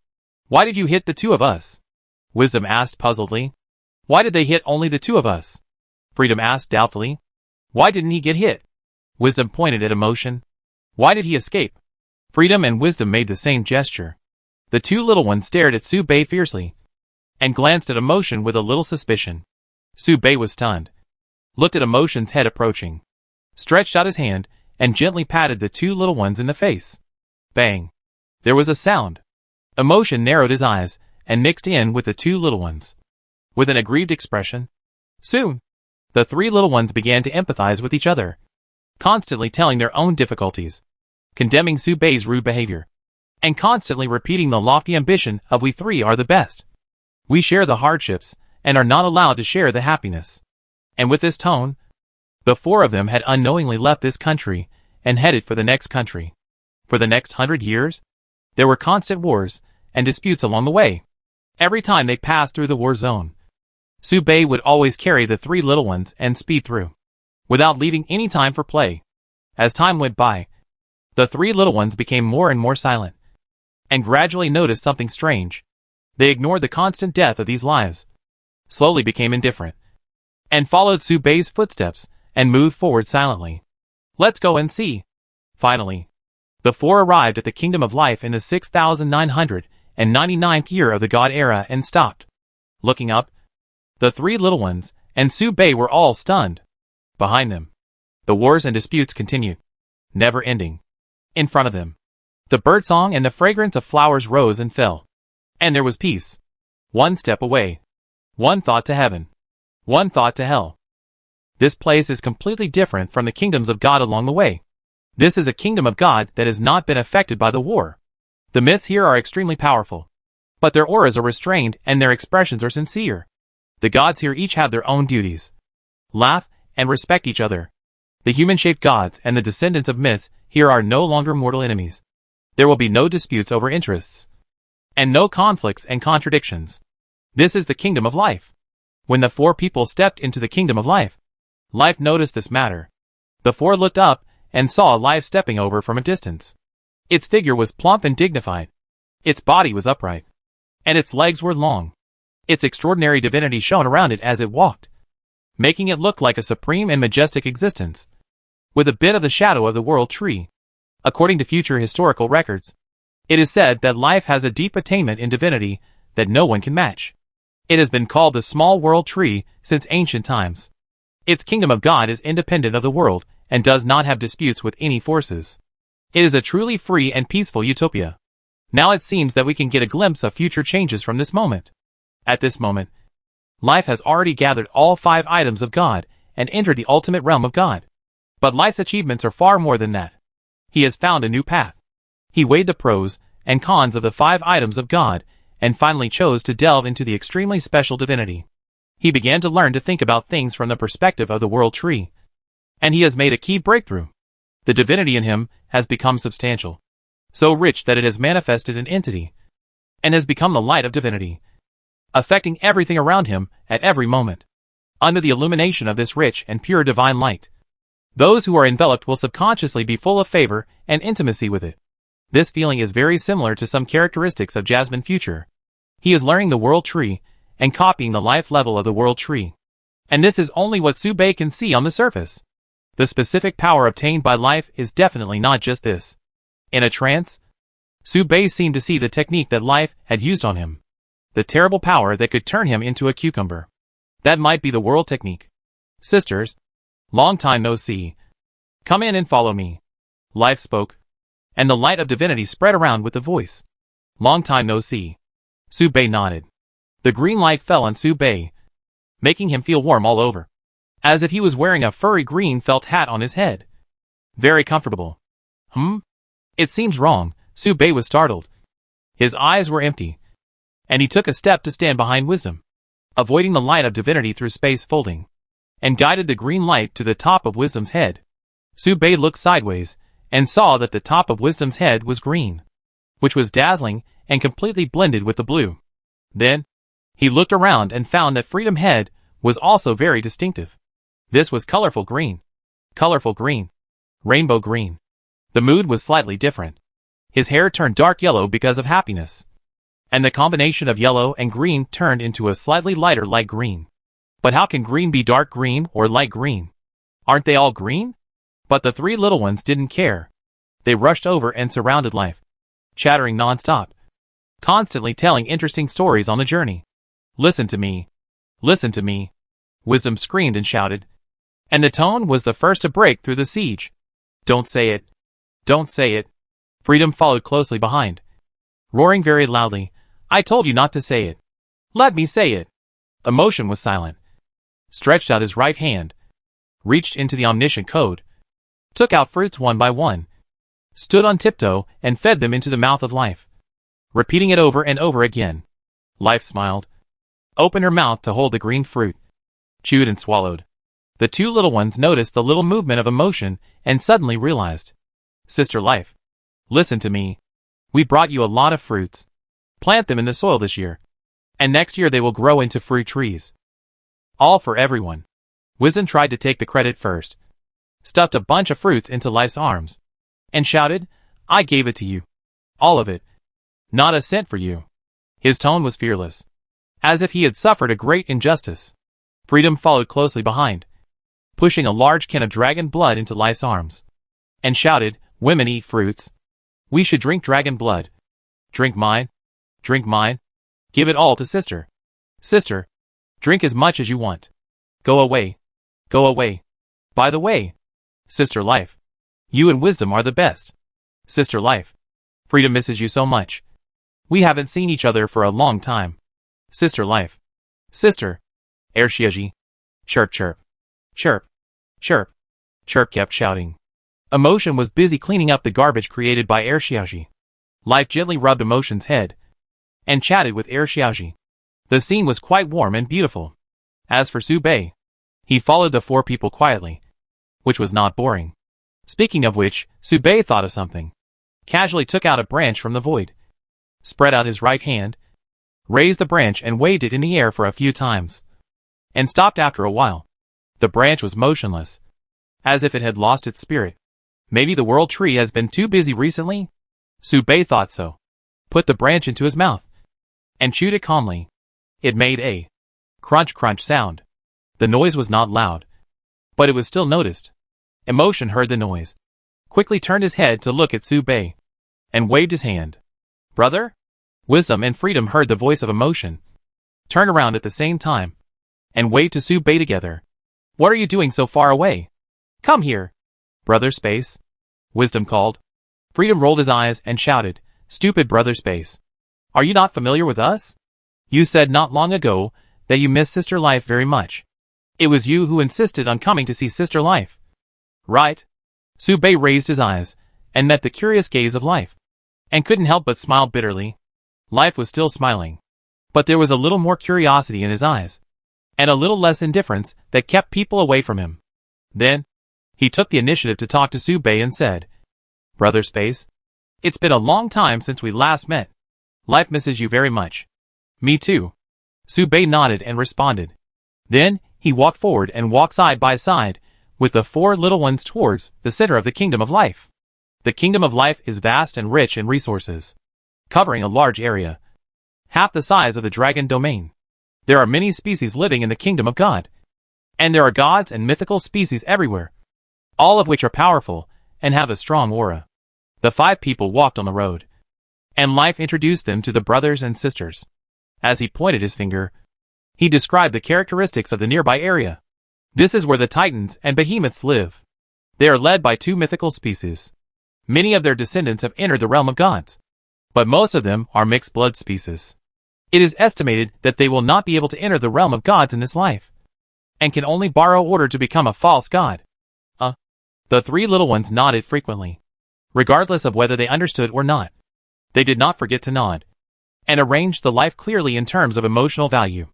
Why did you hit the 2 of us? Wisdom asked puzzledly. Why did they hit only the 2 of us? Freedom asked doubtfully. Why didn't he get hit? Wisdom pointed at emotion. Why did he escape? Freedom and Wisdom made the same gesture. The 2 little ones stared at Su Bei fiercely, and glanced at emotion with a little suspicion. Su Bei was stunned, looked at emotion's head approaching, stretched out his hand, and gently patted the 2 little ones in the face. Bang. There was a sound. Emotion narrowed his eyes and mixed in with the 2 little ones. With an aggrieved expression, soon, the 3 little ones began to empathize with each other, constantly telling their own difficulties, condemning Su Bei's rude behavior, and constantly repeating the lofty ambition of we 3 are the best. We share the hardships and are not allowed to share the happiness. And with this tone, the 4 of them had unknowingly left this country and headed for the next country. For the next 100 years, there were constant wars and disputes along the way. Every time they passed through the war zone, Su Bei would always carry the 3 little ones and speed through, without leaving any time for play. As time went by, the 3 little ones became more and more silent, and gradually noticed something strange. They ignored the constant death of these lives, slowly became indifferent, and followed Su Bei's footsteps and moved forward silently. Let's go and see. Finally, the four arrived at the kingdom of life in the 6,999th year of the God era and stopped. Looking up, the three little ones and Su Bei were all stunned. Behind them, the wars and disputes continued, never ending. In front of them, the birdsong and the fragrance of flowers rose and fell. And there was peace. One step away. One thought to heaven. One thought to hell. This place is completely different from the kingdoms of God along the way. This is a kingdom of God that has not been affected by the war. The myths here are extremely powerful, but their auras are restrained and their expressions are sincere. The gods here each have their own duties. Laugh and respect each other. The human-shaped gods and the descendants of myths here are no longer mortal enemies. There will be no disputes over interests, and no conflicts and contradictions. This is the kingdom of life. When the four people stepped into the kingdom of life, Life noticed this matter. The four looked up and saw Life stepping over from a distance. Its figure was plump and dignified. Its body was upright, and its legs were long. Its extraordinary divinity shone around it as it walked, making it look like a supreme and majestic existence, with a bit of the shadow of the world tree. According to future historical records, it is said that Life has a deep attainment in divinity that no one can match. It has been called the small world tree since ancient times. Its kingdom of God is independent of the world and does not have disputes with any forces. It is a truly free and peaceful utopia. Now it seems that we can get a glimpse of future changes from this moment. At this moment, Life has already gathered all 5 items of God and entered the ultimate realm of God. But Life's achievements are far more than that. He has found a new path. He weighed the pros and cons of the 5 items of God and finally chose to delve into the extremely special divinity. He began to learn to think about things from the perspective of the world tree. And he has made a key breakthrough. The divinity in him has become substantial, so rich that it has manifested an entity, and has become the light of divinity, affecting everything around him at every moment. Under the illumination of this rich and pure divine light, those who are enveloped will subconsciously be full of favor and intimacy with it. This feeling is very similar to some characteristics of Jasmine Future. He is learning the world tree and copying the life level of the world tree. And this is only what Su Bei can see on the surface. The specific power obtained by Life is definitely not just this. In a trance, Su Bei seemed to see the technique that Life had used on him. The terrible power that could turn him into a cucumber. That might be the world technique. Sisters, long time no see. Come in and follow me. Life spoke, and the light of divinity spread around with the voice. Long time no see. Su Bei nodded. The green light fell on Su Bei, making him feel warm all over, as if he was wearing a furry green felt hat on his head. Very comfortable. It seems wrong. Su Bei was startled. His eyes were empty, and he took a step to stand behind Wisdom, avoiding the light of divinity through space folding, and guided the green light to the top of Wisdom's head. Su Bei looked sideways, and saw that the top of Wisdom's head was green, which was dazzling and completely blended with the blue. Then, he looked around and found that Freedom Head was also very distinctive. This was colorful green. Colorful green. Rainbow green. The mood was slightly different. His hair turned dark yellow because of happiness, and the combination of yellow and green turned into a slightly lighter light green. But how can green be dark green or light green? Aren't they all green? But the 3 little ones didn't care. They rushed over and surrounded Life, chattering non-stop, constantly telling interesting stories on the journey. Listen to me. Listen to me. Wisdom screamed and shouted, and the tone was the first to break through the siege. Don't say it. Don't say it. Freedom followed closely behind, roaring very loudly, I told you not to say it. Let me say it. Emotion was silent. Stretched out his right hand, reached into the omniscient code, took out fruits one by one, stood on tiptoe and fed them into the mouth of Life, repeating it over and over again. Life smiled, opened her mouth to hold the green fruit, chewed and swallowed. The 2 little ones noticed the little movement of emotion and suddenly realized. Sister Life, listen to me. We brought you a lot of fruits. Plant them in the soil this year, and next year they will grow into fruit trees. All for everyone. Wisdom tried to take the credit first, stuffed a bunch of fruits into Life's arms, and shouted, I gave it to you. All of it. Not a cent for you. His tone was fearless, as if he had suffered a great injustice. Freedom followed closely behind, pushing a large can of dragon blood into Life's arms, and shouted, Women eat fruits. We should drink dragon blood. Drink mine. Drink mine. Give it all to sister. Sister, drink as much as you want. Go away. Go away. By the way, Sister Life, you and Wisdom are the best. Sister Life, Freedom misses you so much. We haven't seen each other for a long time. Sister Life. Sister. Airshioji. Chirp chirp. Chirp. Chirp. Chirp kept shouting. Emotion was busy cleaning up the garbage created by Airshioji. Life gently rubbed Emotion's head and chatted with Airshioji. The scene was quite warm and beautiful. As for Subei, he followed the four people quietly, which was not boring. Speaking of which, Subei thought of something. Casually took out a branch from the void, spread out his right hand, raised the branch and waved it in the air for a few times, and stopped after a while. The branch was motionless, as if it had lost its spirit. Maybe the world tree has been too busy recently? Subei thought so. Put the branch into his mouth and chewed it calmly. It made a crunch crunch sound. The noise was not loud, but it was still noticed. Emotion heard the noise, quickly turned his head to look at Subei, and waved his hand. Brother? Wisdom and Freedom heard the voice of Emotion, turned around at the same time, and waved to Subei together. What are you doing so far away? Come here. Brother Space? Wisdom called. Freedom rolled his eyes and shouted, Stupid Brother Space. Are you not familiar with us? You said not long ago that you miss Sister Life very much. It was you who insisted on coming to see Sister Life. Right? Subei raised his eyes and met the curious gaze of Life, and couldn't help but smile bitterly. Life was still smiling, but there was a little more curiosity in his eyes, and a little less indifference that kept people away from him. Then, he took the initiative to talk to Subei and said, Brother Space, it's been a long time since we last met. Life misses you very much. Me too. Subei nodded and responded. Then, he walked forward and walked side by side with the four little ones towards the center of the Kingdom of Life. The Kingdom of Life is vast and rich in resources, covering a large area, half the size of the dragon domain. There are many species living in the Kingdom of God, and there are gods and mythical species everywhere, all of which are powerful and have a strong aura. The five people walked on the road, and Life introduced them to the brothers and sisters. As he pointed his finger, he described the characteristics of the nearby area. This is where the Titans and Behemoths live. They are led by two mythical species. Many of their descendants have entered the realm of gods, but most of them are mixed blood species. It is estimated that they will not be able to enter the realm of gods in this life, and can only borrow order to become a false god. The three little ones nodded frequently, regardless of whether they understood or not. They did not forget to nod, and arranged the life clearly in terms of emotional value.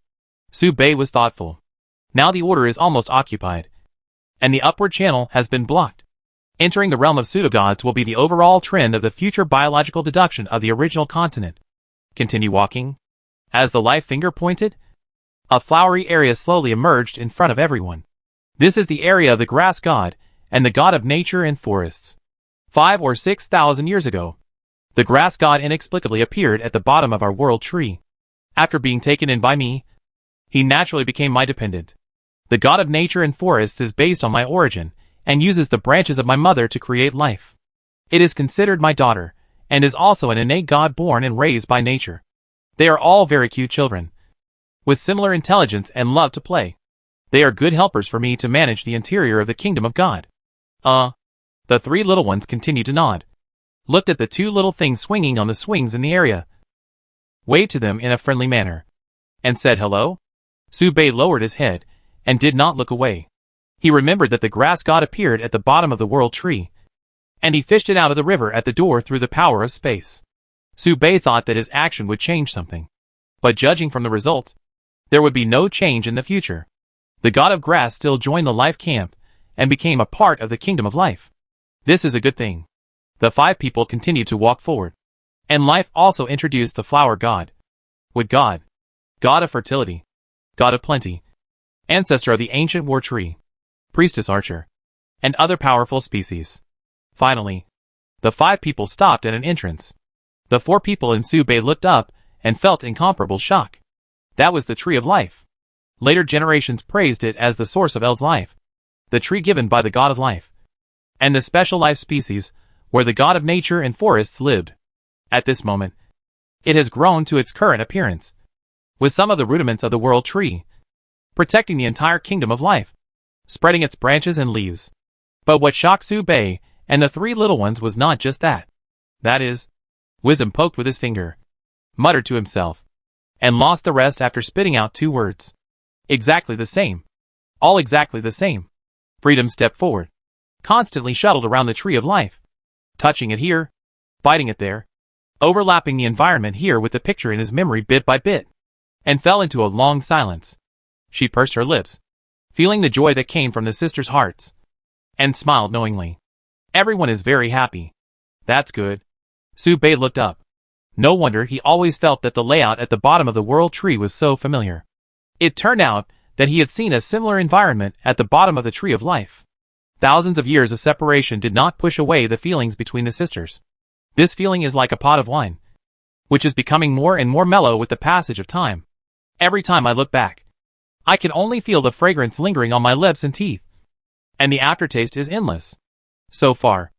Subei was thoughtful. Now the order is almost occupied, and the upward channel has been blocked. Entering the realm of pseudogods will be the overall trend of the future biological deduction of the original continent. Continue walking. As the life finger pointed, a flowery area slowly emerged in front of everyone. This is the area of the grass god and the god of nature and forests. 5,000 or 6,000 years ago, the grass god inexplicably appeared at the bottom of our world tree. After being taken in by me, he naturally became my dependent. The god of nature and forests is based on my origin, and uses the branches of my mother to create life. It is considered my daughter, and is also an innate god born and raised by nature. They are all very cute children, with similar intelligence and love to play. They are good helpers for me to manage the interior of the kingdom of God. The three little ones continued to nod, looked at the two little things swinging on the swings in the area, waved to them in a friendly manner, and said hello. Subei lowered his head, and did not look away. He remembered that the grass god appeared at the bottom of the world tree, and he fished it out of the river at the door through the power of space. Subei thought that his action would change something, but judging from the result, there would be no change in the future. The god of grass still joined the life camp, and became a part of the kingdom of life. This is a good thing. The five people continued to walk forward, and life also introduced the flower god, wood god, god of fertility, god of plenty, ancestor of the ancient war tree, priestess archer, and other powerful species. Finally, the five people stopped at an entrance. The four people in Subei looked up and felt incomparable shock. That was the tree of life. Later generations praised it as the source of El's life, the tree given by the god of life, and the special life species where the god of nature and forests lived. At this moment, it has grown to its current appearance, with some of the rudiments of the world tree, protecting the entire kingdom of life, spreading its branches and leaves. But what shocked Su Bei and the three little ones was not just that. That is, Wisdom poked with his finger, muttered to himself, and lost the rest after spitting out two words. Exactly the same. All exactly the same. Freedom stepped forward, constantly shuttled around the tree of life, touching it here, biting it there, overlapping the environment here with the picture in his memory bit by bit, and fell into a long silence. She pursed her lips, feeling the joy that came from the sisters' hearts, and smiled knowingly. Everyone is very happy. That's good. Su Bei looked up. No wonder he always felt that the layout at the bottom of the world tree was so familiar. It turned out that he had seen a similar environment at the bottom of the tree of life. Thousands of years of separation did not push away the feelings between the sisters. This feeling is like a pot of wine, which is becoming more and more mellow with the passage of time. Every time I look back, I can only feel the fragrance lingering on my lips and teeth, and the aftertaste is endless. So far,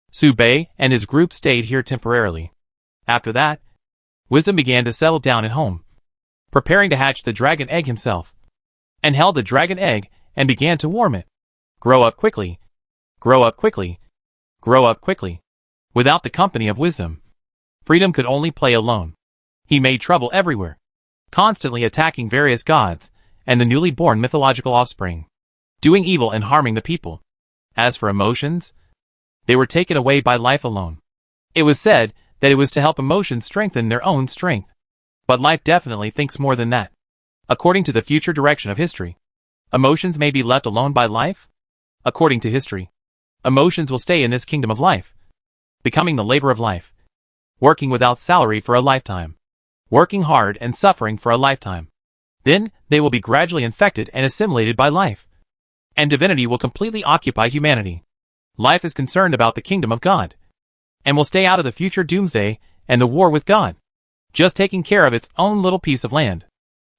Su Bei and his group stayed here temporarily. After that, Wisdom began to settle down at home, preparing to hatch the dragon egg himself, and held the dragon egg and began to warm it. Grow up quickly. Grow up quickly. Grow up quickly. Without the company of Wisdom, Freedom could only play alone. He made trouble everywhere, constantly attacking various gods and the newly born mythological offspring, doing evil and harming the people. As for emotions, they were taken away by life alone. It was said that it was to help emotions strengthen their own strength. But life definitely thinks more than that. According to the future direction of history, emotions may be left alone by life. According to history, emotions will stay in this kingdom of life, becoming the labor of life, working without salary for a lifetime, working hard and suffering for a lifetime. Then, they will be gradually infected and assimilated by life, and divinity will completely occupy humanity. Life is concerned about the kingdom of God, and will stay out of the future doomsday and the war with God, just taking care of its own little piece of land.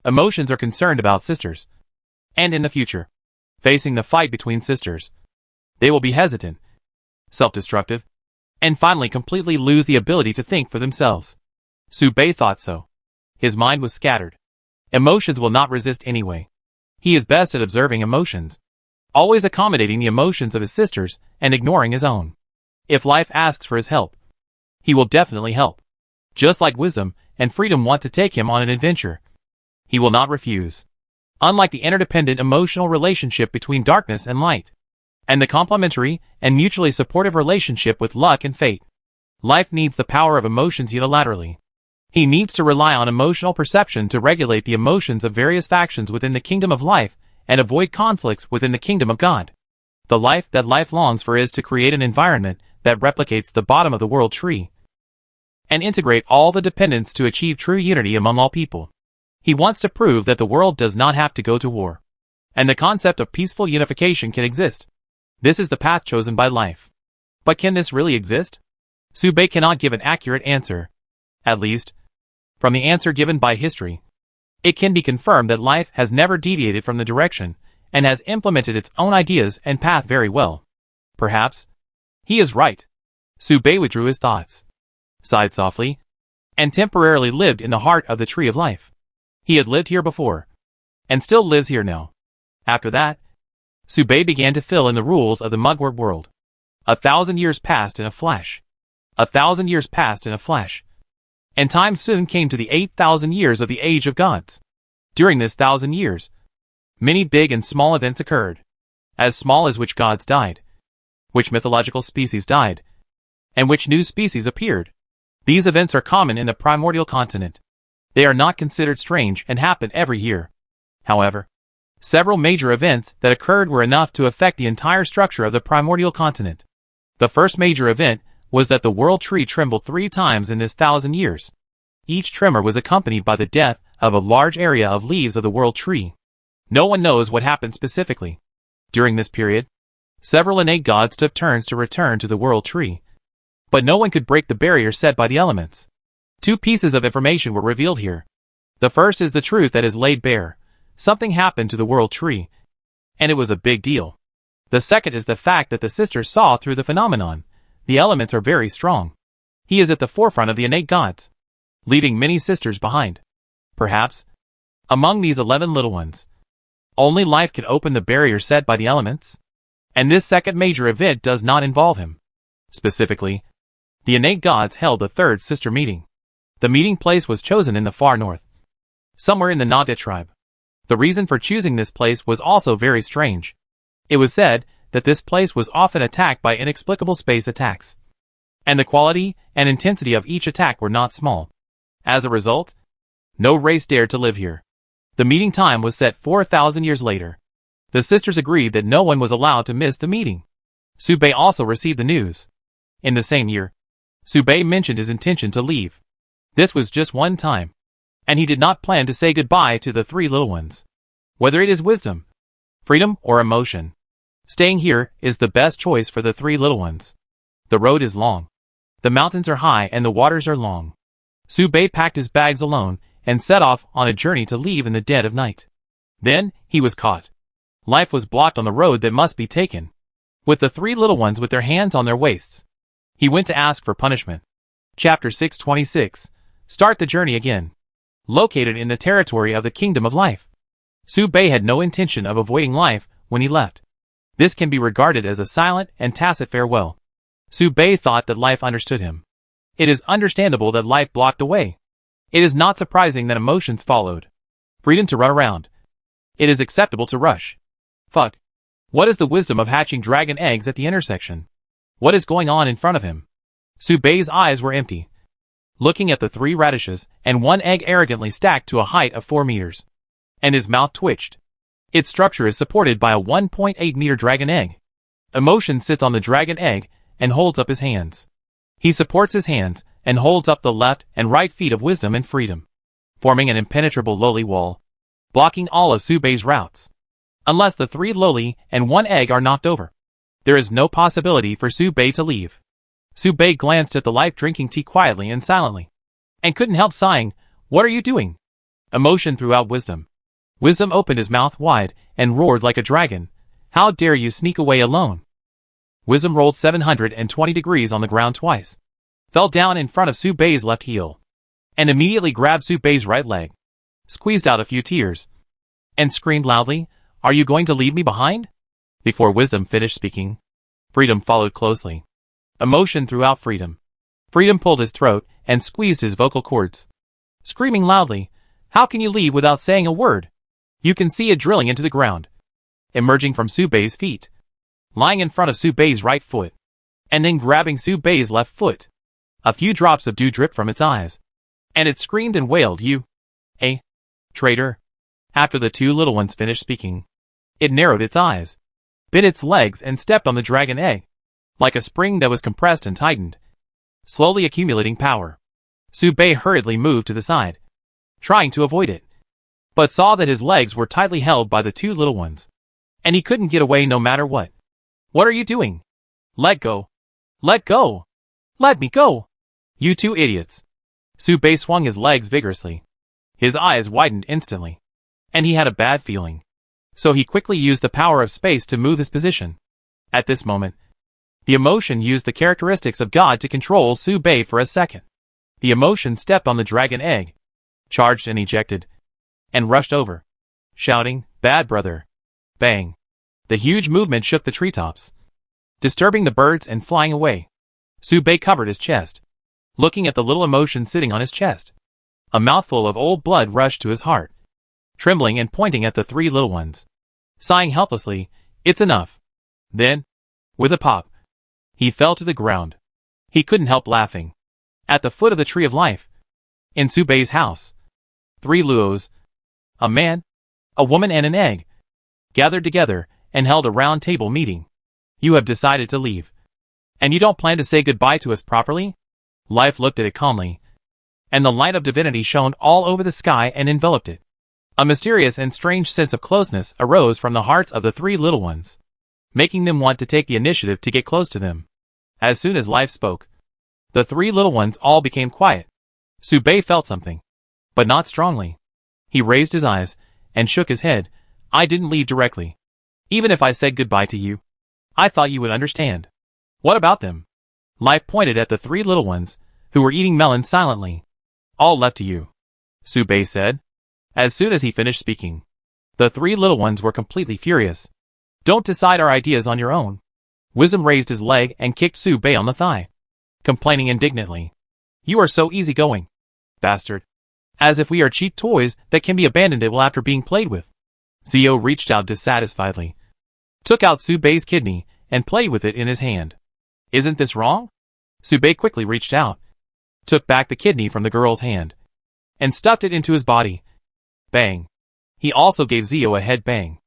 Emotions are concerned about sisters, and in the future, facing the fight between sisters, they will be hesitant, self-destructive, and finally completely lose the ability to think for themselves. Su Bei thought so. His mind was scattered. Emotions will not resist anyway. He is best at observing emotions, always accommodating the emotions of his sisters and ignoring his own. If life asks for his help, he will definitely help. Just like Wisdom and Freedom want to take him on an adventure, he will not refuse. Unlike the interdependent emotional relationship between darkness and light, and the complementary and mutually supportive relationship with luck and fate, life needs the power of emotions unilaterally. He needs to rely on emotional perception to regulate the emotions of various factions within the kingdom of life and avoid conflicts within the kingdom of God. The life that life longs for is to create an environment that replicates the bottom of the world tree, and integrate all the dependents to achieve true unity among all people. He wants to prove that the world does not have to go to war, and the concept of peaceful unification can exist. This is the path chosen by life. But can this really exist? Su Bei cannot give an accurate answer. At least, from the answer given by history, it can be confirmed that life has never deviated from the direction, and has implemented its own ideas and path very well. Perhaps he is right. Su Bei withdrew his thoughts, sighed softly, and temporarily lived in the heart of the tree of life. He had lived here before, and still lives here now. After that, Su Bei began to fill in the rules of the mugwort world. 1,000 years passed in a flash. 1,000 years passed in a flash. And time soon came to the 8,000 years of the Age of Gods. During this 1,000 years, many big and small events occurred. As small as which gods died, which mythological species died, and which new species appeared. These events are common in the primordial continent. They are not considered strange and happen every year. However, several major events that occurred were enough to affect the entire structure of the primordial continent. The first major event was that the world tree trembled 3 times in this 1,000 years. Each tremor was accompanied by the death of a large area of leaves of the world tree. No one knows what happened specifically. During this period, several innate gods took turns to return to the world tree, but no one could break the barrier set by the elements. 2 pieces of information were revealed here. The first is the truth that is laid bare. Something happened to the world tree, and it was a big deal. The second is the fact that the sisters saw through the phenomenon. The elements are very strong. He is at the forefront of the innate gods, leaving many sisters behind. Perhaps, among these 11 little ones, only life can open the barrier set by the elements. And this second major event does not involve him. Specifically, the innate gods held a third sister meeting. The meeting place was chosen in the far north, somewhere in the Nada tribe. The reason for choosing this place was also very strange. It was said that this place was often attacked by inexplicable space attacks, and the quality and intensity of each attack were not small. As a result, no race dared to live here. The meeting time was set 4,000 years later. The sisters agreed that no one was allowed to miss the meeting. Subei also received the news. In the same year, Subei mentioned his intention to leave. This was just one time, and he did not plan to say goodbye to the 3 little ones. Whether it is wisdom, freedom, or emotion, staying here is the best choice for the 3 little ones. The road is long. The mountains are high and the waters are long. Subei packed his bags alone and set off on a journey to leave in the dead of night. Then, he was caught. Life was blocked on the road that must be taken. With the 3 little ones with their hands on their waists, he went to ask for punishment. Chapter 626. Start the journey again. Located in the territory of the Kingdom of Life, Subei had no intention of avoiding life when he left. This can be regarded as a silent and tacit farewell. Subei thought that life understood him. It is understandable that life blocked the way. It is not surprising that emotions followed. Freedom to run around. It is acceptable to rush. Fuck. What is the wisdom of hatching dragon eggs at the intersection? What is going on in front of him? Subei's eyes were empty, looking at the 3 radishes and 1 egg arrogantly stacked to a height of 4 meters. And his mouth twitched. Its structure is supported by a 1.8-meter dragon egg. Emotion sits on the dragon egg and holds up his hands. He supports his hands and holds up the left and right feet of wisdom and freedom, forming an impenetrable lowly wall, blocking all of Subei's routes. Unless the 3 lowly and 1 egg are knocked over, there is no possibility for Subei to leave. Subei glanced at the life drinking tea quietly and silently, and couldn't help sighing. What are you doing? Emotion threw out wisdom. Wisdom opened his mouth wide and roared like a dragon. How dare you sneak away alone? Wisdom rolled 720 degrees on the ground twice, fell down in front of Subei's left heel, and immediately grabbed Subei's right leg, squeezed out a few tears, and screamed loudly, "Are you going to leave me behind?" Before Wisdom finished speaking, Freedom followed closely. Emotion threw out Freedom. Freedom pulled his throat and squeezed his vocal cords, screaming loudly, "How can you leave without saying a word?" You can see it drilling into the ground, emerging from Subei's feet, lying in front of Subei's right foot, and then grabbing Subei's left foot. A few drops of dew dripped from its eyes, and it screamed and wailed, "You, a traitor." After the 2 little ones finished speaking, it narrowed its eyes, bit its legs and stepped on the dragon egg, like a spring that was compressed and tightened, slowly accumulating power. Subei hurriedly moved to the side, trying to avoid it, but saw that his legs were tightly held by the 2 little ones, and he couldn't get away no matter what. "What are you doing? Let go. Let go. Let me go. You 2 idiots." Subei swung his legs vigorously. His eyes widened instantly, and he had a bad feeling. So he quickly used the power of space to move his position. At this moment, the emotion used the characteristics of God to control Subei for a second. The emotion stepped on the dragon egg, charged and ejected, and rushed over, shouting, "Bad brother." Bang. The huge movement shook the treetops, disturbing the birds and flying away. Subei covered his chest, looking at the little emotion sitting on his chest. A mouthful of old blood rushed to his heart, trembling and pointing at the 3 little ones, sighing helplessly, "It's enough." Then, with a pop, he fell to the ground. He couldn't help laughing. At the foot of the tree of life, in Subei's house, 3 luos, a man, a woman and an egg, gathered together and held a round table meeting. "You have decided to leave. And you don't plan to say goodbye to us properly?" Life looked at it calmly, and the light of divinity shone all over the sky and enveloped it. A mysterious and strange sense of closeness arose from the hearts of the 3 little ones, making them want to take the initiative to get close to them. As soon as Life spoke, the 3 little ones all became quiet. Subei felt something, but not strongly. He raised his eyes and shook his head. "I didn't leave directly. Even if I said goodbye to you, I thought you would understand." "What about them?" Life pointed at the three little ones, who were eating melons silently. All left to you, Subei said. As soon as he finished speaking, the three little ones were completely furious. Don't decide our ideas on your own. Wisdom raised his leg and kicked Subei on the thigh, complaining indignantly. You are so easygoing, bastard. As if we are cheap toys that can be abandoned after being played with. Zio reached out dissatisfiedly, took out Subei's kidney, and played with it in his hand. Isn't this wrong? Subei quickly reached out, took back the kidney from the girl's hand, and stuffed it into his body. Bang. He also gave Zio a head bang.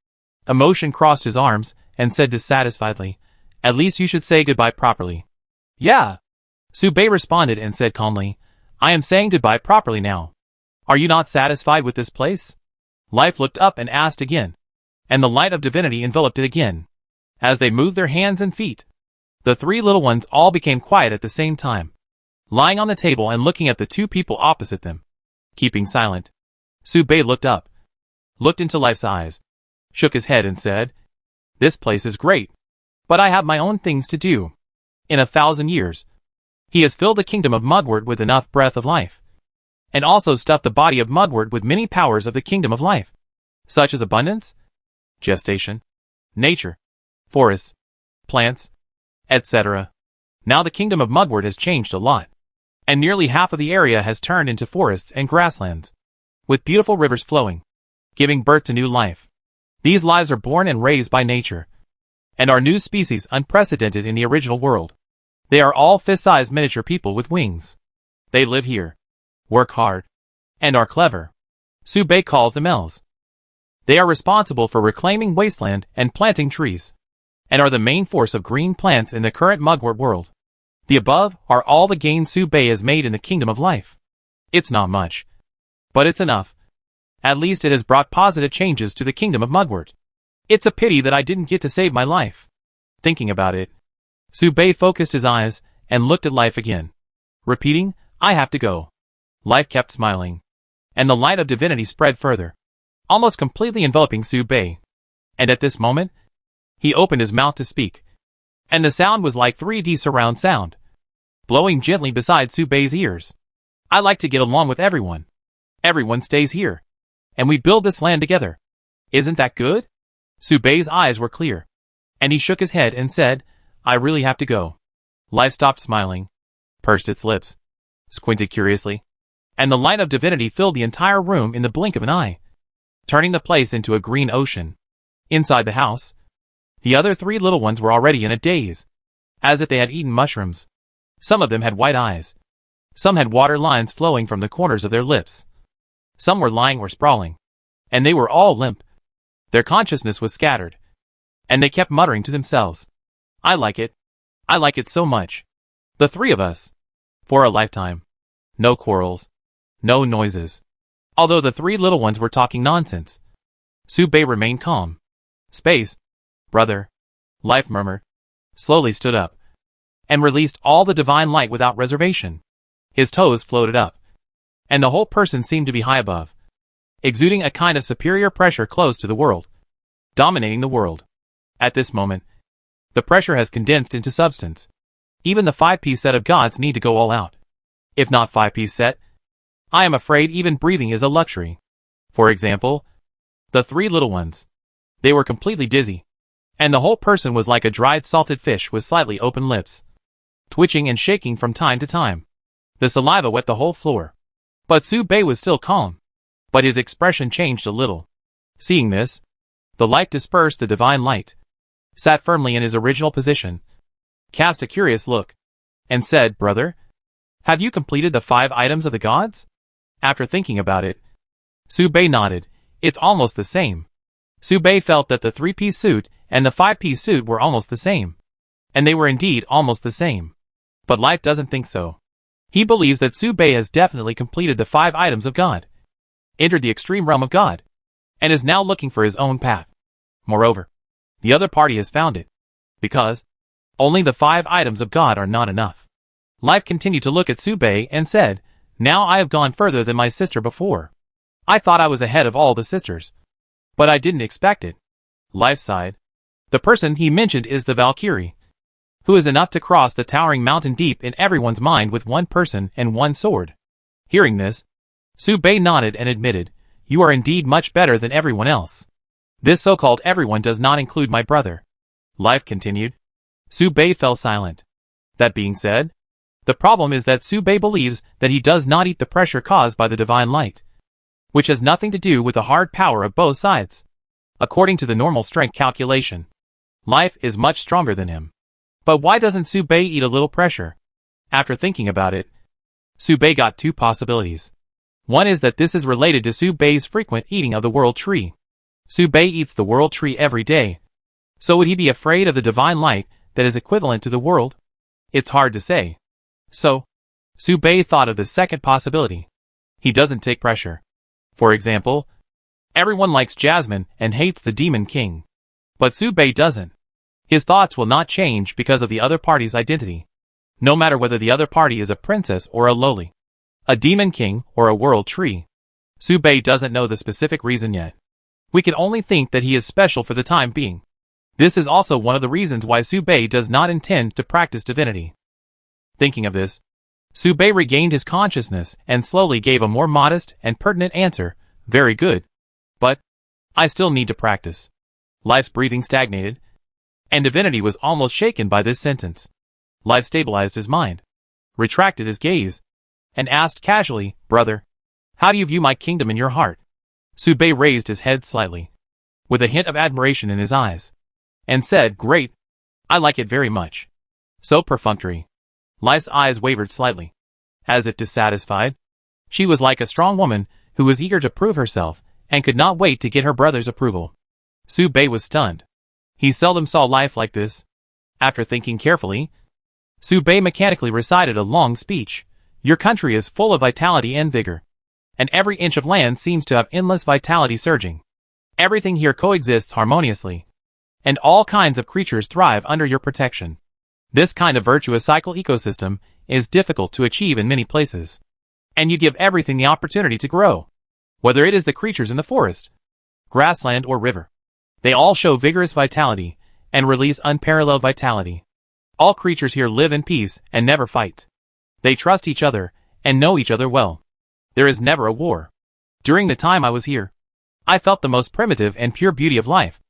Emotion crossed his arms and said dissatisfiedly, At least you should say goodbye properly. Yeah. Subei responded and said calmly, I am saying goodbye properly now. Are you not satisfied with this place? Life looked up and asked again, and the light of divinity enveloped it again. As they moved their hands and feet, the three little ones all became quiet at the same time, lying on the table and looking at the two people opposite them, keeping silent. Subei looked up, looked into Life's eyes, shook his head and said, This place is great, but I have my own things to do. In 1,000 years, he has filled the kingdom of Mudward with enough breath of life, and also stuffed the body of Mudward with many powers of the kingdom of life, such as abundance, gestation, nature, forests, plants, etc. Now the kingdom of Mudward has changed a lot, and nearly half of the area has turned into forests and grasslands, with beautiful rivers flowing, giving birth to new life. These lives are born and raised by nature, and are new species unprecedented in the original world. They are all fist-sized miniature people with wings. They live here, work hard, and are clever. Subei calls them elves. They are responsible for reclaiming wasteland and planting trees, and are the main force of green plants in the current Mugwort world. The above are all the gains Subei has made in the kingdom of life. It's not much, but it's enough. At least it has brought positive changes to the kingdom of Mudwort. It's a pity that I didn't get to save my life. Thinking about it, Subei focused his eyes and looked at Life again, repeating, I have to go. Life kept smiling, and the light of divinity spread further, almost completely enveloping Subei. And at this moment, he opened his mouth to speak, and the sound was like 3D surround sound, blowing gently beside Subei's ears. I like to get along with everyone. Everyone stays here, and we build this land together. Isn't that good? Subei's eyes were clear, and he shook his head and said, I really have to go. Life stopped smiling, pursed its lips, squinted curiously, and the light of divinity filled the entire room in the blink of an eye, turning the place into a green ocean. Inside the house, the other three little ones were already in a daze, as if they had eaten mushrooms. Some of them had white eyes. Some had water lines flowing from the corners of their lips. Some were lying or sprawling, and they were all limp. Their consciousness was scattered, and they kept muttering to themselves, I like it. I like it so much. The three of us. For a lifetime. No quarrels. No noises. Although the three little ones were talking nonsense, Subei remained calm. Space, brother, Life murmured, slowly stood up, and released all the divine light without reservation. His toes floated up, and the whole person seemed to be high above, exuding a kind of superior pressure close to the world, dominating the world. At this moment, the pressure has condensed into substance. Even the 5-piece set of gods need to go all out. If not 5-piece set, I am afraid even breathing is a luxury. For example, the three little ones. They were completely dizzy, and the whole person was like a dried salted fish with slightly open lips, twitching and shaking from time to time. The saliva wet the whole floor. But Subei was still calm, but his expression changed a little. Seeing this, the light dispersed the divine light, sat firmly in his original position, cast a curious look, and said, Brother, have you completed the 5 items of the gods? After thinking about it, Subei nodded. It's almost the same. Subei felt that the 3-piece suit and the 5-piece suit were almost the same. And they were indeed almost the same. But Life doesn't think so. He believes that Subei has definitely completed the 5 items of God, entered the extreme realm of God, and is now looking for his own path. Moreover, the other party has found it, because only the 5 items of God are not enough. Life continued to look at Subei and said, Now I have gone further than my sister before. I thought I was ahead of all the sisters, but I didn't expect it. Life sighed. The person he mentioned is the Valkyrie, who is enough to cross the towering mountain deep in everyone's mind with one person and one sword. Hearing this, Su Bei nodded and admitted, "You are indeed much better than everyone else. This so-called everyone does not include my brother." Life continued. Su Bei fell silent. That being said, the problem is that Su Bei believes that he does not eat the pressure caused by the divine light, which has nothing to do with the hard power of both sides. According to the normal strength calculation, Life is much stronger than him. But why doesn't Su Bei eat a little pressure? After thinking about it, Su Bei got two possibilities. One is that this is related to Su Bei's frequent eating of the world tree. Su Bei eats the world tree every day. So would he be afraid of the divine light that is equivalent to the world? It's hard to say. So, Su Bei thought of the second possibility. He doesn't take pressure. For example, everyone likes Jasmine and hates the Demon King. But Su Bei doesn't. His thoughts will not change because of the other party's identity. No matter whether the other party is a princess or a lowly, a demon king or a world tree. Su Bei doesn't know the specific reason yet. We can only think that he is special for the time being. This is also one of the reasons why Su Bei does not intend to practice divinity. Thinking of this, Su Bei regained his consciousness and slowly gave a more modest and pertinent answer. Very good. But I still need to practice. Life's breathing stagnated, and divinity was almost shaken by this sentence. Life stabilized his mind, retracted his gaze, and asked casually, "Brother, how do you view my kingdom in your heart?" Su Bei raised his head slightly, with a hint of admiration in his eyes, and said, "Great. I like it very much." So perfunctory. Life's eyes wavered slightly, as if dissatisfied. She was like a strong woman who was eager to prove herself and could not wait to get her brother's approval. Su Bei was stunned. He seldom saw life like this. After thinking carefully, Su Bei mechanically recited a long speech. "Your country is full of vitality and vigor, and every inch of land seems to have endless vitality surging. Everything here coexists harmoniously, and all kinds of creatures thrive under your protection. This kind of virtuous cycle ecosystem is difficult to achieve in many places, and you give everything the opportunity to grow. Whether it is the creatures in the forest, grassland or river, they all show vigorous vitality and release unparalleled vitality. All creatures here live in peace and never fight. They trust each other and know each other well. There is never a war. During the time I was here, I felt the most primitive and pure beauty of life,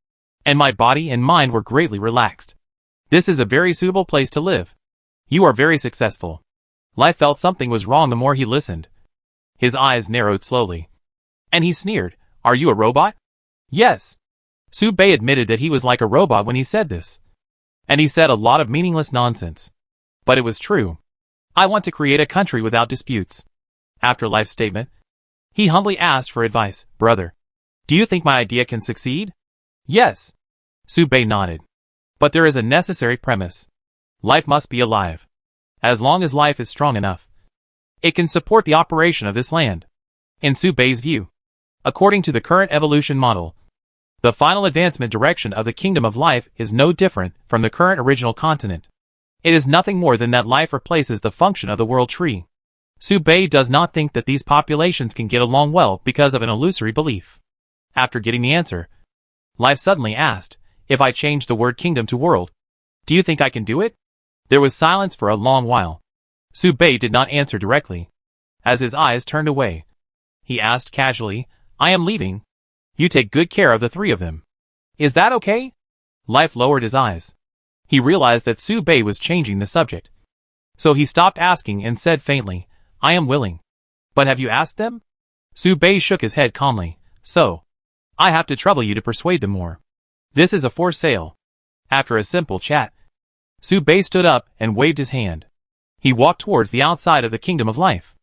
and my body and mind were greatly relaxed. This is a very suitable place to live. You are very successful." Life felt something was wrong the more he listened. His eyes narrowed slowly, and he sneered, "Are you a robot?" "Yes." Su Bei admitted that he was like a robot when he said this. And he said a lot of meaningless nonsense. But it was true. "I want to create a country without disputes." After Life's statement, he humbly asked for advice. "Brother, do you think my idea can succeed?" "Yes." Su Bei nodded. "But there is a necessary premise. Life must be alive. As long as life is strong enough, it can support the operation of this land." In Su Bei's view, according to the current evolution model, the final advancement direction of the kingdom of life is no different from the current original continent. It is nothing more than that life replaces the function of the world tree. Su Bei does not think that these populations can get along well because of an illusory belief. After getting the answer, Life suddenly asked, "If I change the word kingdom to world, do you think I can do it?" There was silence for a long while. Su Bei did not answer directly. As his eyes turned away, he asked casually, "I am leaving. You take good care of the three of them. Is that okay?" Life lowered his eyes. He realized that Su Bei was changing the subject. So he stopped asking and said faintly, "I am willing. But have you asked them?" Su Bei shook his head calmly. "So, I have to trouble you to persuade them more. This is a for sale." After a simple chat, Su Bei stood up and waved his hand. He walked towards the outside of the kingdom of life.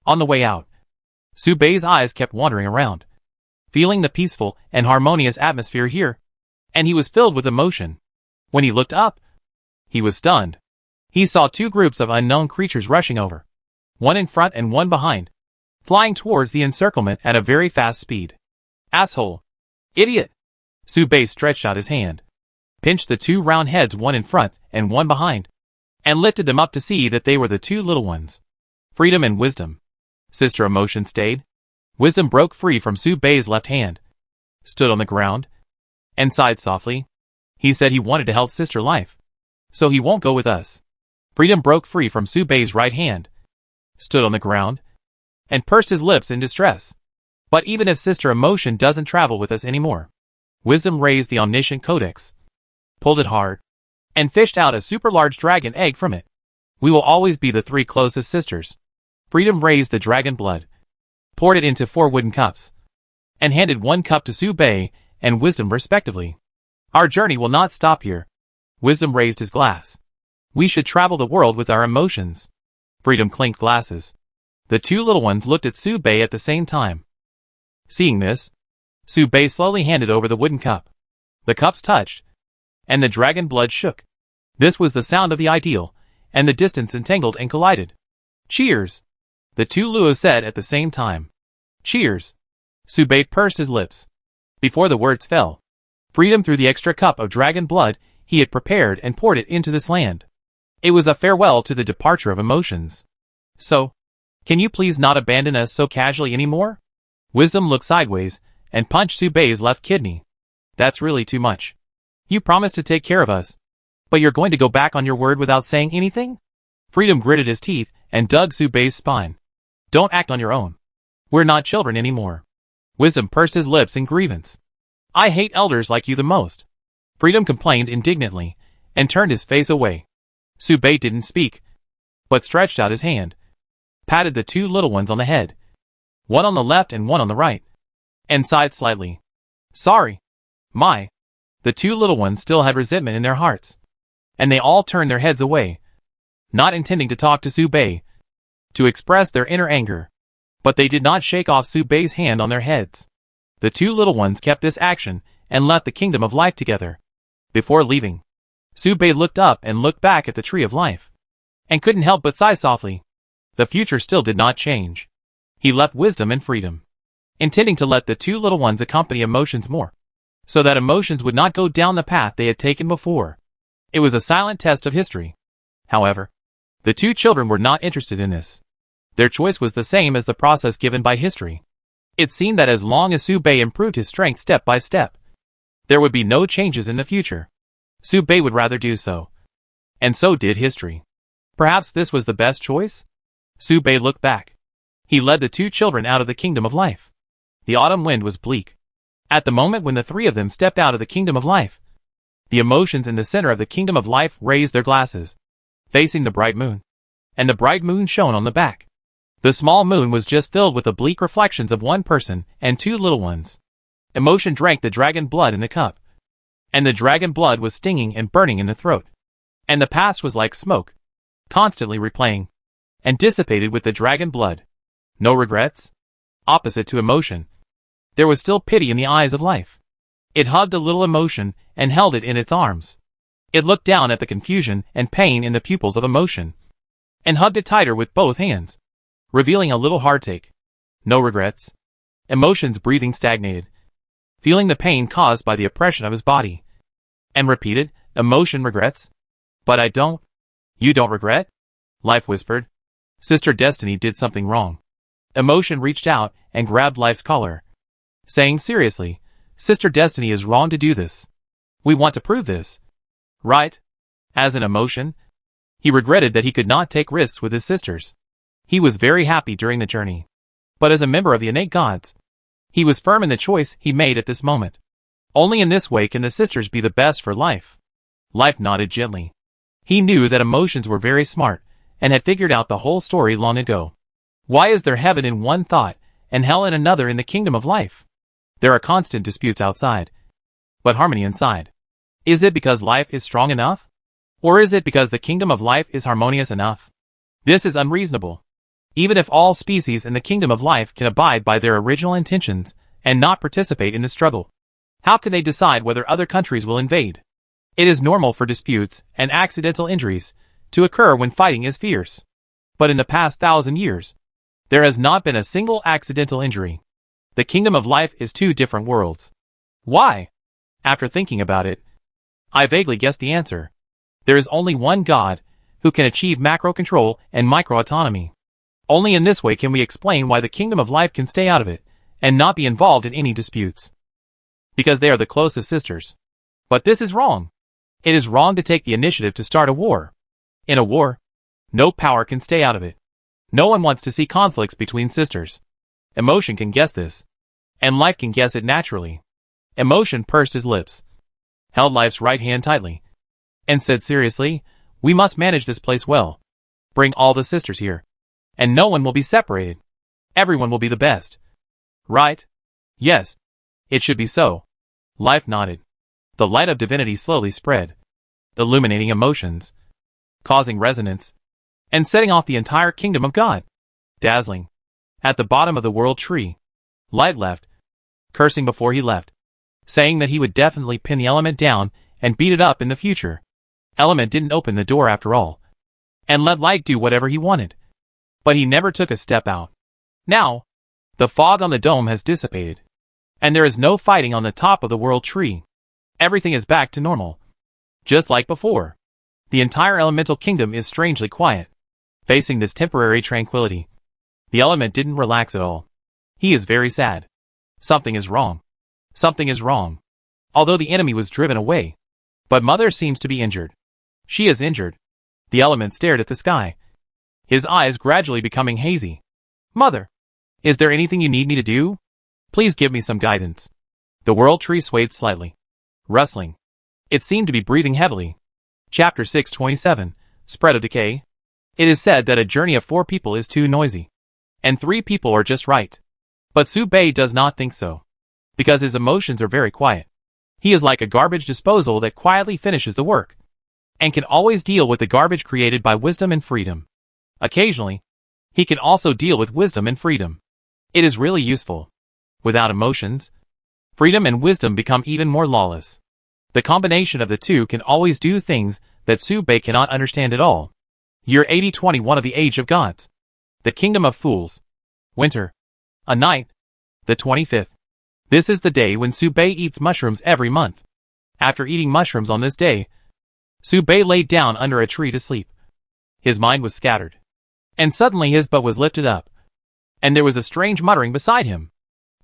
On the way out, Su Bei's eyes kept wandering around, feeling the peaceful and harmonious atmosphere here, and he was filled with emotion. When he looked up, he was stunned. He saw two groups of unknown creatures rushing over, one in front and one behind, flying towards the encirclement at a very fast speed. "Asshole! Idiot!" Su Bei stretched out his hand, pinched the two round heads, one in front and one behind, and lifted them up to see that they were the two little ones. Freedom and Wisdom. Sister Emotion stayed. Wisdom broke free from Su Bei's left hand, stood on the ground, and sighed softly. He said he wanted to help Sister Life. So he won't go with us. Freedom broke free from Su Bei's right hand, stood on the ground, and pursed his lips in distress. But even if Sister Emotion doesn't travel with us anymore, Wisdom raised the omniscient codex, pulled it hard, and fished out a super large dragon egg from it. We will always be the three closest sisters. Freedom raised the dragon blood, poured it into 4 wooden cups, and handed 1 cup to Su Bei and Wisdom respectively. Our journey will not stop here. Wisdom raised his glass. We should travel the world with our emotions. Freedom clinked glasses. The 2 little ones looked at Su Bei at the same time. Seeing this, Su Bei slowly handed over the wooden cup. The cups touched, and the dragon blood shook. This was the sound of the ideal, and the distance entangled and collided. Cheers! The 2 Luos said at the same time. Cheers! Su Bei pursed his lips. Before the words fell, Freedom threw the extra cup of dragon blood he had prepared and poured it into this land. It was a farewell to the departure of emotions. So, can you please not abandon us so casually anymore? Wisdom looked sideways and punched Su Bei's left kidney. That's really too much. You promised to take care of us, but you're going to go back on your word without saying anything? Freedom gritted his teeth and dug Su Bei's spine. Don't act on your own. We're not children anymore. Wisdom pursed his lips in grievance. I hate elders like you the most. Freedom complained indignantly and turned his face away. Su Bei didn't speak, but stretched out his hand, patted the 2 little ones on the head, one on the left and one on the right, and sighed slightly. Sorry. The 2 little ones still had resentment in their hearts, and they all turned their heads away, not intending to talk to Su Bei, to express their inner anger. But they did not shake off Su Bei's hand on their heads. The 2 little ones kept this action and left the kingdom of life together. Before leaving, Su Bei looked up and looked back at the tree of life, and couldn't help but sigh softly. The future still did not change. He left Wisdom and Freedom, intending to let the 2 little ones accompany emotions more, so that emotions would not go down the path they had taken before. It was a silent test of history. However, the 2 children were not interested in this. Their choice was the same as the process given by history. It seemed that as long as Su Bei improved his strength step by step, there would be no changes in the future. Su Bei would rather do so. And so did history. Perhaps this was the best choice? Su Bei looked back. He led the 2 children out of the kingdom of life. The autumn wind was bleak. At the moment when the 3 of them stepped out of the kingdom of life, the emotions in the center of the kingdom of life raised their glasses, facing the bright moon. And the bright moon shone on the back. The small moon was just filled with the bleak reflections of 1 person and 2 little ones. Emotion drank the dragon blood in the cup, and the dragon blood was stinging and burning in the throat. And the past was like smoke, constantly replaying, and dissipated with the dragon blood. No regrets? Opposite to emotion, there was still pity in the eyes of life. It hugged a little emotion and held it in its arms. It looked down at the confusion and pain in the pupils of emotion, and hugged it tighter with both hands, revealing a little heartache. No regrets. Emotion's breathing stagnated, feeling the pain caused by the oppression of his body, and repeated, Emotion regrets? But I don't. You don't regret? Life whispered. Sister Destiny did something wrong. Emotion reached out and grabbed Life's collar, saying seriously, Sister Destiny is wrong to do this. We want to prove this. Right? As an emotion, he regretted that he could not take risks with his sisters. He was very happy during the journey, but as a member of the innate gods, he was firm in the choice he made at this moment. Only in this way can the sisters be the best for Life. Life nodded gently. He knew that emotions were very smart, and had figured out the whole story long ago. Why is there heaven in one thought, and hell in another in the kingdom of life? There are constant disputes outside, but harmony inside. Is it because life is strong enough? Or is it because the kingdom of life is harmonious enough? This is unreasonable. Even if all species in the kingdom of life can abide by their original intentions and not participate in the struggle, how can they decide whether other countries will invade? It is normal for disputes and accidental injuries to occur when fighting is fierce. But in the past 1,000 years, there has not been a single accidental injury. The kingdom of life is 2 different worlds. Why? After thinking about it, I vaguely guessed the answer. There is only one God who can achieve macro control and micro autonomy. Only in this way can we explain why the kingdom of life can stay out of it and not be involved in any disputes. Because they are the closest sisters. But this is wrong. It is wrong to take the initiative to start a war. In a war, no power can stay out of it. No one wants to see conflicts between sisters. Emotion can guess this. And life can guess it naturally. Emotion pursed his lips, held Life's right hand tightly, and said seriously, "We must manage this place well. Bring all the sisters here. And no one will be separated. Everyone will be the best." "Right? Yes. It should be so." Life nodded. The light of divinity slowly spread, illuminating emotions, causing resonance, and setting off the entire kingdom of God. Dazzling. At the bottom of the world tree, Light left, cursing before he left, saying that he would definitely pin the element down and beat it up in the future. Element didn't open the door after all, and let Light do whatever he wanted. But he never took a step out. Now, the fog on the dome has dissipated, and there is no fighting on the top of the world tree. Everything is back to normal. Just like before. The entire elemental kingdom is strangely quiet. Facing this temporary tranquility, the element didn't relax at all. He is very sad. Something is wrong. Something is wrong. Although the enemy was driven away. But Mother seems to be injured. She is injured. The element stared at the sky, his eyes gradually becoming hazy. "Mother, is there anything you need me to do? Please give me some guidance." The world tree swayed slightly, rustling. It seemed to be breathing heavily. Chapter 627, Spread of Decay. It is said that a journey of 4 people is too noisy, and 3 people are just right. But Su Bei does not think so, because his emotions are very quiet. He is like a garbage disposal that quietly finishes the work, and can always deal with the garbage created by wisdom and freedom. Occasionally, he can also deal with wisdom and freedom. It is really useful. Without emotions, freedom and wisdom become even more lawless. The combination of the two can always do things that Su Bei cannot understand at all. Year 8021 of the Age of Gods. The Kingdom of Fools. Winter. A night. The 25th. This is the day when Su Bei eats mushrooms every month. After eating mushrooms on this day, Su Bei laid down under a tree to sleep. His mind was scattered. And suddenly his butt was lifted up. And there was a strange muttering beside him.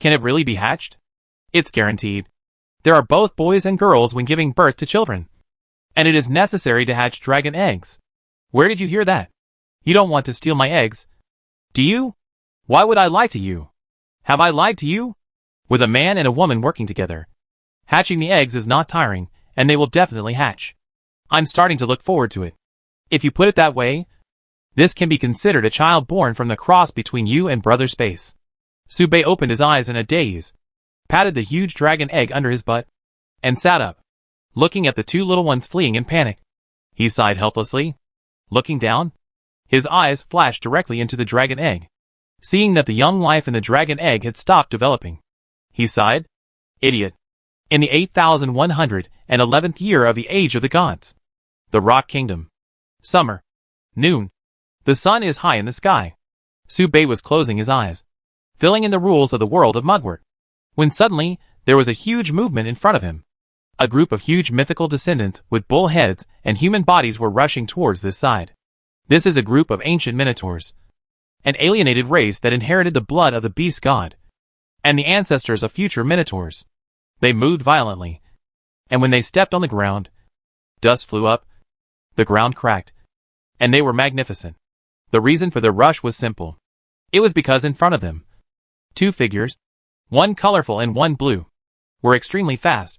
Can it really be hatched? It's guaranteed. There are both boys and girls when giving birth to children. And it is necessary to hatch dragon eggs. Where did you hear that? You don't want to steal my eggs, do you? Why would I lie to you? Have I lied to you? With a man and a woman working together, hatching the eggs is not tiring, and they will definitely hatch. I'm starting to look forward to it. If you put it that way, this can be considered a child born from the cross between you and Brother Space. Su Bei opened his eyes in a daze, patted the huge dragon egg under his butt, and sat up, looking at the 2 little ones fleeing in panic. He sighed helplessly. Looking down, his eyes flashed directly into the dragon egg. Seeing that the young life in the dragon egg had stopped developing, he sighed. Idiot. In the 8111th year of the Age of the Gods. The Rock Kingdom. Summer. Noon. The sun is high in the sky. Su Bei was closing his eyes, filling in the rules of the world of Mugwort, when suddenly there was a huge movement in front of him. A group of huge mythical descendants with bull heads and human bodies were rushing towards this side. This is a group of ancient minotaurs, an alienated race that inherited the blood of the beast god, and the ancestors of future minotaurs. They moved violently, and when they stepped on the ground, dust flew up, the ground cracked, and they were magnificent. The reason for their rush was simple. It was because in front of them, 2 figures, one colorful and one blue, were extremely fast,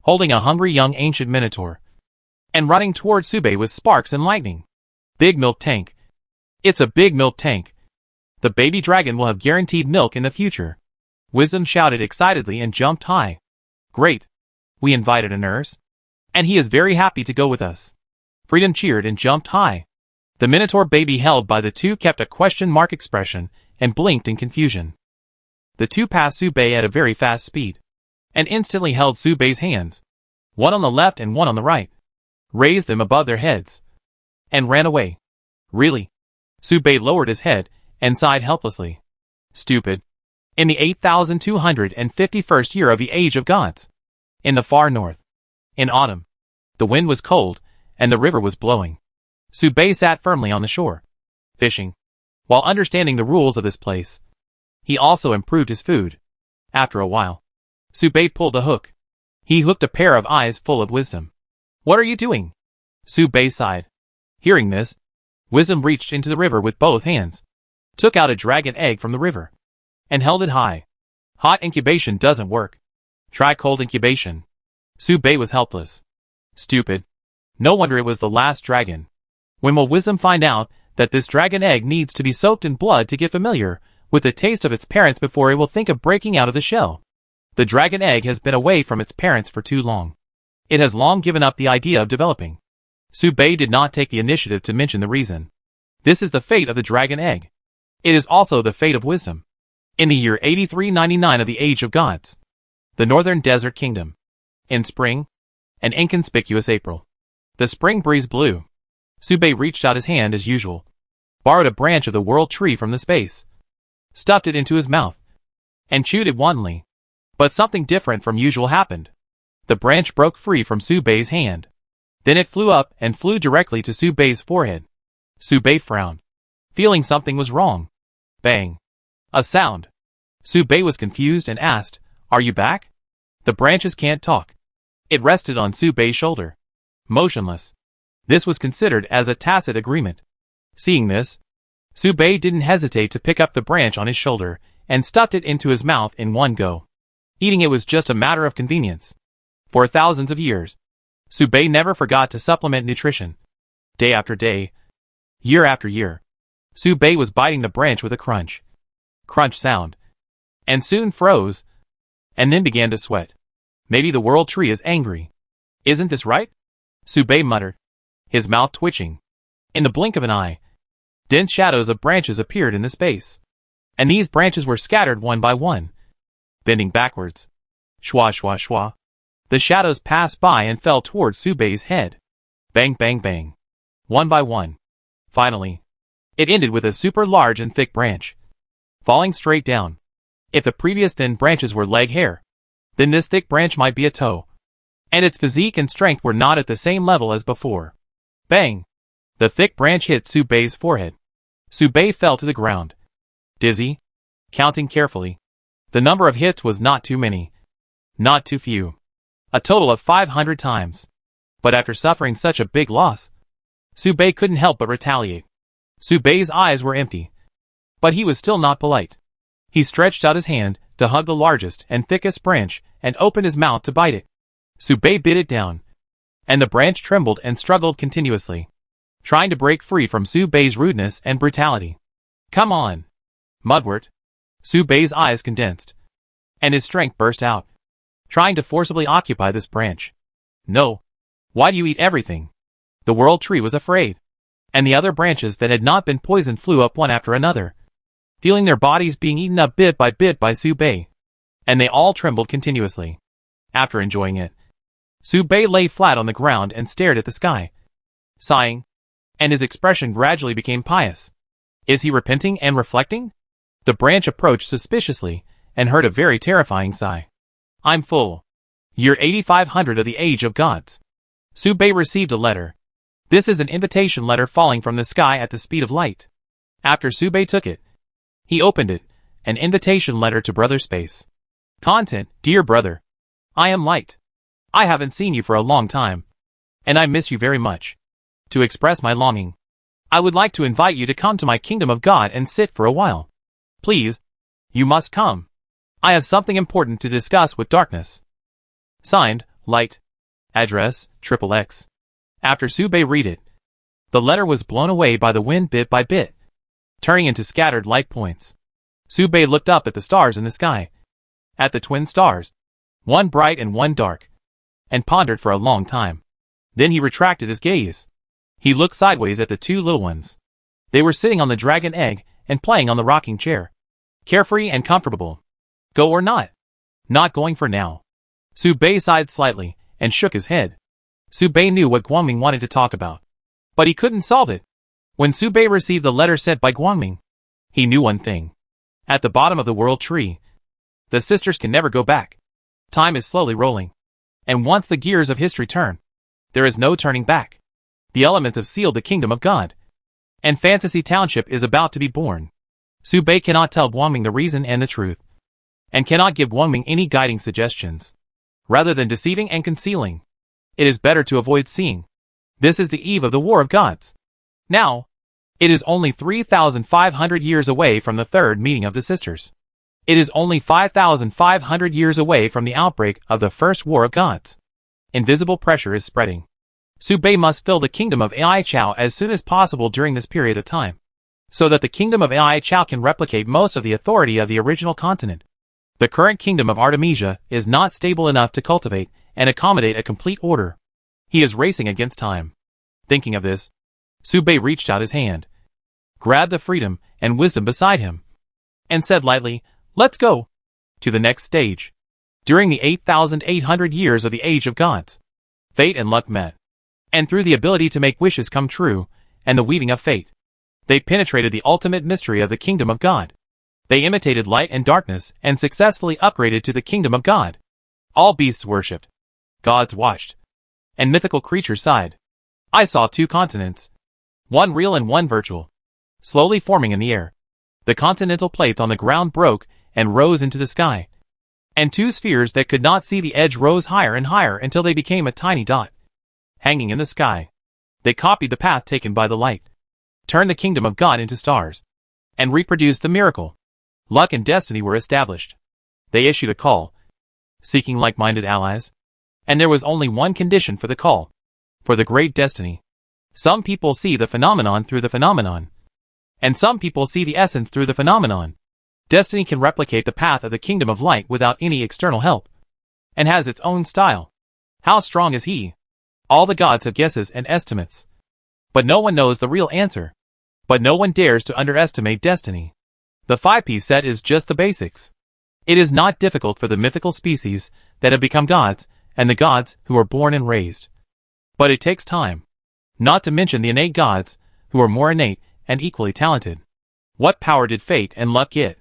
holding a hungry young ancient minotaur, and running toward Su Bei with sparks and lightning. Big milk tank. It's a big milk tank. The baby dragon will have guaranteed milk in the future. Wisdom shouted excitedly and jumped high. Great. We invited a nurse, and he is very happy to go with us. Freedom cheered and jumped high. The minotaur baby held by the 2 kept a question mark expression and blinked in confusion. The 2 passed Su Bei at a very fast speed, and instantly held Su Bei's hands, one on the left and one on the right, raised them above their heads, and ran away. Really? Su Bei lowered his head and sighed helplessly. Stupid. In the 8251st year of the Age of Gods. In the far north. In autumn. The wind was cold, and the river was blowing. Su Bei sat firmly on the shore, fishing. While understanding the rules of this place, he also improved his food. After a while, Su Bei pulled a hook. He hooked a pair of eyes full of wisdom. What are you doing? Su Bei sighed. Hearing this, Wisdom reached into the river with both hands, took out a dragon egg from the river, and held it high. Hot incubation doesn't work. Try cold incubation. Su Bei was helpless. Stupid. No wonder it was the last dragon. When will Wisdom find out that this dragon egg needs to be soaked in blood to get familiar with the taste of its parents before it will think of breaking out of the shell? The dragon egg has been away from its parents for too long. It has long given up the idea of developing. Su Bei did not take the initiative to mention the reason. This is the fate of the dragon egg. It is also the fate of Wisdom. In the year 8399 of the Age of Gods, the Northern Desert Kingdom. In spring, an inconspicuous April. The spring breeze blew. Su Bei reached out his hand as usual, borrowed a branch of the world tree from the space, stuffed it into his mouth, and chewed it wantonly. But something different from usual happened. The branch broke free from Su Bei's hand. Then it flew up and flew directly to Su Bei's forehead. Su Bei frowned, feeling something was wrong. Bang. A sound. Su Bei was confused and asked, "Are you back?" The branches can't talk. It rested on Su Bei's shoulder, motionless. This was considered as a tacit agreement. Seeing this, Su Bei didn't hesitate to pick up the branch on his shoulder and stuffed it into his mouth in one go. Eating it was just a matter of convenience. For thousands of years, Su Bei never forgot to supplement nutrition. Day after day, year after year, Su Bei was biting the branch with a crunch sound, and soon froze, and then began to sweat. Maybe the world tree is angry. Isn't this right? Su Bei muttered, his mouth twitching. In the blink of an eye, dense shadows of branches appeared in the space, and these branches were scattered one by one, bending backwards. Shwa shwa shwa. The shadows passed by and fell toward Su Bei's head. Bang bang bang. One by one. Finally, it ended with a super large and thick branch, falling straight down. If the previous thin branches were leg hair, then this thick branch might be a toe. And its physique and strength were not at the same level as before. Bang! The thick branch hit Su Bei's forehead. Su Bei fell to the ground, dizzy, counting carefully. The number of hits was not too many, not too few. A total of 500 times. But after suffering such a big loss, Su Bei couldn't help but retaliate. Su Bei's eyes were empty, but he was still not polite. He stretched out his hand to hug the largest and thickest branch and opened his mouth to bite it. Su Bei bit it down, and the branch trembled and struggled continuously, trying to break free from Su Bei's rudeness and brutality. Come on, Mudwort. Su Bei's eyes condensed, and his strength burst out, trying to forcibly occupy this branch. No. Why do you eat everything? The world tree was afraid, and the other branches that had not been poisoned flew up one after another, feeling their bodies being eaten up bit by Su Bei, and they all trembled continuously. After enjoying it, Su Bei lay flat on the ground and stared at the sky, sighing, and his expression gradually became pious. Is he repenting and reflecting? The branch approached suspiciously and heard a very terrifying sigh. I'm full. Year 8500 of the Age of Gods. Su Bei received a letter. This is an invitation letter falling from the sky at the speed of light. After Su Bei took it, he opened it, an invitation letter to Brother Space. Content: Dear brother, I am Light. I haven't seen you for a long time, and I miss you very much. To express my longing, I would like to invite you to come to my kingdom of God and sit for a while. Please, you must come. I have something important to discuss with Darkness. Signed, Light. Address, XXX. After Su Bei read it, the letter was blown away by the wind bit by bit, turning into scattered light points. Su Bei looked up at the stars in the sky, at the twin stars, one bright and one dark, and pondered for a long time. Then he retracted his gaze. He looked sideways at the two little ones. They were sitting on the dragon egg and playing on the rocking chair, carefree and comfortable. Go or not? Not going for now. Su Bei sighed slightly and shook his head. Su Bei knew what Guangming wanted to talk about, but he couldn't solve it. When Su Bei received the letter sent by Guangming, he knew one thing. At the bottom of the world tree, the sisters can never go back. Time is slowly rolling, and once the gears of history turn, there is no turning back. The elements have sealed the kingdom of God, and Fantasy Township is about to be born. Su Bei cannot tell Guangming the reason and the truth, and cannot give Guangming any guiding suggestions. Rather than deceiving and concealing, it is better to avoid seeing. This is the eve of the War of Gods. Now, it is only 3,500 years away from the third meeting of the sisters. It is only 5,500 years away from the outbreak of the first War of Gods. Invisible pressure is spreading. Su Bei must fill the kingdom of Ai Chao as soon as possible during this period of time, so that the kingdom of Ai Chao can replicate most of the authority of the original continent. The current kingdom of Artemisia is not stable enough to cultivate and accommodate a complete order. He is racing against time. Thinking of this, Su Bei reached out his hand, grabbed the freedom and wisdom beside him, and said lightly, "Let's go to the next stage." During the 8,800 years of the Age of Gods, fate and luck met. And through the ability to make wishes come true, and the weaving of fate, they penetrated the ultimate mystery of the kingdom of God. They imitated light and darkness and successfully upgraded to the kingdom of God. All beasts worshipped, gods watched, and mythical creatures sighed. I saw two continents, one real and one virtual, slowly forming in the air. The continental plates on the ground broke and rose into the sky, and two spheres that could not see the edge rose higher and higher until they became a tiny dot, hanging in the sky. They copied the path taken by the light, turned the kingdom of God into stars, and reproduced the miracle. Luck and destiny were established. They issued a call, seeking like-minded allies. And there was only one condition for the call, for the great destiny. Some people see the phenomenon through the phenomenon, and some people see the essence through the phenomenon. Destiny can replicate the path of the kingdom of light without any external help, and has its own style. How strong is he? All the gods have guesses and estimates, but no one knows the real answer. But no one dares to underestimate destiny. The 5-piece set is just the basics. It is not difficult for the mythical species that have become gods, and the gods who are born and raised. But it takes time. Not to mention the innate gods, who are more innate and equally talented. What power did fate and luck get?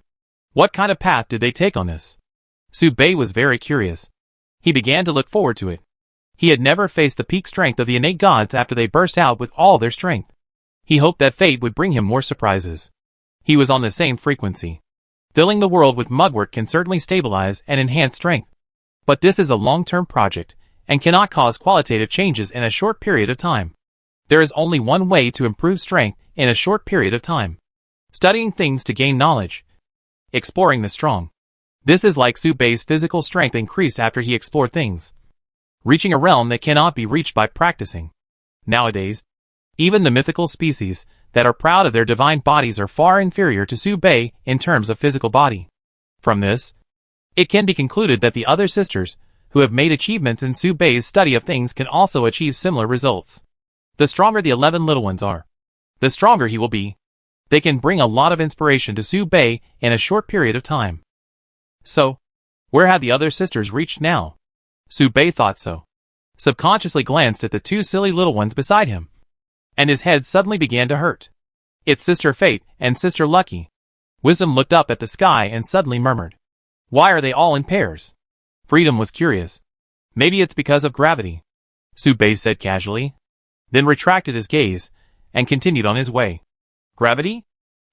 What kind of path did they take on this? Su Bei was very curious. He began to look forward to it. He had never faced the peak strength of the innate gods after they burst out with all their strength. He hoped that fate would bring him more surprises. He was on the same frequency. Filling the world with mudwork can certainly stabilize and enhance strength. But this is a long-term project, and cannot cause qualitative changes in a short period of time. There is only one way to improve strength in a short period of time. Studying things to gain knowledge. Exploring the strong. This is like Su Bei's physical strength increased after he explored things, reaching a realm that cannot be reached by practicing. Nowadays, even the mythical species that are proud of their divine bodies are far inferior to Su Bei in terms of physical body. From this, it can be concluded that the other sisters, who have made achievements in Su Bei's study of things, can also achieve similar results. The stronger the 11 little ones are, the stronger he will be. They can bring a lot of inspiration to Su Bei in a short period of time. So, where had the other sisters reached now? Su Bei thought so. Subconsciously glanced at the two silly little ones beside him, and his head suddenly began to hurt. It's Sister Fate and Sister Lucky. Wisdom looked up at the sky and suddenly murmured, "Why are they all in pairs?" Freedom was curious. "Maybe it's because of gravity," Su Bei said casually, then retracted his gaze and continued on his way. Gravity?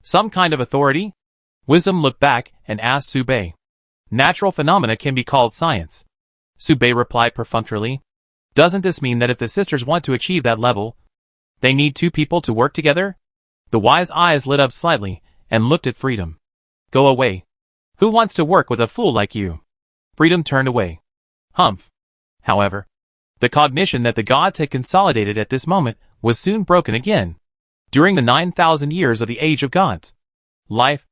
Some kind of authority? Wisdom looked back and asked Su Bei. Natural phenomena can be called science. Su Bei replied perfunctorily. Doesn't this mean that if the sisters want to achieve that level, they need two people to work together? The wise eyes lit up slightly and looked at Freedom. Go away. Who wants to work with a fool like you? Freedom turned away. Humph. However, the cognition that the gods had consolidated at this moment was soon broken again. During the 9,000 years of the Age of Gods, life,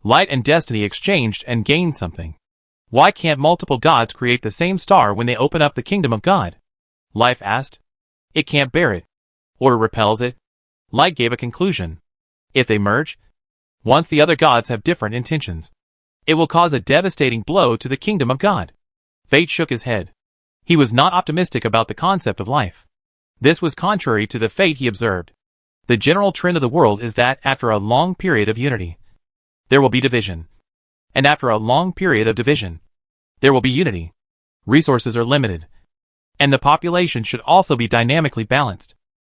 light and destiny exchanged and gained something. Why can't multiple gods create the same star when they open up the kingdom of God? Life asked. It can't bear it. Order repels it. Light gave a conclusion. If they merge, once the other gods have different intentions, it will cause a devastating blow to the kingdom of God. Fate shook his head. He was not optimistic about the concept of life. This was contrary to the fate he observed. The general trend of the world is that after a long period of unity, there will be division. And after a long period of division, there will be unity. Resources are limited, and the population should also be dynamically balanced.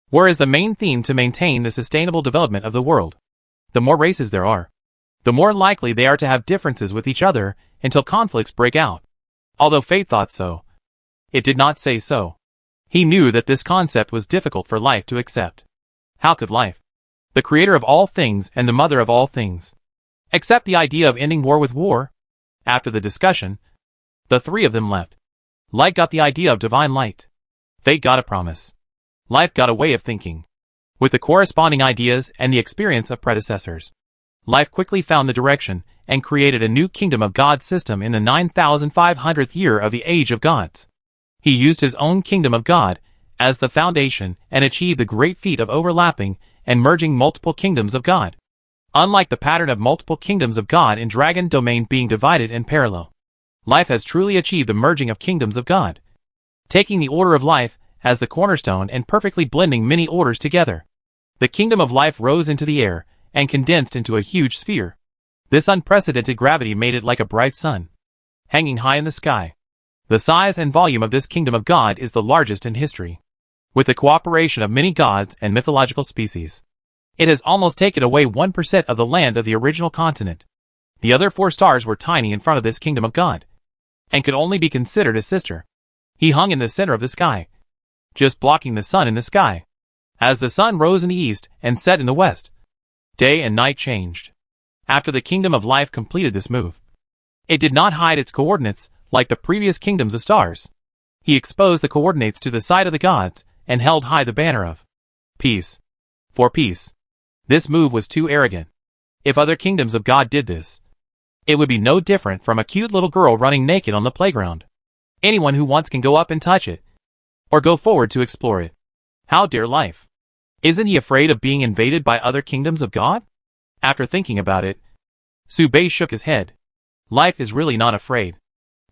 Whereas the main theme to maintain the sustainable development of the world, the more races there are, the more likely they are to have differences with each other until conflicts break out. Although fate thought so, it did not say so. He knew that this concept was difficult for life to accept. How could life, the creator of all things and the mother of all things, accept the idea of ending war with war? After the discussion, the three of them left. Light got the idea of divine light. Fate got a promise. Life got a way of thinking. With the corresponding ideas and the experience of predecessors, life quickly found the direction and created a new kingdom of God system in the 9,500th year of the Age of Gods. He used his own kingdom of God as the foundation and achieved the great feat of overlapping and merging multiple kingdoms of God. Unlike the pattern of multiple kingdoms of God in Dragon Domain being divided and parallel, life has truly achieved the merging of kingdoms of God, taking the order of life as the cornerstone and perfectly blending many orders together. The kingdom of life rose into the air and condensed into a huge sphere. This unprecedented gravity made it like a bright sun, hanging high in the sky. The size and volume of this kingdom of God is the largest in history. With the cooperation of many gods and mythological species, it has almost taken away 1% of the land of the original continent. The other 4 stars were tiny in front of this kingdom of God, and could only be considered a sister. He hung in the center of the sky, just blocking the sun in the sky. As the sun rose in the east and set in the west, day and night changed. After the kingdom of life completed this move, it did not hide its coordinates like the previous kingdoms of stars. He exposed the coordinates to the side of the gods and held high the banner of peace. For peace. This move was too arrogant. If other kingdoms of God did this, it would be no different from a cute little girl running naked on the playground. Anyone who wants can go up and touch it, or go forward to explore it. How dare life? Isn't he afraid of being invaded by other kingdoms of God? After thinking about it, Subei shook his head. Life is really not afraid.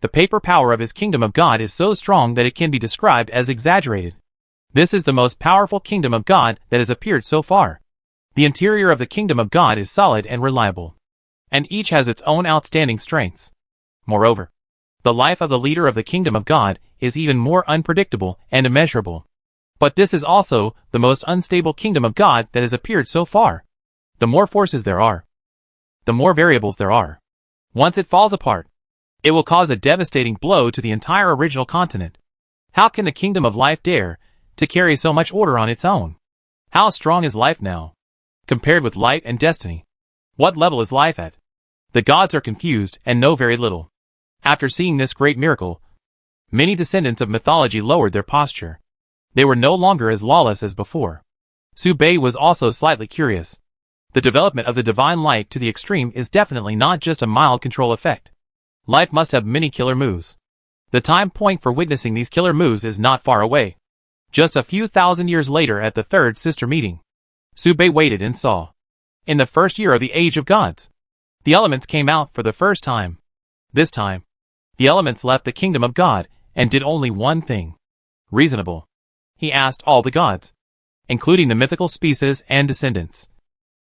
The paper power of his kingdom of God is so strong that it can be described as exaggerated. This is the most powerful kingdom of God that has appeared so far. The interior of the kingdom of God is solid and reliable, and each has its own outstanding strengths. Moreover, the life of the leader of the kingdom of God is even more unpredictable and immeasurable. But this is also the most unstable kingdom of God that has appeared so far. The more forces there are, the more variables there are. Once it falls apart, it will cause a devastating blow to the entire original continent. How can the kingdom of life dare to carry so much order on its own? How strong is life now, compared with light and destiny? What level is life at? The gods are confused and know very little. After seeing this great miracle, many descendants of mythology lowered their posture. They were no longer as lawless as before. Subei was also slightly curious. The development of the divine light to the extreme is definitely not just a mild control effect. Life must have many killer moves. The time point for witnessing these killer moves is not far away. Just a few thousand years later at the third sister meeting, Subei waited and saw. In the first year of the Age of Gods, the elements came out for the first time. This time, the elements left the kingdom of God and did only one thing. Reasonable. He asked all the gods, including the mythical species and descendants,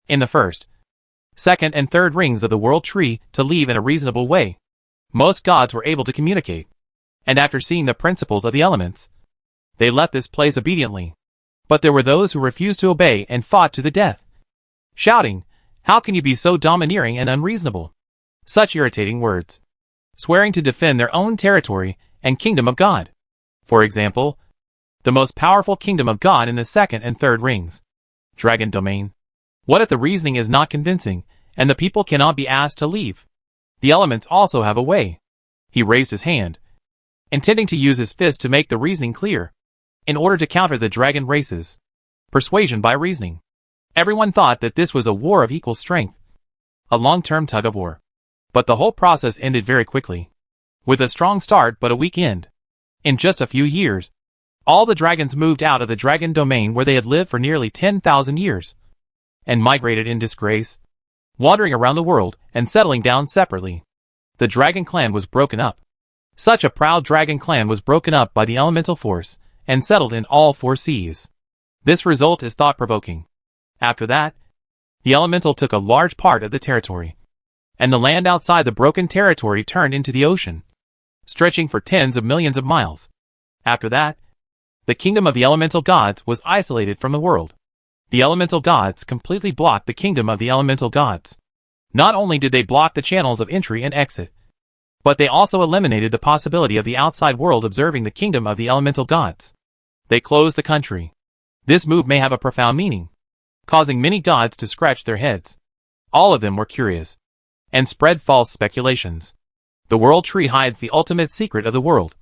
in the first, second and third rings of the world tree to leave in a reasonable way. Most gods were able to communicate, and after seeing the principles of the elements, they left this place obediently. But there were those who refused to obey and fought to the death, shouting, "How can you be so domineering and unreasonable?" Such irritating words, swearing to defend their own territory and kingdom of God. For example, the most powerful kingdom of God in the second and third rings, Dragon Domain. What if the reasoning is not convincing, and the people cannot be asked to leave? The elements also have a way. He raised his hand, intending to use his fist to make the reasoning clear, in order to counter the dragon races. Persuasion by reasoning. Everyone thought that this was a war of equal strength, a long-term tug-of-war. But the whole process ended very quickly, with a strong start but a weak end. In just a few years, all the dragons moved out of the dragon domain where they had lived for nearly 10,000 years, and migrated in disgrace, wandering around the world and settling down separately. The dragon clan was broken up. Such a proud dragon clan was broken up by the elemental force and settled in all 4 seas. This result is thought-provoking. After that, the elemental took a large part of the territory, and the land outside the broken territory turned into the ocean, stretching for tens of millions of miles. After that, the kingdom of the elemental gods was isolated from the world. The elemental gods completely blocked the kingdom of the elemental gods. Not only did they block the channels of entry and exit, but they also eliminated the possibility of the outside world observing the kingdom of the elemental gods. They closed the country. This move may have a profound meaning, causing many gods to scratch their heads. All of them were curious, and spread false speculations. The World Tree hides the ultimate secret of the world,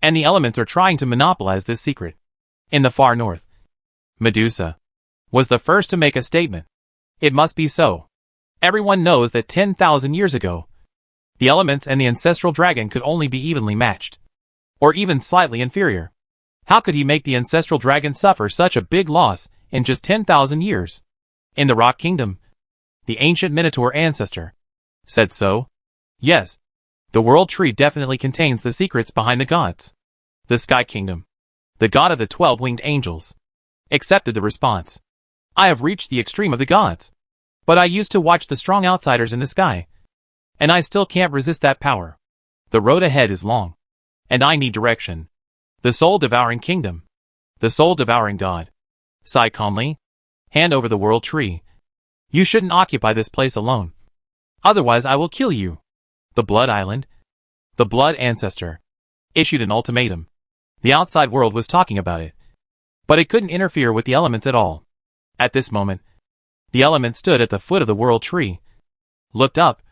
and the elements are trying to monopolize this secret. In the far north, Medusa was the first to make a statement. It must be so. Everyone knows that 10,000 years ago, the elements and the ancestral dragon could only be evenly matched, or even slightly inferior. How could he make the ancestral dragon suffer such a big loss in just 10,000 years? In the Rock Kingdom, the ancient Minotaur ancestor said so. Yes, the World Tree definitely contains the secrets behind the gods. The Sky Kingdom, the god of the 12 winged angels, accepted the response. I have reached the extreme of the gods, but I used to watch the strong outsiders in the sky, and I still can't resist that power. The road ahead is long, and I need direction. The soul-devouring kingdom, the soul-devouring god, sighed calmly. Hand over the World Tree. You shouldn't occupy this place alone. Otherwise I will kill you. The Blood Island, the Blood Ancestor, issued an ultimatum. The outside world was talking about it, but it couldn't interfere with the elements at all. At this moment, the element stood at the foot of the World Tree, looked up,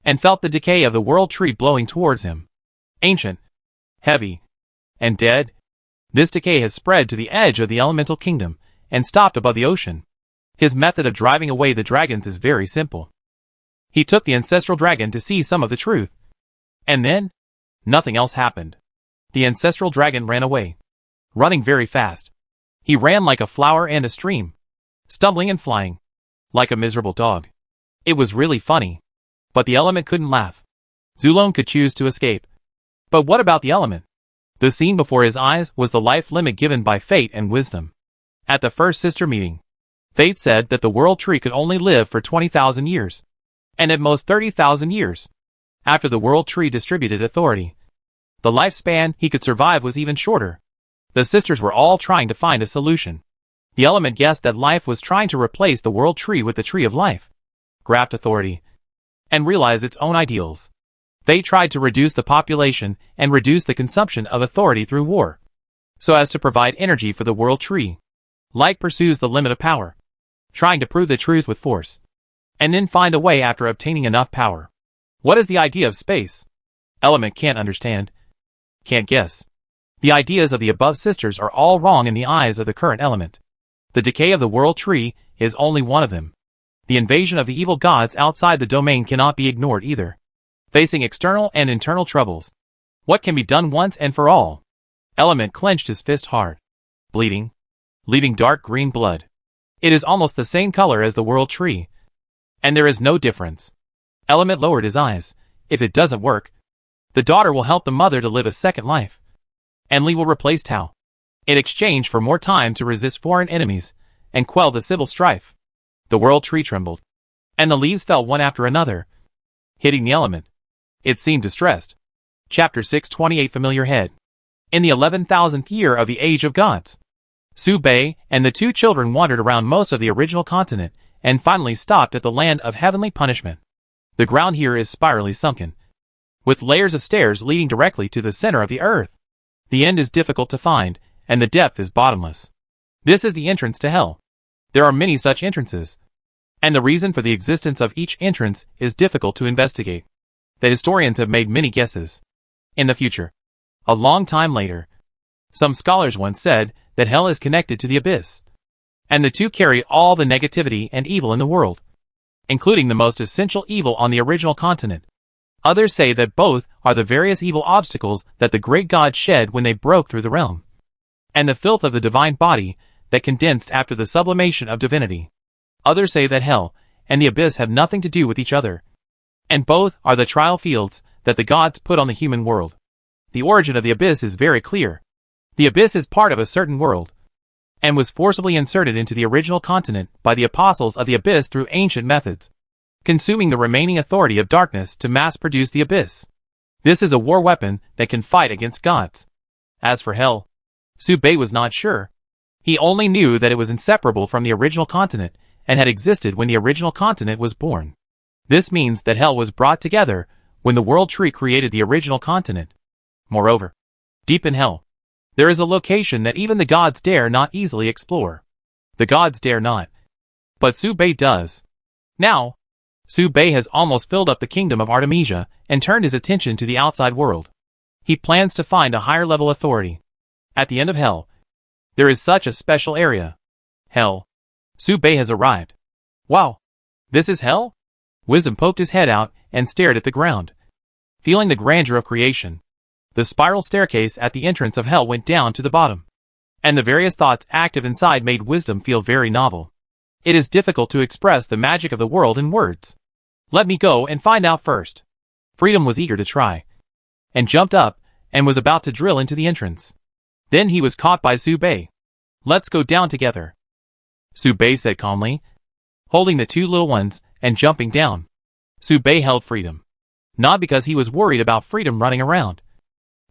and felt the decay of the World Tree blowing towards him. Ancient, heavy, and dead, this decay has spread to the edge of the elemental kingdom and stopped above the ocean. His method of driving away the dragons is very simple. He took the ancestral dragon to see some of the truth. And then, nothing else happened. The ancestral dragon ran away, running very fast. He ran like a flower and a stream, stumbling and flying, like a miserable dog. It was really funny, but the element couldn't laugh. Zulon could choose to escape. But what about the element? The scene before his eyes was the life limit given by fate and wisdom. At the first sister meeting, fate said that the World Tree could only live for 20,000 years, and at most 30,000 years. After the World Tree distributed authority, the lifespan he could survive was even shorter. The sisters were all trying to find a solution. The element guessed that life was trying to replace the World Tree with the Tree of Life, graft authority, and realize its own ideals. They tried to reduce the population and reduce the consumption of authority through war, so as to provide energy for the World Tree. Light pursues the limit of power, trying to prove the truth with force, and then find a way after obtaining enough power. What is the idea of space? Element can't understand, can't guess. The ideas of the above sisters are all wrong in the eyes of the current element. The decay of the World Tree is only one of them. The invasion of the evil gods outside the domain cannot be ignored either. Facing external and internal troubles, what can be done once and for all? Element clenched his fist hard, bleeding, leaving dark green blood. It is almost the same color as the World Tree, and there is no difference. Element lowered his eyes. If it doesn't work, the daughter will help the mother to live a second life, and Li will replace Tao, in exchange for more time to resist foreign enemies and quell the civil strife. The World Tree trembled, and the leaves fell one after another, hitting the element. It seemed distressed. Chapter 628 Familiar Head. In the 11,000th year of the Age of Gods, Su Bei and the two children wandered around most of the original continent and finally stopped at the land of heavenly punishment. The ground here is spirally sunken, with layers of stairs leading directly to the center of the earth. The end is difficult to find, and the depth is bottomless. This is the entrance to hell. There are many such entrances, and the reason for the existence of each entrance is difficult to investigate. The historians have made many guesses. In the future, a long time later, some scholars once said that hell is connected to the abyss, and the two carry all the negativity and evil in the world, including the most essential evil on the original continent. Others say that both are the various evil obstacles that the great gods shed when they broke through the realm, and the filth of the divine body that condensed after the sublimation of divinity. Others say that hell and the abyss have nothing to do with each other, and both are the trial fields that the gods put on the human world. The origin of the abyss is very clear. The abyss is part of a certain world, and was forcibly inserted into the original continent by the apostles of the abyss through ancient methods, consuming the remaining authority of darkness to mass-produce the abyss. This is a war weapon that can fight against gods. As for hell, Su Bei was not sure. He only knew that it was inseparable from the original continent and had existed when the original continent was born. This means that hell was brought together when the World Tree created the original continent. Moreover, deep in hell, There is a location that even the gods dare not easily explore. The gods dare not. But Su Bei does. Now, Su Bei has almost filled up the kingdom of Artemisia and turned his attention to the outside world. He plans to find a higher level authority. At the end of Hell, there is such a special area. Hell. Su Bei has arrived. Wow. This is Hell? Wisdom poked his head out and stared at the ground. Feeling the grandeur of creation, the spiral staircase at the entrance of Hell went down to the bottom. And the various thoughts active inside made Wisdom feel very novel. It is difficult to express the magic of the world in words. Let me go and find out first. Freedom was eager to try, and jumped up, and was about to drill into the entrance. Then he was caught by Su Bei. Let's go down together, Su Bei said calmly, holding the two little ones and jumping down. Su Bei held Freedom. Not because he was worried about Freedom running around,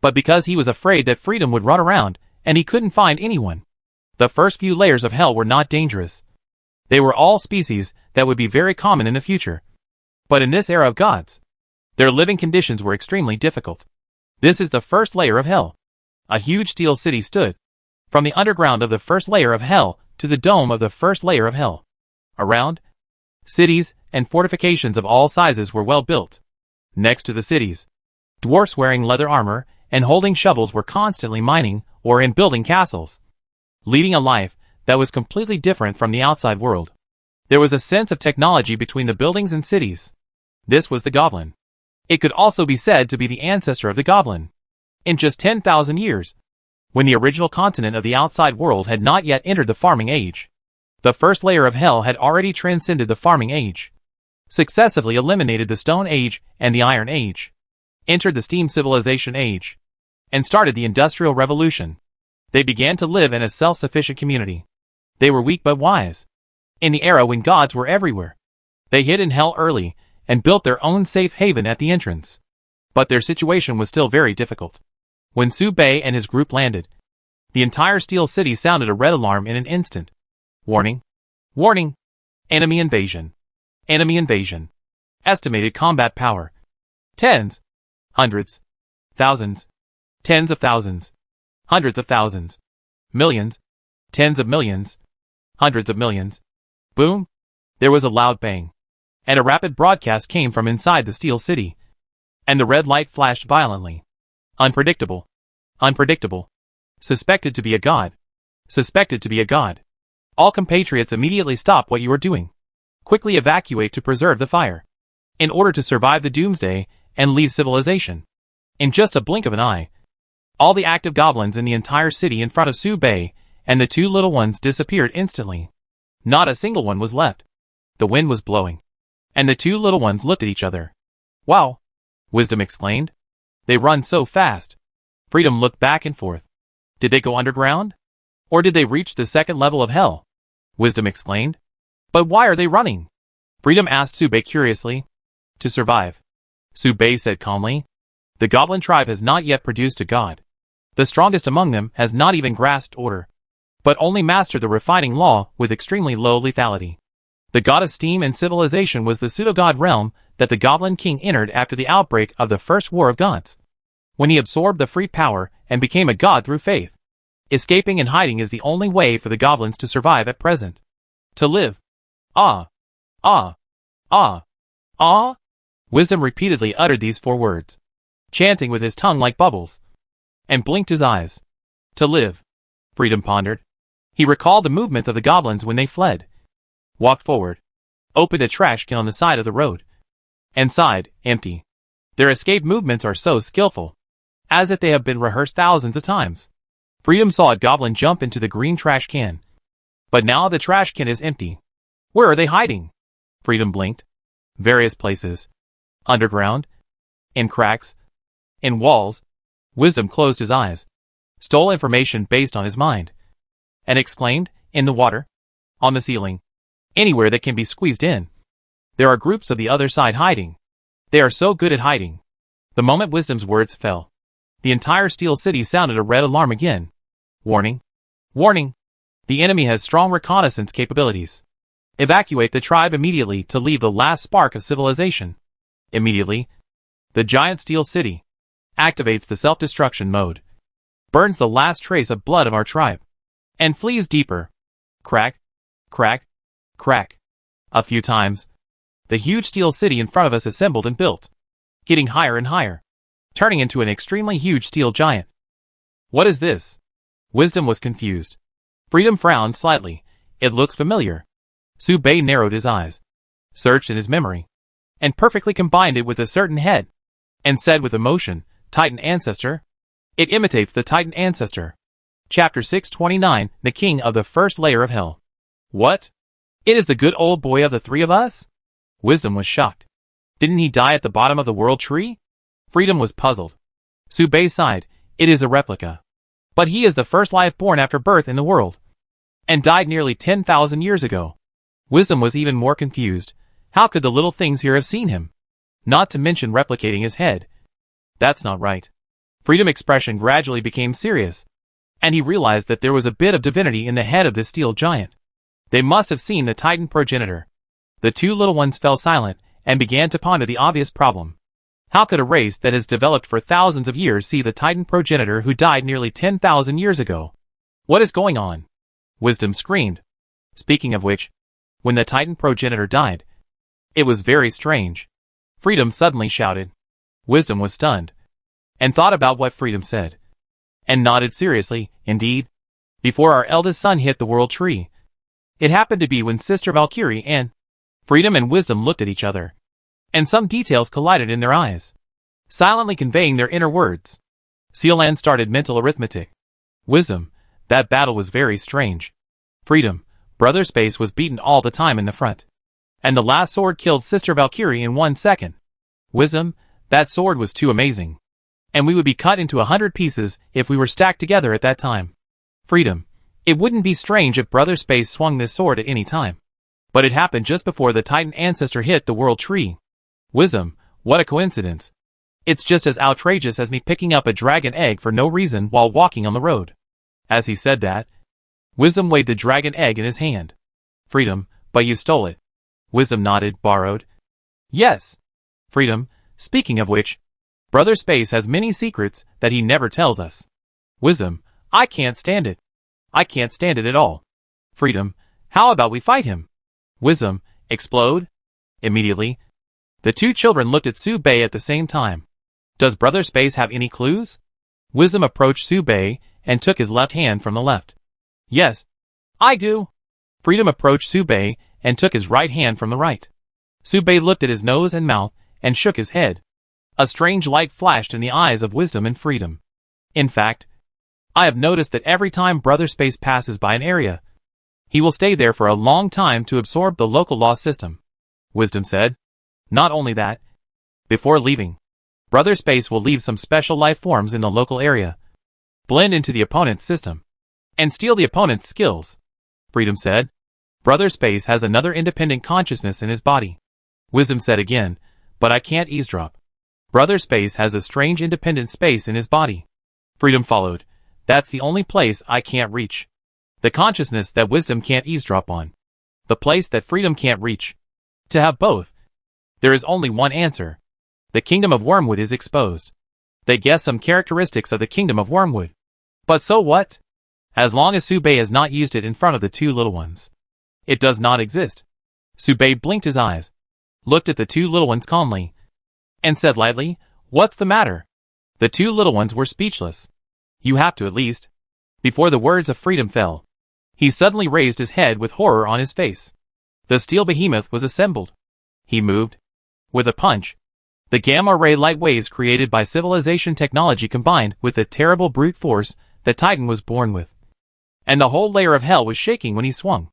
but because he was afraid that Freedom would run around and he couldn't find anyone. The first few layers of Hell were not dangerous. They were all species that would be very common in the future. But in this era of gods, their living conditions were extremely difficult. This is the first layer of Hell. A huge steel city stood. From the underground of the first layer of Hell to the dome of the first layer of Hell. Around, cities and fortifications of all sizes were well built. Next to the cities, dwarfs wearing leather armor and holding shovels were constantly mining or in building castles, leading a life that was completely different from the outside world. There was a sense of technology between the buildings and cities. This was the goblin. It could also be said to be the ancestor of the goblin. In just 10,000 years, when the original continent of the outside world had not yet entered the farming age, the first layer of Hell had already transcended the farming age, successively eliminated the Stone Age and the Iron Age, entered the Steam Civilization Age, and started the Industrial Revolution. They began to live in a self-sufficient community. They were weak but wise. In the era when gods were everywhere, they hid in Hell early and built their own safe haven at the entrance. But their situation was still very difficult. When Su Bei and his group landed, the entire steel city sounded a red alarm in an instant. Warning! Warning! Enemy invasion! Enemy invasion! Estimated combat power. Tens, hundreds, thousands, tens of thousands, hundreds of thousands, millions, tens of millions, hundreds of millions. Boom! There was a loud bang, and a rapid broadcast came from inside the steel city, and the red light flashed violently. Unpredictable. Unpredictable. Suspected to be a god. Suspected to be a god. All compatriots immediately stop what you are doing. Quickly evacuate to preserve the fire, in order to survive the doomsday and leave civilization. In just a blink of an eye, all the active goblins in the entire city in front of Su Bei and the two little ones disappeared instantly. Not a single one was left. The wind was blowing, and the two little ones looked at each other. Wow! Wisdom exclaimed. They run so fast. Freedom looked back and forth. Did they go underground? Or did they reach the second level of Hell? Wisdom exclaimed. But why are they running? Freedom asked Su Bei curiously. To survive, Su Bei said calmly. The goblin tribe has not yet produced a god. The strongest among them has not even grasped order, but only mastered the refining law with extremely low lethality. The god of steam and civilization was the pseudo-god realm that the Goblin King entered after the outbreak of the First War of Gods, when he absorbed the free power and became a god through faith. Escaping and hiding is the only way for the goblins to survive at present. To live. Ah! Ah! Ah! Ah! Wisdom repeatedly uttered these 4 words, chanting with his tongue like bubbles, and blinked his eyes. To live. Freedom pondered. He recalled the movements of the goblins when they fled, walked forward, opened a trash can on the side of the road, and sighed, empty. Their escape movements are so skillful, as if they have been rehearsed thousands of times. Freedom saw a goblin jump into the green trash can, but now the trash can is empty. Where are they hiding? Freedom blinked. Various places. Underground. In cracks. In walls. Wisdom closed his eyes, stole information based on his mind, and exclaimed, in the water, on the ceiling, anywhere that can be squeezed in. There are groups of the other side hiding. They are so good at hiding. The moment Wisdom's words fell, the entire steel city sounded a red alarm again. Warning! Warning! The enemy has strong reconnaissance capabilities. Evacuate the tribe immediately to leave the last spark of civilization. Immediately, the giant steel city activates the self-destruction mode. burns the last trace of blood of our tribe, and flees deeper. Crack, crack, crack. A few times, the huge steel city in front of us assembled and built, getting higher and higher, turning into an extremely huge steel giant. What is this? Wisdom was confused. Freedom frowned slightly. It looks familiar. Su Bei narrowed his eyes, searched in his memory, and perfectly combined it with a certain head, and said with emotion, Titan Ancestor? It imitates the Titan Ancestor. Chapter 629, The King of the First Layer of Hell. What? It is the good old boy of the three of us? Wisdom was shocked. Didn't he die at the bottom of the world tree? Freedom was puzzled. Su Bei sighed. It is a replica. But he is the first life born after birth in the world, and died nearly 10,000 years ago. Wisdom was even more confused. How could the little things here have seen him? Not to mention replicating his head. That's not right. Freedom's expression gradually became serious, and he realized that there was a bit of divinity in the head of this steel giant. They must have seen the Titan progenitor. The two little ones fell silent and began to ponder the obvious problem. How could a race that has developed for thousands of years see the Titan progenitor who died nearly 10,000 years ago? What is going on? Wisdom screamed. Speaking of which, when the Titan progenitor died, it was very strange. Freedom suddenly shouted. Wisdom was stunned, and thought about what Freedom said, and nodded seriously. Indeed, before our eldest son hit the world tree, it happened to be when Sister Valkyrie and Freedom and Wisdom looked at each other, and some details collided in their eyes, silently conveying their inner words. Sealand started mental arithmetic. Wisdom, that battle was very strange. Freedom, Brother Space was beaten all the time in the front, and the last sword killed Sister Valkyrie in 1 second. Wisdom, that sword was too amazing, and we would be cut into 100 pieces if we were stacked together at that time. Freedom, it wouldn't be strange if Brother Space swung this sword at any time, but it happened just before the Titan Ancestor hit the world tree. Wisdom, what a coincidence. It's just as outrageous as me picking up a dragon egg for no reason while walking on the road. As he said that, Wisdom weighed the dragon egg in his hand. Freedom, but you stole it. Wisdom nodded. Borrowed? Yes. Freedom, speaking of which, Brother Space has many secrets that he never tells us. Wisdom, I can't stand it. I can't stand it at all. Freedom, how about we fight him? Wisdom, explode? Immediately, the two children looked at Su Bei at the same time. Does Brother Space have any clues? Wisdom approached Su Bei and took his left hand from the left. Yes, I do. Freedom approached Su Bei and took his right hand from the right. Su Bei looked at his nose and mouth and shook his head. A strange light flashed in the eyes of Wisdom and Freedom. In fact, I have noticed that every time Brother Space passes by an area, he will stay there for a long time to absorb the local law system. Wisdom said. Not only that, before leaving, Brother Space will leave some special life forms in the local area, blend into the opponent's system, and steal the opponent's skills. Freedom said. Brother Space has another independent consciousness in his body. Wisdom said again, but I can't eavesdrop. Brother Space has a strange independent space in his body. Freedom followed. That's the only place I can't reach. The consciousness that Wisdom can't eavesdrop on. The place that Freedom can't reach. To have both, there is only one answer. The kingdom of Wormwood is exposed. They guess some characteristics of the kingdom of Wormwood. But so what? As long as Su Bei has not used it in front of the two little ones, it does not exist. Su Bei blinked his eyes, looked at the two little ones calmly, and said lightly, What's the matter? The two little ones were speechless. You have to at least. Before the words of Freedom fell, he suddenly raised his head with horror on his face. The steel behemoth was assembled. He moved. With a punch, the gamma-ray light waves created by civilization technology combined with the terrible brute force that Titan was born with. And the whole layer of hell was shaking when he swung.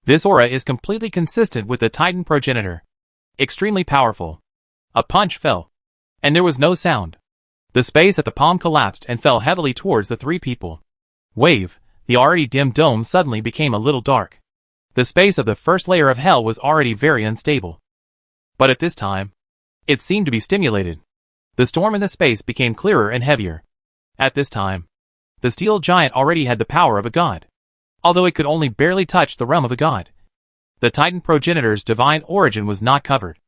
This aura is completely consistent with the Titan progenitor. Extremely powerful. A punch fell, and there was no sound. The space at the palm collapsed and fell heavily towards the three people. Wave, the already dim dome suddenly became a little dark. The space of the first layer of hell was already very unstable. But at this time, it seemed to be stimulated. The storm in the space became clearer and heavier. At this time, the steel giant already had the power of a god, although it could only barely touch the realm of a god. The Titan progenitor's divine origin was not covered,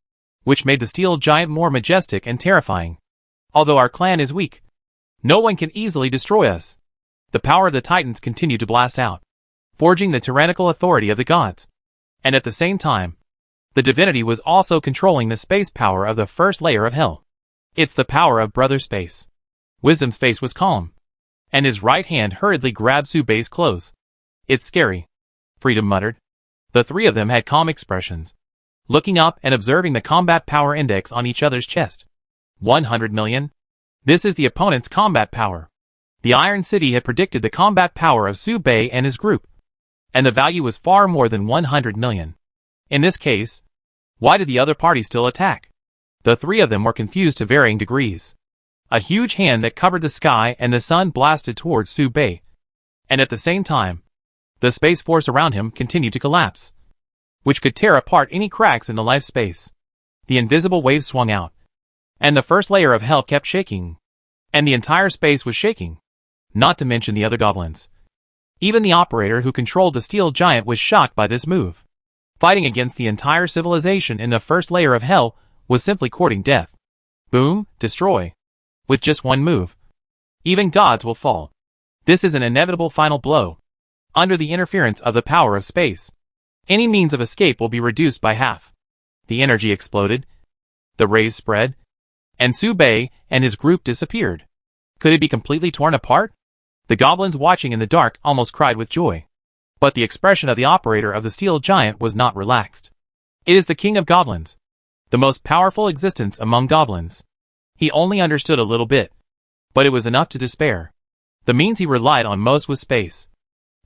which made the steel giant more majestic and terrifying. Although our clan is weak, no one can easily destroy us. The power of the Titans continued to blast out, forging the tyrannical authority of the gods. And at the same time, the divinity was also controlling the space power of the first layer of hell. It's the power of Brother Space. Wisdom's face was calm, and his right hand hurriedly grabbed Subei's clothes. It's scary, Freedom muttered. The three of them had calm expressions, looking up and observing the combat power index on each other's chest. 100 million? This is the opponent's combat power. The Iron City had predicted the combat power of Subei and his group, and the value was far more than 100 million. In this case, why did the other party still attack? The three of them were confused to varying degrees. A huge hand that covered the sky and the sun blasted towards Subei, and at the same time, the space force around him continued to collapse, which could tear apart any cracks in the life space. The invisible waves swung out, and the first layer of hell kept shaking, and the entire space was shaking, not to mention the other goblins. Even the operator who controlled the steel giant was shocked by this move. Fighting against the entire civilization in the first layer of hell was simply courting death. Boom, destroy. With just one move, even gods will fall. This is an inevitable final blow. Under the interference of the power of space, any means of escape will be reduced by half. The energy exploded, the rays spread, and Subei and his group disappeared. Could it be completely torn apart? The goblins watching in the dark almost cried with joy. But the expression of the operator of the steel giant was not relaxed. It is the king of goblins, the most powerful existence among goblins. He only understood a little bit, but it was enough to despair. The means he relied on most was space,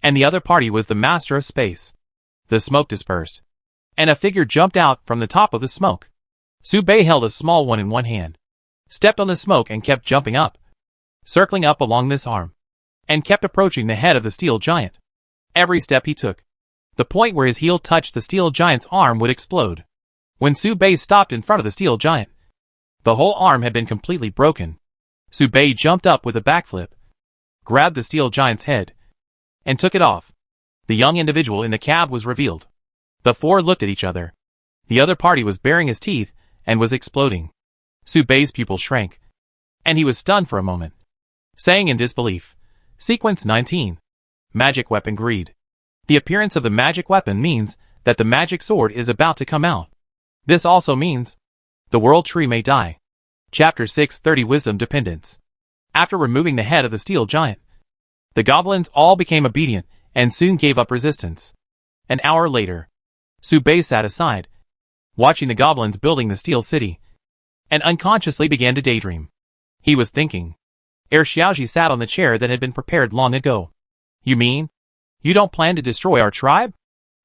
and the other party was the master of space. The smoke dispersed, and a figure jumped out from the top of the smoke. Subei held a small one in one hand, stepped on the smoke and kept jumping up, circling up along this arm, and kept approaching the head of the steel giant. Every step he took, the point where his heel touched the steel giant's arm would explode. When Subei stopped in front of the steel giant, the whole arm had been completely broken. Subei jumped up with a backflip, grabbed the steel giant's head, and took it off. The young individual in the cab was revealed. The four looked at each other. The other party was baring his teeth and was exploding. Subei's pupil shrank, and he was stunned for a moment, saying in disbelief, Sequence 19. Magic Weapon Greed. The appearance of the magic weapon means that the magic sword is about to come out. This also means the world tree may die. Chapter 630 Wisdom Dependence. After removing the head of the steel giant, the goblins all became obedient and soon gave up resistance. An hour later, Subei sat aside, watching the goblins building the steel city, and unconsciously began to daydream. He was thinking. Xiaoji sat on the chair that had been prepared long ago. You mean, you don't plan to destroy our tribe?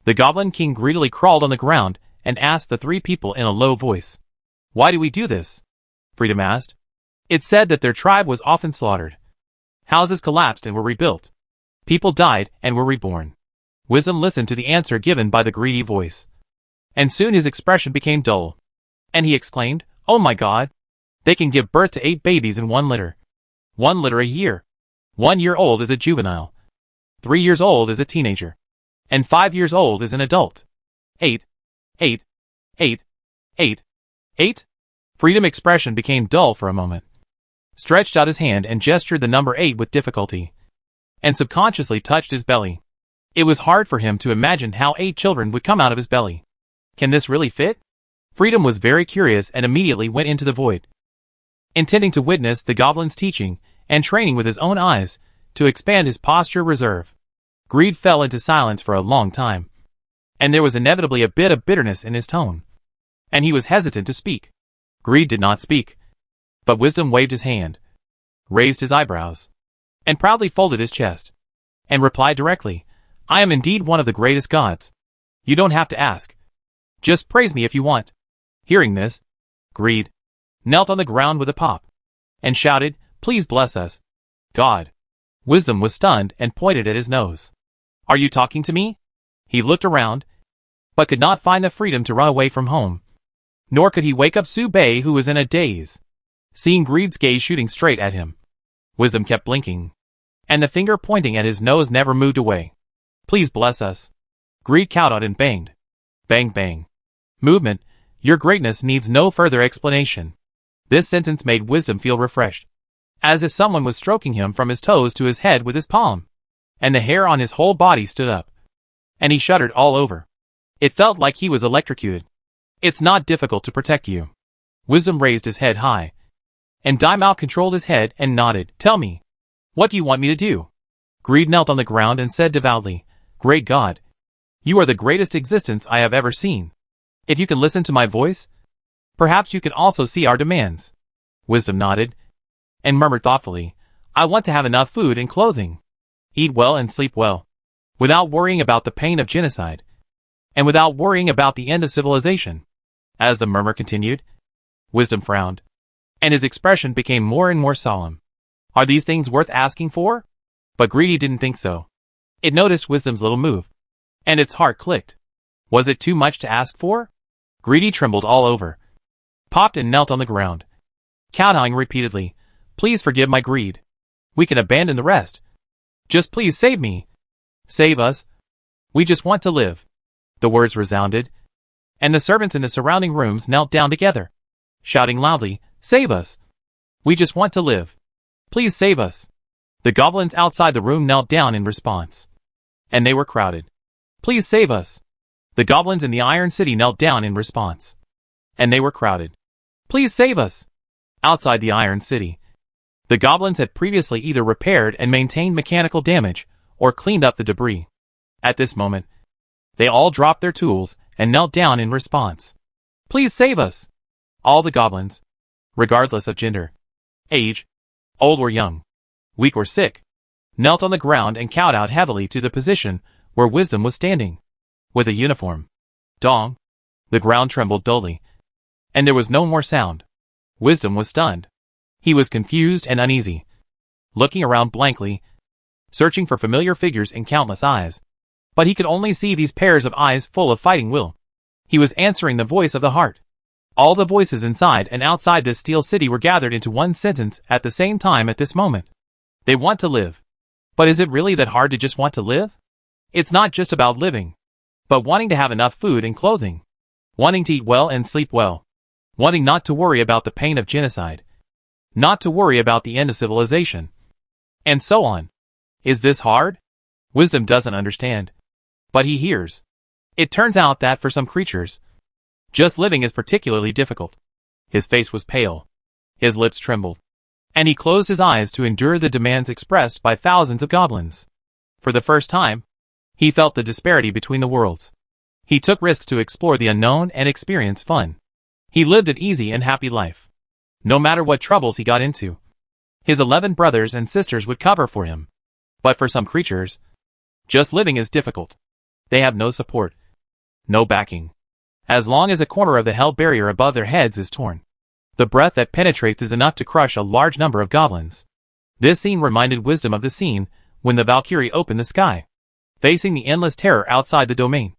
The goblin king greedily crawled on the ground and asked the three people in a low voice. Why do we do this? Freedom asked. It said that their tribe was often slaughtered. Houses collapsed and were rebuilt. People died and were reborn. Wisdom listened to the answer given by the greedy voice, and soon his expression became dull, and he exclaimed, Oh my God! They can give birth to 8 babies in 1 litter. 1 litter a year. 1 year old is a juvenile. 3 years old is a teenager. And 5 years old is an adult. 8. 8. 8. 8. 8? Freedom expression became dull for a moment, stretched out his hand and gestured the number 8 with difficulty, and subconsciously touched his belly. It was hard for him to imagine how 8 children would come out of his belly. Can this really fit? Freedom was very curious and immediately went into the void, intending to witness the goblin's teaching and training with his own eyes to expand his posture reserve. Greed fell into silence for a long time, and there was inevitably a bit of bitterness in his tone, and he was hesitant to speak. Greed did not speak, but Wisdom waved his hand, raised his eyebrows, and proudly folded his chest, and replied directly, I am indeed one of the greatest gods. You don't have to ask. Just praise me if you want. Hearing this, Greed knelt on the ground with a pop, and shouted, Please bless us, God. Wisdom was stunned and pointed at his nose. Are you talking to me? He looked around, but could not find the freedom to run away from home. Nor could he wake up Subei, who was in a daze, seeing Greed's gaze shooting straight at him. Wisdom kept blinking, and the finger pointing at his nose never moved away. Please bless us. Greed kowtowed and banged. Bang bang. Movement, your greatness needs no further explanation. This sentence made Wisdom feel refreshed. as if someone was stroking him from his toes to his head with his palm. And the hair on his whole body stood up. And he shuddered all over. It felt like he was electrocuted. It's not difficult to protect you. Wisdom raised his head high. And Daimao controlled his head and nodded. Tell me. What do you want me to do? Greed knelt on the ground and said devoutly, Great God. You are the greatest existence I have ever seen. If you can listen to my voice, perhaps you can also see our demands. Wisdom nodded and murmured thoughtfully, I want to have enough food and clothing. Eat well and sleep well. Without worrying about the pain of genocide. And without worrying about the end of civilization. As the murmur continued, Wisdom frowned. And his expression became more and more solemn. Are these things worth asking for? But Greedy didn't think so. It noticed Wisdom's little move. And its heart clicked. Was it too much to ask for? Greedy trembled all over. Popped and knelt on the ground. Kowtowing repeatedly, Please forgive my greed. We can abandon the rest. Just please save me. Save us. We just want to live. The words resounded. And the servants in the surrounding rooms knelt down together, shouting loudly, Save us. We just want to live. Please save us. The goblins outside the room knelt down in response. And they were crowded. Please save us. The goblins in the Iron City knelt down in response. And they were crowded. Please save us. Outside the Iron City, the goblins had previously either repaired and maintained mechanical damage, or cleaned up the debris. At this moment, they all dropped their tools and knelt down in response. Please save us. All the goblins, regardless of gender, age, old or young, weak or sick, knelt on the ground and kowtowed heavily to the position where Wisdom was standing. With a uniform. Dong. The ground trembled dully. And there was no more sound. Wisdom was stunned. He was confused and uneasy. Looking around blankly, searching for familiar figures in countless eyes. But he could only see these pairs of eyes full of fighting will. He was answering the voice of the heart. All the voices inside and outside this steel city were gathered into one sentence at the same time at this moment. They want to live. But is it really that hard to just want to live? It's not just about living, but wanting to have enough food and clothing. Wanting to eat well and sleep well. Wanting not to worry about the pain of genocide. Not to worry about the end of civilization. And so on. Is this hard? Wisdom doesn't understand. But he hears. It turns out that for some creatures, just living is particularly difficult. His face was pale. His lips trembled. And he closed his eyes to endure the demands expressed by thousands of goblins. For the first time, he felt the disparity between the worlds. He took risks to explore the unknown and experience fun. He lived an easy and happy life. No matter what troubles he got into, his 11 brothers and sisters would cover for him. But for some creatures, just living is difficult. They have no support, no backing. As long as a corner of the hell barrier above their heads is torn, the breath that penetrates is enough to crush a large number of goblins. This scene reminded Wisdom of the scene when the Valkyrie opened the sky, facing the endless terror outside the domain.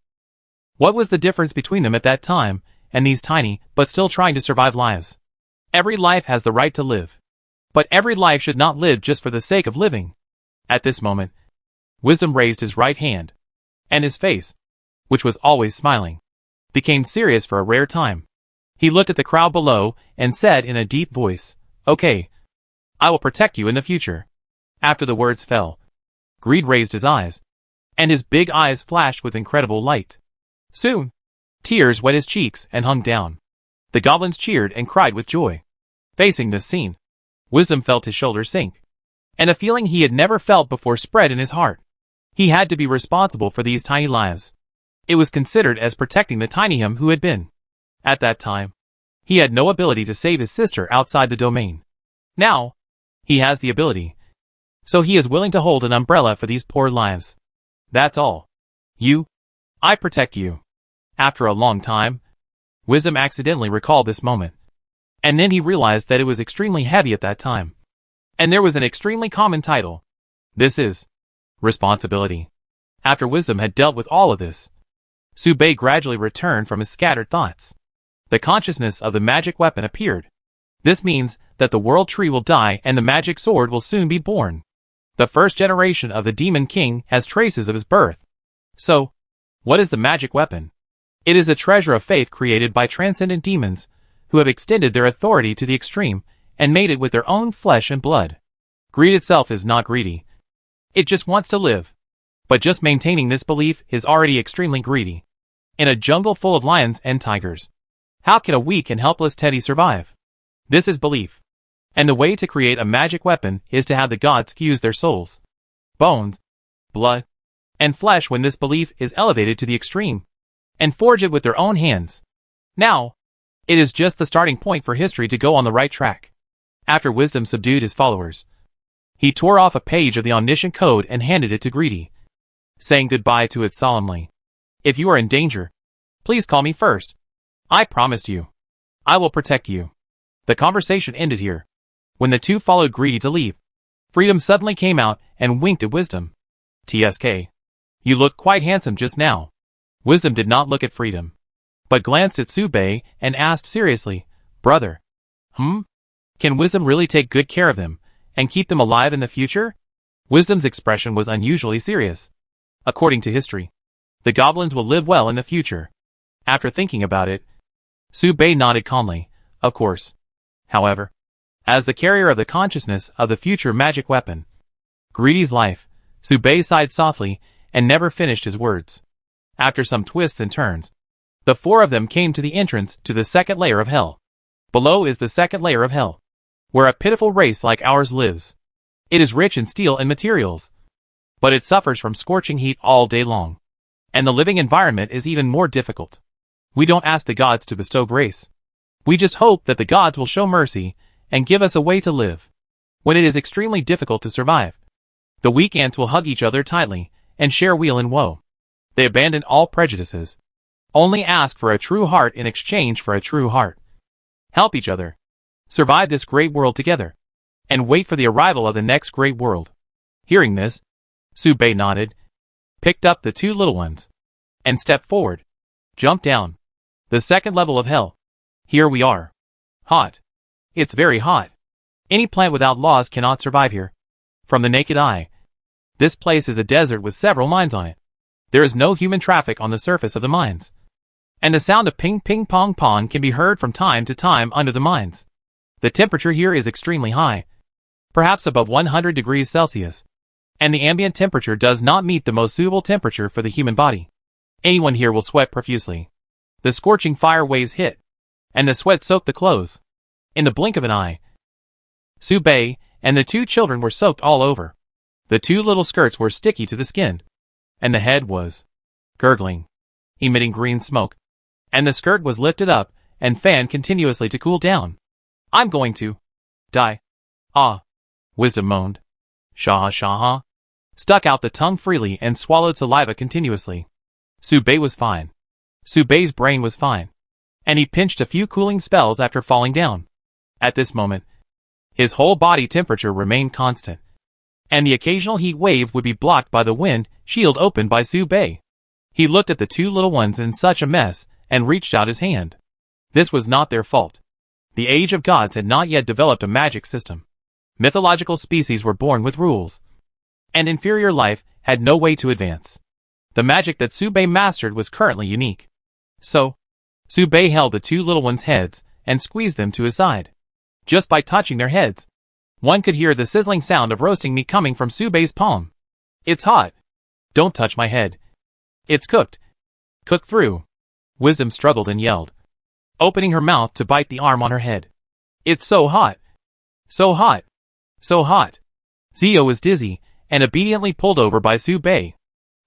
What was the difference between them at that time and these tiny, but still trying to survive lives? Every life has the right to live. But every life should not live just for the sake of living. At this moment, Wisdom raised his right hand, and his face, which was always smiling, became serious for a rare time. He looked at the crowd below and said in a deep voice, Okay, I will protect you in the future. After the words fell, Greed raised his eyes, and his big eyes flashed with incredible light. Soon, tears wet his cheeks and hung down. The goblins cheered and cried with joy. Facing this scene, Wisdom felt his shoulders sink, and a feeling he had never felt before spread in his heart. He had to be responsible for these tiny lives. It was considered as protecting the tiny him who had been. At that time, he had no ability to save his sister outside the domain. Now, he has the ability. So he is willing to hold an umbrella for these poor lives. That's all. I protect you. After a long time, Wisdom accidentally recalled this moment. And then he realized that it was extremely heavy at that time. And there was an extremely common title. This is responsibility. After Wisdom had dealt with all of this, Subei gradually returned from his scattered thoughts. The consciousness of the magic weapon appeared. This means that the world tree will die and the magic sword will soon be born. The first generation of the Demon King has traces of his birth. So, what is the magic weapon? It is a treasure of faith created by transcendent demons, who have extended their authority to the extreme, and made it with their own flesh and blood. Greed itself is not greedy. It just wants to live. But just maintaining this belief is already extremely greedy. In a jungle full of lions and tigers, how can a weak and helpless teddy survive? This is belief. And the way to create a magic weapon is to have the gods fuse their souls, bones, blood, and flesh when this belief is elevated to the extreme, and forge it with their own hands. Now, it is just the starting point for history to go on the right track. After Wisdom subdued his followers, he tore off a page of the omniscient code and handed it to Greedy, saying goodbye to it solemnly. If you are in danger, please call me first. I promised you. I will protect you. The conversation ended here. When the two followed Greedy to leave, Freedom suddenly came out and winked at Wisdom. TSK. You look quite handsome just now. Wisdom did not look at Freedom, but glanced at Subei and asked seriously, Brother. Can Wisdom really take good care of them and keep them alive in the future? Wisdom's expression was unusually serious. According to history, the goblins will live well in the future. After thinking about it, Subei nodded calmly, of course. However, as the carrier of the consciousness of the future magic weapon, Greedy's life, Subei sighed softly and never finished his words. After some twists and turns, the four of them came to the entrance to the second layer of hell. Below is the second layer of hell, where a pitiful race like ours lives. It is rich in steel and materials, but it suffers from scorching heat all day long, and the living environment is even more difficult. We don't ask the gods to bestow grace. We just hope that the gods will show mercy and give us a way to live. When it is extremely difficult to survive, the weak ants will hug each other tightly and share weal and woe. They abandon all prejudices. Only ask for a true heart in exchange for a true heart. Help each other. Survive this great world together. And wait for the arrival of the next great world. Hearing this, Subei nodded, picked up the two little ones, and stepped forward. Jumped down. The second level of hell. Here we are. Hot. It's very hot. Any plant without laws cannot survive here. From the naked eye, this place is a desert with several mines on it. There is no human traffic on the surface of the mines. And the sound of ping ping pong pong can be heard from time to time under the mines. The temperature here is extremely high, perhaps above 100 degrees Celsius. And the ambient temperature does not meet the most suitable temperature for the human body. Anyone here will sweat profusely. The scorching fire waves hit, and the sweat soaked the clothes. In the blink of an eye, Subei and the two children were soaked all over. The two little skirts were sticky to the skin, and the head was gurgling, emitting green smoke, and the skirt was lifted up and fanned continuously to cool down. I'm going to die. Ah, Wisdom moaned. Shaha shaha. Stuck out the tongue freely and swallowed saliva continuously. Subei was fine. Subei's brain was fine, and he pinched a few cooling spells after falling down. At this moment, his whole body temperature remained constant, and the occasional heat wave would be blocked by the wind shield opened by Subei. He looked at the two little ones in such a mess and reached out his hand. This was not their fault. The age of gods had not yet developed a magic system. Mythological species were born with rules, and inferior life had no way to advance. The magic that Subei mastered was currently unique. So, Subei held the two little ones' heads and squeezed them to his side. Just by touching their heads, one could hear the sizzling sound of roasting meat coming from Subei's palm. It's hot. Don't touch my head. It's cooked. Cooked through. Wisdom struggled and yelled, opening her mouth to bite the arm on her head. It's so hot. So hot. So hot. Zio was dizzy and obediently pulled over by Subei.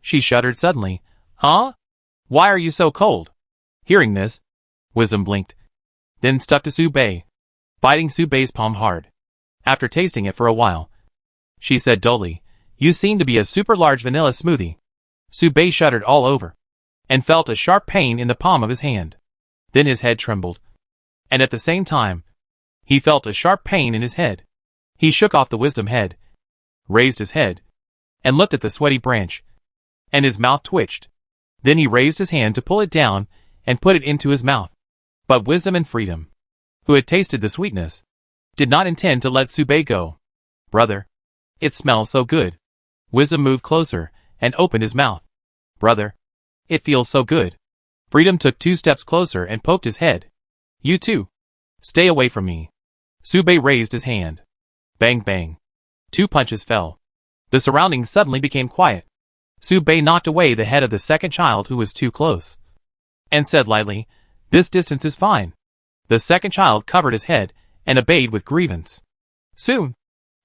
She shuddered suddenly. Huh? Why are you so cold? Hearing this, Wisdom blinked, then stuck to Subei, biting Subei's palm hard. After tasting it for a while, she said dully, You seem to be a super large vanilla smoothie. Subei shuddered all over, and felt a sharp pain in the palm of his hand. Then his head trembled, and at the same time, he felt a sharp pain in his head. He shook off the Wisdom head, raised his head, and looked at the sweaty branch, and his mouth twitched. Then he raised his hand to pull it down and put it into his mouth. But Wisdom and Freedom, who had tasted the sweetness, did not intend to let Subei go. Brother, it smells so good. Wisdom moved closer and opened his mouth. Brother, it feels so good. Freedom took 2 steps closer and poked his head. You too. Stay away from me. Subei raised his hand. Bang bang. 2 punches fell. The surroundings suddenly became quiet. Subei knocked away the head of the second child who was too close, and said lightly, "This distance is fine." The second child covered his head and obeyed with grievance. Soon,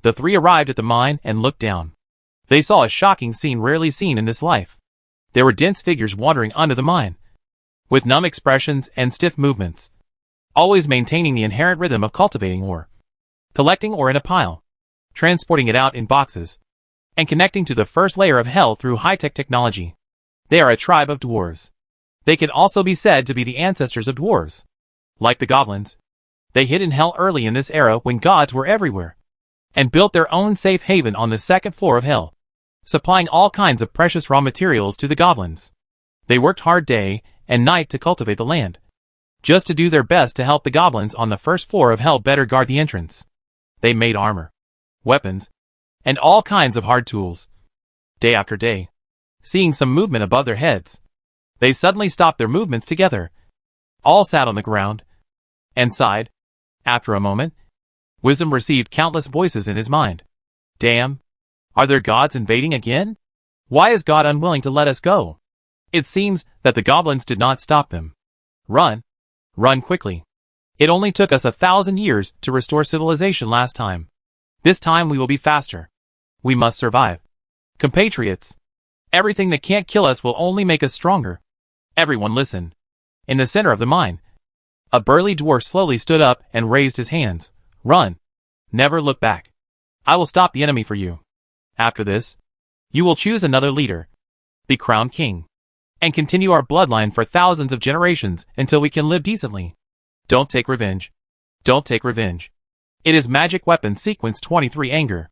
the 3 arrived at the mine and looked down. They saw a shocking scene rarely seen in this life. There were dense figures wandering under the mine, with numb expressions and stiff movements, always maintaining the inherent rhythm of cultivating ore, collecting ore in a pile, transporting it out in boxes, and connecting to the first layer of hell through high-tech technology. They are a tribe of dwarves. They can also be said to be the ancestors of dwarves. Like the goblins, they hid in hell early in this era when gods were everywhere, and built their own safe haven on the second floor of hell, supplying all kinds of precious raw materials to the goblins. They worked hard day and night to cultivate the land, just to do their best to help the goblins on the first floor of hell better guard the entrance. They made armor, weapons, and all kinds of hard tools. Day after day, seeing some movement above their heads, they suddenly stopped their movements together. All sat on the ground and sighed. After a moment, Wisdom received countless voices in his mind. Damn! Are there gods invading again? Why is God unwilling to let us go? It seems that the goblins did not stop them. Run! Run quickly! It only took us 1,000 years to restore civilization last time. This time we will be faster. We must survive. Compatriots, everything that can't kill us will only make us stronger. Everyone listen. In the center of the mine, a burly dwarf slowly stood up and raised his hands. Run! Never look back. I will stop the enemy for you. After this, you will choose another leader, be crowned king, and continue our bloodline for thousands of generations until we can live decently. Don't take revenge. Don't take revenge. It is Magic Weapon Sequence 23 Anger.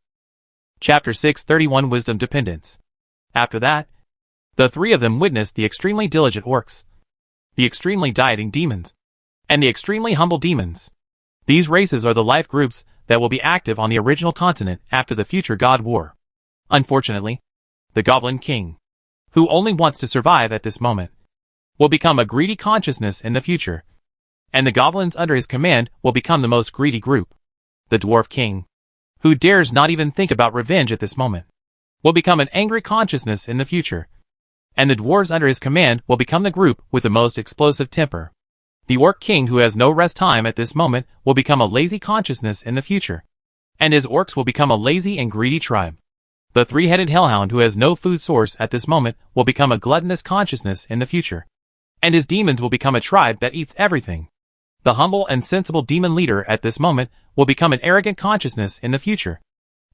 Chapter 631 Wisdom Dependence. After that, the 3 of them witnessed the extremely diligent orcs, the extremely dieting demons, and the extremely humble demons. These races are the life groups that will be active on the original continent after the future God War. Unfortunately, the Goblin King, who only wants to survive at this moment, will become a greedy consciousness in the future, and the goblins under his command will become the most greedy group. The Dwarf King, who dares not even think about revenge at this moment, will become an angry consciousness in the future, and the dwarves under his command will become the group with the most explosive temper. The Orc King, who has no rest time at this moment, will become a lazy consciousness in the future, and his orcs will become a lazy and greedy tribe. The 3-headed Hellhound, who has no food source at this moment, will become a gluttonous consciousness in the future, and his demons will become a tribe that eats everything. The humble and sensible demon leader at this moment will become an arrogant consciousness in the future,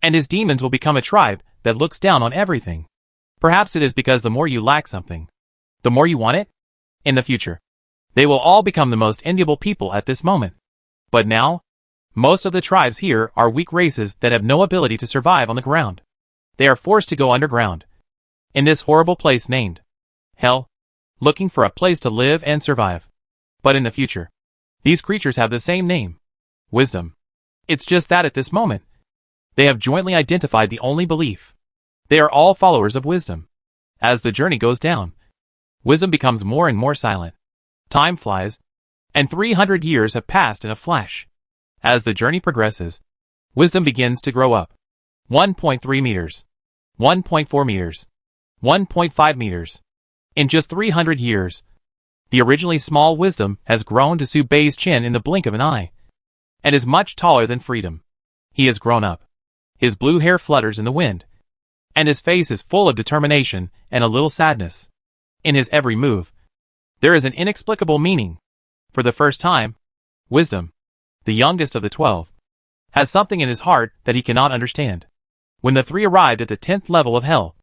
and his demons will become a tribe that looks down on everything. Perhaps it is because the more you lack something, the more you want it. In the future, they will all become the most enviable people at this moment. But now, most of the tribes here are weak races that have no ability to survive on the ground. They are forced to go underground, in this horrible place named Hell, looking for a place to live and survive. But in the future, these creatures have the same name, Wisdom. It's just that at this moment, they have jointly identified the only belief. They are all followers of Wisdom. As the journey goes down, Wisdom becomes more and more silent. Time flies, and 300 years have passed in a flash. As the journey progresses, Wisdom begins to grow up. 1.3 meters, 1.4 meters, 1.5 meters. In just 300 years, the originally small Wisdom has grown to Subei's chin in the blink of an eye, and is much taller than Freedom. He has grown up. His blue hair flutters in the wind, and his face is full of determination and a little sadness. In his every move, there is an inexplicable meaning. For the first time, Wisdom, the youngest of the 12, has something in his heart that he cannot understand. When the 3 arrived at the 10th level of Hell,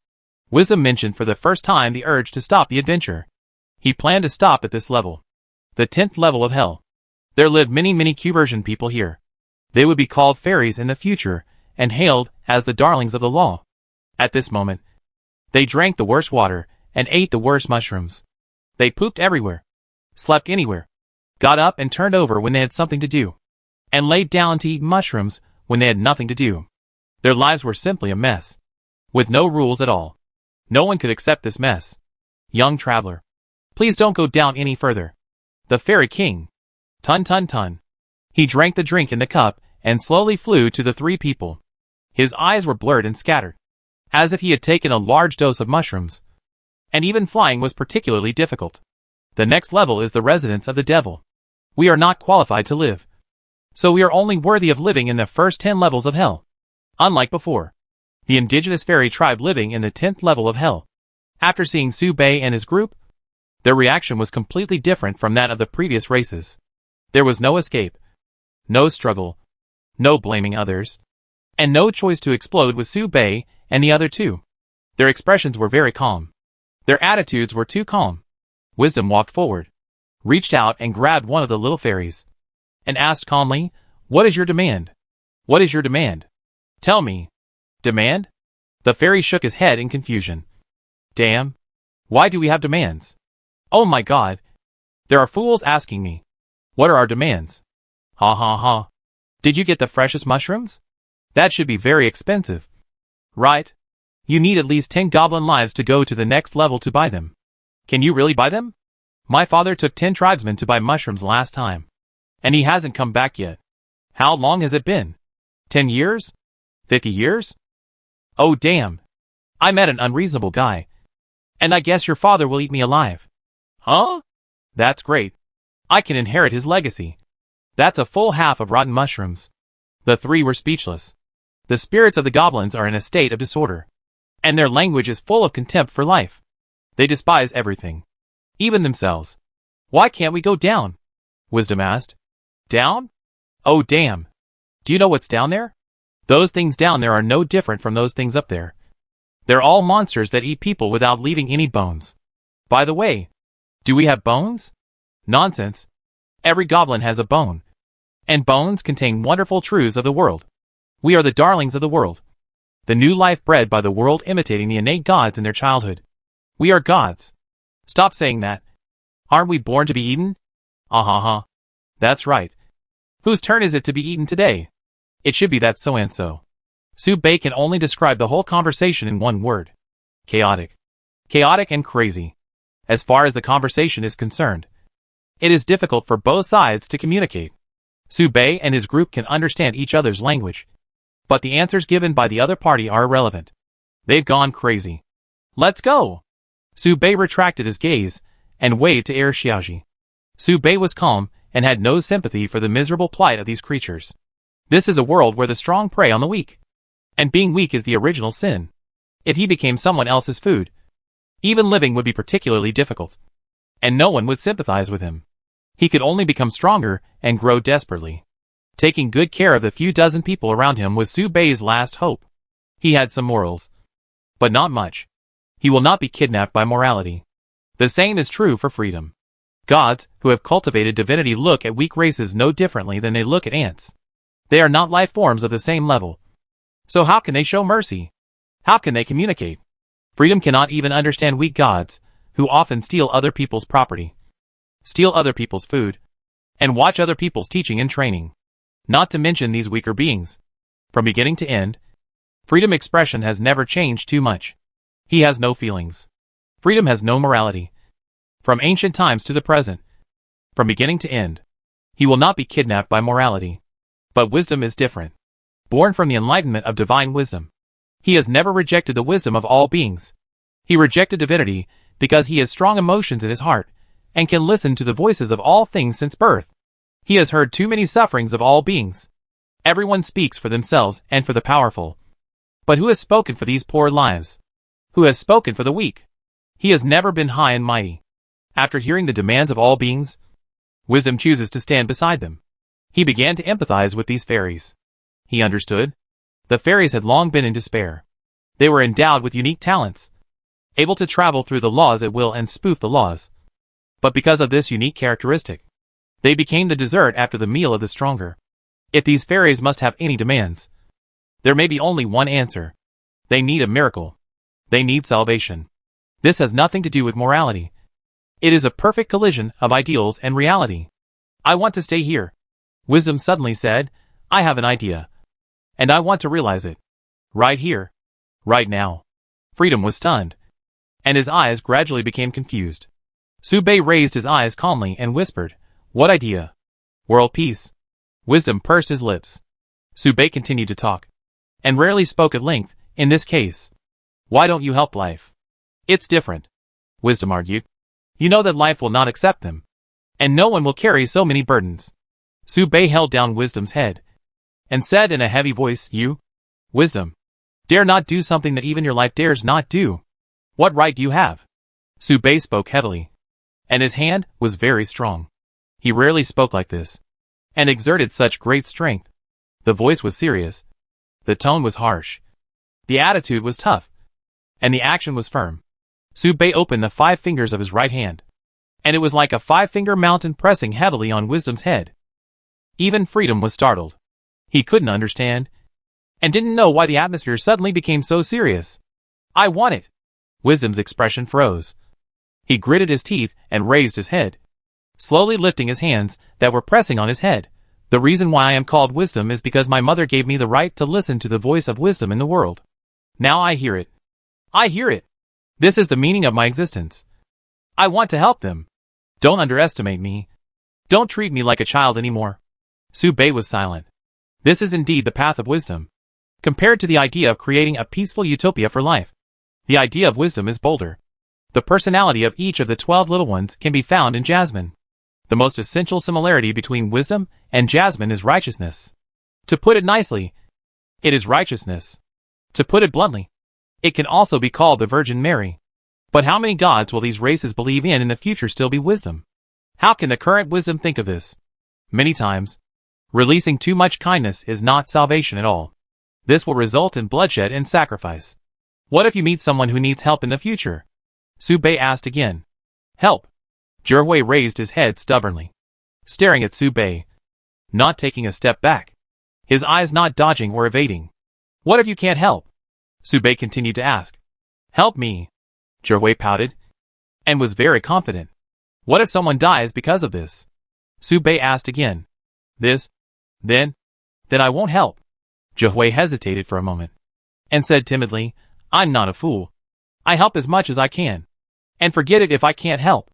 Wisdom mentioned for the first time the urge to stop the adventure. He planned to stop at this level, the 10th level of Hell. There lived many Q-version people here. They would be called fairies in the future and hailed as the darlings of the law. At this moment, they drank the worst water and ate the worst mushrooms. They pooped everywhere, slept anywhere, got up and turned over when they had something to do, and laid down to eat mushrooms when they had nothing to do. Their lives were simply a mess, with no rules at all. No one could accept this mess. Young traveler, please don't go down any further. The Fairy King. Tun. He drank the drink in the cup and slowly flew to the three people. His eyes were blurred and scattered, as if he had taken a large dose of mushrooms. And even flying was particularly difficult. The next level is the residence of the devil. We are not qualified to live, so we are only worthy of living in the first 10 levels of hell. Unlike before, the indigenous fairy tribe living in the 10th level of hell. After seeing Su Bei and his group, their reaction was completely different from that of the previous races. There was no escape, no struggle, no blaming others, and no choice to explode with Su Bei and the other two. Their expressions were very calm. Their attitudes were too calm. Wisdom walked forward, reached out and grabbed one of the little fairies, and asked calmly, "What is your demand? What is your demand? Tell me." Demand? The fairy shook his head in confusion. Damn. Why do we have demands? Oh my god. There are fools asking me. What are our demands? Ha ha ha. Did you get the freshest mushrooms? That should be very expensive. Right? You need at least 10 goblin lives to go to the next level to buy them. Can you really buy them? My father took 10 tribesmen to buy mushrooms last time, and he hasn't come back yet. How long has it been? 10 years? 50 years? Oh damn. I met an unreasonable guy. And I guess your father will eat me alive. Huh? That's great. I can inherit his legacy. That's a full half of rotten mushrooms. The three were speechless. The spirits of the goblins are in a state of disorder, and their language is full of contempt for life. They despise everything, even themselves. Why can't we go down? Wisdom asked. Down? Oh damn. Do you know what's down there? Those things down there are no different from those things up there. They're all monsters that eat people without leaving any bones. By the way, do we have bones? Nonsense. Every goblin has a bone. And bones contain wonderful truths of the world. We are the darlings of the world. The new life bred by the world imitating the innate gods in their childhood. We are gods. Stop saying that. Aren't we born to be eaten? Ah ha ha. That's right. Whose turn is it to be eaten today? It should be that so-and-so. Su Bei can only describe the whole conversation in one word. Chaotic. Chaotic and crazy. As far as the conversation is concerned, it is difficult for both sides to communicate. Su Bei and his group can understand each other's language, but the answers given by the other party are irrelevant. They've gone crazy. Let's go! Su Bei retracted his gaze and waved to Air Xiaoji. Su Bei was calm and had no sympathy for the miserable plight of these creatures. This is a world where the strong prey on the weak. And being weak is the original sin. If he became someone else's food, even living would be particularly difficult. And no one would sympathize with him. He could only become stronger and grow desperately. Taking good care of the few dozen people around him was Su Bei's last hope. He had some morals, but not much. He will not be kidnapped by morality. The same is true for freedom. Gods who have cultivated divinity look at weak races no differently than they look at ants. They are not life forms of the same level. So how can they show mercy? How can they communicate? Freedom cannot even understand weak gods, who often steal other people's property, steal other people's food, and watch other people's teaching and training. Not to mention these weaker beings. From beginning to end, freedom expression has never changed too much. He has no feelings. Freedom has no morality. From ancient times to the present, from beginning to end, he will not be kidnapped by morality. But wisdom is different. Born from the enlightenment of divine wisdom, he has never rejected the wisdom of all beings. He rejected divinity because he has strong emotions in his heart and can listen to the voices of all things since birth. He has heard too many sufferings of all beings. Everyone speaks for themselves and for the powerful. But who has spoken for these poor lives? Who has spoken for the weak? He has never been high and mighty. After hearing the demands of all beings, wisdom chooses to stand beside them. He began to empathize with these fairies. He understood. The fairies had long been in despair. They were endowed with unique talents, able to travel through the laws at will and spoof the laws. But because of this unique characteristic, they became the dessert after the meal of the stronger. If these fairies must have any demands, there may be only one answer. They need a miracle. They need salvation. This has nothing to do with morality. It is a perfect collision of ideals and reality. I want to stay here. Wisdom suddenly said, I have an idea. And I want to realize it. Right here. Right now. Freedom was stunned. And his eyes gradually became confused. Su Bei raised his eyes calmly and whispered, What idea? World peace. Wisdom pursed his lips. Bei continued to talk, and rarely spoke at length. In this case, why don't you help life? It's different, Wisdom argued. You know that life will not accept them, and no one will carry so many burdens. Bei held down Wisdom's head, and said in a heavy voice, You, Wisdom, dare not do something that even your life dares not do. What right do you have? Bei spoke heavily, and his hand was very strong. He rarely spoke like this, and exerted such great strength. The voice was serious, the tone was harsh, the attitude was tough, and the action was firm. Bei opened the 5 fingers of his right hand, and it was like a 5-finger mountain pressing heavily on Wisdom's head. Even Freedom was startled. He couldn't understand, and didn't know why the atmosphere suddenly became so serious. I want it. Wisdom's expression froze. He gritted his teeth and raised his head, slowly lifting his hands that were pressing on his head. The reason why I am called Wisdom is because my mother gave me the right to listen to the voice of wisdom in the world. Now I hear it. I hear it. This is the meaning of my existence. I want to help them. Don't underestimate me. Don't treat me like a child anymore. Bei was silent. This is indeed the path of wisdom. Compared to the idea of creating a peaceful utopia for life, the idea of wisdom is bolder. The personality of each of the 12 little ones can be found in Jasmine. The most essential similarity between wisdom and Jasmine is righteousness. To put it nicely, it is righteousness. To put it bluntly, it can also be called the Virgin Mary. But how many gods will these races believe in the future still be wisdom? How can the current wisdom think of this? Many times, releasing too much kindness is not salvation at all. This will result in bloodshed and sacrifice. What if you meet someone who needs help in the future? Bei asked again. Help? Zhihui raised his head stubbornly, staring at Bei, not taking a step back, his eyes not dodging or evading. What if you can't help? Bei continued to ask. Help me. Zhihui pouted, and was very confident. What if someone dies because of this? Bei asked again. This? Then I won't help. Zhihui hesitated for a moment, and said timidly, I'm not a fool. I help as much as I can, and forget it if I can't help.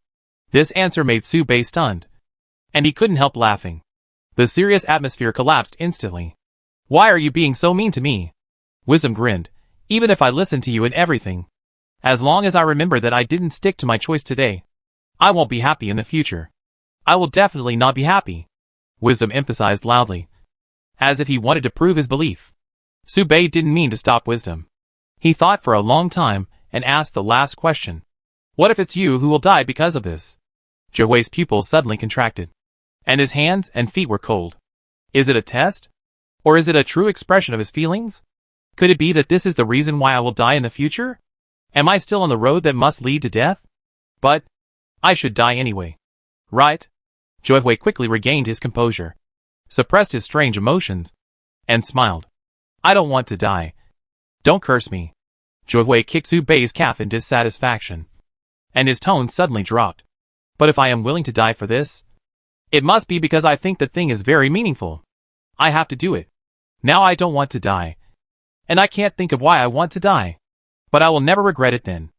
This answer made Bei stunned, and he couldn't help laughing. The serious atmosphere collapsed instantly. Why are you being so mean to me? Wisdom grinned. Even if I listen to you in everything, as long as I remember that I didn't stick to my choice today, I won't be happy in the future. I will definitely not be happy. Wisdom emphasized loudly, as if he wanted to prove his belief. Bei didn't mean to stop Wisdom. He thought for a long time and asked the last question. What if it's you who will die because of this? Zhihui's pupils suddenly contracted, and his hands and feet were cold. Is it a test? Or is it a true expression of his feelings? Could it be that this is the reason why I will die in the future? Am I still on the road that must lead to death? But I should die anyway. Right? Zhihui quickly regained his composure, suppressed his strange emotions, and smiled. I don't want to die. Don't curse me. Zhihui kicked Bei's calf in dissatisfaction, and his tone suddenly dropped. But if I am willing to die for this, it must be because I think the thing is very meaningful. I have to do it. Now I don't want to die, and I can't think of why I want to die. But I will never regret it then.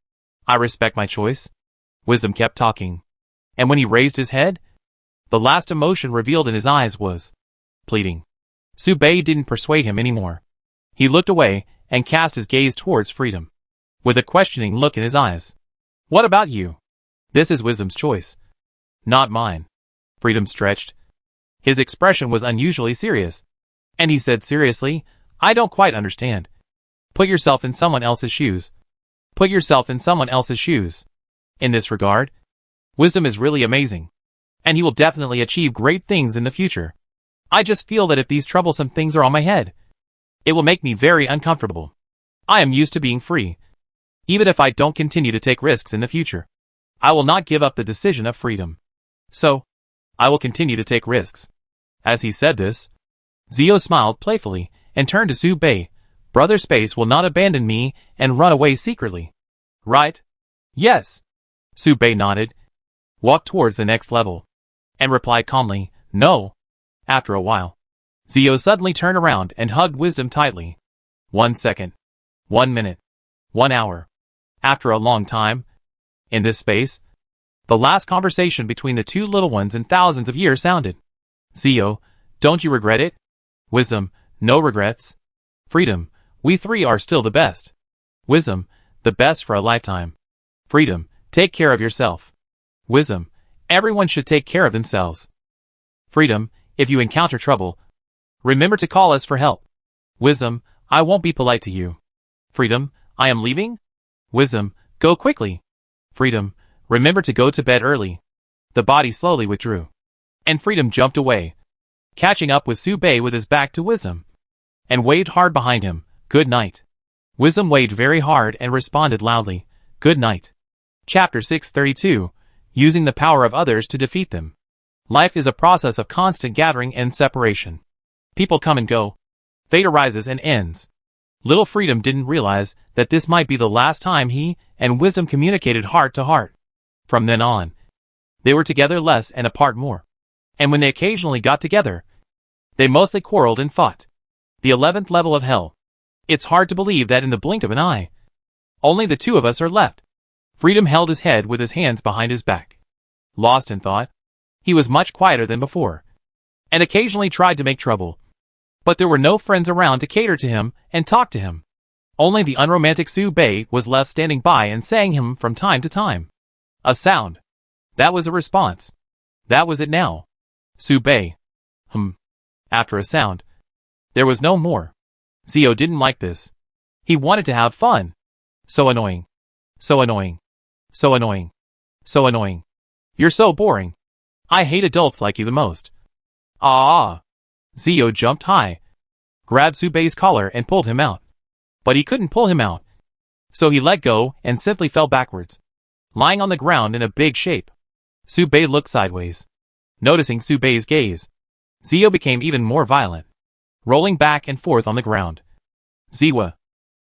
I respect my choice. Wisdom kept talking, and when he raised his head, the last emotion revealed in his eyes was pleading. Bei didn't persuade him anymore. He looked away and cast his gaze towards Freedom, with a questioning look in his eyes. What about you? This is Wisdom's choice, not mine. Freedom stretched. His expression was unusually serious, and he said seriously, I don't quite understand. Put yourself in someone else's shoes. Put yourself in someone else's shoes. In this regard, Wisdom is really amazing, and he will definitely achieve great things in the future. I just feel that if these troublesome things are on my head, it will make me very uncomfortable. I am used to being free. Even if I don't continue to take risks in the future, I will not give up the decision of freedom. So, I will continue to take risks. As he said this, Zio smiled playfully and turned to Bei. Brother Space will not abandon me and run away secretly. Right? Yes. Bei nodded, walked towards the next level, and replied calmly, No. After a while, Zio suddenly turned around and hugged Wisdom tightly. 1 second. 1 minute. 1 hour. After a long time, in this space, the last conversation between the two little ones in thousands of years sounded. Zio, don't you regret it? Wisdom, No regrets. Freedom, we three are still the best. Wisdom, the best for a lifetime. Freedom, take care of yourself. Wisdom, everyone should take care of themselves. Freedom, if you encounter trouble, remember to call us for help. Wisdom, I won't be polite to you. Freedom, I am leaving? Wisdom, go quickly. Freedom, remember to go to bed early. The body slowly withdrew. And Freedom jumped away, catching up with Su-Bei with his back to Wisdom, and waved hard behind him, good night. Wisdom waved very hard and responded loudly, good night. Chapter 632, Using the Power of Others to Defeat Them. Life is a process of constant gathering and separation. People come and go. Fate arises and ends. Little Freedom didn't realize that this might be the last time he and Wisdom communicated heart to heart. From then on, they were together less and apart more. And when they occasionally got together, they mostly quarreled and fought. The 11th level of hell. It's hard to believe that in the blink of an eye, only the two of us are left. Freedom held his head with his hands behind his back. Lost in thought, he was much quieter than before, and occasionally tried to make trouble. But there were no friends around to cater to him and talk to him. Only the unromantic Su-Bei was left standing by and sang him from time to time. A sound. That was a response. That was it now. Su-Bei. After a sound. There was no more. Zio didn't like this. He wanted to have fun. So annoying. So annoying. So annoying. So annoying. You're so boring. I hate adults like you the most. Ah. Zio jumped high, grabbed Su-Bei's collar and pulled him out. But he couldn't pull him out. So he let go and simply fell backwards, lying on the ground in a big shape. Su-Bei looked sideways. Noticing Su-Bei's gaze, Zio became even more violent, rolling back and forth on the ground. Ziwa.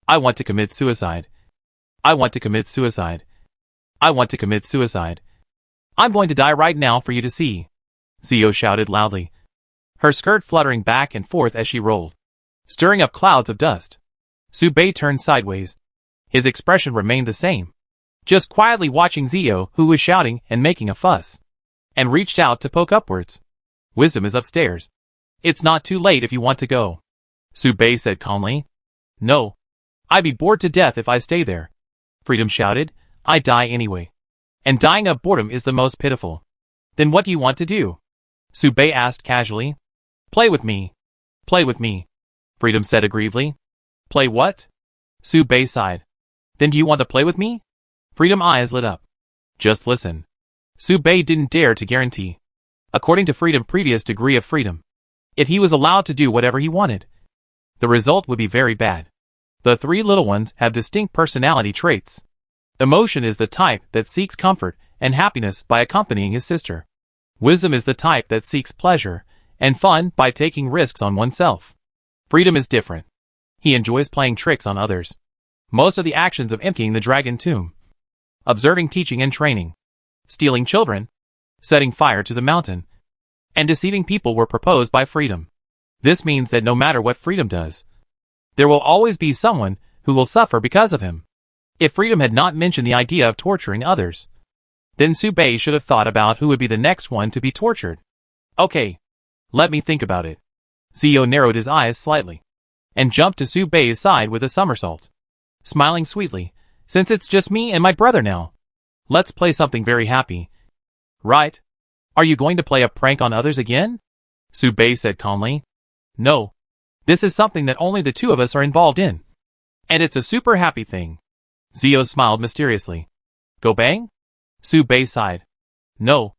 I want to commit suicide. I want to commit suicide. I want to commit suicide. I'm going to die right now for you to see. Zio shouted loudly, her skirt fluttering back and forth as she rolled, stirring up clouds of dust. Su-Bei turned sideways. His expression remained the same, just quietly watching Zio, who was shouting and making a fuss, and reached out to poke upwards. Wisdom is upstairs. It's not too late if you want to go. Su-Bei said calmly. No. I'd be bored to death if I stay there. Freedom shouted. I die anyway. And dying of boredom is the most pitiful. Then what do you want to do? Su-Bei asked casually. Play with me. Play with me. Freedom said aggrievedly. Play what? Su-Bei sighed. Then do you want to play with me? Freedom eyes lit up. Just listen. Su-Bei didn't dare to guarantee, according to Freedom previous degree of freedom, if he was allowed to do whatever he wanted, the result would be very bad. The three little ones have distinct personality traits. Emotion is the type that seeks comfort and happiness by accompanying his sister. Wisdom is the type that seeks pleasure and fun by taking risks on oneself. Freedom is different. He enjoys playing tricks on others. Most of the actions of emptying the dragon tomb, observing teaching and training, stealing children, setting fire to the mountain, and deceiving people were proposed by Freedom. This means that no matter what Freedom does, there will always be someone who will suffer because of him. If Freedom had not mentioned the idea of torturing others, then Su-Bei should have thought about who would be the next one to be tortured. Okay. Let me think about it. Zio narrowed his eyes slightly, and jumped to Su-Bei's side with a somersault, smiling sweetly, since it's just me and my brother now. Let's play something very happy. Right? Are you going to play a prank on others again? Su-Bei said calmly. No. This is something that only the two of us are involved in. And it's a super happy thing. Zio smiled mysteriously. Go bang? Su-Bei sighed. No.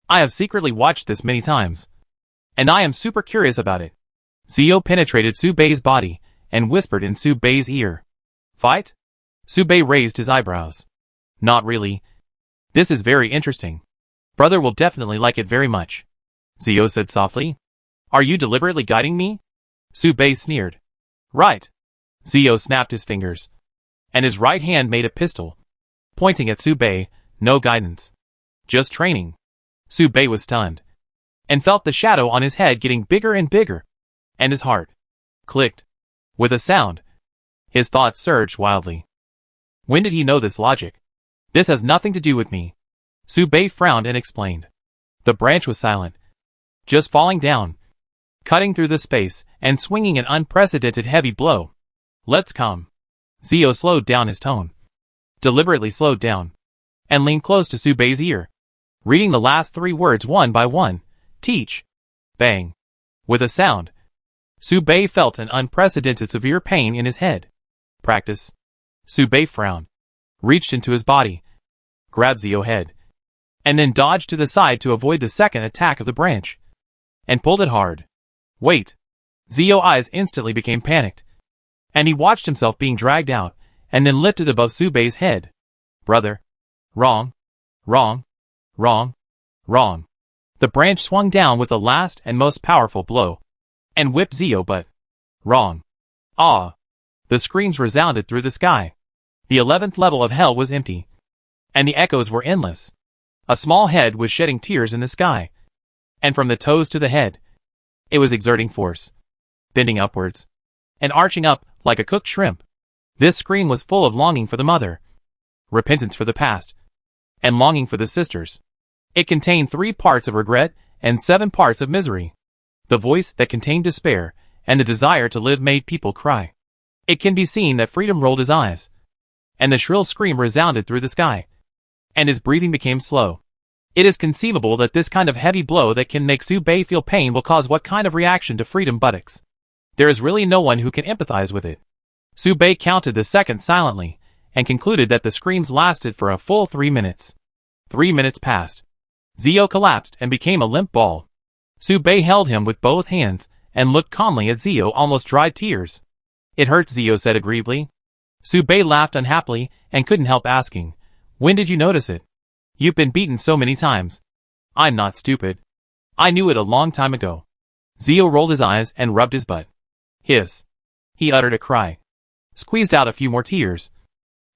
I have secretly watched this many times, and I am super curious about it. Zio penetrated Su-Bei's body and whispered in Su-Bei's ear. Fight? Su-Bei raised his eyebrows. Not really. This is very interesting. Brother will definitely like it very much. Zio said softly. Are you deliberately guiding me? Su-Bei sneered. Right. Zio snapped his fingers, and his right hand made a pistol, pointing at Su-Bei. No guidance. Just training. Su-Bei was stunned, and felt the shadow on his head getting bigger and bigger, and his heart clicked. With a sound, his thoughts surged wildly. When did he know this logic? This has nothing to do with me. Su-Bei frowned and explained. The branch was silent, just falling down. cutting through the space and swinging an unprecedented heavy blow. Let's come. Zio slowed down his tone. Deliberately slowed down. And leaned close to Subei's ear, reading the last 3 words one by one. Teach. Bang. With a sound, Subei felt an unprecedented severe pain in his head. Practice. Subei frowned, reached into his body, grabbed Zio's head, and then dodged to the side to avoid the second attack of the branch, and pulled it hard. Wait. Zio's eyes instantly became panicked, and he watched himself being dragged out, and then lifted above Subei's head. Brother. Wrong. Wrong. Wrong. Wrong. The branch swung down with the last and most powerful blow, and whipped Zio but. Wrong. Ah. The screams resounded through the sky. The 11th level of hell was empty, and the echoes were endless. A small head was shedding tears in the sky, and from the toes to the head, it was exerting force, bending upwards, and arching up like a cooked shrimp. This scream was full of longing for the mother, repentance for the past, and longing for the sisters. It contained 3 parts of regret and 7 parts of misery. The voice that contained despair and the desire to live made people cry. It can be seen that Freedom rolled his eyes, and the shrill scream resounded through the sky, and his breathing became slow. It is conceivable that this kind of heavy blow that can make Subei feel pain will cause what kind of reaction to Freedom buttocks. There is really no one who can empathize with it. Subei counted the seconds silently, and concluded that the screams lasted for a full 3 minutes. 3 minutes passed. Zio collapsed and became a limp ball. Subei held him with both hands, and looked calmly at Zio, almost dried tears. It hurts, Zio said aggrievedly. Subei laughed unhappily, and couldn't help asking, when did you notice it? You've been beaten so many times. I'm not stupid. I knew it a long time ago. Zio rolled his eyes and rubbed his butt. Hiss. He uttered a cry, squeezed out a few more tears,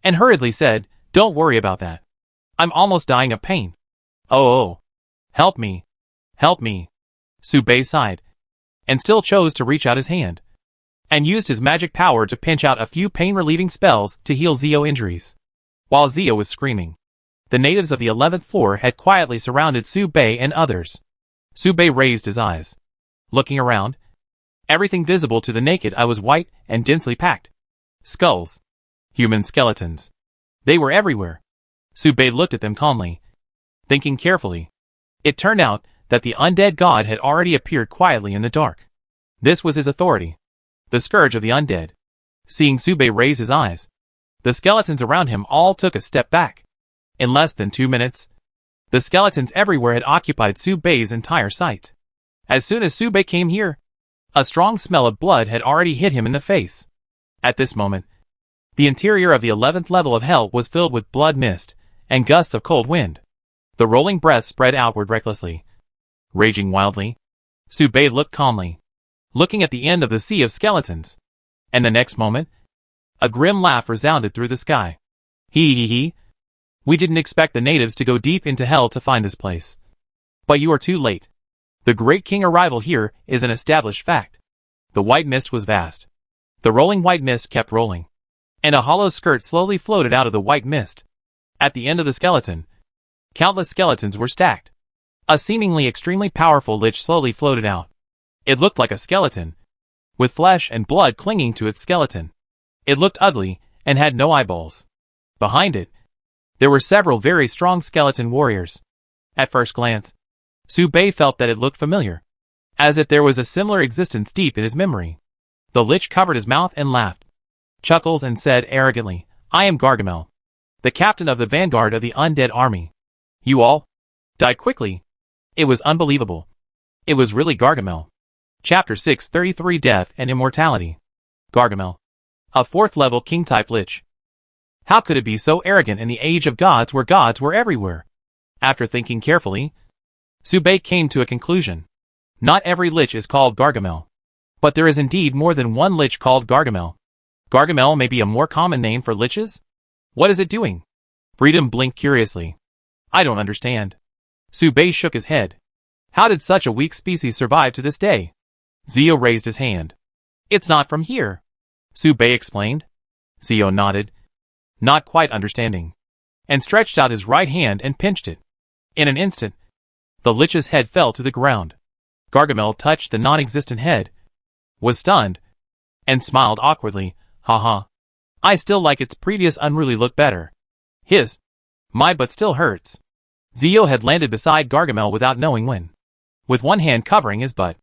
and hurriedly said, don't worry about that. I'm almost dying of pain. Oh. Help me. Help me. Subei sighed, and still chose to reach out his hand, and used his magic power to pinch out a few pain-relieving spells to heal Zio injuries. While Zio was screaming, the natives of the 11th floor had quietly surrounded Subei and others. Subei raised his eyes, looking around. Everything visible to the naked eye was white and densely packed. Skulls. Human skeletons. They were everywhere. Subei looked at them calmly, thinking carefully. It turned out that the undead god had already appeared quietly in the dark. This was his authority, the scourge of the undead. Seeing Subei raise his eyes, the skeletons around him all took a step back. In less than 2 minutes, the skeletons everywhere had occupied Subei's entire sight. As soon as Subei came here, a strong smell of blood had already hit him in the face. At this moment, the interior of the 11th level of hell was filled with blood mist and gusts of cold wind. The rolling breath spread outward recklessly, raging wildly. Subei looked calmly, looking at the end of the sea of skeletons. And the next moment, a grim laugh resounded through the sky. Hee. We didn't expect the natives to go deep into hell to find this place. But you are too late. The Great King arrival here is an established fact. The white mist was vast. The rolling white mist kept rolling, and a hollow skirt slowly floated out of the white mist. At the end of the skeleton, countless skeletons were stacked. A seemingly extremely powerful lich slowly floated out. It looked like a skeleton, with flesh and blood clinging to its skeleton. It looked ugly and had no eyeballs. Behind it, there were several very strong skeleton warriors. At first glance, Subei felt that it looked familiar, as if there was a similar existence deep in his memory. The lich covered his mouth and laughed, chuckles, and said arrogantly, I am Gargamel, the captain of the vanguard of the undead army. You all died quickly. It was unbelievable. It was really Gargamel. Chapter 633 Death and Immortality. Gargamel, a 4th level king-type lich. How could it be so arrogant in the age of gods where gods were everywhere? After thinking carefully, Subei came to a conclusion. Not every lich is called Gargamel, but there is indeed more than one lich called Gargamel. Gargamel may be a more common name for liches? What is it doing? Freedom blinked curiously. I don't understand. Subei shook his head. How did such a weak species survive to this day? Zio raised his hand. It's not from here, Subei explained. Zio nodded, not quite understanding, and stretched out his right hand and pinched it. In an instant, the lich's head fell to the ground. Gargamel touched the non-existent head, was stunned, and smiled awkwardly. Haha. I still like its previous unruly look better. His. My butt still hurts. Zio had landed beside Gargamel without knowing when, with one hand covering his butt,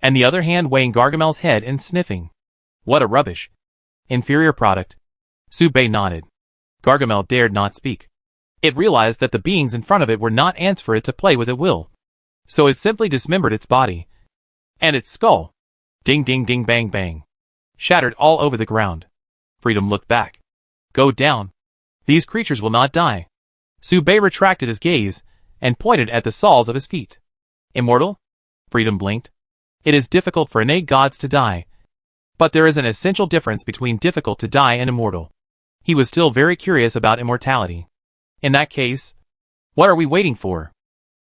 and the other hand weighing Gargamel's head and sniffing. What a rubbish. Inferior product. Su Bei nodded. Gargamel dared not speak. It realized that the beings in front of it were not ants for it to play with at will. So it simply dismembered its body. And its skull. Ding ding ding bang bang. Shattered all over the ground. Freedom looked back. Go down. These creatures will not die. Su Bei retracted his gaze, and pointed at the soles of his feet. Immortal? Freedom blinked. It is difficult for innate gods to die. But there is an essential difference between difficult to die and immortal. He was still very curious about immortality. In that case, what are we waiting for?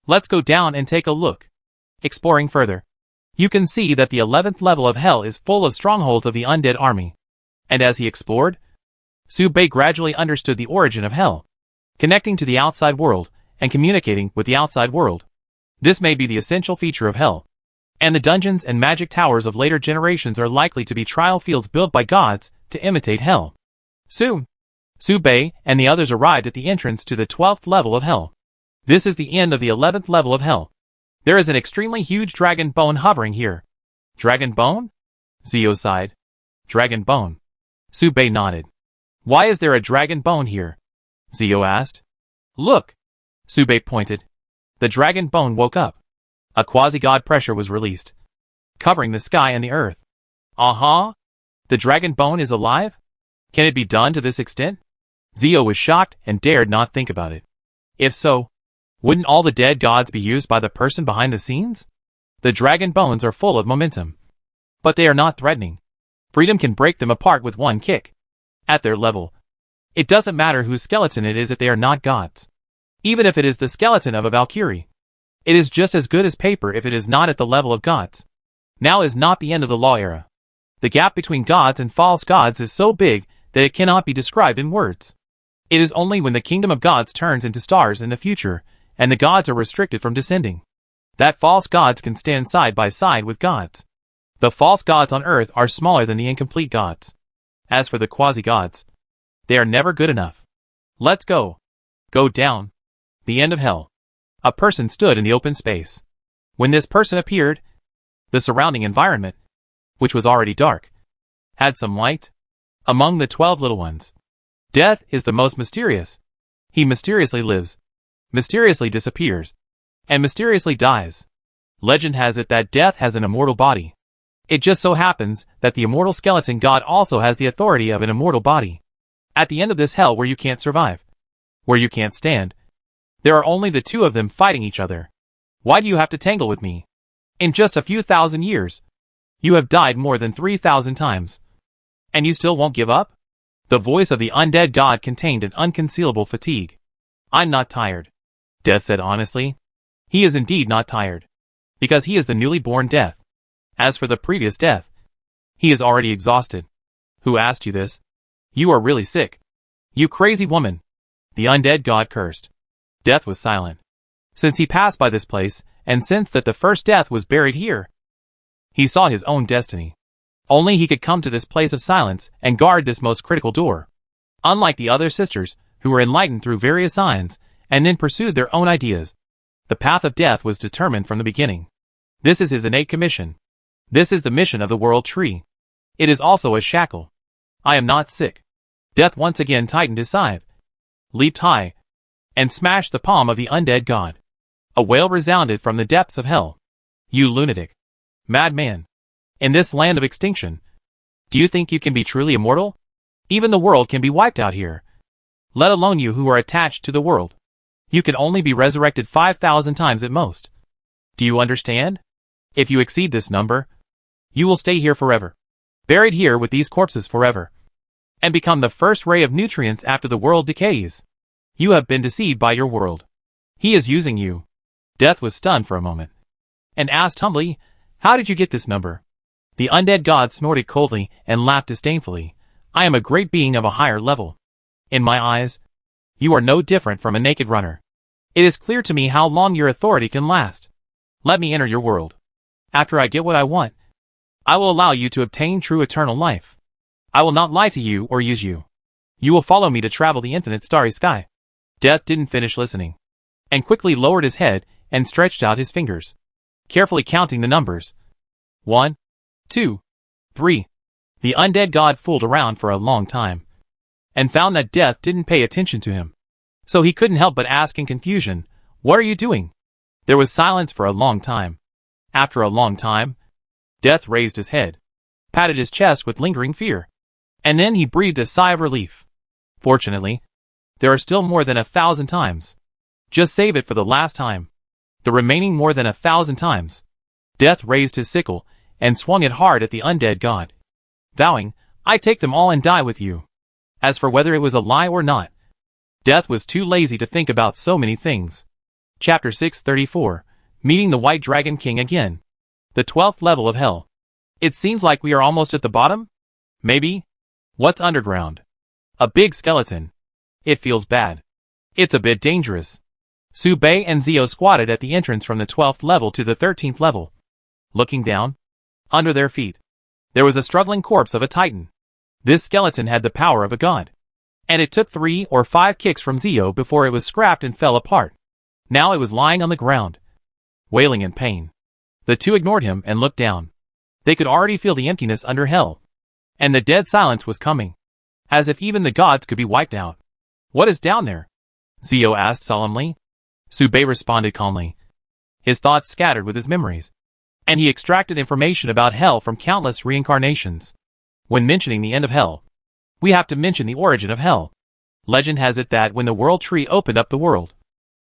Let's go down and take a look. Exploring further, you can see that the 11th level of hell is full of strongholds of the undead army. And as he explored, Su Bei gradually understood the origin of hell, connecting to the outside world and communicating with the outside world. This may be the essential feature of hell. And the dungeons and magic towers of later generations are likely to be trial fields built by gods to imitate hell. Soon, Su Bei and the others arrived at the entrance to the 12th level of hell. This is the end of the 11th level of hell. There is an extremely huge dragon bone hovering here. Dragon bone? Zio sighed. Dragon bone. Su Bei nodded. Why is there a dragon bone here? Zio asked. Look. Su Bei pointed. The dragon bone woke up. A quasi-god pressure was released, covering the sky and the earth. Uh-huh? The dragon bone is alive? Can it be done to this extent? Zio was shocked and dared not think about it. If so, wouldn't all the dead gods be used by the person behind the scenes? The dragon bones are full of momentum. But they are not threatening. Freedom can break them apart with one kick. At their level, it doesn't matter whose skeleton it is if they are not gods. Even if it is the skeleton of a Valkyrie. It is just as good as paper if it is not at the level of gods. Now is not the end of the law era. The gap between gods and false gods is so big that it cannot be described in words. It is only when the kingdom of gods turns into stars in the future, and the gods are restricted from descending, that false gods can stand side by side with gods. The false gods on earth are smaller than the incomplete gods. As for the quasi-gods, they are never good enough. Let's go. Go down. The end of hell. A person stood in the open space. When this person appeared, the surrounding environment, which was already dark, had some light. Among the 12 little ones, death is the most mysterious. He mysteriously lives, mysteriously disappears, and mysteriously dies. Legend has it that death has an immortal body. It just so happens that the immortal skeleton god also has the authority of an immortal body. At the end of this hell where you can't survive, where you can't stand, there are only the two of them fighting each other. Why do you have to tangle with me? In just a few thousand years, you have died more than 3,000 times. And you still won't give up? The voice of the undead god contained an unconcealable fatigue. I'm not tired, Death said honestly. He is indeed not tired, because he is the newly born Death. As for the previous Death, he is already exhausted. Who asked you this? You are really sick. You crazy woman. The undead god cursed. Death was silent. Since he passed by this place, and since that the first Death was buried here, he saw his own destiny. Only he could come to this place of silence and guard this most critical door. Unlike the other sisters, who were enlightened through various signs, and then pursued their own ideas, the path of Death was determined from the beginning. This is his innate commission. This is the mission of the world tree. It is also a shackle. I am not sick. Death once again tightened his scythe, leaped high, and smashed the palm of the undead god. A wail resounded from the depths of hell. You lunatic. Madman. In this land of extinction, do you think you can be truly immortal? Even the world can be wiped out here. Let alone you who are attached to the world. You can only be resurrected 5,000 times at most. Do you understand? If you exceed this number, you will stay here forever. Buried here with these corpses forever. And become the first ray of nutrients after the world decays. You have been deceived by your world. He is using you. Death was stunned for a moment, and asked humbly, how did you get this number? The undead god snorted coldly and laughed disdainfully. I am a great being of a higher level. In my eyes, you are no different from a naked runner. It is clear to me how long your authority can last. Let me enter your world. After I get what I want, I will allow you to obtain true eternal life. I will not lie to you or use you. You will follow me to travel the infinite starry sky." Death didn't finish listening, and quickly lowered his head and stretched out his fingers, carefully counting the numbers. 1, 2, 3. The undead god fooled around for a long time, and found that Death didn't pay attention to him. So he couldn't help but ask in confusion, "What are you doing?" There was silence for a long time. After a long time, Death raised his head, patted his chest with lingering fear, and then he breathed a sigh of relief. Fortunately, there are still more than 1,000 times. Just save it for the last time. The remaining more than 1,000 times. Death raised his sickle and swung it hard at the undead god, vowing, "I take them all and die with you." As for whether it was a lie or not, Death was too lazy to think about so many things. Chapter 634, Meeting the White Dragon King again. The 12th level of Hell. It seems like we are almost at the bottom? Maybe? What's underground? A big skeleton. It feels bad. It's a bit dangerous. Subei and Zio squatted at the entrance from the 12th level to the 13th level. Looking down, under their feet, there was a struggling corpse of a titan. This skeleton had the power of a god, and it took 3 or 5 kicks from Zio before it was scrapped and fell apart. Now it was lying on the ground, wailing in pain. The two ignored him and looked down. They could already feel the emptiness under hell, and the dead silence was coming, as if even the gods could be wiped out. "What is down there?" Zio asked solemnly. Subei responded calmly, his thoughts scattered with his memories, and he extracted information about hell from countless reincarnations. When mentioning the end of hell, we have to mention the origin of hell. Legend has it that when the world tree opened up the world,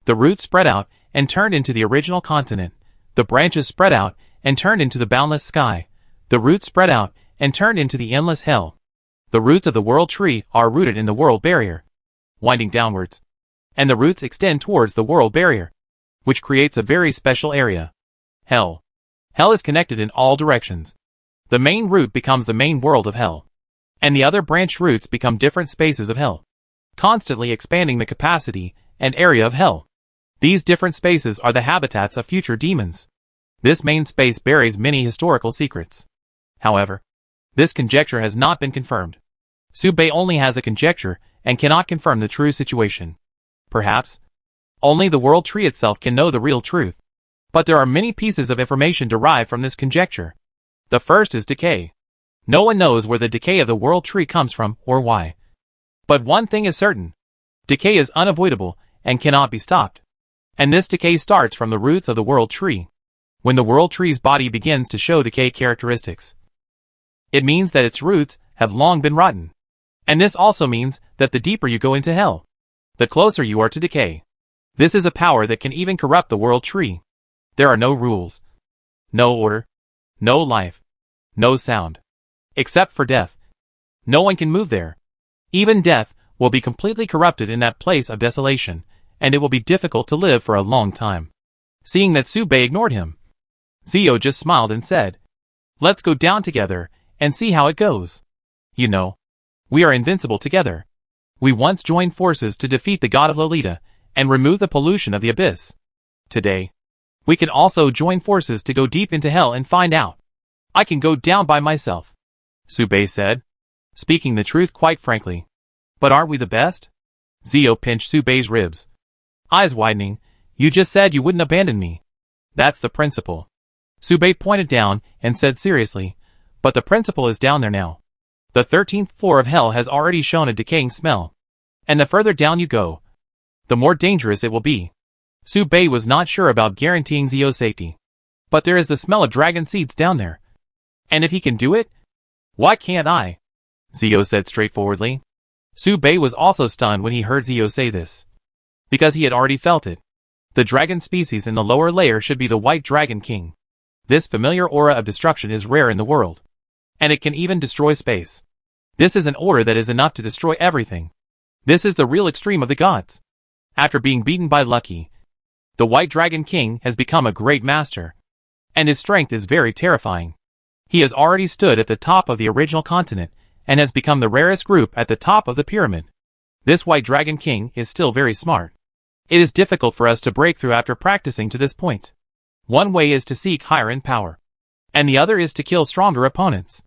the roots spread out and turned into the original continent. The branches spread out and turned into the boundless sky. The roots spread out and turned into the endless hell. The roots of the world tree are rooted in the world barrier, winding downwards, and the roots extend towards the world barrier, which creates a very special area. Hell. Hell is connected in all directions. The main root becomes the main world of hell, and the other branched roots become different spaces of hell, constantly expanding the capacity and area of hell. These different spaces are the habitats of future demons. This main space buries many historical secrets. However, this conjecture has not been confirmed. Subei only has a conjecture and cannot confirm the true situation. Perhaps only the world tree itself can know the real truth. But there are many pieces of information derived from this conjecture. The first is decay. No one knows where the decay of the world tree comes from or why. But one thing is certain. Decay is unavoidable and cannot be stopped. And this decay starts from the roots of the world tree. When the world tree's body begins to show decay characteristics, it means that its roots have long been rotten. And this also means that the deeper you go into hell, the closer you are to decay. This is a power that can even corrupt the world tree. There are no rules, no order, no life, no sound, except for death. No one can move there. Even death will be completely corrupted in that place of desolation, and it will be difficult to live for a long time. Seeing that Subei ignored him, Zio just smiled and said, "Let's go down together and see how it goes. You know, we are invincible together. We once joined forces to defeat the god of Lolita and remove the pollution of the abyss. Today, we can also join forces to go deep into hell and find out. I can go down by myself," Subei said, speaking the truth quite frankly. "But aren't we the best?" Zio pinched Subei's ribs, eyes widening. "You just said you wouldn't abandon me." "That's the principle." Subei pointed down and said seriously, "But the principle is down there now. The 13th floor of hell has already shown a decaying smell. And the further down you go, the more dangerous it will be." Subei was not sure about guaranteeing Zio's safety. "But there is the smell of dragon seeds down there. And if he can do it, why can't I?" Zio said straightforwardly. Subei was also stunned when he heard Zio say this, because he had already felt it. The dragon species in the lower layer should be the White Dragon King. This familiar aura of destruction is rare in the world, and it can even destroy space. This is an aura that is enough to destroy everything. This is the real extreme of the gods. After being beaten by Lucky, the White Dragon King has become a great master, and his strength is very terrifying. He has already stood at the top of the original continent, and has become the rarest group at the top of the pyramid. This White Dragon King is still very smart. It is difficult for us to break through after practicing to this point. One way is to seek higher in power. and the other is to kill stronger opponents.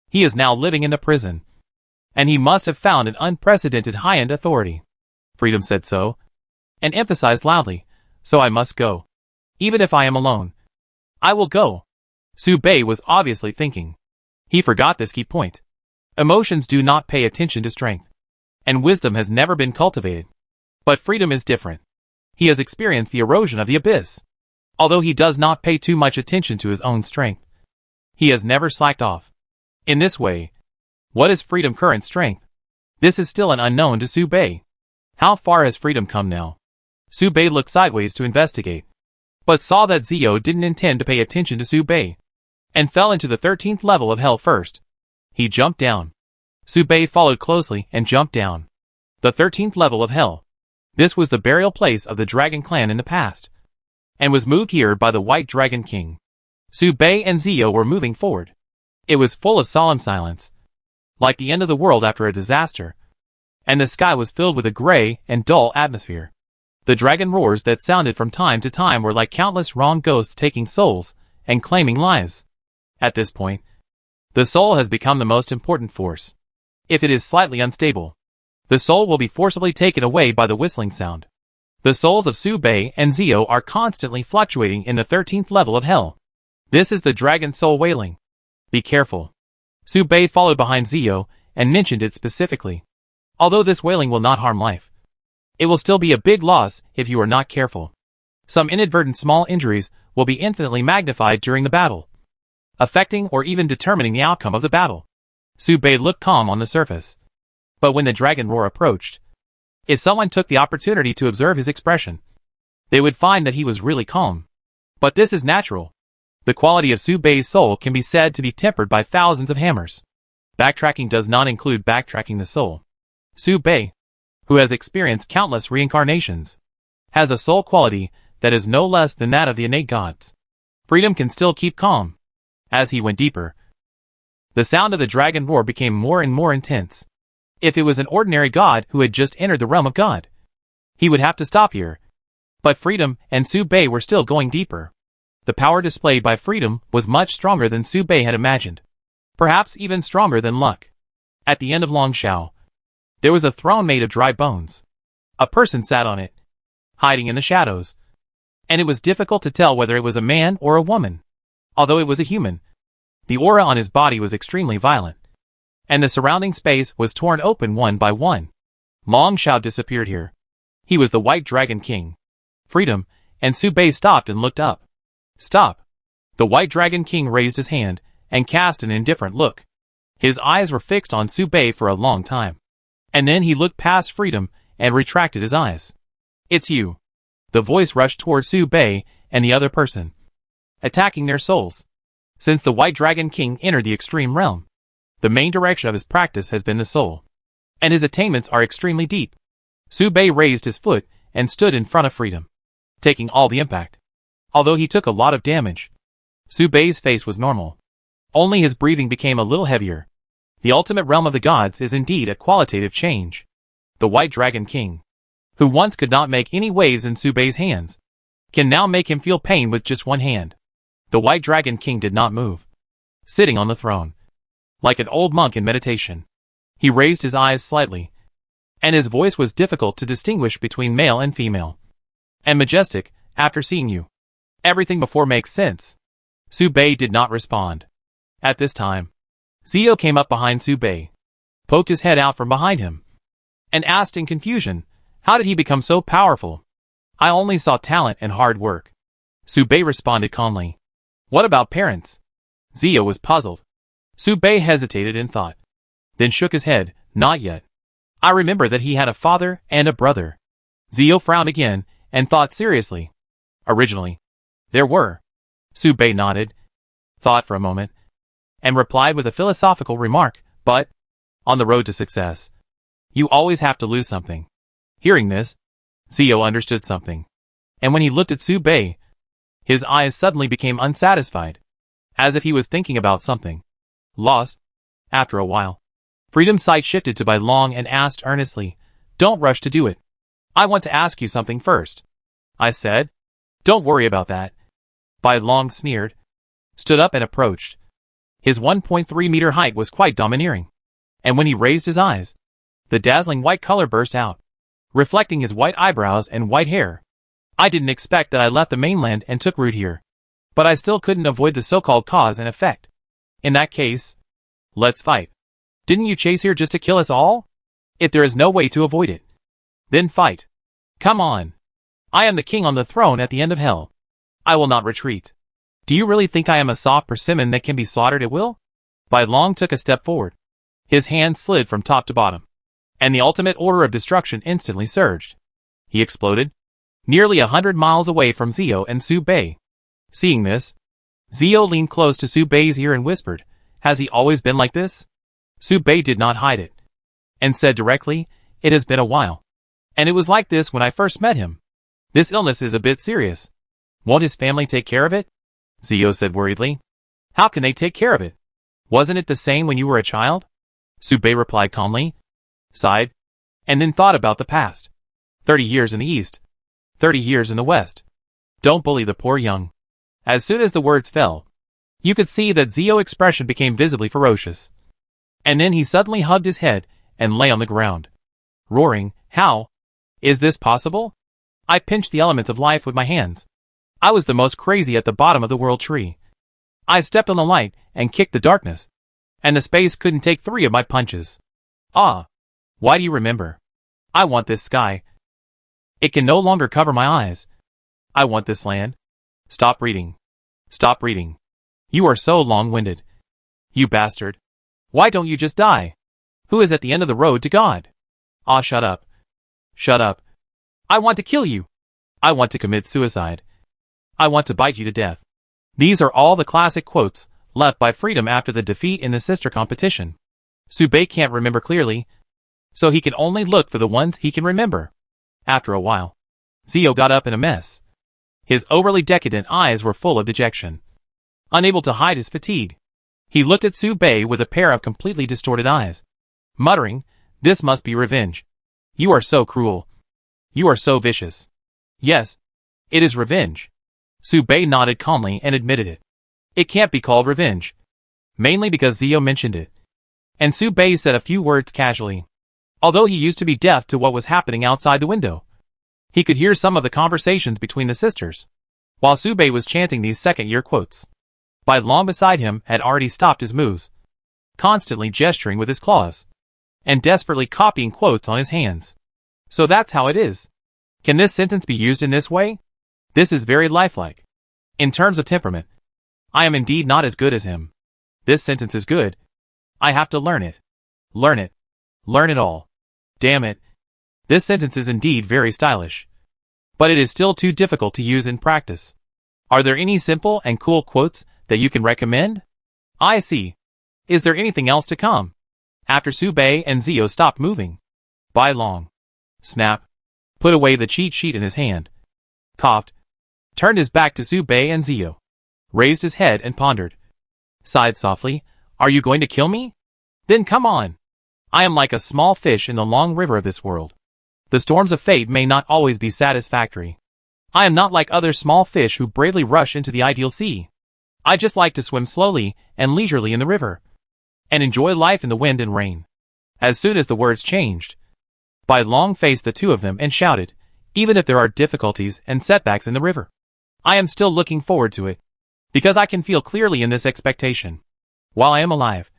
He is now living in the prison, and he must have found an unprecedented high-end authority. Freedom said so, and emphasized loudly, so I must go. Even if I am alone, I will go. Su Bei was obviously thinking. He forgot this key point. Emotions do not pay attention to strength, and wisdom has never been cultivated. But freedom is different. He has experienced the erosion of the abyss. Although he does not pay too much attention to his own strength, he has never slacked off. In this way, what is freedom current strength? This is still an unknown to Su Bei. How far has freedom come now? Su Bei looked sideways to investigate, but saw that Zio didn't intend to pay attention to Su Bei, and fell into the 13th level of hell first. He jumped down. Su Bei followed closely and jumped down. The 13th level of hell. This was the burial place of the Dragon Clan in the past, and was moved here by the White Dragon King. Su Bei and Zio were moving forward. It was full of solemn silence, like the end of the world after a disaster, and the sky was filled with a gray and dull atmosphere. The dragon roars that sounded from time to time were like countless wrong ghosts taking souls and claiming lives. At this point, the soul has become the most important force. If it is slightly unstable, the soul will be forcibly taken away by the whistling sound. The souls of Su Bei and Zio are constantly fluctuating in the 13th level of hell. This is the dragon soul wailing. Be careful. Su Bei followed behind Zio and mentioned it specifically. Although this wailing will not harm life, it will still be a big loss if you are not careful. Some inadvertent small injuries will be infinitely magnified during the battle, affecting or even determining the outcome of the battle. Su Bei looked calm on the surface, but when the dragon roar approached, if someone took the opportunity to observe his expression, they would find that he was really calm. But this is natural. The quality of Su Bei's soul can be said to be tempered by thousands of hammers. Backtracking does not include backtracking the soul. Su Bei, who has experienced countless reincarnations, has a soul quality that is no less than that of the innate gods. Freedom can still keep calm. As he went deeper, the sound of the dragon roar became more and more intense. If it was an ordinary god who had just entered the realm of God, he would have to stop here. But Freedom and Su Bei were still going deeper. The power displayed by Freedom was much stronger than Su Bei had imagined. Perhaps even stronger than luck. At the end of Longshao, there was a throne made of dry bones. A person sat on it, hiding in the shadows, and it was difficult to tell whether it was a man or a woman. Although it was a human, the aura on his body was extremely violent, and the surrounding space was torn open one by one. Longshao disappeared here. He was the White Dragon King. Freedom and Su Bei stopped and looked up. Stop. The White Dragon King raised his hand and cast an indifferent look. His eyes were fixed on Su Bei for a long time, and then he looked past Freedom and retracted his eyes. It's you. The voice rushed toward Su Bei and the other person, attacking their souls. Since the White Dragon King entered the extreme realm, the main direction of his practice has been the soul, and his attainments are extremely deep. Su Bei raised his foot and stood in front of Freedom, taking all the impact. Although he took a lot of damage, Su Bei's face was normal. Only his breathing became a little heavier. The ultimate realm of the gods is indeed a qualitative change. The White Dragon King, who once could not make any waves in Su Bei's hands, can now make him feel pain with just one hand. The White Dragon King did not move, sitting on the throne, like an old monk in meditation. He raised his eyes slightly, and his voice was difficult to distinguish between male and female. And majestic, after seeing you, everything before makes sense. Su Bei did not respond. At this time, Zio came up behind Su Bei, poked his head out from behind him, and asked in confusion, how did he become so powerful? I only saw talent and hard work. Su Bei responded calmly. What about parents? Zio was puzzled. Su Bei hesitated in thought, then shook his head, not yet. I remember that he had a father and a brother. Zio frowned again and thought seriously. Originally, there were. Su Bei nodded, thought for a moment, and replied with a philosophical remark, but, on the road to success, you always have to lose something. Hearing this, Zio understood something, and when he looked at Su Bei, his eyes suddenly became unsatisfied, as if he was thinking about something. Lost. After a while, Freedom's sight shifted to Bai Long and asked earnestly, don't rush to do it. I want to ask you something first. I said, don't worry about that. Bai Long sneered. stood up and approached. His 1.3-meter height was quite domineering. And when he raised his eyes, the dazzling white color burst out, reflecting his white eyebrows and white hair. I didn't expect that I left the mainland and took root here. But I still couldn't avoid the so-called cause and effect. In that case, let's fight. Didn't you chase here just to kill us all? If there is no way to avoid it, then fight. Come on. I am the king on the throne at the end of hell. I will not retreat. Do you really think I am a soft persimmon that can be slaughtered at will? Bai Long took a step forward. His hand slid from top to bottom, and the ultimate order of destruction instantly surged. He exploded, nearly 100 miles away from Zio and Su Bei. Seeing this, Zio leaned close to Su Bei's ear and whispered, "Has he always been like this?" Su Bei did not hide it, and said directly, "It has been a while. And it was like this when I first met him. This illness is a bit serious. Won't his family take care of it?" Zio said worriedly. "How can they take care of it? Wasn't it the same when you were a child?" Su Bei replied calmly, sighed, and then thought about the past. 30 years in the east, 30 years in the west. Don't bully the poor young. As soon as the words fell, you could see that Zio's expression became visibly ferocious. And then he suddenly hugged his head and lay on the ground, roaring, "How is this possible? I pinched the elements of life with my hands. I was the most crazy at the bottom of the world tree. I stepped on the light and kicked the darkness, and the space couldn't take 3 of my punches. Ah, why do you remember? I want this sky. It can no longer cover my eyes. I want this land. Stop reading. Stop reading. You are so long-winded. You bastard. Why don't you just die? Who is at the end of the road to God? Ah, shut up. Shut up. I want to kill you. I want to commit suicide. I want to bite you to death." These are all the classic quotes left by Freedom after the defeat in the sister competition. Su Bei can't remember clearly, so he can only look for the ones he can remember. After a while, Zio got up in a mess. His overly decadent eyes were full of dejection. Unable to hide his fatigue, he looked at Su Bei with a pair of completely distorted eyes, muttering, "This must be revenge. You are so cruel. You are so vicious." "Yes, it is revenge." Su Bei nodded calmly and admitted it. "It can't be called revenge. Mainly because Zio mentioned it." And Su Bei said a few words casually. Although he used to be deaf to what was happening outside the window, he could hear some of the conversations between the sisters, while Su Bei was chanting these second-year quotes. Bai Long beside him had already stopped his moves, constantly gesturing with his claws, and desperately copying quotes on his hands. "So that's how it is. Can this sentence be used in this way? This is very lifelike. In terms of temperament, I am indeed not as good as him. This sentence is good. I have to learn it. Learn it. Learn it all. Damn it. This sentence is indeed very stylish. But it is still too difficult to use in practice. Are there any simple and cool quotes that you can recommend?" "I see. Is there anything else to come?" After Su Bei and Zio stopped moving, Bai Long, snap, put away the cheat sheet in his hand, coughed, turned his back to Su Bei and Zio, raised his head and pondered, sighed softly, "Are you going to kill me? Then come on. I am like a small fish in the long river of this world. The storms of fate may not always be satisfactory. I am not like other small fish who bravely rush into the ideal sea. I just like to swim slowly and leisurely in the river, and enjoy life in the wind and rain." As soon as the words changed, Bai Long faced the two of them and shouted, "Even if there are difficulties and setbacks in the river, I am still looking forward to it, because I can feel clearly in this expectation. While I am alive,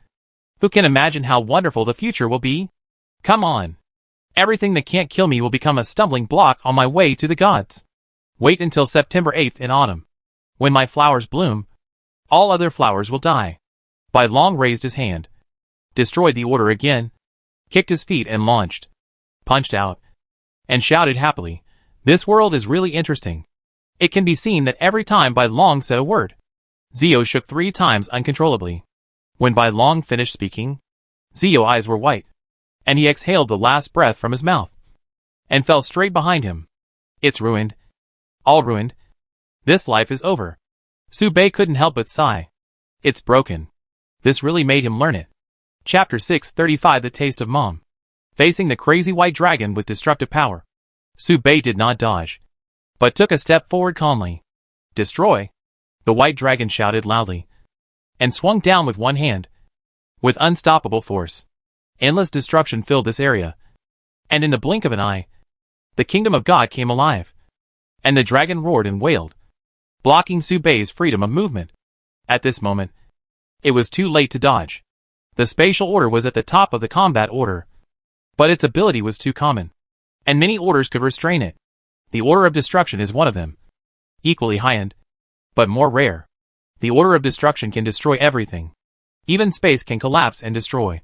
who can imagine how wonderful the future will be? Come on. Everything that can't kill me will become a stumbling block on my way to the gods. Wait until September 8th in autumn. When my flowers bloom, all other flowers will die." Bai Long raised his hand, destroyed the order again, kicked his feet and launched, punched out, and shouted happily, "This world is really interesting." It can be seen that every time Bai Long said a word, Zio shook 3 times uncontrollably. When Bai Long finished speaking, Zio's eyes were white, and he exhaled the last breath from his mouth, and fell straight behind him. "It's ruined. All ruined. This life is over." Su Bei couldn't help but sigh. It's broken. This really made him learn it. Chapter 635 The Taste of Mom. Facing the crazy white dragon with destructive power, Su Bei did not dodge, but took a step forward calmly. "Destroy!" the white dragon shouted loudly, and swung down with one hand. With unstoppable force, endless destruction filled this area, and in the blink of an eye, the kingdom of God came alive, and the dragon roared and wailed, blocking Su Bei's freedom of movement. At this moment, it was too late to dodge. The spatial order was at the top of the combat order, but its ability was too common, and many orders could restrain it. The order of destruction is one of them, equally high-end, but more rare. The order of destruction can destroy everything. Even space can collapse and destroy.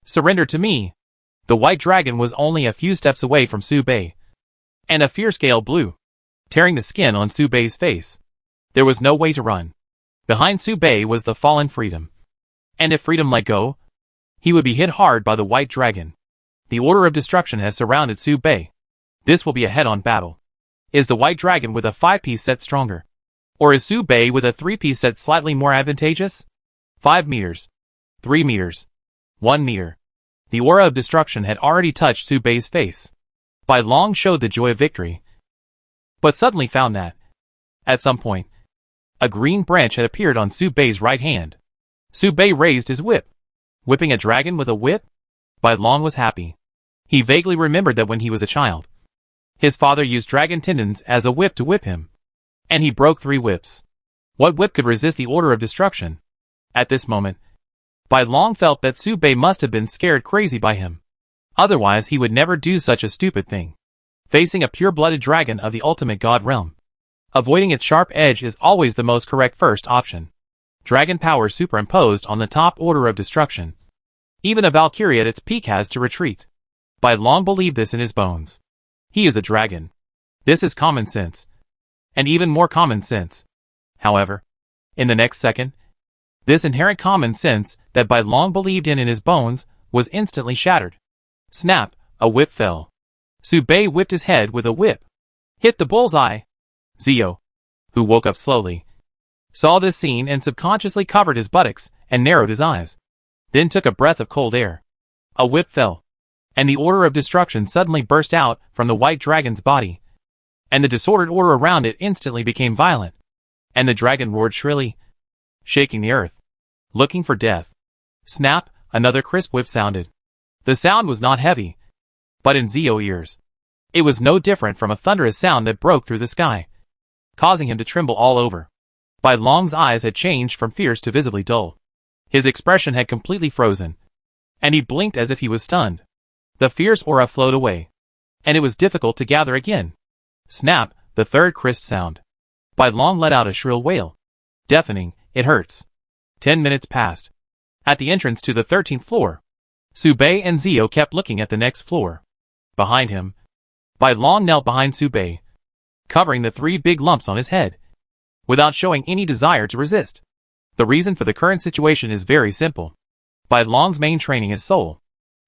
Surrender to me. The white dragon was only a few steps away from Su Bei, and a fierce gale blew, tearing the skin on Su Bei's face. There was no way to run. Behind Su Bei was the fallen freedom, and if freedom let go, he would be hit hard by the white dragon. The order of destruction has surrounded Su Bei. This will be a head-on battle. Is the white dragon with a 5-piece set stronger? Or is Su Bei with a 3-piece set slightly more advantageous? 5 meters. 3 meters. 1 meter. The aura of destruction had already touched Su Bei's face. Bai Long showed the joy of victory, but suddenly found that, at some point, a green branch had appeared on Su Bei's right hand. Su Bei raised his whip. Whipping a dragon with a whip? Bai Long was happy. He vaguely remembered that when he was a child, his father used dragon tendons as a whip to whip him, and he broke 3 whips. What whip could resist the order of destruction? At this moment, Bai Long felt that Su Bei must have been scared crazy by him. Otherwise he would never do such a stupid thing. Facing a pure-blooded dragon of the ultimate god realm, avoiding its sharp edge is always the most correct first option. Dragon power superimposed on the top order of destruction. Even a Valkyrie at its peak has to retreat. Bai Long believed this in his bones. He is a dragon. This is common sense. And even more common sense. However, in the next second, this inherent common sense that Bai Long believed in his bones was instantly shattered. Snap, a whip fell. Su Bei whipped his head with a whip. Hit the bullseye. Zio, who woke up slowly, saw this scene and subconsciously covered his buttocks and narrowed his eyes. Then took a breath of cold air. A whip fell, and the order of destruction suddenly burst out from the white dragon's body, and the disordered order around it instantly became violent, and the dragon roared shrilly, shaking the earth, looking for death. Snap, another crisp whip sounded. The sound was not heavy, but in Zio's ears, it was no different from a thunderous sound that broke through the sky, causing him to tremble all over. Bai Long's eyes had changed from fierce to visibly dull. His expression had completely frozen, and he blinked as if he was stunned. The fierce aura flowed away, and it was difficult to gather again. Snap, the third crisp sound. Bai Long let out a shrill wail. Deafening, it hurts. 10 minutes passed. At the entrance to the 13th floor, Su Bei and Zio kept looking at the next floor. Behind him, Bai Long knelt behind Su Bei, covering the 3 big lumps on his head, without showing any desire to resist. The reason for the current situation is very simple. Bai Long's main training is soul.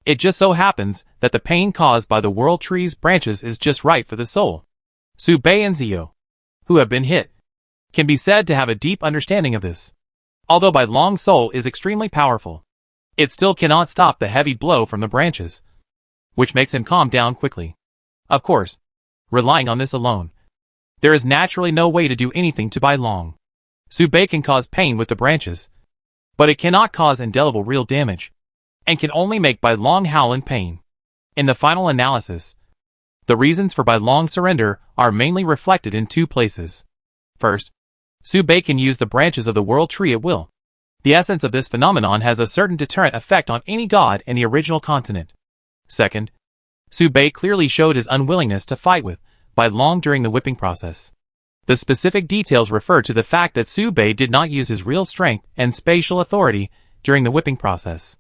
It just so happens that the pain caused by the world tree's branches is just right for the soul. Su Bei and Zio, who have been hit, can be said to have a deep understanding of this. Although Bai Long's soul is extremely powerful, it still cannot stop the heavy blow from the branches, which makes him calm down quickly. Of course, relying on this alone, there is naturally no way to do anything to Bai Long. Su Bei can cause pain with the branches, but it cannot cause indelible real damage, and can only make Bai Long howl in pain. In the final analysis, the reasons for Bai Long's surrender are mainly reflected in 2 places. First, Su Bei can use the branches of the world tree at will. The essence of this phenomenon has a certain deterrent effect on any god in the original continent. Second, Su Bei clearly showed his unwillingness to fight with Bai Long during the whipping process. The specific details refer to the fact that Su Bei did not use his real strength and spatial authority during the whipping process.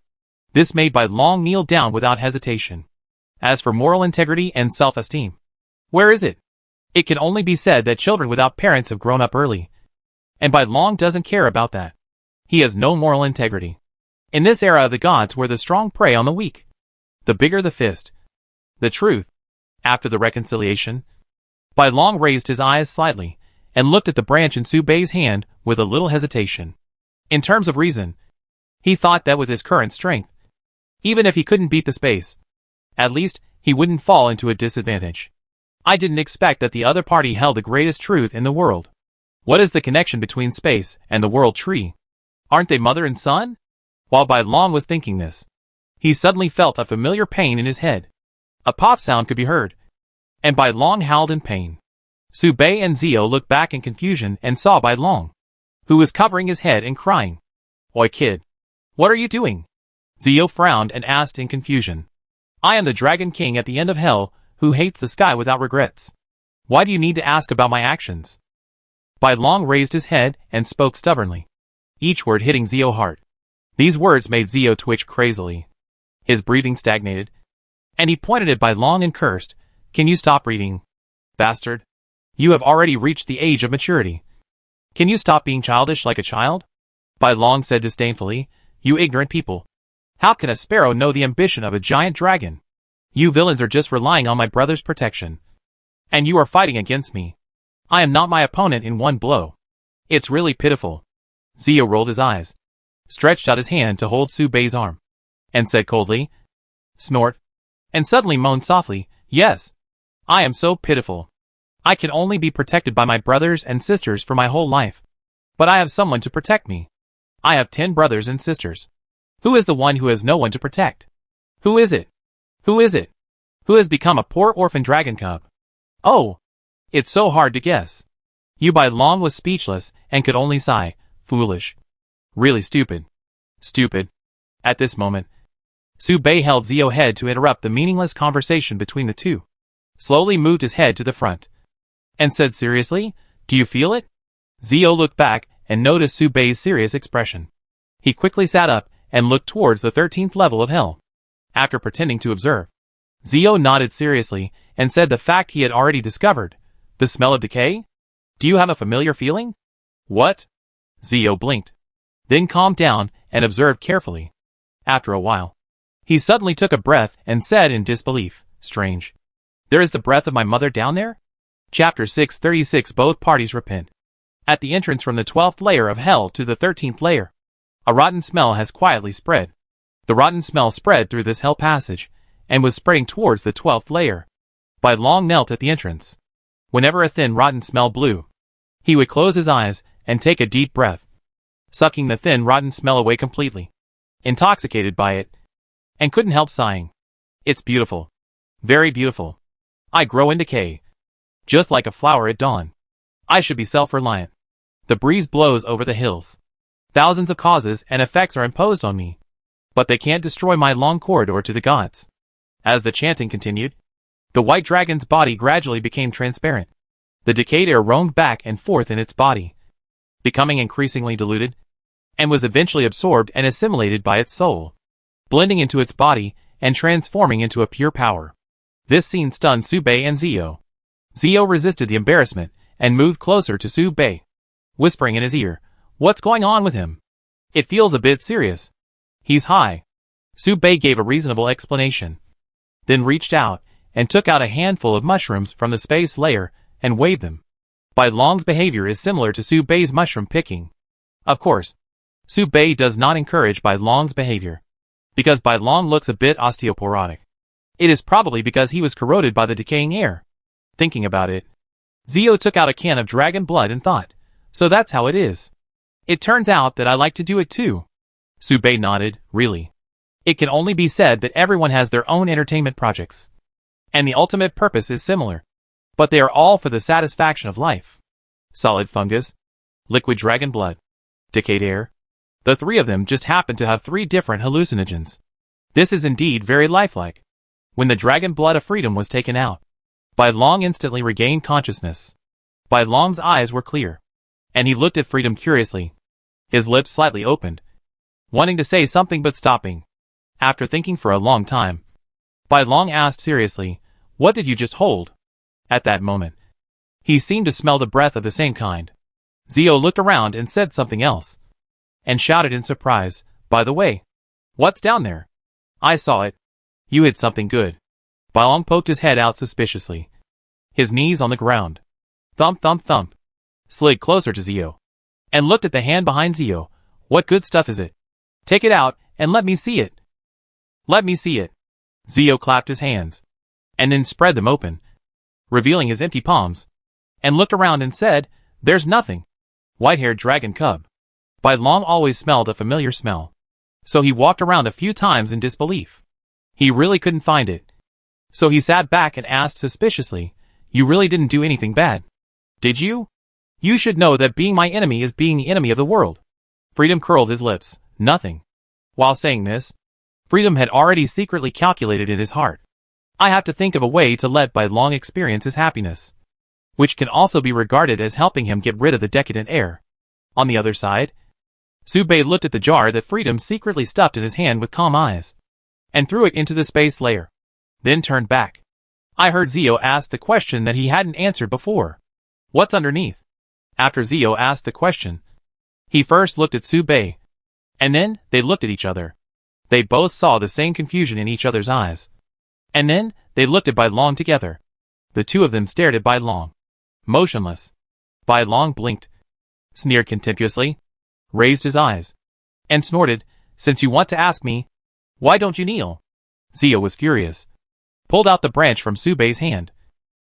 This made Bai Long kneel down without hesitation. As for moral integrity and self-esteem, where is it? It can only be said that children without parents have grown up early, and Bai Long doesn't care about that. He has no moral integrity. In this era of the gods where the strong prey on the weak, the bigger the fist. The truth. After the reconciliation, Bai Long raised his eyes slightly, and looked at the branch in Su Bei's hand with a little hesitation. In terms of reason, he thought that with his current strength, even if he couldn't beat the space, at least he wouldn't fall into a disadvantage. I didn't expect that the other party held the greatest truth in the world. What is the connection between space and the world tree? Aren't they mother and son? While Bai Long was thinking this, he suddenly felt a familiar pain in his head. A pop sound could be heard, and Bai Long howled in pain. Su Bei and Zio looked back in confusion and saw Bai Long, who was covering his head and crying. Oi kid, what are you doing? Zio frowned and asked in confusion. I am the Dragon King at the end of hell, who hates the sky without regrets. Why do you need to ask about my actions? Bai Long raised his head and spoke stubbornly, each word hitting Zio's heart. These words made Zio twitch crazily. His breathing stagnated, and he pointed at Bai Long and cursed, Can you stop reading? Bastard. You have already reached the age of maturity. Can you stop being childish like a child? Bai Long said disdainfully, You ignorant people. How can a sparrow know the ambition of a giant dragon? You villains are just relying on my brother's protection. And you are fighting against me. I am not my opponent in one blow. It's really pitiful. Zio rolled his eyes, stretched out his hand to hold Su Bei's arm, and said coldly, Snort, and suddenly moaned softly, Yes. I am so pitiful. I can only be protected by my brothers and sisters for my whole life. But I have someone to protect me. I have 10 brothers and sisters. Who is the one who has no one to protect? Who is it? Who is it? Who has become a poor orphan dragon cub? Oh! It's so hard to guess. Yu Bai Long was speechless and could only sigh, Foolish. Really stupid. Stupid. At this moment, Su Bei held Zio's head to interrupt the meaningless conversation between the two, slowly moved his head to the front, and said seriously, Do you feel it? Zio looked back and noticed Su Bei's serious expression. He quickly sat up and looked towards the 13th level of hell. After pretending to observe, Zio nodded seriously and said the fact he had already discovered, the smell of decay? Do you have a familiar feeling? What? Zio blinked, then calmed down and observed carefully. After a while, he suddenly took a breath and said in disbelief, Strange. There is the breath of my mother down there? Chapter 636 Both parties repent. At the entrance from the 12th layer of hell to the 13th layer, a rotten smell has quietly spread. The rotten smell spread through this hell passage, and was spreading towards the 12th layer. Bai Long knelt at the entrance. Whenever a thin rotten smell blew, he would close his eyes and take a deep breath, sucking the thin rotten smell away completely, intoxicated by it, and couldn't help sighing. It's beautiful. Very beautiful. I grow in decay, just like a flower at dawn. I should be self-reliant. The breeze blows over the hills. Thousands of causes and effects are imposed on me, but they can't destroy my long corridor to the gods. As the chanting continued, the white dragon's body gradually became transparent. The decayed air roamed back and forth in its body, becoming increasingly diluted, and was eventually absorbed and assimilated by its soul, blending into its body and transforming into a pure power. This scene stunned Su Bei and Zio. Zio resisted the embarrassment and moved closer to Su Bei, whispering in his ear, What's going on with him? It feels a bit serious. He's high. Su Bei gave a reasonable explanation, then reached out and took out a handful of mushrooms from the space layer and waved them. Bai Long's behavior is similar to Su Bei's mushroom picking. Of course, Su Bei does not encourage Bai Long's behavior, because Bai Long looks a bit osteoporotic. It is probably because he was corroded by the decaying air. Thinking about it, Zio took out a can of dragon blood and thought, So that's how it is. It turns out that I like to do it too. Su Bei nodded, Really? It can only be said that everyone has their own entertainment projects, and the ultimate purpose is similar, but they are all for the satisfaction of life. Solid fungus, liquid dragon blood, decayed air. The three of them just happen to have 3 different hallucinogens. This is indeed very lifelike. When the dragon blood of freedom was taken out, Bai Long instantly regained consciousness. Bai Long's eyes were clear, and he looked at freedom curiously. His lips slightly opened, wanting to say something but stopping. After thinking for a long time, Bai Long asked seriously, What did you just hold? At that moment, he seemed to smell the breath of the same kind. Zio looked around and said something else, and shouted in surprise, By the way, what's down there? I saw it. You hid something good. Bai Long poked his head out suspiciously, his knees on the ground. Thump thump thump. Slid closer to Zio, and looked at the hand behind Zio. What good stuff is it? Take it out and let me see it. Let me see it. Zio clapped his hands, and then spread them open, revealing his empty palms, and looked around and said, There's nothing. White-haired dragon cub. Bai Long always smelled a familiar smell. So he walked around a few times in disbelief. He really couldn't find it. So he sat back and asked suspiciously, "You really didn't do anything bad, did you? You should know that being my enemy is being the enemy of the world." Freedom curled his lips. Nothing. While saying this, Freedom had already secretly calculated in his heart. I have to think of a way to let Bai Long experience his happiness, which can also be regarded as helping him get rid of the decadent air. On the other side, Su Bei looked at the jar that Freedom secretly stuffed in his hand with calm eyes, and threw it into the space layer, then turned back. I heard Zio ask the question that he hadn't answered before. What's underneath? After Zio asked the question, he first looked at Su Bei, and then they looked at each other. They both saw the same confusion in each other's eyes. And then they looked at Bai Long together. The two of them stared at Bai Long, motionless. Bai Long blinked, sneered contemptuously, raised his eyes, and snorted, "Since you want to ask me, why don't you kneel?" Zio was furious, pulled out the branch from Su Bei's hand,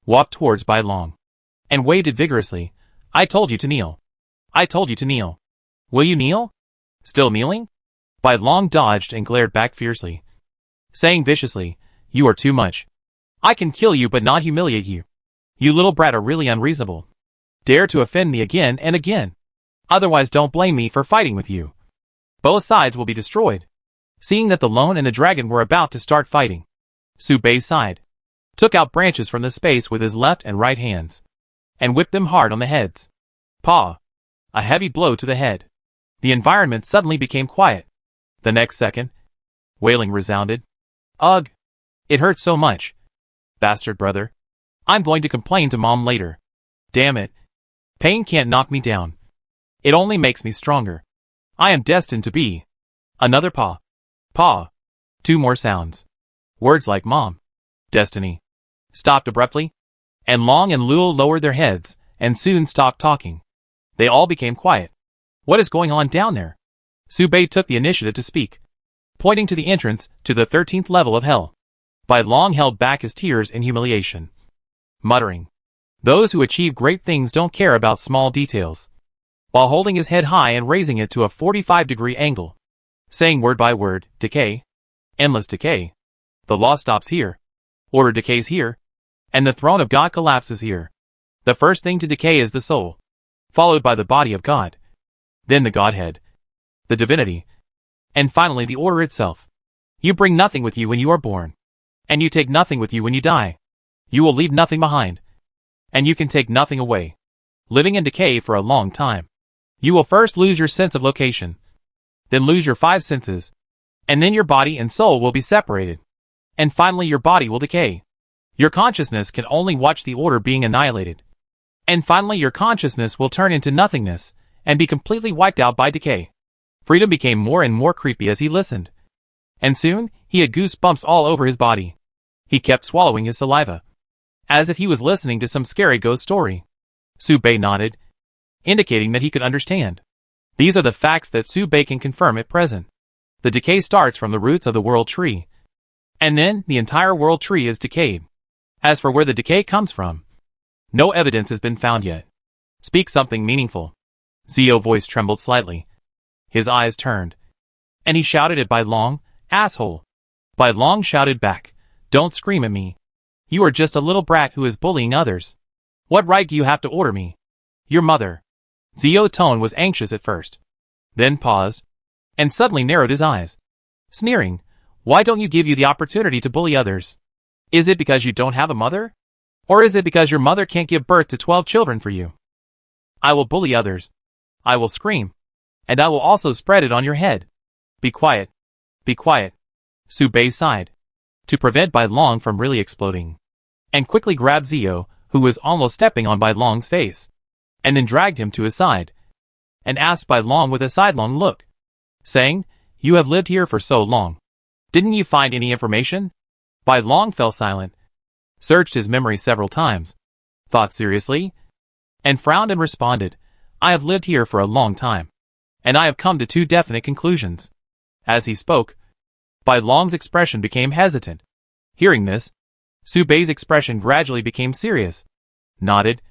walked towards Bai Long, and waved it vigorously. "I told you to kneel. I told you to kneel. Will you kneel? Still kneeling?" Bai Long dodged and glared back fiercely, saying viciously, "You are too much. I can kill you but not humiliate you. You little brat are really unreasonable. Dare to offend me again and again. Otherwise don't blame me for fighting with you. Both sides will be destroyed." Seeing that the Lone and the Dragon were about to start fighting, Su Bei sighed, took out branches from the space with his left and right hands, and whipped them hard on the heads. Paw! A heavy blow to the head. The environment suddenly became quiet. The next second, wailing resounded. "Ugh! It hurts so much. Bastard brother. I'm going to complain to Mom later. Damn it. Pain can't knock me down. It only makes me stronger. I am destined to be." Another paw. Paw. Two more sounds. Words like Mom, destiny, stopped abruptly, and Long and Luo lowered their heads, and soon stopped talking. They all became quiet. "What is going on down there?" Su Bei took the initiative to speak, pointing to the entrance to the 13th level of hell. Bai Long held back his tears in humiliation, muttering, "Those who achieve great things don't care about small details," while holding his head high and raising it to a 45-degree angle, saying word by word, "Decay. Endless decay. The law stops here. Order decays here. And the throne of God collapses here. The first thing to decay is the soul, followed by the body of God, then the Godhead, the divinity, and finally the order itself. You bring nothing with you when you are born, and you take nothing with you when you die. You will leave nothing behind, and you can take nothing away. Living in decay for a long time, you will first lose your sense of location, then lose your 5 senses, and then your body and soul will be separated, and finally your body will decay. Your consciousness can only watch the order being annihilated, and finally your consciousness will turn into nothingness and be completely wiped out by decay." Freedom became more and more creepy as he listened, and soon he had goosebumps all over his body. He kept swallowing his saliva, as if he was listening to some scary ghost story. Su Bei nodded, indicating that he could understand. These are the facts that Su Bei can confirm at present. The decay starts from the roots of the world tree, and then the entire world tree is decayed. As for where the decay comes from, no evidence has been found yet. Speak something meaningful. Zio's voice trembled slightly. His eyes turned, and he shouted at Bai Long, "Asshole!" Bai Long shouted back, "Don't scream at me. You are just a little brat who is bullying others. What right do you have to order me? Your mother." Zio's tone was anxious at first, then paused, and suddenly narrowed his eyes, sneering, "Why don't you give you the opportunity to bully others? Is it because you don't have a mother? Or is it because your mother can't give birth to 12 children for you? I will bully others. I will scream. And I will also spread it on your head. Be quiet. Be quiet." Su Bei sighed, to prevent Bai Long from really exploding, and quickly grabbed Zio, who was almost stepping on Bai Long's face, and then dragged him to his side, and asked Bai Long with a sidelong look, saying, "You have lived here for so long. Didn't you find any information?" Bai Long fell silent, searched his memory several times, thought seriously, and frowned and responded, "I have lived here for a long time, and I have come to 2 definite conclusions." As he spoke, Bai Long's expression became hesitant. Hearing this, Su Bei's expression gradually became serious, nodded,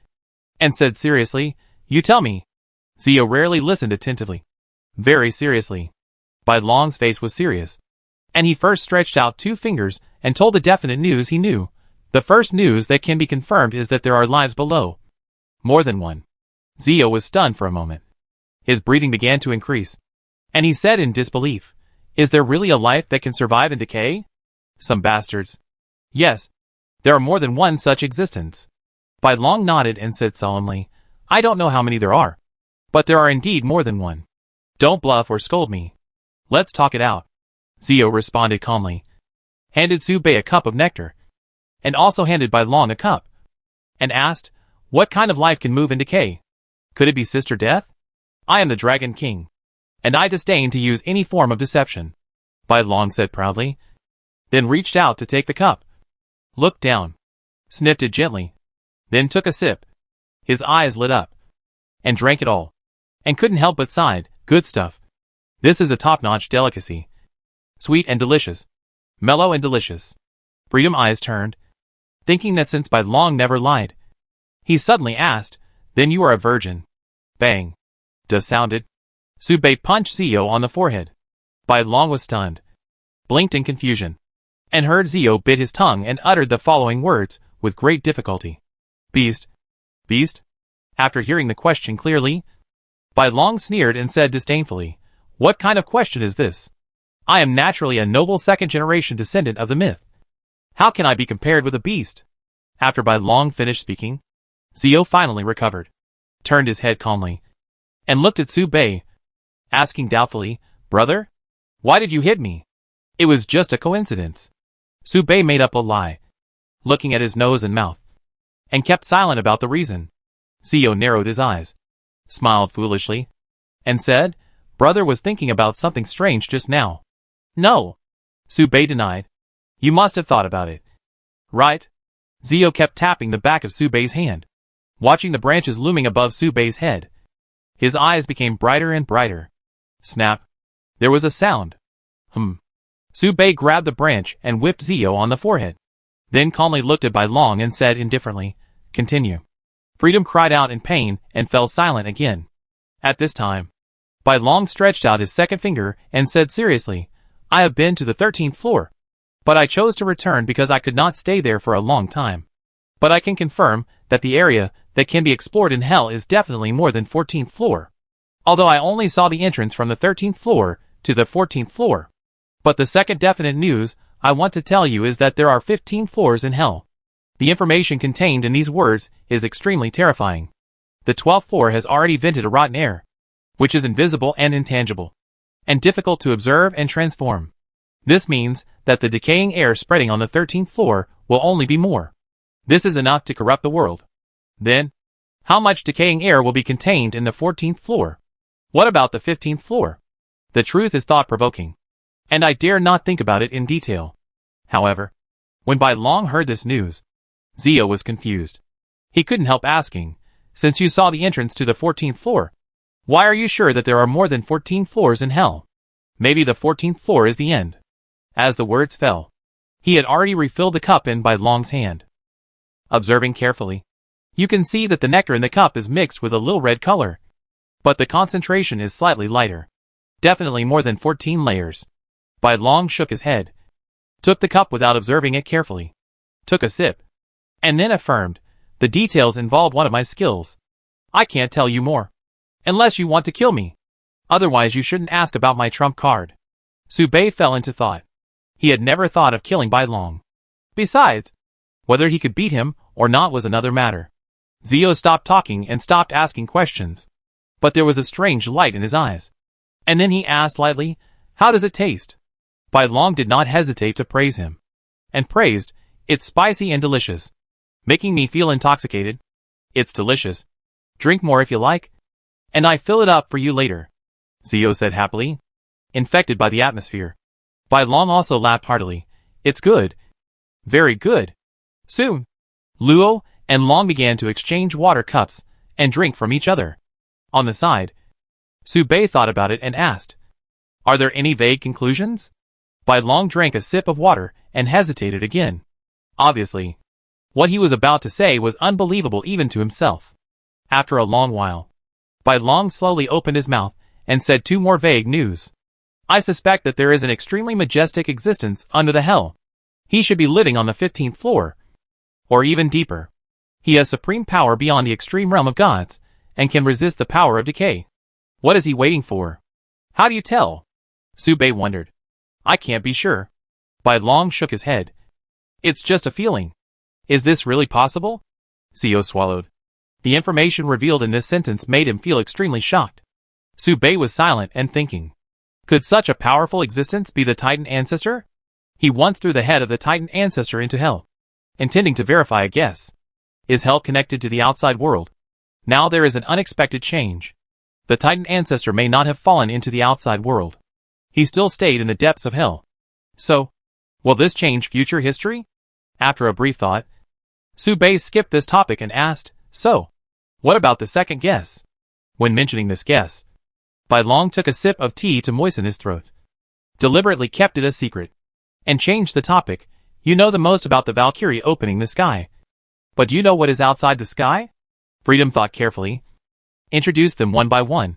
and said seriously, "You tell me." Zio rarely listened attentively, Very seriously. Bai Long's face was serious. And he first stretched out 2 fingers and told the definite news he knew. The first news that can be confirmed is that there are lives below. More than one. Zio was stunned for a moment. His breathing began to increase. And he said in disbelief, "Is there really a life that can survive and decay? Some bastards." "Yes. There are more than one such existence." Bai Long nodded and said solemnly, "I don't know how many there are. But there are indeed more than one. Don't bluff or scold me. Let's talk it out." Zio responded calmly, handed Su Bei a cup of nectar, and also handed Bai Long a cup, and asked, "What kind of life can move and decay? Could it be Sister Death? I am the Dragon King, and I disdain to use any form of deception," Bai Long said proudly, then reached out to take the cup, looked down, sniffed it gently, then took a sip. His eyes lit up, and drank it all, and couldn't help but sighed, "Good stuff. This is a top-notch delicacy. Sweet and delicious. Mellow and delicious." Freedom eyes turned, thinking that since Bai Long never lied. He suddenly asked, "Then you are a virgin?" Bang. Does sounded. Su Bei punched Zio on the forehead. Bai Long was stunned, blinked in confusion, and heard Zio bit his tongue and uttered the following words with great difficulty. "Beast. Beast?" After hearing the question clearly, Bai Long sneered and said disdainfully, "What kind of question is this? I am naturally a noble second-generation descendant of the myth. How can I be compared with a beast?" After Bai Long finished speaking, Zio finally recovered, turned his head calmly, and looked at Su Bei, asking doubtfully, "Brother? Why did you hit me? It was just a coincidence." Su Bei made up a lie, looking at his nose and mouth, and kept silent about the reason. Zio narrowed his eyes, smiled foolishly, and said, "Brother was thinking about something strange just now." "No," Su Bei denied. "You must have thought about it." "Right?" Zio kept tapping the back of Su Bei's hand, watching the branches looming above Su Bei's head. His eyes became brighter and brighter. Snap. There was a sound. Su Bei grabbed the branch and whipped Zio on the forehead, then calmly looked at Bai Long and said indifferently, "Continue." Freedom cried out in pain and fell silent again. At this time, Bai Long stretched out his second finger and said seriously, "I have been to the 13th floor, but I chose to return because I could not stay there for a long time. But I can confirm that the area that can be explored in hell is definitely more than 14th floor. Although I only saw the entrance from the 13th floor to the 14th floor. But the second definite news I want to tell you is that there are 15 floors in hell. The information contained in these words is extremely terrifying. The 12th floor has already vented a rotten air, which is invisible and intangible, and difficult to observe and transform. This means that the decaying air spreading on the 13th floor will only be more. This is enough to corrupt the world. Then, how much decaying air will be contained in the 14th floor? What about the 15th floor? The truth is thought-provoking, and I dare not think about it in detail. However, when Bai Long heard this news, Zio was confused. He couldn't help asking, "Since you saw the entrance to the 14th floor, why are you sure that there are more than 14 floors in hell? Maybe the 14th floor is the end." As the words fell, he had already refilled the cup in Bai Long's hand. Observing carefully, you can see that the nectar in the cup is mixed with a little red color, but the concentration is slightly lighter. Definitely more than 14 layers. Bai Long shook his head, took the cup without observing it carefully, took a sip, and then affirmed, "The details involve one of my skills. I can't tell you more, unless you want to kill me. Otherwise you shouldn't ask about my trump card." Su Bei fell into thought. He had never thought of killing Bai Long. Besides, whether he could beat him or not was another matter. Zio stopped talking and stopped asking questions, but there was a strange light in his eyes. And then he asked lightly, "How does it taste?" Bai Long did not hesitate to praise him, and praised, "It's spicy and delicious, making me feel intoxicated. It's delicious. Drink more if you like, and I fill it up for you later," Zio said happily, infected by the atmosphere. Bai Long also laughed heartily. "It's good. Very good." Soon, Luo and Long began to exchange water cups and drink from each other. On the side, Su Bei thought about it and asked, "Are there any vague conclusions?" Bai Long drank a sip of water and hesitated again. Obviously, what he was about to say was unbelievable even to himself. After a long while, Bai Long slowly opened his mouth and said two more vague news. I suspect that there is an extremely majestic existence under the hell. He should be living on the 15th floor. Or even deeper. He has supreme power beyond the extreme realm of gods, and can resist the power of decay. What is he waiting for? How do you tell? Su Bei wondered. I can't be sure. Bai Long shook his head. It's just a feeling. Is this really possible? Zio swallowed. The information revealed in this sentence made him feel extremely shocked. Su Bei was silent and thinking. Could such a powerful existence be the Titan ancestor? He once threw the head of the Titan ancestor into hell, intending to verify a guess. Is hell connected to the outside world? Now there is an unexpected change. The Titan ancestor may not have fallen into the outside world. He still stayed in the depths of hell. So, will this change future history? After a brief thought, Su Bei skipped this topic and asked, so, what about the second guess? When mentioning this guess, Bai Long took a sip of tea to moisten his throat. Deliberately kept it a secret. And changed the topic. You know the most about the Valkyrie opening the sky. But do you know what is outside the sky? Freedom thought carefully. Introduced them one by one.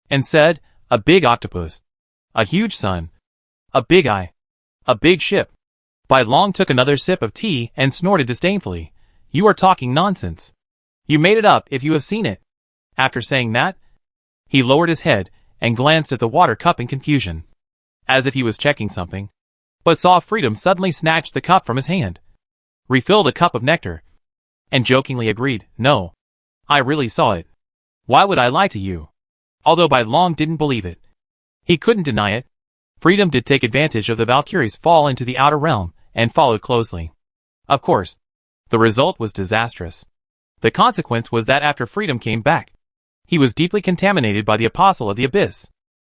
And said, a big octopus. A huge sun. A big eye. A big ship. Bai Long took another sip of tea and snorted disdainfully. You are talking nonsense. You made it up if you have seen it. After saying that, he lowered his head and glanced at the water cup in confusion, as if he was checking something, but saw Freedom suddenly snatch the cup from his hand, refilled a cup of nectar, and jokingly agreed, no, I really saw it. Why would I lie to you? Although Bai Long didn't believe it. He couldn't deny it. Freedom did take advantage of the Valkyrie's fall into the outer realm and followed closely. Of course, the result was disastrous. The consequence was that after Freedom came back, he was deeply contaminated by the Apostle of the Abyss.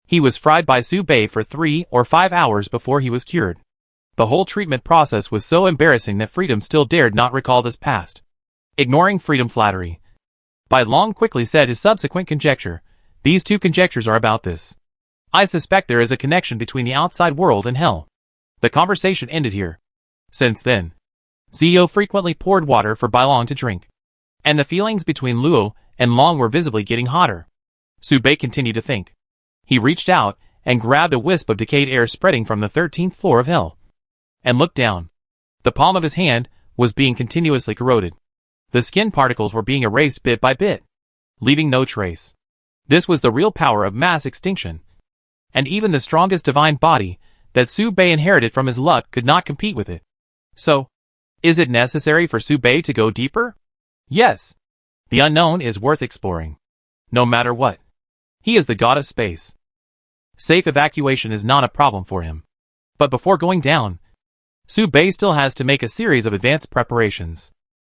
He was fried by Su Bei for 3 or 5 hours before he was cured. The whole treatment process was so embarrassing that Freedom still dared not recall this past. Ignoring Freedom flattery, Bai Long quickly said his subsequent conjecture. These two conjectures are about this. I suspect there is a connection between the outside world and hell. The conversation ended here. Since then, Zio frequently poured water for Bai Long to drink. And the feelings between Luo and Long were visibly getting hotter. Su Bei continued to think. He reached out and grabbed a wisp of decayed air spreading from the 13th floor of hell, and looked down. The palm of his hand was being continuously corroded. The skin particles were being erased bit by bit, leaving no trace. This was the real power of mass extinction. And even the strongest divine body that Su Bei inherited from his luck could not compete with it. So, is it necessary for Su Bei to go deeper? Yes. The unknown is worth exploring. No matter what. He is the god of space. Safe evacuation is not a problem for him. But before going down, Su Bei still has to make a series of advanced preparations.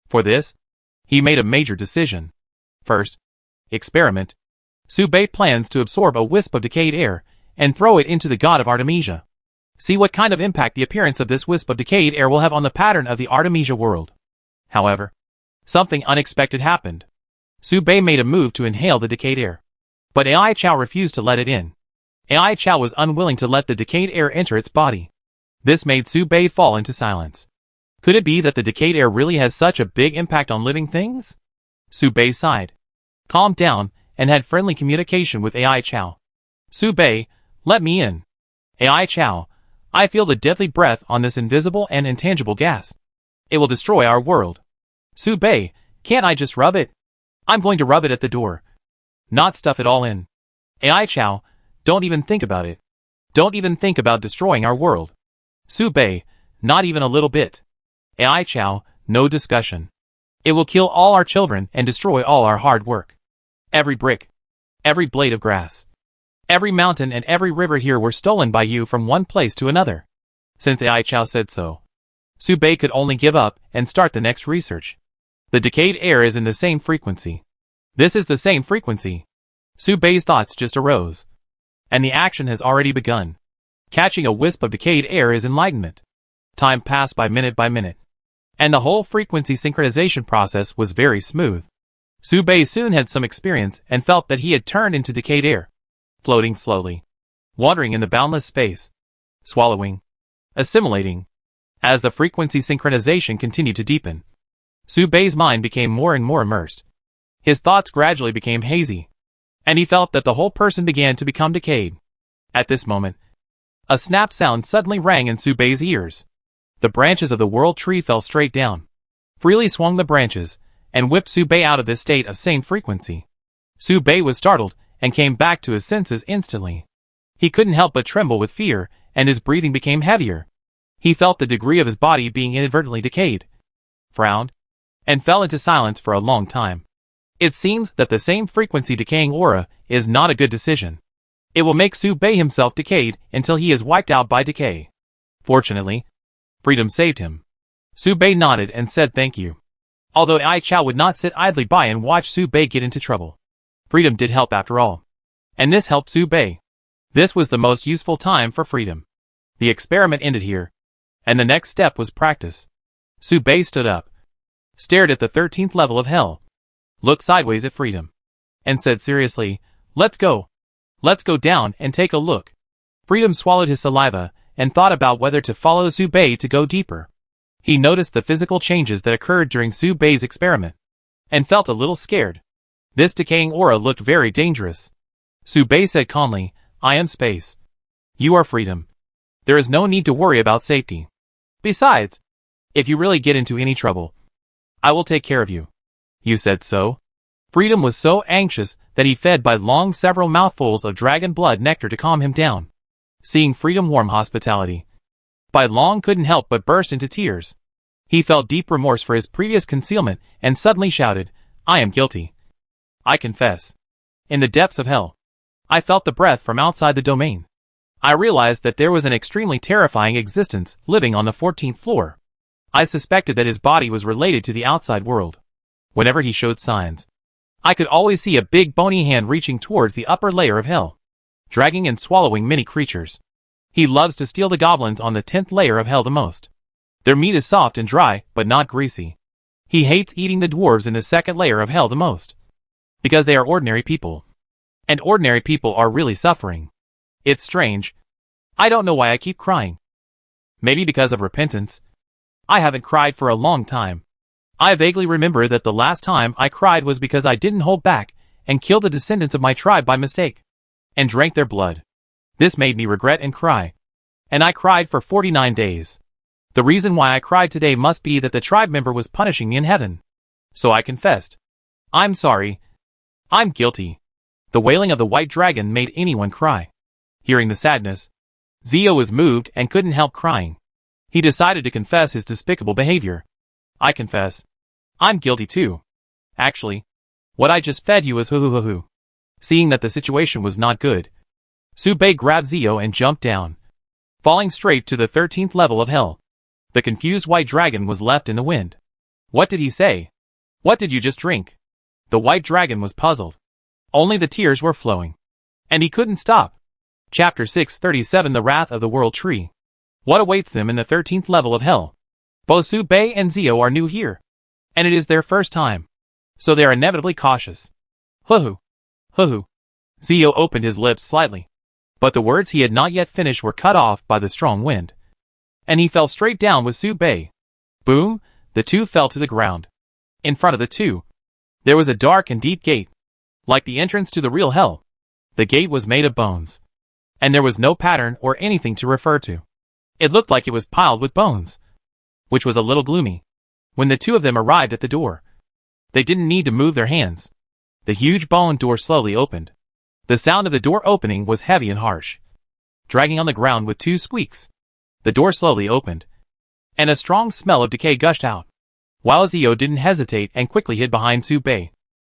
For this, he made a major decision. First, experiment. Su Bei plans to absorb a wisp of decayed air and throw it into the god of Artemisia. See what kind of impact the appearance of this wisp of decayed air will have on the pattern of the Artemisia world. However, something unexpected happened. Su Bei made a move to inhale the decayed air, but Ai Chao refused to let it in. Ai Chao was unwilling to let the decayed air enter its body. This made Su Bei fall into silence. Could it be that the decayed air really has such a big impact on living things? Su Bei sighed, calmed down, and had friendly communication with Ai Chao. Su Bei, let me in. Ai Chao, I feel the deadly breath on this invisible and intangible gas. It will destroy our world. Su Bei, can't I just rub it? I'm going to rub it at the door. Not stuff it all in. Ai Chao, don't even think about it. Don't even think about destroying our world. Su Bei, not even a little bit. Ai Chao, no discussion. It will kill all our children and destroy all our hard work. Every brick, every blade of grass, every mountain and every river here were stolen by you from one place to another. Since Ai Chao said so, Su Bei could only give up and start the next research. The decayed air is in the same frequency. This is the same frequency. Su Bei's thoughts just arose. And the action has already begun. Catching a wisp of decayed air is enlightenment. Time passed by minute. And the whole frequency synchronization process was very smooth. Su Bei soon had some experience and felt that he had turned into decayed air, floating slowly, wandering in the boundless space, swallowing, assimilating. As the frequency synchronization continued to deepen, Su Bei's mind became more and more immersed. His thoughts gradually became hazy, and he felt that the whole person began to become decayed. At this moment, a snap sound suddenly rang in Subei's ears. The branches of the world tree fell straight down. Freely swung the branches, and whipped Subei out of this state of sane frequency. Subei was startled, and came back to his senses instantly. He couldn't help but tremble with fear, and his breathing became heavier. He felt the degree of his body being inadvertently decayed, frowned, and fell into silence for a long time. It seems that the same frequency decaying aura is not a good decision. It will make Subei himself decayed until he is wiped out by decay. Fortunately, freedom saved him. Subei nodded and said thank you. Although Ai Chao would not sit idly by and watch Subei get into trouble. Freedom did help after all. And this helped Subei. This was the most useful time for freedom. The experiment ended here, and the next step was practice. Subei stood up, stared at the 13th level of hell, looked sideways at freedom, and said seriously, "Let's go. Let's go down and take a look." Freedom swallowed his saliva and thought about whether to follow Subei to go deeper. He noticed the physical changes that occurred during Subei's experiment, and felt a little scared. This decaying aura looked very dangerous. Subei said calmly, "I am space. You are freedom. There is no need to worry about safety. Besides, if you really get into any trouble, I will take care of you." "You said so?" Freedom was so anxious that he fed by long several mouthfuls of dragon blood nectar to calm him down. Seeing Freedom warm hospitality, Bai Long couldn't help but burst into tears. He felt deep remorse for his previous concealment and suddenly shouted, "I am guilty. I confess. In the depths of hell, I felt the breath from outside the domain. I realized that there was an extremely terrifying existence living on the 14th floor. I suspected that his body was related to the outside world. Whenever he showed signs, I could always see a big bony hand reaching towards the upper layer of hell, dragging and swallowing many creatures. He loves to steal the goblins on the 10th layer of hell the most. Their meat is soft and dry, but not greasy. He hates eating the dwarves in the 2nd layer of hell the most, because they are ordinary people. And ordinary people are really suffering. It's strange. I don't know why I keep crying. Maybe because of repentance. I haven't cried for a long time. I vaguely remember that the last time I cried was because I didn't hold back and killed the descendants of my tribe by mistake, and drank their blood. This made me regret and cry. And I cried for 49 days. The reason why I cried today must be that the tribe member was punishing me in heaven. So I confessed. I'm sorry. I'm guilty." The wailing of the white dragon made anyone cry. Hearing the sadness, Zio was moved and couldn't help crying. He decided to confess his despicable behavior. "I confess. I'm guilty too. Actually, what I just fed you was hoo-hoo-hoo-hoo." Seeing that the situation was not good, Subei grabbed Zio and jumped down, falling straight to the 13th level of hell. The confused white dragon was left in the wind. "What did he say? What did you just drink?" The white dragon was puzzled. Only the tears were flowing, and he couldn't stop. Chapter 637: The Wrath of the World Tree. What awaits them in the 13th level of hell? Both Subei and Zio are new here, and it is their first time, so they are inevitably cautious. "Hoo-hoo. Hoo-hoo." Zio opened his lips slightly, but the words he had not yet finished were cut off by the strong wind, and he fell straight down with Subei. Boom! The two fell to the ground. In front of the two, there was a dark and deep gate, like the entrance to the real hell. The gate was made of bones, and there was no pattern or anything to refer to. It looked like it was piled with bones, which was a little gloomy. When the two of them arrived at the door, they didn't need to move their hands. The huge bone door slowly opened. The sound of the door opening was heavy and harsh, dragging on the ground with two squeaks. The door slowly opened, and a strong smell of decay gushed out. While Zio didn't hesitate and quickly hid behind Subei,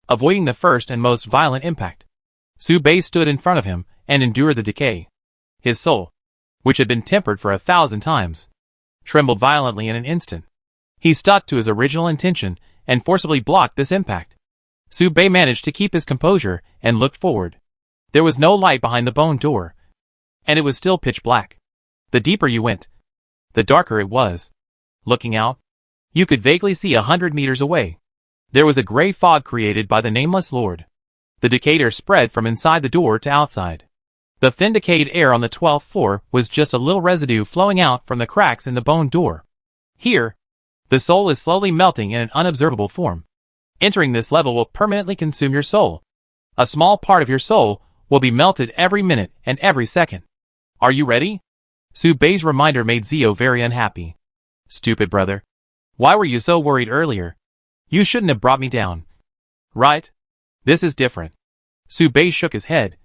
avoiding the first and most violent impact. Subei stood in front of him and endured the decay. His soul, which had been tempered for 1,000 times, trembled violently in an instant. He stuck to his original intention and forcibly blocked this impact. Subei managed to keep his composure and looked forward. There was no light behind the bone door, and it was still pitch black. The deeper you went, the darker it was. Looking out, you could vaguely see 100 meters away. There was a gray fog created by the nameless lord. The decayed air spread from inside the door to outside. The thin decayed air on the 12th floor was just a little residue flowing out from the cracks in the bone door. Here, the soul is slowly melting in an unobservable form. Entering this level will permanently consume your soul. A small part of your soul will be melted every minute and every second. Are you ready? Su Bei's reminder made Zio very unhappy. Stupid brother. Why were you so worried earlier? You shouldn't have brought me down. Right? This is different. Su Bei shook his head.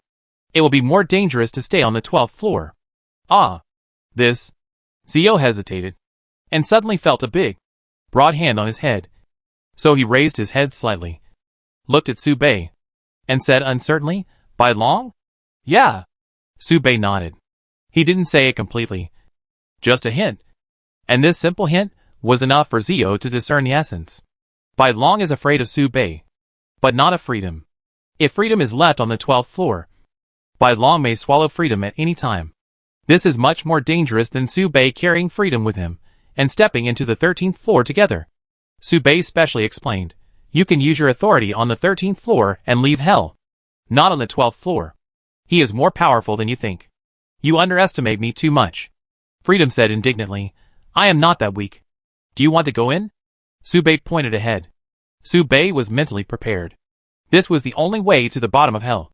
It will be more dangerous to stay on the 12th floor. Ah. This. Zio hesitated, and suddenly felt a big, broad hand on his head. So he raised his head slightly, looked at Su Bei, and said uncertainly, By long? Yeah. Su Bei nodded. He didn't say it completely. Just a hint. And this simple hint was enough for Zio to discern the essence. Bai Long is afraid of Su Bei, but not of freedom. If freedom is left on the 12th floor, Bai Long may swallow freedom at any time. This is much more dangerous than Su Bei carrying freedom with him and stepping into the 13th floor together. Su Bei specially explained, You can use your authority on the 13th floor and leave hell. Not on the 12th floor. He is more powerful than you think. You underestimate me too much. Freedom said indignantly, I am not that weak. Do you want to go in? Su Bei pointed ahead. Su Bei was mentally prepared. This was the only way to the bottom of hell.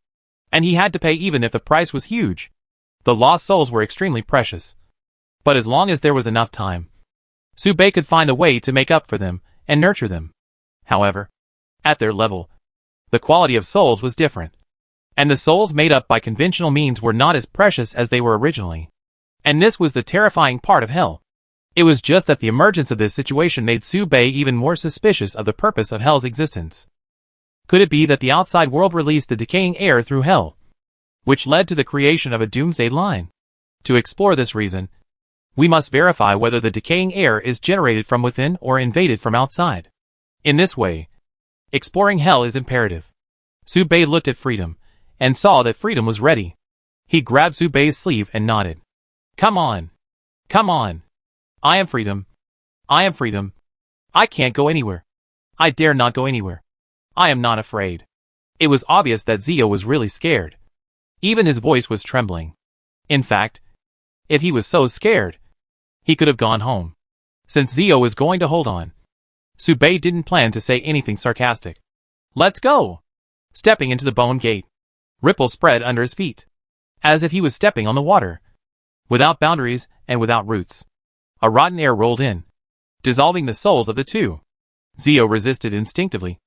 And he had to pay even if the price was huge. The lost souls were extremely precious. But as long as there was enough time, Su Bei could find a way to make up for them and nurture them. However, at their level, the quality of souls was different. And the souls made up by conventional means were not as precious as they were originally. And this was the terrifying part of hell. It was just that the emergence of this situation made Su Bei even more suspicious of the purpose of hell's existence. Could it be that the outside world released the decaying air through hell, which led to the creation of a doomsday line? To explore this reason, we must verify whether the decaying air is generated from within or invaded from outside. In this way, exploring hell is imperative. Su Bei looked at freedom, and saw that freedom was ready. He grabbed Su Bei's sleeve and nodded. Come on. Come on. I am freedom. I am freedom. I can't go anywhere. I dare not go anywhere. I am not afraid. It was obvious that Zio was really scared. Even his voice was trembling. In fact, if he was so scared, he could have gone home. Since Zio was going to hold on, Su Bei didn't plan to say anything sarcastic. Let's go. Stepping into the bone gate. Ripples spread under his feet, as if he was stepping on the water. Without boundaries and without roots, a rotten air rolled in, dissolving the souls of the two. Zio resisted instinctively,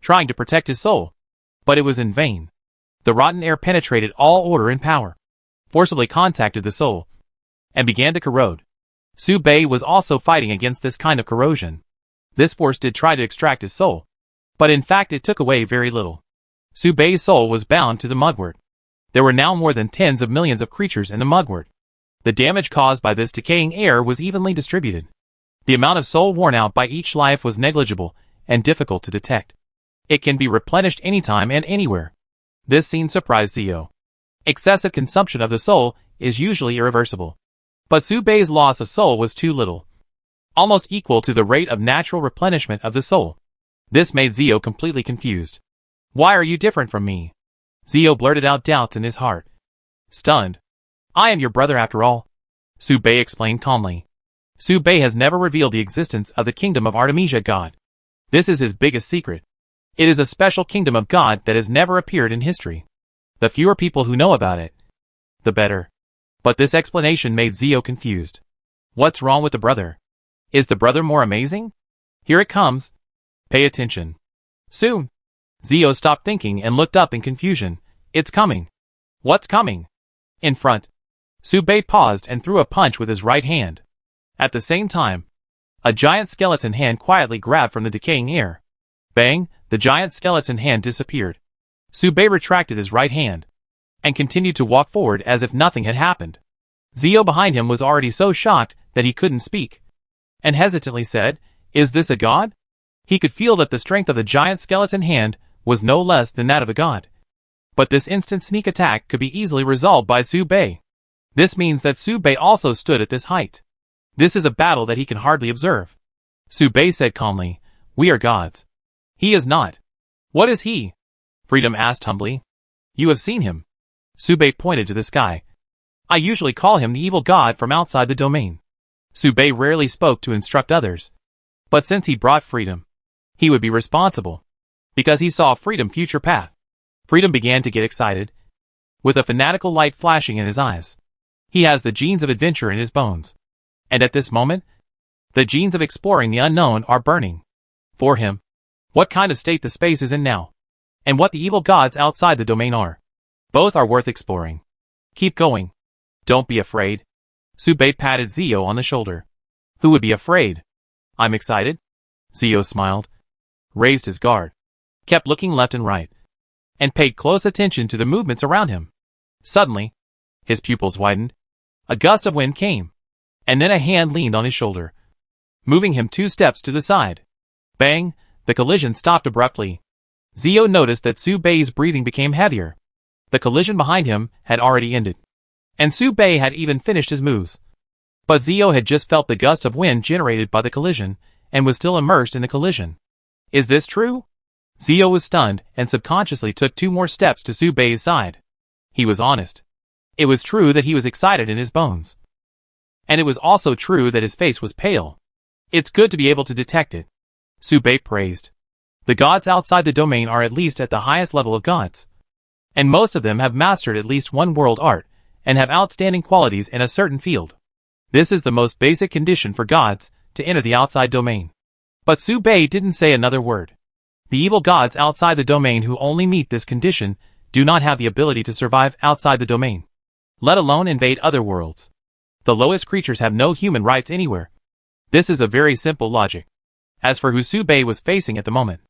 trying to protect his soul, but it was in vain. The rotten air penetrated all order and power, forcibly contacted the soul, and began to corrode. Su Bei was also fighting against this kind of corrosion. This force did try to extract his soul, but in fact it took away very little. Su Bei's soul was bound to the mudwort. There were now more than tens of millions of creatures in the mudwort. The damage caused by this decaying air was evenly distributed. The amount of soul worn out by each life was negligible and difficult to detect. It can be replenished anytime and anywhere. This scene surprised Zio. Excessive consumption of the soul is usually irreversible. But Su Bei's loss of soul was too little, almost equal to the rate of natural replenishment of the soul. This made Zio completely confused. Why are you different from me? Zio blurted out doubts in his heart. Stunned. I am your brother after all, Su Bei explained calmly. Su Bei has never revealed the existence of the kingdom of Artemisia God. This is his biggest secret. It is a special kingdom of God that has never appeared in history. The fewer people who know about it, the better. But this explanation made Zio confused. What's wrong with the brother? Is the brother more amazing? Here it comes. Pay attention. Soon. Zio stopped thinking and looked up in confusion. It's coming. What's coming? In front. Su Bei paused and threw a punch with his right hand. At the same time, a giant skeleton hand quietly grabbed from the decaying air. Bang, the giant skeleton hand disappeared. Su Bei retracted his right hand and continued to walk forward as if nothing had happened. Zio behind him was already so shocked that he couldn't speak, and hesitantly said, Is this a god? He could feel that the strength of the giant skeleton hand was no less than that of a god. But this instant sneak attack could be easily resolved by Su Bei. This means that Su Bei also stood at this height. This is a battle that he can hardly observe. Su Bei said calmly, We are gods. He is not. What is he? Freedom asked humbly. You have seen him. Su Bei pointed to the sky. I usually call him the evil god from outside the domain. Su Bei rarely spoke to instruct others. But since he brought freedom, he would be responsible, because he saw freedom future path. Freedom began to get excited, with a fanatical light flashing in his eyes. He has the genes of adventure in his bones. And at this moment, the genes of exploring the unknown are burning. For him, what kind of state the space is in now, and what the evil gods outside the domain are. Both are worth exploring. Keep going. Don't be afraid. Subei patted Zio on the shoulder. Who would be afraid? I'm excited. Zio smiled, raised his guard, kept looking left and right, and paid close attention to the movements around him. Suddenly, his pupils widened. A gust of wind came, and then a hand leaned on his shoulder, moving him 2 steps to the side. Bang! The collision stopped abruptly. Zio noticed that Subei's breathing became heavier. The collision behind him had already ended, and Subei had even finished his moves. But Zio had just felt the gust of wind generated by the collision, and was still immersed in the collision. Is this true? Zio was stunned and subconsciously took 2 more steps to Subei's side. He was honest. It was true that he was excited in his bones. And it was also true that his face was pale. It's good to be able to detect it. Subei praised. The gods outside the domain are at least at the highest level of gods. And most of them have mastered at least one world art, and have outstanding qualities in a certain field. This is the most basic condition for gods, to enter the outside domain. But Subei didn't say another word. The evil gods outside the domain who only meet this condition do not have the ability to survive outside the domain, let alone invade other worlds. The lowest creatures have no human rights anywhere. This is a very simple logic. As for who Subei was facing at the moment,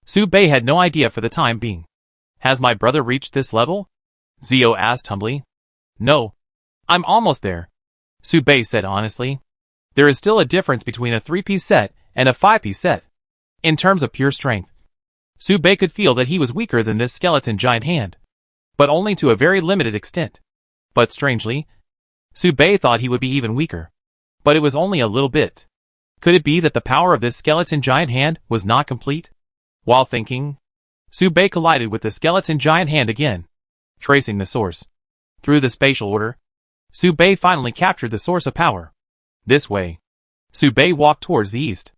Subei had no idea for the time being. Has my brother reached this level? Zio asked humbly. No. I'm almost there, Subei said honestly. There is still a difference between a 3-piece set and a 5-piece set. In terms of pure strength, Subei could feel that he was weaker than this skeleton giant hand, but only to a very limited extent. But strangely, Subei thought he would be even weaker. But it was only a little bit. Could it be that the power of this skeleton giant hand was not complete? While thinking, Subei collided with the skeleton giant hand again, tracing the source. Through the spatial order, Subei finally captured the source of power. This way. Subei walked towards the east.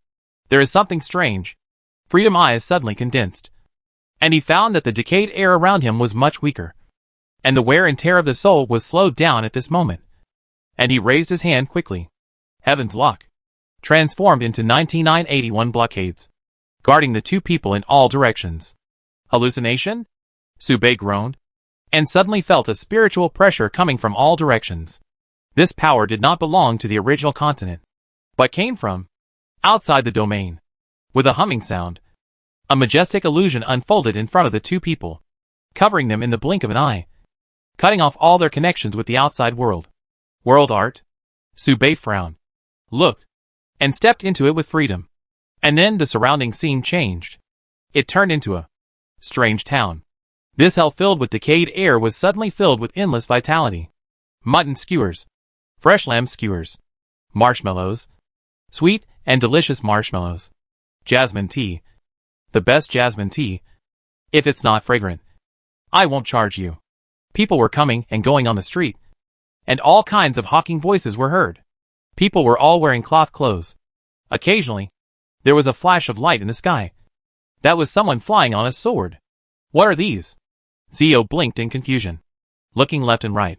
There is something strange. Freedom's eyes suddenly condensed, and he found that the decayed air around him was much weaker, and the wear and tear of the soul was slowed down at this moment. And he raised his hand quickly. Heaven's Lock transformed into 9981 blockades, guarding the 2 people in all directions. Hallucination? Subei groaned, and suddenly felt a spiritual pressure coming from all directions. This power did not belong to the original continent, but came from outside the domain. With a humming sound, a majestic illusion unfolded in front of the 2 people, covering them in the blink of an eye, cutting off all their connections with the outside world. World art? Subei frowned, looked, and stepped into it with freedom. And then the surrounding scene changed. It turned into a strange town. This hell filled with decayed air was suddenly filled with endless vitality. Mutton skewers, fresh lamb skewers, marshmallows, sweet and delicious marshmallows, jasmine tea, the best jasmine tea. If it's not fragrant, I won't charge you. People were coming and going on the street, and all kinds of hawking voices were heard. People were all wearing cloth clothes. Occasionally, there was a flash of light in the sky. That was someone flying on a sword. What are these? Zio blinked in confusion, looking left and right,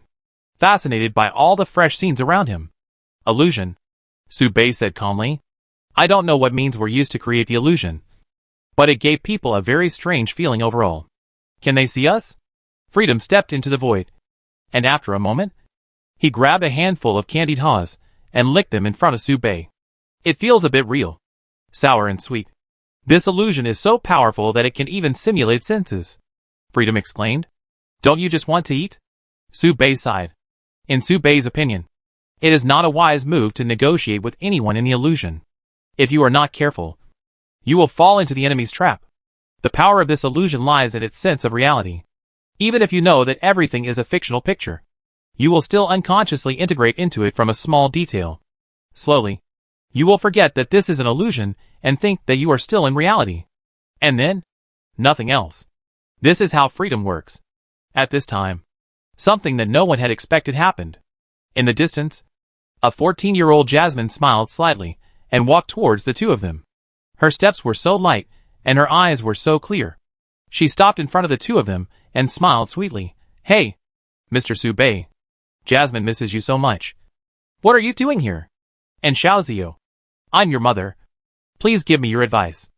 fascinated by all the fresh scenes around him. Illusion, Subei said calmly. I don't know what means were used to create the illusion, but it gave people a very strange feeling overall. Can they see us? Freedom stepped into the void, and after a moment, he grabbed a handful of candied haws and licked them in front of Subei. It feels a bit real, sour and sweet. This illusion is so powerful that it can even simulate senses, Freedom exclaimed. Don't you just want to eat? Subei sighed. In Subei's opinion, it is not a wise move to negotiate with anyone in the illusion. If you are not careful, you will fall into the enemy's trap. The power of this illusion lies in its sense of reality. Even if you know that everything is a fictional picture, you will still unconsciously integrate into it from a small detail. Slowly, you will forget that this is an illusion and think that you are still in reality. And then, nothing else. This is how freedom works. At this time, something that no one had expected happened. In the distance, a 14-year-old Jasmine smiled slightly and walked towards the 2 of them. Her steps were so light and her eyes were so clear. She stopped in front of the 2 of them and smiled sweetly. Hey, Mr. Subei. Jasmine misses you so much. What are you doing here? And Xiaozio. I'm your mother. Please give me your advice.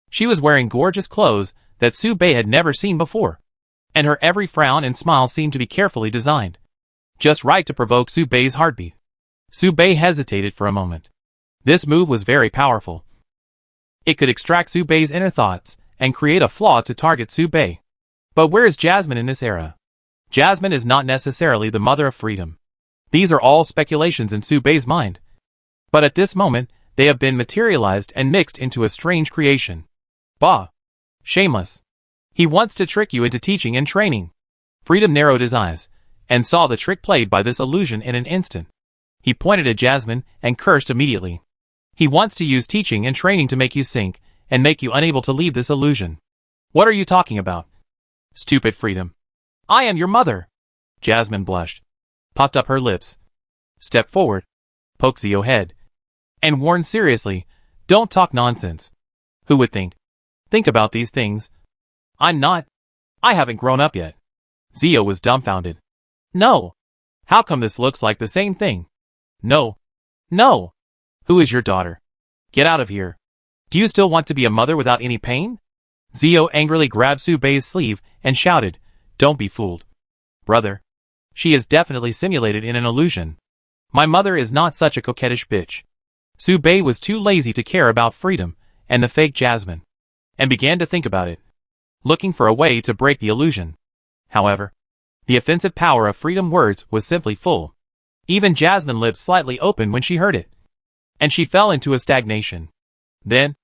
She was wearing gorgeous clothes that Subei had never seen before, and her every frown and smile seemed to be carefully designed, just right to provoke Subei's heartbeat. Subei hesitated for a moment. This move was very powerful. It could extract Subei's inner thoughts and create a flaw to target Subei. But where is Jasmine in this era? Jasmine is not necessarily the mother of freedom. These are all speculations in Subei's mind. But at this moment, they have been materialized and mixed into a strange creation. Bah! Shameless. He wants to trick you into teaching and training. Freedom narrowed his eyes, and saw the trick played by this illusion in an instant. He pointed at Jasmine and cursed immediately. He wants to use teaching and training to make you sink, and make you unable to leave this illusion. What are you talking about? Stupid Freedom. I am your mother. Jasmine blushed, puffed up her lips, stepped forward, poked Zio head, and warned seriously, don't talk nonsense. Who would think? Think about these things. I'm not. I haven't grown up yet. Zio was dumbfounded. No. How come this looks like the same thing? No. No. Who is your daughter? Get out of here. Do you still want to be a mother without any pain? Zio angrily grabbed Subei's sleeve and shouted, don't be fooled. Brother. She is definitely simulated in an illusion. My mother is not such a coquettish bitch. Subei was too lazy to care about freedom and the fake Jasmine, and began to think about it, looking for a way to break the illusion. However, the offensive power of freedom words was simply full. Even Jasmine's lips slightly opened when she heard it, and she fell into a stagnation. Then,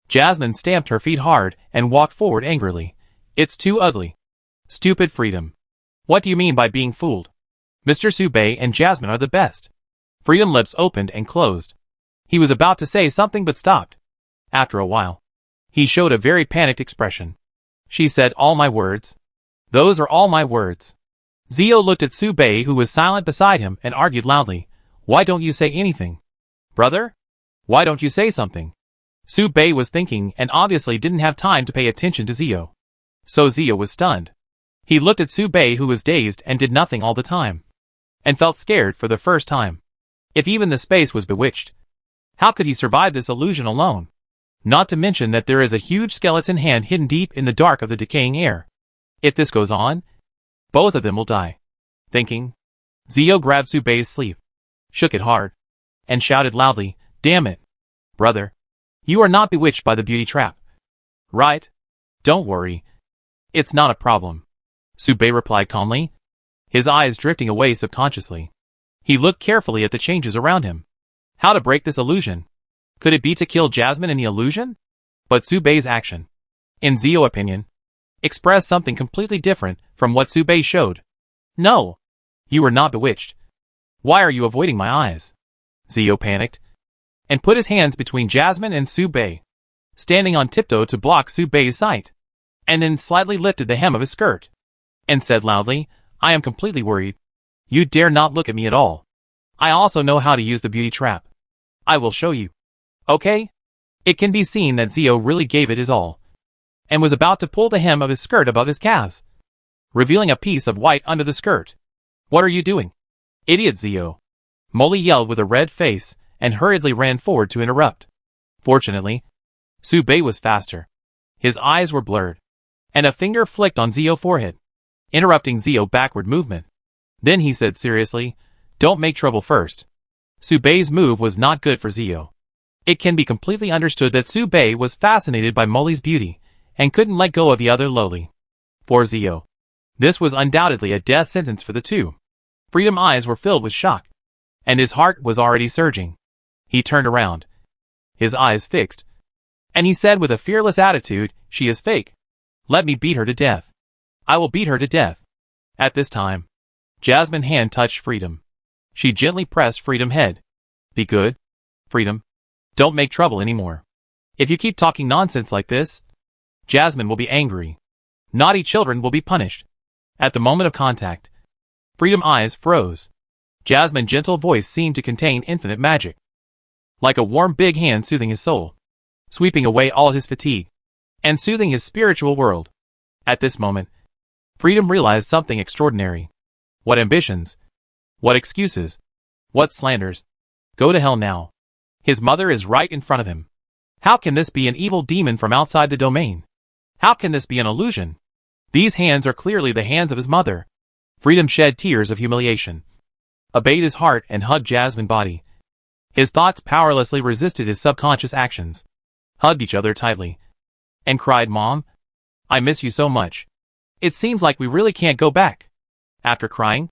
Jasmine stamped her feet hard and walked forward angrily. It's too ugly. Stupid Freedom. What do you mean by being fooled? Mr. Subei and Jasmine are the best. Freedom lips opened and closed. He was about to say something but stopped. After a while, he showed a very panicked expression. She said, all my words. Those are all my words. Zio looked at Subei, who was silent beside him, and argued loudly. Why don't you say anything? Brother? Why don't you say something? Subei was thinking and obviously didn't have time to pay attention to Zio. So Zio was stunned. He looked at Subei, who was dazed and did nothing all the time, and felt scared for the first time. If even the space was bewitched, how could he survive this illusion alone? Not to mention that there is a huge skeleton hand hidden deep in the dark of the decaying air. If this goes on, both of them will die. Thinking, Zio grabbed Subei's sleeve, shook it hard, and shouted loudly, damn it. Brother, you are not bewitched by the beauty trap. Right? Don't worry. It's not a problem. Subei replied calmly, his eyes drifting away subconsciously. He looked carefully at the changes around him. How to break this illusion? Could it be to kill Jasmine in the illusion? But Subei's action, in Zio's opinion, expressed something completely different from what Subei showed. No. You are not bewitched. Why are you avoiding my eyes? Zio panicked, and put his hands between Jasmine and Subei, standing on tiptoe to block Subei's sight, and then slightly lifted the hem of his skirt, and said loudly, I am completely worried. You dare not look at me at all. I also know how to use the beauty trap. I will show you. Okay? It can be seen that Zio really gave it his all, and was about to pull the hem of his skirt above his calves, revealing a piece of white under the skirt. What are you doing? Idiot Zio! Molly yelled with a red face, and hurriedly ran forward to interrupt. Fortunately, Subei was faster. His eyes were blurred, and a finger flicked on Zio's forehead, interrupting Zio's backward movement. Then he said seriously, don't make trouble first. Subei's move was not good for Zio. It can be completely understood that Subei was fascinated by Molly's beauty, and couldn't let go of the other lowly. For Zio, this was undoubtedly a death sentence for the two. Freedom's eyes were filled with shock, and his heart was already surging. He turned around, his eyes fixed, and he said with a fearless attitude, she is fake. Let me beat her to death. I will beat her to death. At this time, Jasmine's hand touched Freedom. She gently pressed Freedom's head. Be good, Freedom. Don't make trouble anymore. If you keep talking nonsense like this, Jasmine will be angry. Naughty children will be punished. At the moment of contact, Freedom's eyes froze. Jasmine's gentle voice seemed to contain infinite magic, like a warm big hand soothing his soul, sweeping away all his fatigue, and soothing his spiritual world. At this moment, Freedom realized something extraordinary. What ambitions! What excuses! What slanders! Go to hell now. His mother is right in front of him. How can this be an evil demon from outside the domain? How can this be an illusion? These hands are clearly the hands of his mother. Freedom shed tears of humiliation, obeyed his heart and hugged Jasmine's body. His thoughts powerlessly resisted his subconscious actions, hugged each other tightly, and cried, "Mom, I miss you so much. It seems like we really can't go back." After crying,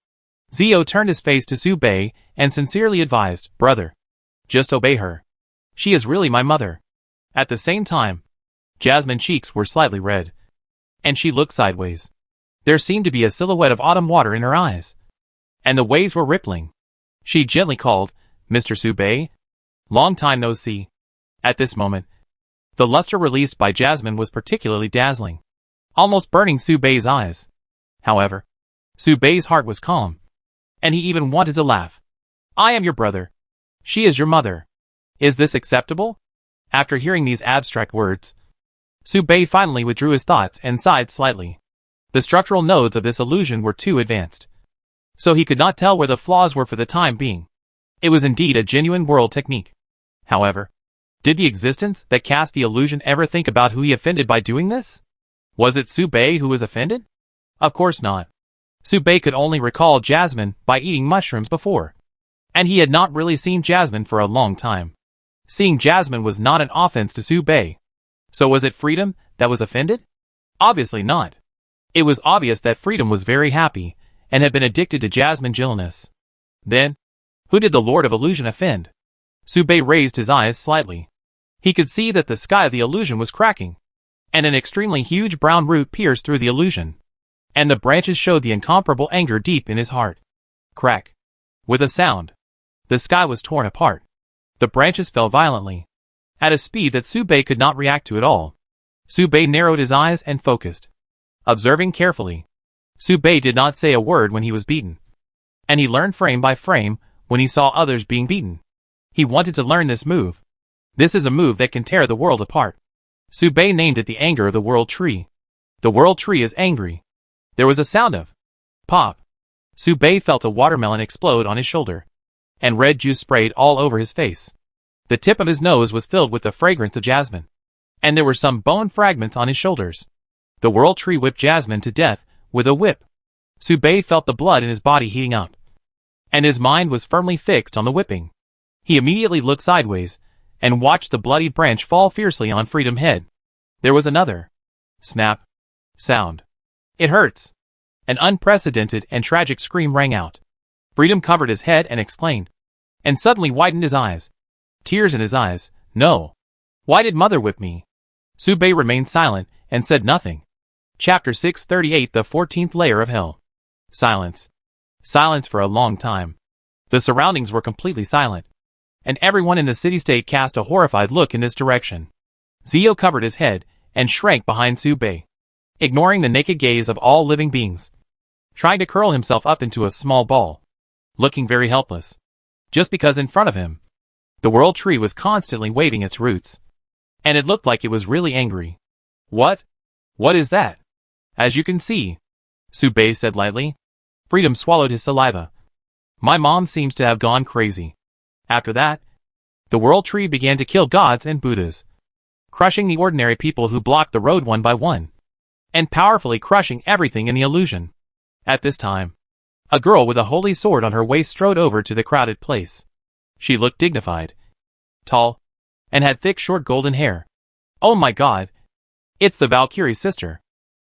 Zio turned his face to Su Bei and sincerely advised, "Brother, just obey her. She is really my mother." At the same time, Jasmine's cheeks were slightly red, and she looked sideways. There seemed to be a silhouette of autumn water in her eyes, and the waves were rippling. She gently called, "Mr. Su Bei, long time no see." At this moment, the luster released by Jasmine was particularly dazzling, almost burning Su Bei's eyes. However, Su Bei's heart was calm, and he even wanted to laugh. "I am your brother. She is your mother. Is this acceptable?" After hearing these abstract words, Su Bei finally withdrew his thoughts and sighed slightly. The structural nodes of this illusion were too advanced, so he could not tell where the flaws were for the time being. It was indeed a genuine world technique. However, did the existence that cast the illusion ever think about who he offended by doing this? Was it Su Bei who was offended? Of course not. Su Bei could only recall Jasmine by eating mushrooms before, and he had not really seen Jasmine for a long time. Seeing Jasmine was not an offense to Su Bei. So was it Freedom that was offended? Obviously not. It was obvious that Freedom was very happy and had been addicted to Jasmine's gentleness. Then, who did the Lord of Illusion offend? Su Bei raised his eyes slightly. He could see that the sky of the illusion was cracking, and an extremely huge brown root pierced through the illusion, and the branches showed the incomparable anger deep in his heart. Crack. With a sound, the sky was torn apart. The branches fell violently, at a speed that Su Bei could not react to at all. Su Bei narrowed his eyes and focused, observing carefully. Su Bei did not say a word when he was beaten, and he learned frame by frame when he saw others being beaten. He wanted to learn this move. This is a move that can tear the world apart. Su Bei named it the anger of the world tree. The world tree is angry. There was a sound of pop. Su Bei felt a watermelon explode on his shoulder, and red juice sprayed all over his face. The tip of his nose was filled with the fragrance of jasmine, and there were some bone fragments on his shoulders. The world tree whipped Jasmine to death with a whip. Su Bei felt the blood in his body heating up, and his mind was firmly fixed on the whipping. He immediately looked sideways and watched the bloody branch fall fiercely on Freedom's head. There was another snap sound. "It hurts." An unprecedented and tragic scream rang out. Freedom covered his head and exclaimed, and suddenly widened his eyes. Tears in his eyes. "No. Why did mother whip me?" Su Bei remained silent and said nothing. Chapter 638, the 14th layer of hell. Silence. Silence for a long time. The surroundings were completely silent, and everyone in the city-state cast a horrified look in this direction. Zio covered his head and shrank behind Su Bei, ignoring the naked gaze of all living beings, trying to curl himself up into a small ball, looking very helpless, just because in front of him, the world tree was constantly waving its roots, and it looked like it was really angry. "What? What is that?" "As you can see," Su Bei said lightly. Freedom swallowed his saliva. "My mom seems to have gone crazy." After that, the world tree began to kill gods and Buddhas, crushing the ordinary people who blocked the road one by one, and powerfully crushing everything in the illusion. At this time, a girl with a holy sword on her waist strode over to the crowded place. She looked dignified, tall, and had thick short golden hair. "Oh my God! It's the Valkyrie's sister."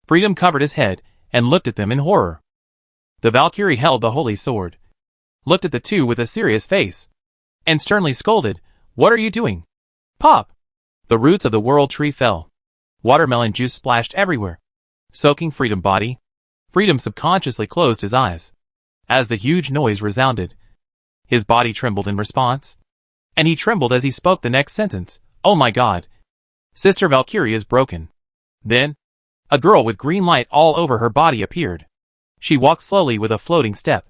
Freedom covered his head and looked at them in horror. The Valkyrie held the holy sword, looked at the two with a serious face, and sternly scolded, "What are you doing?" Pop! The roots of the world tree fell. Watermelon juice splashed everywhere, soaking Freedom's body. Freedom subconsciously closed his eyes. As the huge noise resounded, his body trembled in response, and he trembled as he spoke the next sentence. "Oh my God! Sister Valkyrie is broken." Then, a girl with green light all over her body appeared. She walked slowly with a floating step,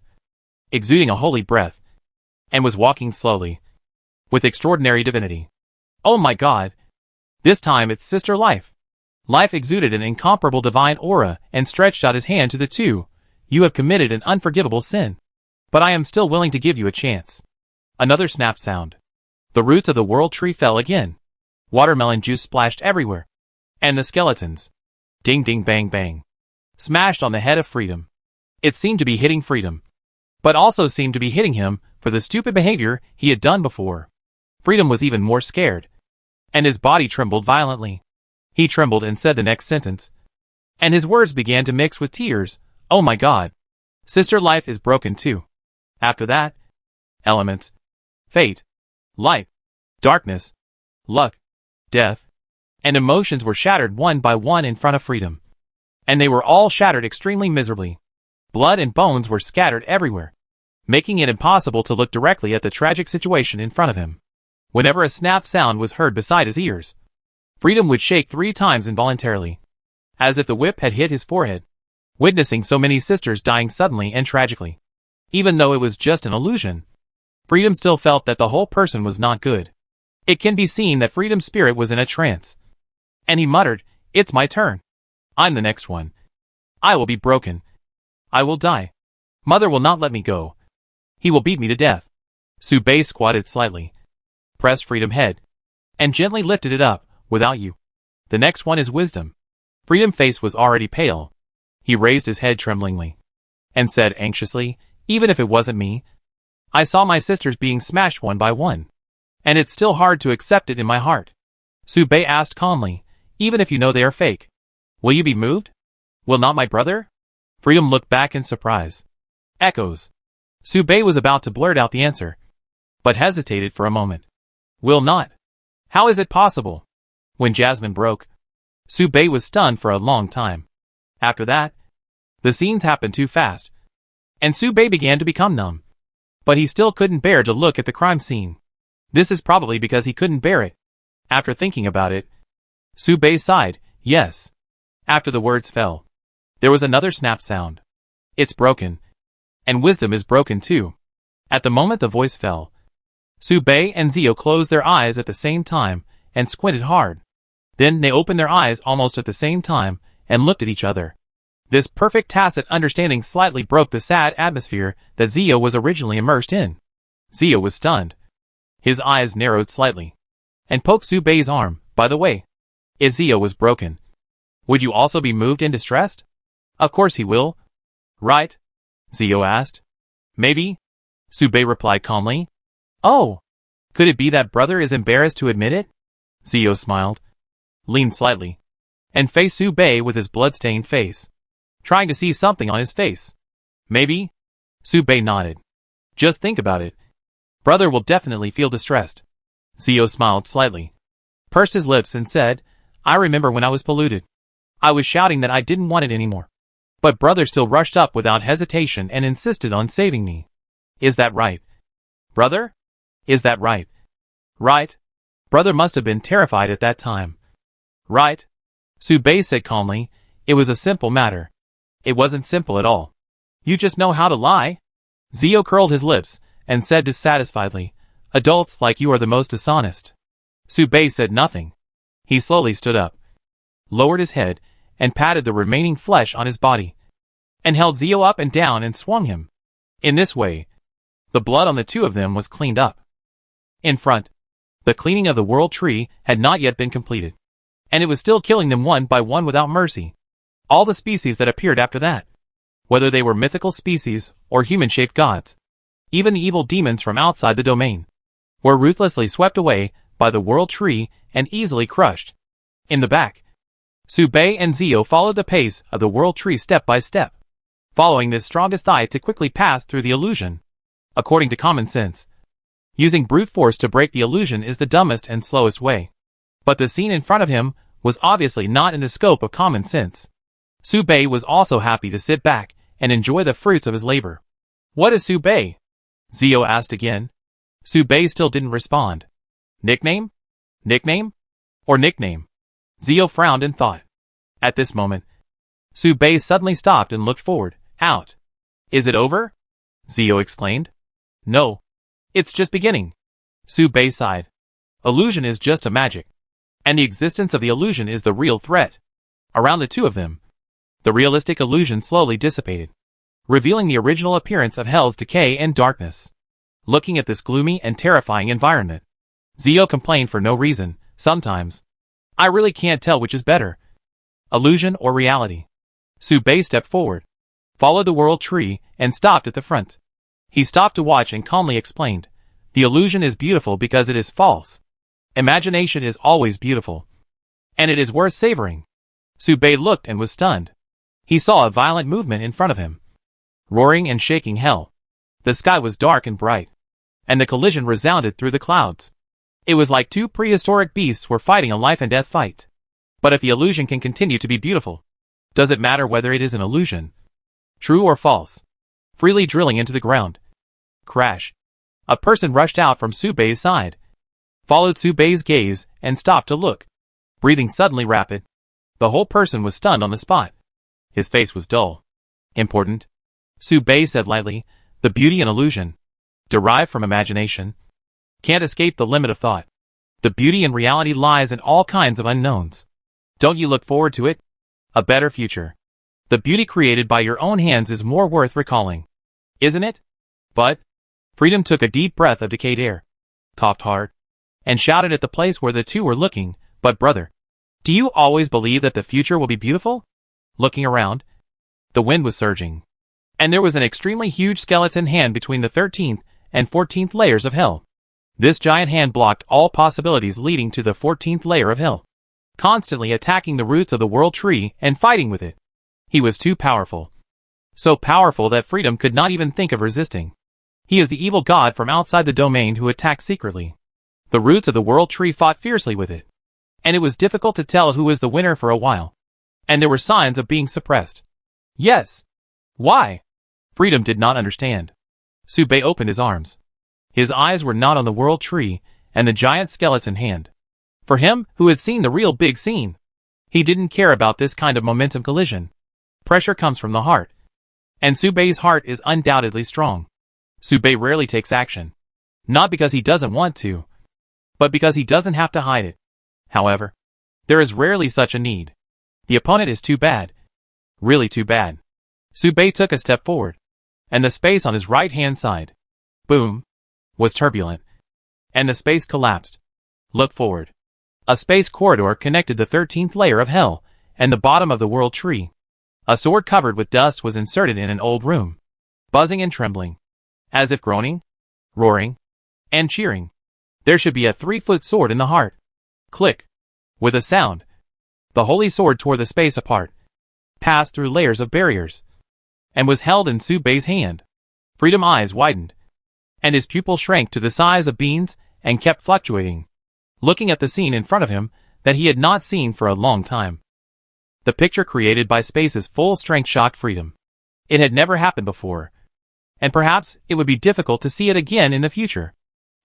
exuding a holy breath, and was walking slowly, with extraordinary divinity. "Oh my God! This time it's Sister Life." Life exuded an incomparable divine aura and stretched out his hand to the two. You have committed an unforgivable sin. But I am still willing to give you a chance. Another snap sound. The roots of the world tree fell again. Watermelon juice splashed everywhere. And the skeletons. Ding ding bang bang. Smashed on the head of Freedom. It seemed to be hitting Freedom. But also seemed to be hitting him for the stupid behavior he had done before. Freedom was even more scared. And his body trembled violently. He trembled and said the next sentence. And his words began to mix with tears. Oh my God. Sister, life is broken too. After that, elements, fate, light, darkness, luck, death, and emotions were shattered one by one in front of Freedom. And they were all shattered extremely miserably. Blood and bones were scattered everywhere, making it impossible to look directly at the tragic situation in front of him. Whenever a snap sound was heard beside his ears, Freedom would shake 3 times involuntarily, as if the whip had hit his forehead, witnessing so many sisters dying suddenly and tragically. Even though it was just an illusion, Freedom still felt that the whole person was not good. It can be seen that Freedom's spirit was in a trance. And he muttered, "It's my turn. I'm the next one. I will be broken. I will die. Mother will not let me go. He will beat me to death." Subei squatted slightly, pressed Freedom's head, and gently lifted it up. "Without you. The next one is Wisdom." Freedom's face was already pale. He raised his head tremblingly, and said anxiously, "Even if it wasn't me, I saw my sisters being smashed one by one. And it's still hard to accept it in my heart." Subei asked calmly, "Even if you know they are fake, will you be moved? Will not my brother?" Freedom looked back in surprise. Echoes. Subei was about to blurt out the answer, but hesitated for a moment. "Will not? How is it possible?" When Jasmine broke, Subei was stunned for a long time. After that, the scenes happened too fast, and Subei began to become numb. But he still couldn't bear to look at the crime scene. This is probably because he couldn't bear it. After thinking about it, Subei sighed, "Yes." After the words fell, there was another snap sound. "It's broken. And Wisdom is broken too." At the moment the voice fell, Subei and Zio closed their eyes at the same time and squinted hard. Then they opened their eyes almost at the same time and looked at each other. This perfect tacit understanding slightly broke the sad atmosphere that Zio was originally immersed in. Zio was stunned. His eyes narrowed slightly, and poked Subei's arm. "By the way, if Zio was broken, would you also be moved and distressed?" "Of course he will." "Right?" Zio asked. "Maybe," Subei replied calmly. "Oh, could it be that brother is embarrassed to admit it?" Zio smiled, leaned slightly, and faced Subei with his blood-stained face, trying to see something on his face. "Maybe?" Subei nodded. "Just think about it. Brother will definitely feel distressed." Zio smiled slightly, pursed his lips and said, "I remember when I was polluted. I was shouting that I didn't want it anymore. But brother still rushed up without hesitation and insisted on saving me. Is that right? Brother? Is that right?" "Right." Brother must have been terrified at that time. "Right?" Subei said calmly. "It was a simple matter." "It wasn't simple at all. You just know how to lie." Zio curled his lips and said dissatisfiedly, "Adults like you are the most dishonest." Subei said nothing. He slowly stood up, lowered his head, and patted the remaining flesh on his body, and held Zio up and down and swung him. In this way, the blood on the two of them was cleaned up. In front, the cleaning of the world tree had not yet been completed, and it was still killing them one by one without mercy. All the species that appeared after that, whether they were mythical species or human-shaped gods, even the evil demons from outside the domain, were ruthlessly swept away by the world tree and easily crushed. In the back, Subei and Zio followed the pace of the world tree step by step, following this strongest eye to quickly pass through the illusion. According to common sense, using brute force to break the illusion is the dumbest and slowest way. But the scene in front of him was obviously not in the scope of common sense. Subei was also happy to sit back and enjoy the fruits of his labor. "What is Subei?" Zio asked again. Subei still didn't respond. "Nickname? Nickname? Or nickname?" Zio frowned and thought. At this moment, Subei suddenly stopped and looked forward. "Out. Is it over?" Zio exclaimed. "No. It's just beginning." Subei sighed. "Illusion is just a magic, and the existence of the illusion is the real threat." Around the two of them, the realistic illusion slowly dissipated, revealing the original appearance of hell's decay and darkness. Looking at this gloomy and terrifying environment, Zio complained for no reason. Sometimes, I really can't tell which is better, illusion or reality. Subei stepped forward, followed the world tree, and stopped at the front. He stopped to watch and calmly explained, "The illusion is beautiful because it is false. Imagination is always beautiful, and it is worth savoring." Subei looked and was stunned. He saw a violent movement in front of him, roaring and shaking hell. The sky was dark and bright, and the collision resounded through the clouds. It was like two prehistoric beasts were fighting a life and death fight. But if the illusion can continue to be beautiful, does it matter whether it is an illusion, true or false? Freely drilling into the ground. Crash. A person rushed out from Subei's side, followed Subei's gaze, and stopped to look. Breathing suddenly rapid, the whole person was stunned on the spot. His face was dull. "Important," Subei said lightly. "The beauty and illusion, derived from imagination, can't escape the limit of thought. The beauty in reality lies in all kinds of unknowns. Don't you look forward to it? A better future. The beauty created by your own hands is more worth recalling. Isn't it?" But Freedom took a deep breath of decayed air, coughed hard, and shouted at the place where the two were looking, "But brother, do you always believe that the future will be beautiful?" Looking around, the wind was surging, and there was an extremely huge skeleton hand between the 13th and 14th layers of hell. This giant hand blocked all possibilities leading to the 14th layer of hell, constantly attacking the roots of the world tree and fighting with it. He was too powerful. So powerful that Freedom could not even think of resisting. He is the evil god from outside the domain who attacked secretly. The roots of the world tree fought fiercely with it, and it was difficult to tell who was the winner for a while. And there were signs of being suppressed. Yes. Why? Freedom did not understand. Subei opened his arms. His eyes were not on the world tree and the giant skeleton hand. For him, who had seen the real big scene, he didn't care about this kind of momentum collision. Pressure comes from the heart, and Subei's heart is undoubtedly strong. Subei rarely takes action, not because he doesn't want to, but because he doesn't have to hide it. However, there is rarely such a need. The opponent is too bad. Really too bad. Subei took a step forward, and the space on his right-hand side, boom, was turbulent, and the space collapsed. Look forward. A space corridor connected the 13th layer of hell and the bottom of the world tree. A sword covered with dust was inserted in an old room, buzzing and trembling, as if groaning, roaring, and cheering. There should be a 3-foot sword in the heart. Click. With a sound, the holy sword tore the space apart, passed through layers of barriers, and was held in Subei's hand. Freedom's eyes widened, and his pupil shrank to the size of beans and kept fluctuating, looking at the scene in front of him that he had not seen for a long time. The picture created by space's full strength shocked Freedom. It had never happened before, and perhaps it would be difficult to see it again in the future.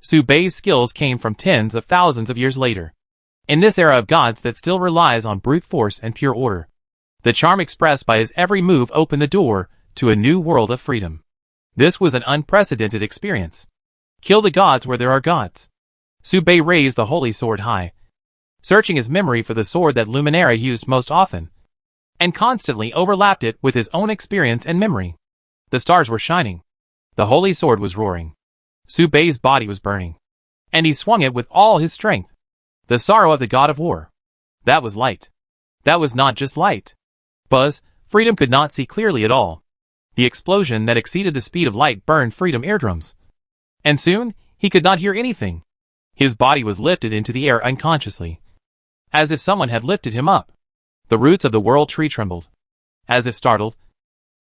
Subei's skills came from tens of thousands of years later, in this era of gods that still relies on brute force and pure order. The charm expressed by his every move opened the door to a new world of freedom. This was an unprecedented experience. Kill the gods where there are gods. Subei raised the holy sword high, searching his memory for the sword that Luminara used most often, and constantly overlapped it with his own experience and memory. The stars were shining. The holy sword was roaring. Subei's body was burning, and he swung it with all his strength. The sorrow of the god of war. That was light. That was not just light. Buzz, Freedom could not see clearly at all. The explosion that exceeded the speed of light burned Freedom eardrums. And soon, he could not hear anything. His body was lifted into the air unconsciously, as if someone had lifted him up. The roots of the world tree trembled, as if startled,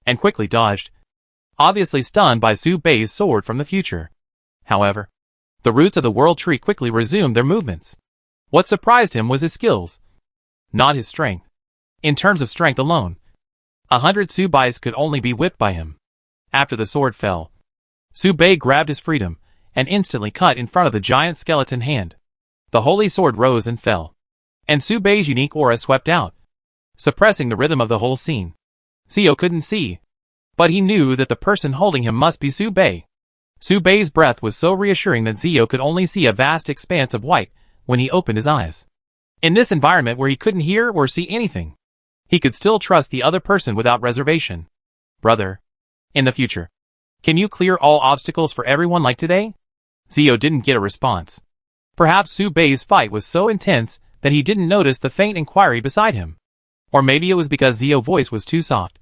and quickly dodged, obviously stunned by Subei's sword from the future. However, the roots of the world tree quickly resumed their movements. What surprised him was his skills, not his strength. In terms of strength alone, 100 Subeis could only be whipped by him. After the sword fell, Subei grabbed his freedom and instantly cut in front of the giant skeleton hand. The holy sword rose and fell, and Subei's unique aura swept out, suppressing the rhythm of the whole scene. Zio couldn't see, but he knew that the person holding him must be Subei. Subei's breath was so reassuring that Zio could only see a vast expanse of white when he opened his eyes. In this environment where he couldn't hear or see anything, He could still trust the other person without reservation. Brother. In the future. Can you clear all obstacles for everyone like today? Zio didn't get a response. Perhaps Su Bei's fight was so intense that he didn't notice the faint inquiry beside him. Or maybe it was because Zio's voice was too soft.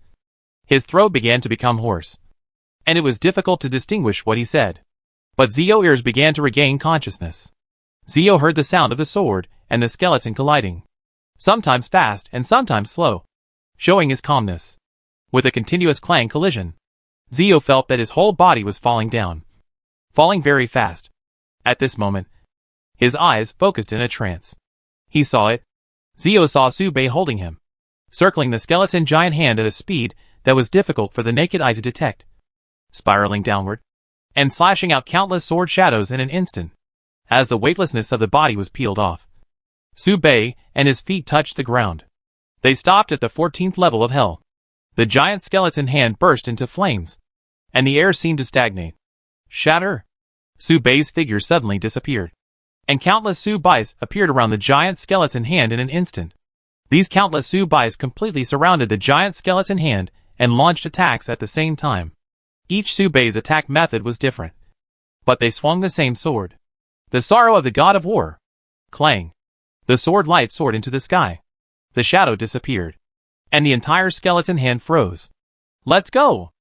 His throat began to become hoarse, and it was difficult to distinguish what he said. But Zio's ears began to regain consciousness. Zio heard the sound of the sword and the skeleton colliding, sometimes fast and sometimes slow, showing his calmness. With a continuous clang collision, Zio felt that his whole body was falling down, falling very fast. At this moment, his eyes focused in a trance. He saw it. Zio saw Su Bei holding him, circling the skeleton giant hand at a speed that was difficult for the naked eye to detect, spiraling downward, and slashing out countless sword shadows in an instant. As the weightlessness of the body was peeled off, Su Bei and his feet touched the ground. They stopped at the 14th level of hell. The giant skeleton hand burst into flames, and the air seemed to stagnate. Shatter! Su Bei's figure suddenly disappeared, and countless Su Beis appeared around the giant skeleton hand in an instant. These countless Su Beis completely surrounded the giant skeleton hand and launched attacks at the same time. Each Su Bei's attack method was different, but they swung the same sword. The sorrow of the god of war. Clang. The sword light soared into the sky. The shadow disappeared, and the entire skeleton hand froze. Let's go!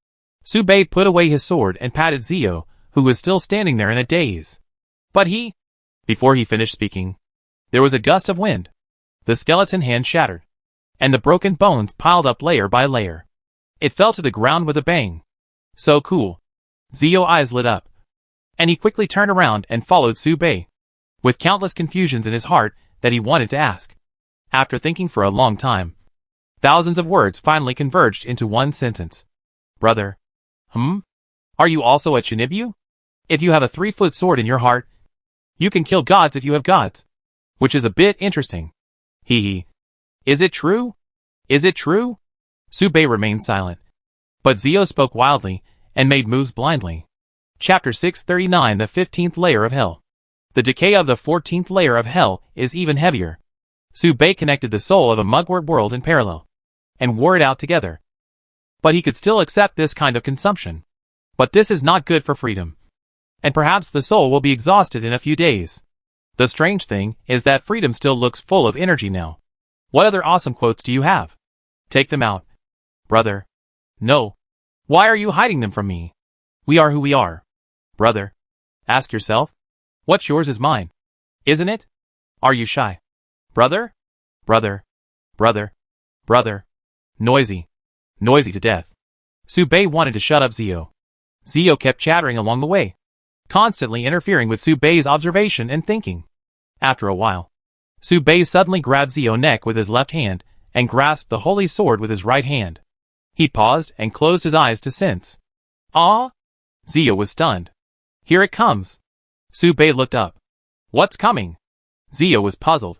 Su Bei put away his sword and patted Zio, who was still standing there in a daze. But before he finished speaking, there was a gust of wind. The skeleton hand shattered, and the broken bones piled up layer by layer. It fell to the ground with a bang. So cool. Zio's eyes lit up, and he quickly turned around and followed Su Bei, with countless confusions in his heart that he wanted to ask. After thinking for a long time, thousands of words finally converged into one sentence. Brother. Are you also a Chinibu? If you have a 3-foot sword in your heart, you can kill gods if you have gods. Which is a bit interesting. Hee. Is it true? Is it true? Su Bei remained silent, but Zio spoke wildly and made moves blindly. Chapter 639, the 15th layer of hell. The decay of the 14th layer of hell is even heavier. Su Bei connected the soul of a mugwort world in parallel, and wore it out together. But he could still accept this kind of consumption. But this is not good for freedom. And perhaps the soul will be exhausted in a few days. The strange thing is that freedom still looks full of energy now. What other awesome quotes do you have? Take them out. Brother. No. Why are you hiding them from me? We are who we are. Brother. Ask yourself. What's yours is mine. Isn't it? Are you shy? Brother? Brother. Brother. Brother. Noisy. Noisy to death. Su Bei wanted to shut up Zio. Zio kept chattering along the way, constantly interfering with Su Bei's observation and thinking. After a while, Su Bei suddenly grabbed Zio's neck with his left hand and grasped the holy sword with his right hand. He paused and closed his eyes to sense. Ah! Zio was stunned. Here it comes. Su Bei looked up. What's coming? Zio was puzzled.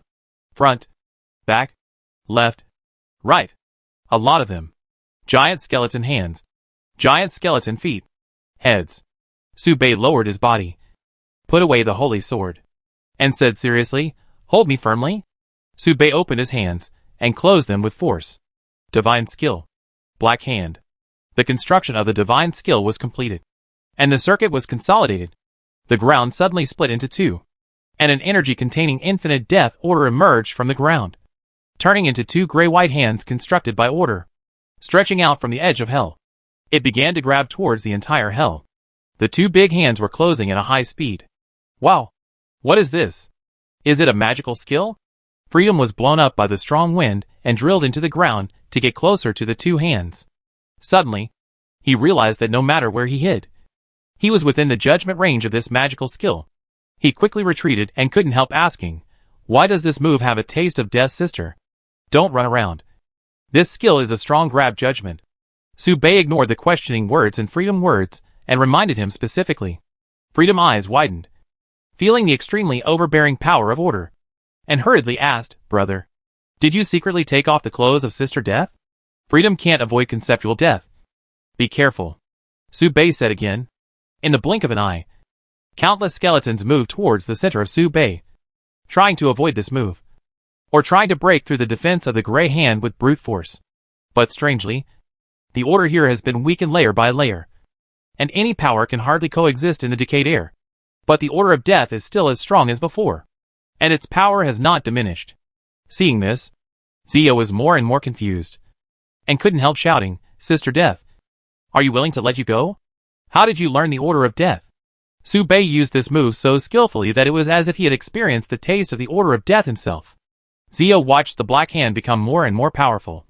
Front. Back. Left. Right. A lot of them. Giant skeleton hands. Giant skeleton feet. Heads. Su Bei lowered his body, put away the holy sword, and said seriously, Hold me firmly. Su Bei opened his hands and closed them with force. Divine skill. Black hand. The construction of the divine skill was completed, and the circuit was consolidated. The ground suddenly split into two, and an energy containing infinite death order emerged from the ground, turning into two gray-white hands constructed by order, stretching out from the edge of hell. It began to grab towards the entire hell. The two big hands were closing at a high speed. Wow! What is this? Is it a magical skill? Freedom was blown up by the strong wind and drilled into the ground to get closer to the two hands. Suddenly, he realized that no matter where he hid, he was within the judgment range of this magical skill. He quickly retreated and couldn't help asking, why does this move have a taste of death's sister? Don't run around. This skill is a strong grab judgment. Su Bei ignored the questioning words and Freedom words and reminded him specifically. Freedom eyes widened, feeling the extremely overbearing power of order, and hurriedly asked, Brother, did you secretly take off the clothes of Sister Death? Freedom can't avoid conceptual death. Be careful. Su Bei said again. In the blink of an eye, countless skeletons moved towards the center of Su Bei, trying to avoid this move. or tried to break through the defense of the Grey Hand with brute force. But strangely, the order here has been weakened layer by layer, and any power can hardly coexist in the decayed air. But the order of death is still as strong as before, and its power has not diminished. Seeing this, Zio was more and more confused, and couldn't help shouting, "Sister Death, are you willing to let you go? How did you learn the order of death?" Su Bei used this move so skillfully that it was as if he had experienced the taste of the order of death himself. Zio watched the black hand become more and more powerful,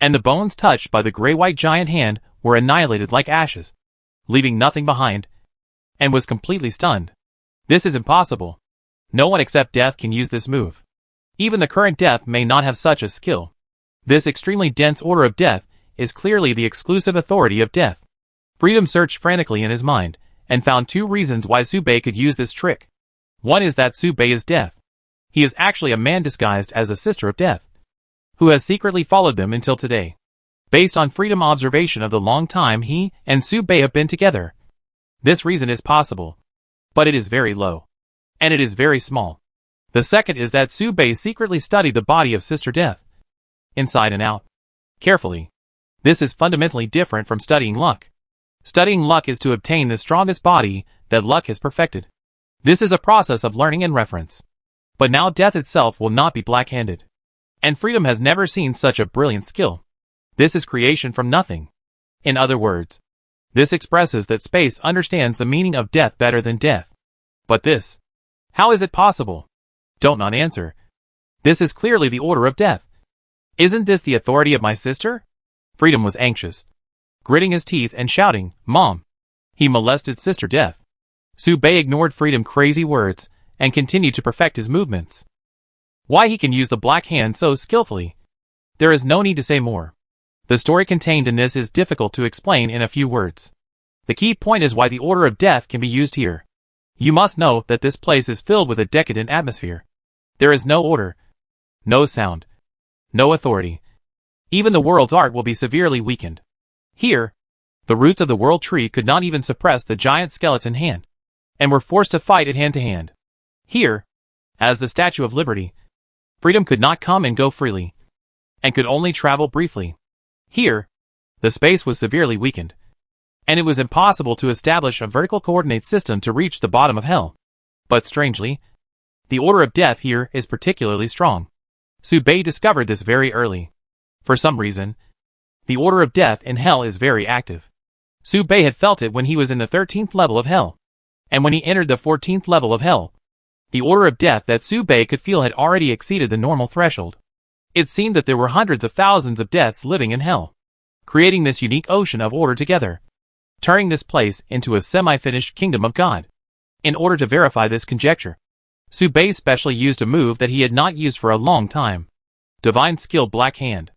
and the bones touched by the gray-white giant hand were annihilated like ashes, leaving nothing behind, and was completely stunned. This is impossible. No one except Death can use this move. Even the current Death may not have such a skill. This extremely dense order of death is clearly the exclusive authority of Death. Freedom searched frantically in his mind, and found two reasons why Su Bei could use this trick. One is that Su Bei is Death. He is actually a man disguised as a sister of Death, who has secretly followed them until today. Based on Freedom observation of the long time he and Su Bei have been together, this reason is possible, but it is very low, and it is very small. The second is that Su Bei secretly studied the body of Sister Death, inside and out, carefully. This is fundamentally different from studying luck. Studying luck is to obtain the strongest body that luck has perfected. This is a process of learning and reference. But now Death itself will not be black-handed. And Freedom has never seen such a brilliant skill. This is creation from nothing. In other words, this expresses that space understands the meaning of death better than death. But this, how is it possible? Don't not answer. This is clearly the order of death. Isn't this the authority of my sister? Freedom was anxious, gritting his teeth and shouting, "Mom!" He molested Sister Death. Su Bei ignored Freedom's crazy words and continued to perfect his movements. Why he can use the black hand so skillfully, there is no need to say more. The story contained in this is difficult to explain in a few words. The key point is why the order of death can be used here. You must know that this place is filled with a decadent atmosphere. There is no order, no sound, no authority. Even the world's art will be severely weakened. Here, the roots of the world tree could not even suppress the giant skeleton hand, and were forced to fight it hand to hand. Here, as the Statue of Liberty, Freedom could not come and go freely, and could only travel briefly. Here, the space was severely weakened, and it was impossible to establish a vertical coordinate system to reach the bottom of hell. But strangely, the order of death here is particularly strong. Su Bei discovered this very early. For some reason, the order of death in hell is very active. Su Bei had felt it when he was in the 13th level of hell, and when he entered the 14th level of hell, the order of death that Su Bei could feel had already exceeded the normal threshold. It seemed that there were hundreds of thousands of deaths living in hell, creating this unique ocean of order together, turning this place into a semi-finished kingdom of God. In order to verify this conjecture, Su Bei specially used a move that he had not used for a long time. Divine Skill Black Hand.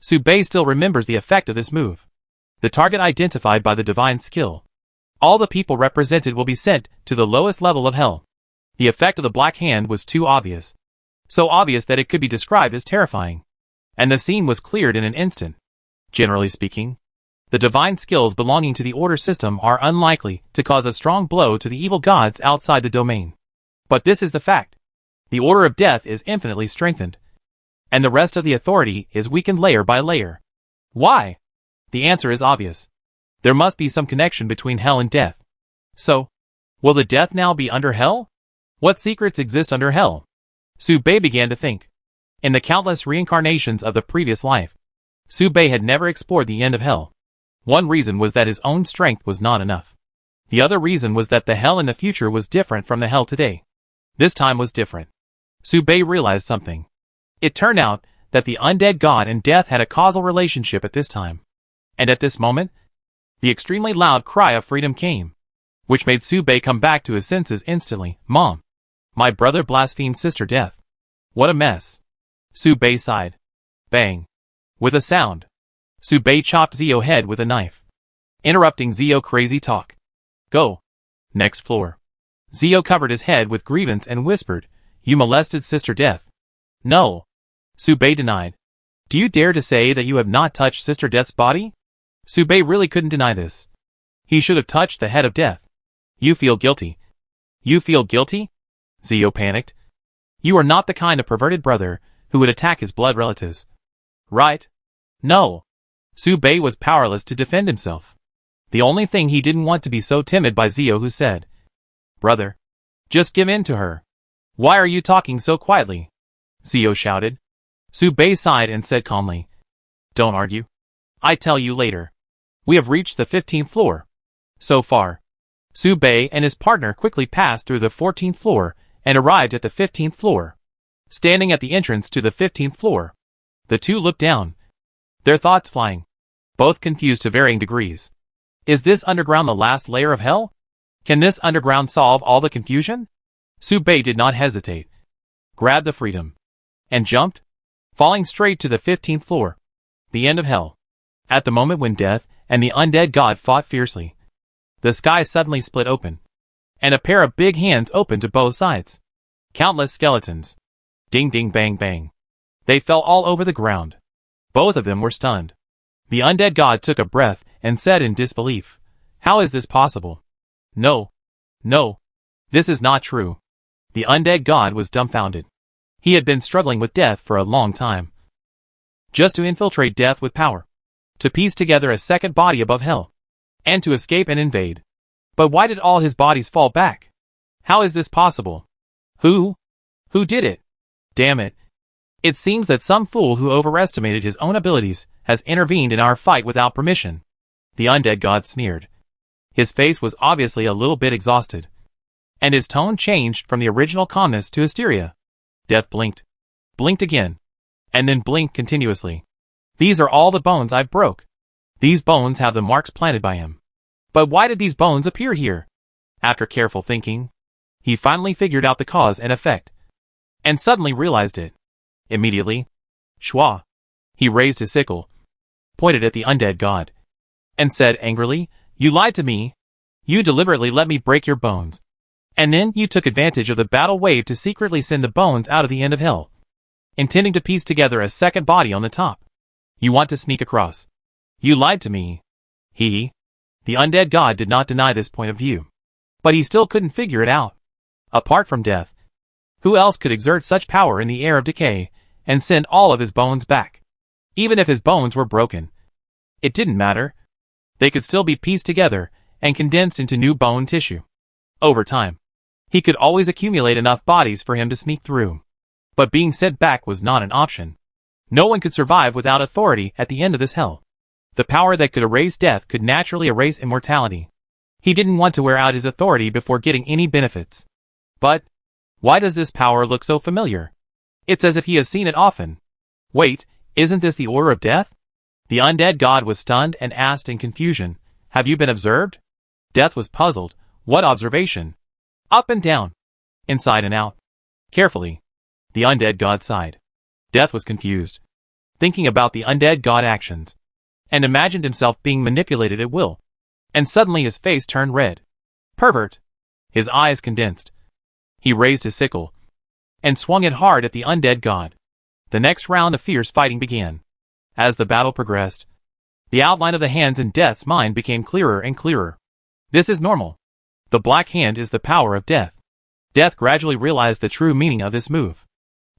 Su Bei still remembers the effect of this move. The target identified by the divine skill. All the people represented will be sent to the lowest level of hell. The effect of the black hand was too obvious. So obvious that it could be described as terrifying. And the scene was cleared in an instant. Generally speaking, the divine skills belonging to the order system are unlikely to cause a strong blow to the evil gods outside the domain. But this is the fact. The order of death is infinitely strengthened, and the rest of the authority is weakened layer by layer. Why? The answer is obvious. There must be some connection between hell and death. So, will the death now be under hell? What secrets exist under hell? Su Bei began to think. In the countless reincarnations of the previous life, Su Bei had never explored the end of hell. One reason was that his own strength was not enough. The other reason was that the hell in the future was different from the hell today. This time was different. Su Bei realized something. It turned out that the undead god and death had a causal relationship at this time. And at this moment, the extremely loud cry of freedom came, which made Su Bei come back to his senses instantly. "Mom! My brother blasphemed Sister Death. What a mess." Su Bei sighed. Bang. With a sound, Su Bei chopped Zio's head with a knife, interrupting Zio's crazy talk. "Go. Next floor." Zio covered his head with grievance and whispered, "You molested Sister Death." "No." Su Bei denied. "Do you dare to say that you have not touched Sister Death's body?" Su Bei really couldn't deny this. He should have touched the head of Death. "You feel guilty." "You feel guilty?" Zio panicked. "You are not the kind of perverted brother who would attack his blood relatives. Right? No. Su Bei was powerless to defend himself. The only thing he didn't want to be so timid by Zio, who said, "Brother, just give in to her." "Why are you talking so quietly?" Zio shouted. Su Bei sighed and said calmly, "Don't argue. I tell you later. We have reached the 15th floor. So far." Su Bei and his partner quickly passed through the 14th floor and arrived at the 15th floor. Standing at the entrance to the 15th floor, the two looked down, their thoughts flying, both confused to varying degrees. Is this underground the last layer of hell? Can this underground solve all the confusion? Su Bei did not hesitate, grabbed the freedom, and jumped, falling straight to the 15th floor, the end of hell. At the moment when Death and the undead god fought fiercely, the sky suddenly split open, and a pair of big hands opened to both sides. Countless skeletons. Ding ding bang bang. They fell all over the ground. Both of them were stunned. The undead god took a breath and said in disbelief, "How is this possible? No. No. This is not true." The undead god was dumbfounded. He had been struggling with death for a long time. Just to infiltrate death with power. To piece together a second body above hell. And to escape and invade. But why did all his bodies fall back? How is this possible? Who did it? Damn it. It seems that some fool who overestimated his own abilities has intervened in our fight without permission. The undead god sneered. His face was obviously a little bit exhausted. And his tone changed from the original calmness to hysteria. Death blinked. Blinked again. And then blinked continuously. "These are all the bones I broke. These bones have the marks planted by him. But why did these bones appear here?" After careful thinking, he finally figured out the cause and effect. And suddenly realized it. Immediately, Shua. He raised his sickle, pointed at the undead god, and said angrily, "You lied to me. You deliberately let me break your bones. And then you took advantage of the battle wave to secretly send the bones out of the end of hell, intending to piece together a second body on the top. You want to sneak across. You lied to me." The undead god did not deny this point of view. But he still couldn't figure it out. Apart from Death, who else could exert such power in the air of decay and send all of his bones back? Even if his bones were broken, it didn't matter. They could still be pieced together and condensed into new bone tissue. Over time, he could always accumulate enough bodies for him to sneak through. But being sent back was not an option. No one could survive without authority at the end of this hell. The power that could erase death could naturally erase immortality. He didn't want to wear out his authority before getting any benefits. But why does this power look so familiar? It's as if he has seen it often. Wait, isn't this the order of death? The undead god was stunned and asked in confusion, "Have you been observed?" Death was puzzled. What observation? Up and down. Inside and out. Carefully. The undead god sighed. Death was confused, thinking about the undead god actions, and imagined himself being manipulated at will. And suddenly his face turned red. Pervert! His eyes condensed. He raised his sickle and swung it hard at the undead god. The next round of fierce fighting began. As the battle progressed, the outline of the hands in Death's mind became clearer and clearer. This is normal. The black hand is the power of Death. Death gradually realized the true meaning of this move.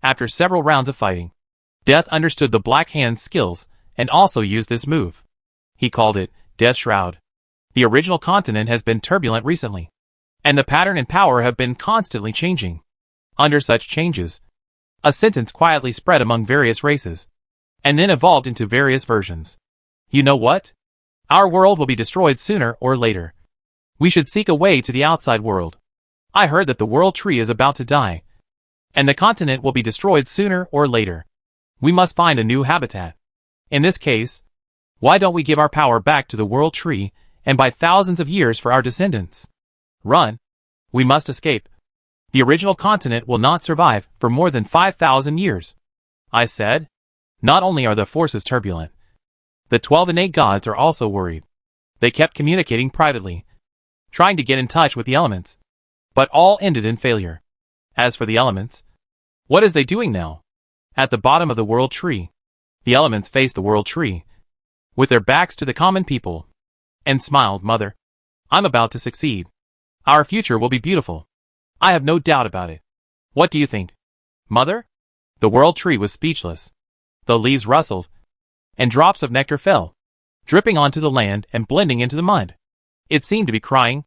After several rounds of fighting, Death understood the black hand's skills and also used this move. He called it Death Shroud. The original continent has been turbulent recently, and the pattern and power have been constantly changing. Under such changes, a sentence quietly spread among various races, and then evolved into various versions. You know what? Our world will be destroyed sooner or later. We should seek a way to the outside world. I heard that the world tree is about to die, and the continent will be destroyed sooner or later. We must find a new habitat. In this case, why don't we give our power back to the world tree and buy thousands of years for our descendants? Run. We must escape. The original continent will not survive for more than 5,000 years. I said. Not only are the forces turbulent, the 12 innate gods are also worried. They kept communicating privately, trying to get in touch with the elements, but all ended in failure. As for the elements, what is they doing now? At the bottom of the world tree, the elements faced the world tree, with their backs to the common people, and smiled. Mother, I'm about to succeed. Our future will be beautiful. I have no doubt about it. What do you think? Mother? The world tree was speechless. The leaves rustled, and drops of nectar fell, dripping onto the land and blending into the mud. It seemed to be crying,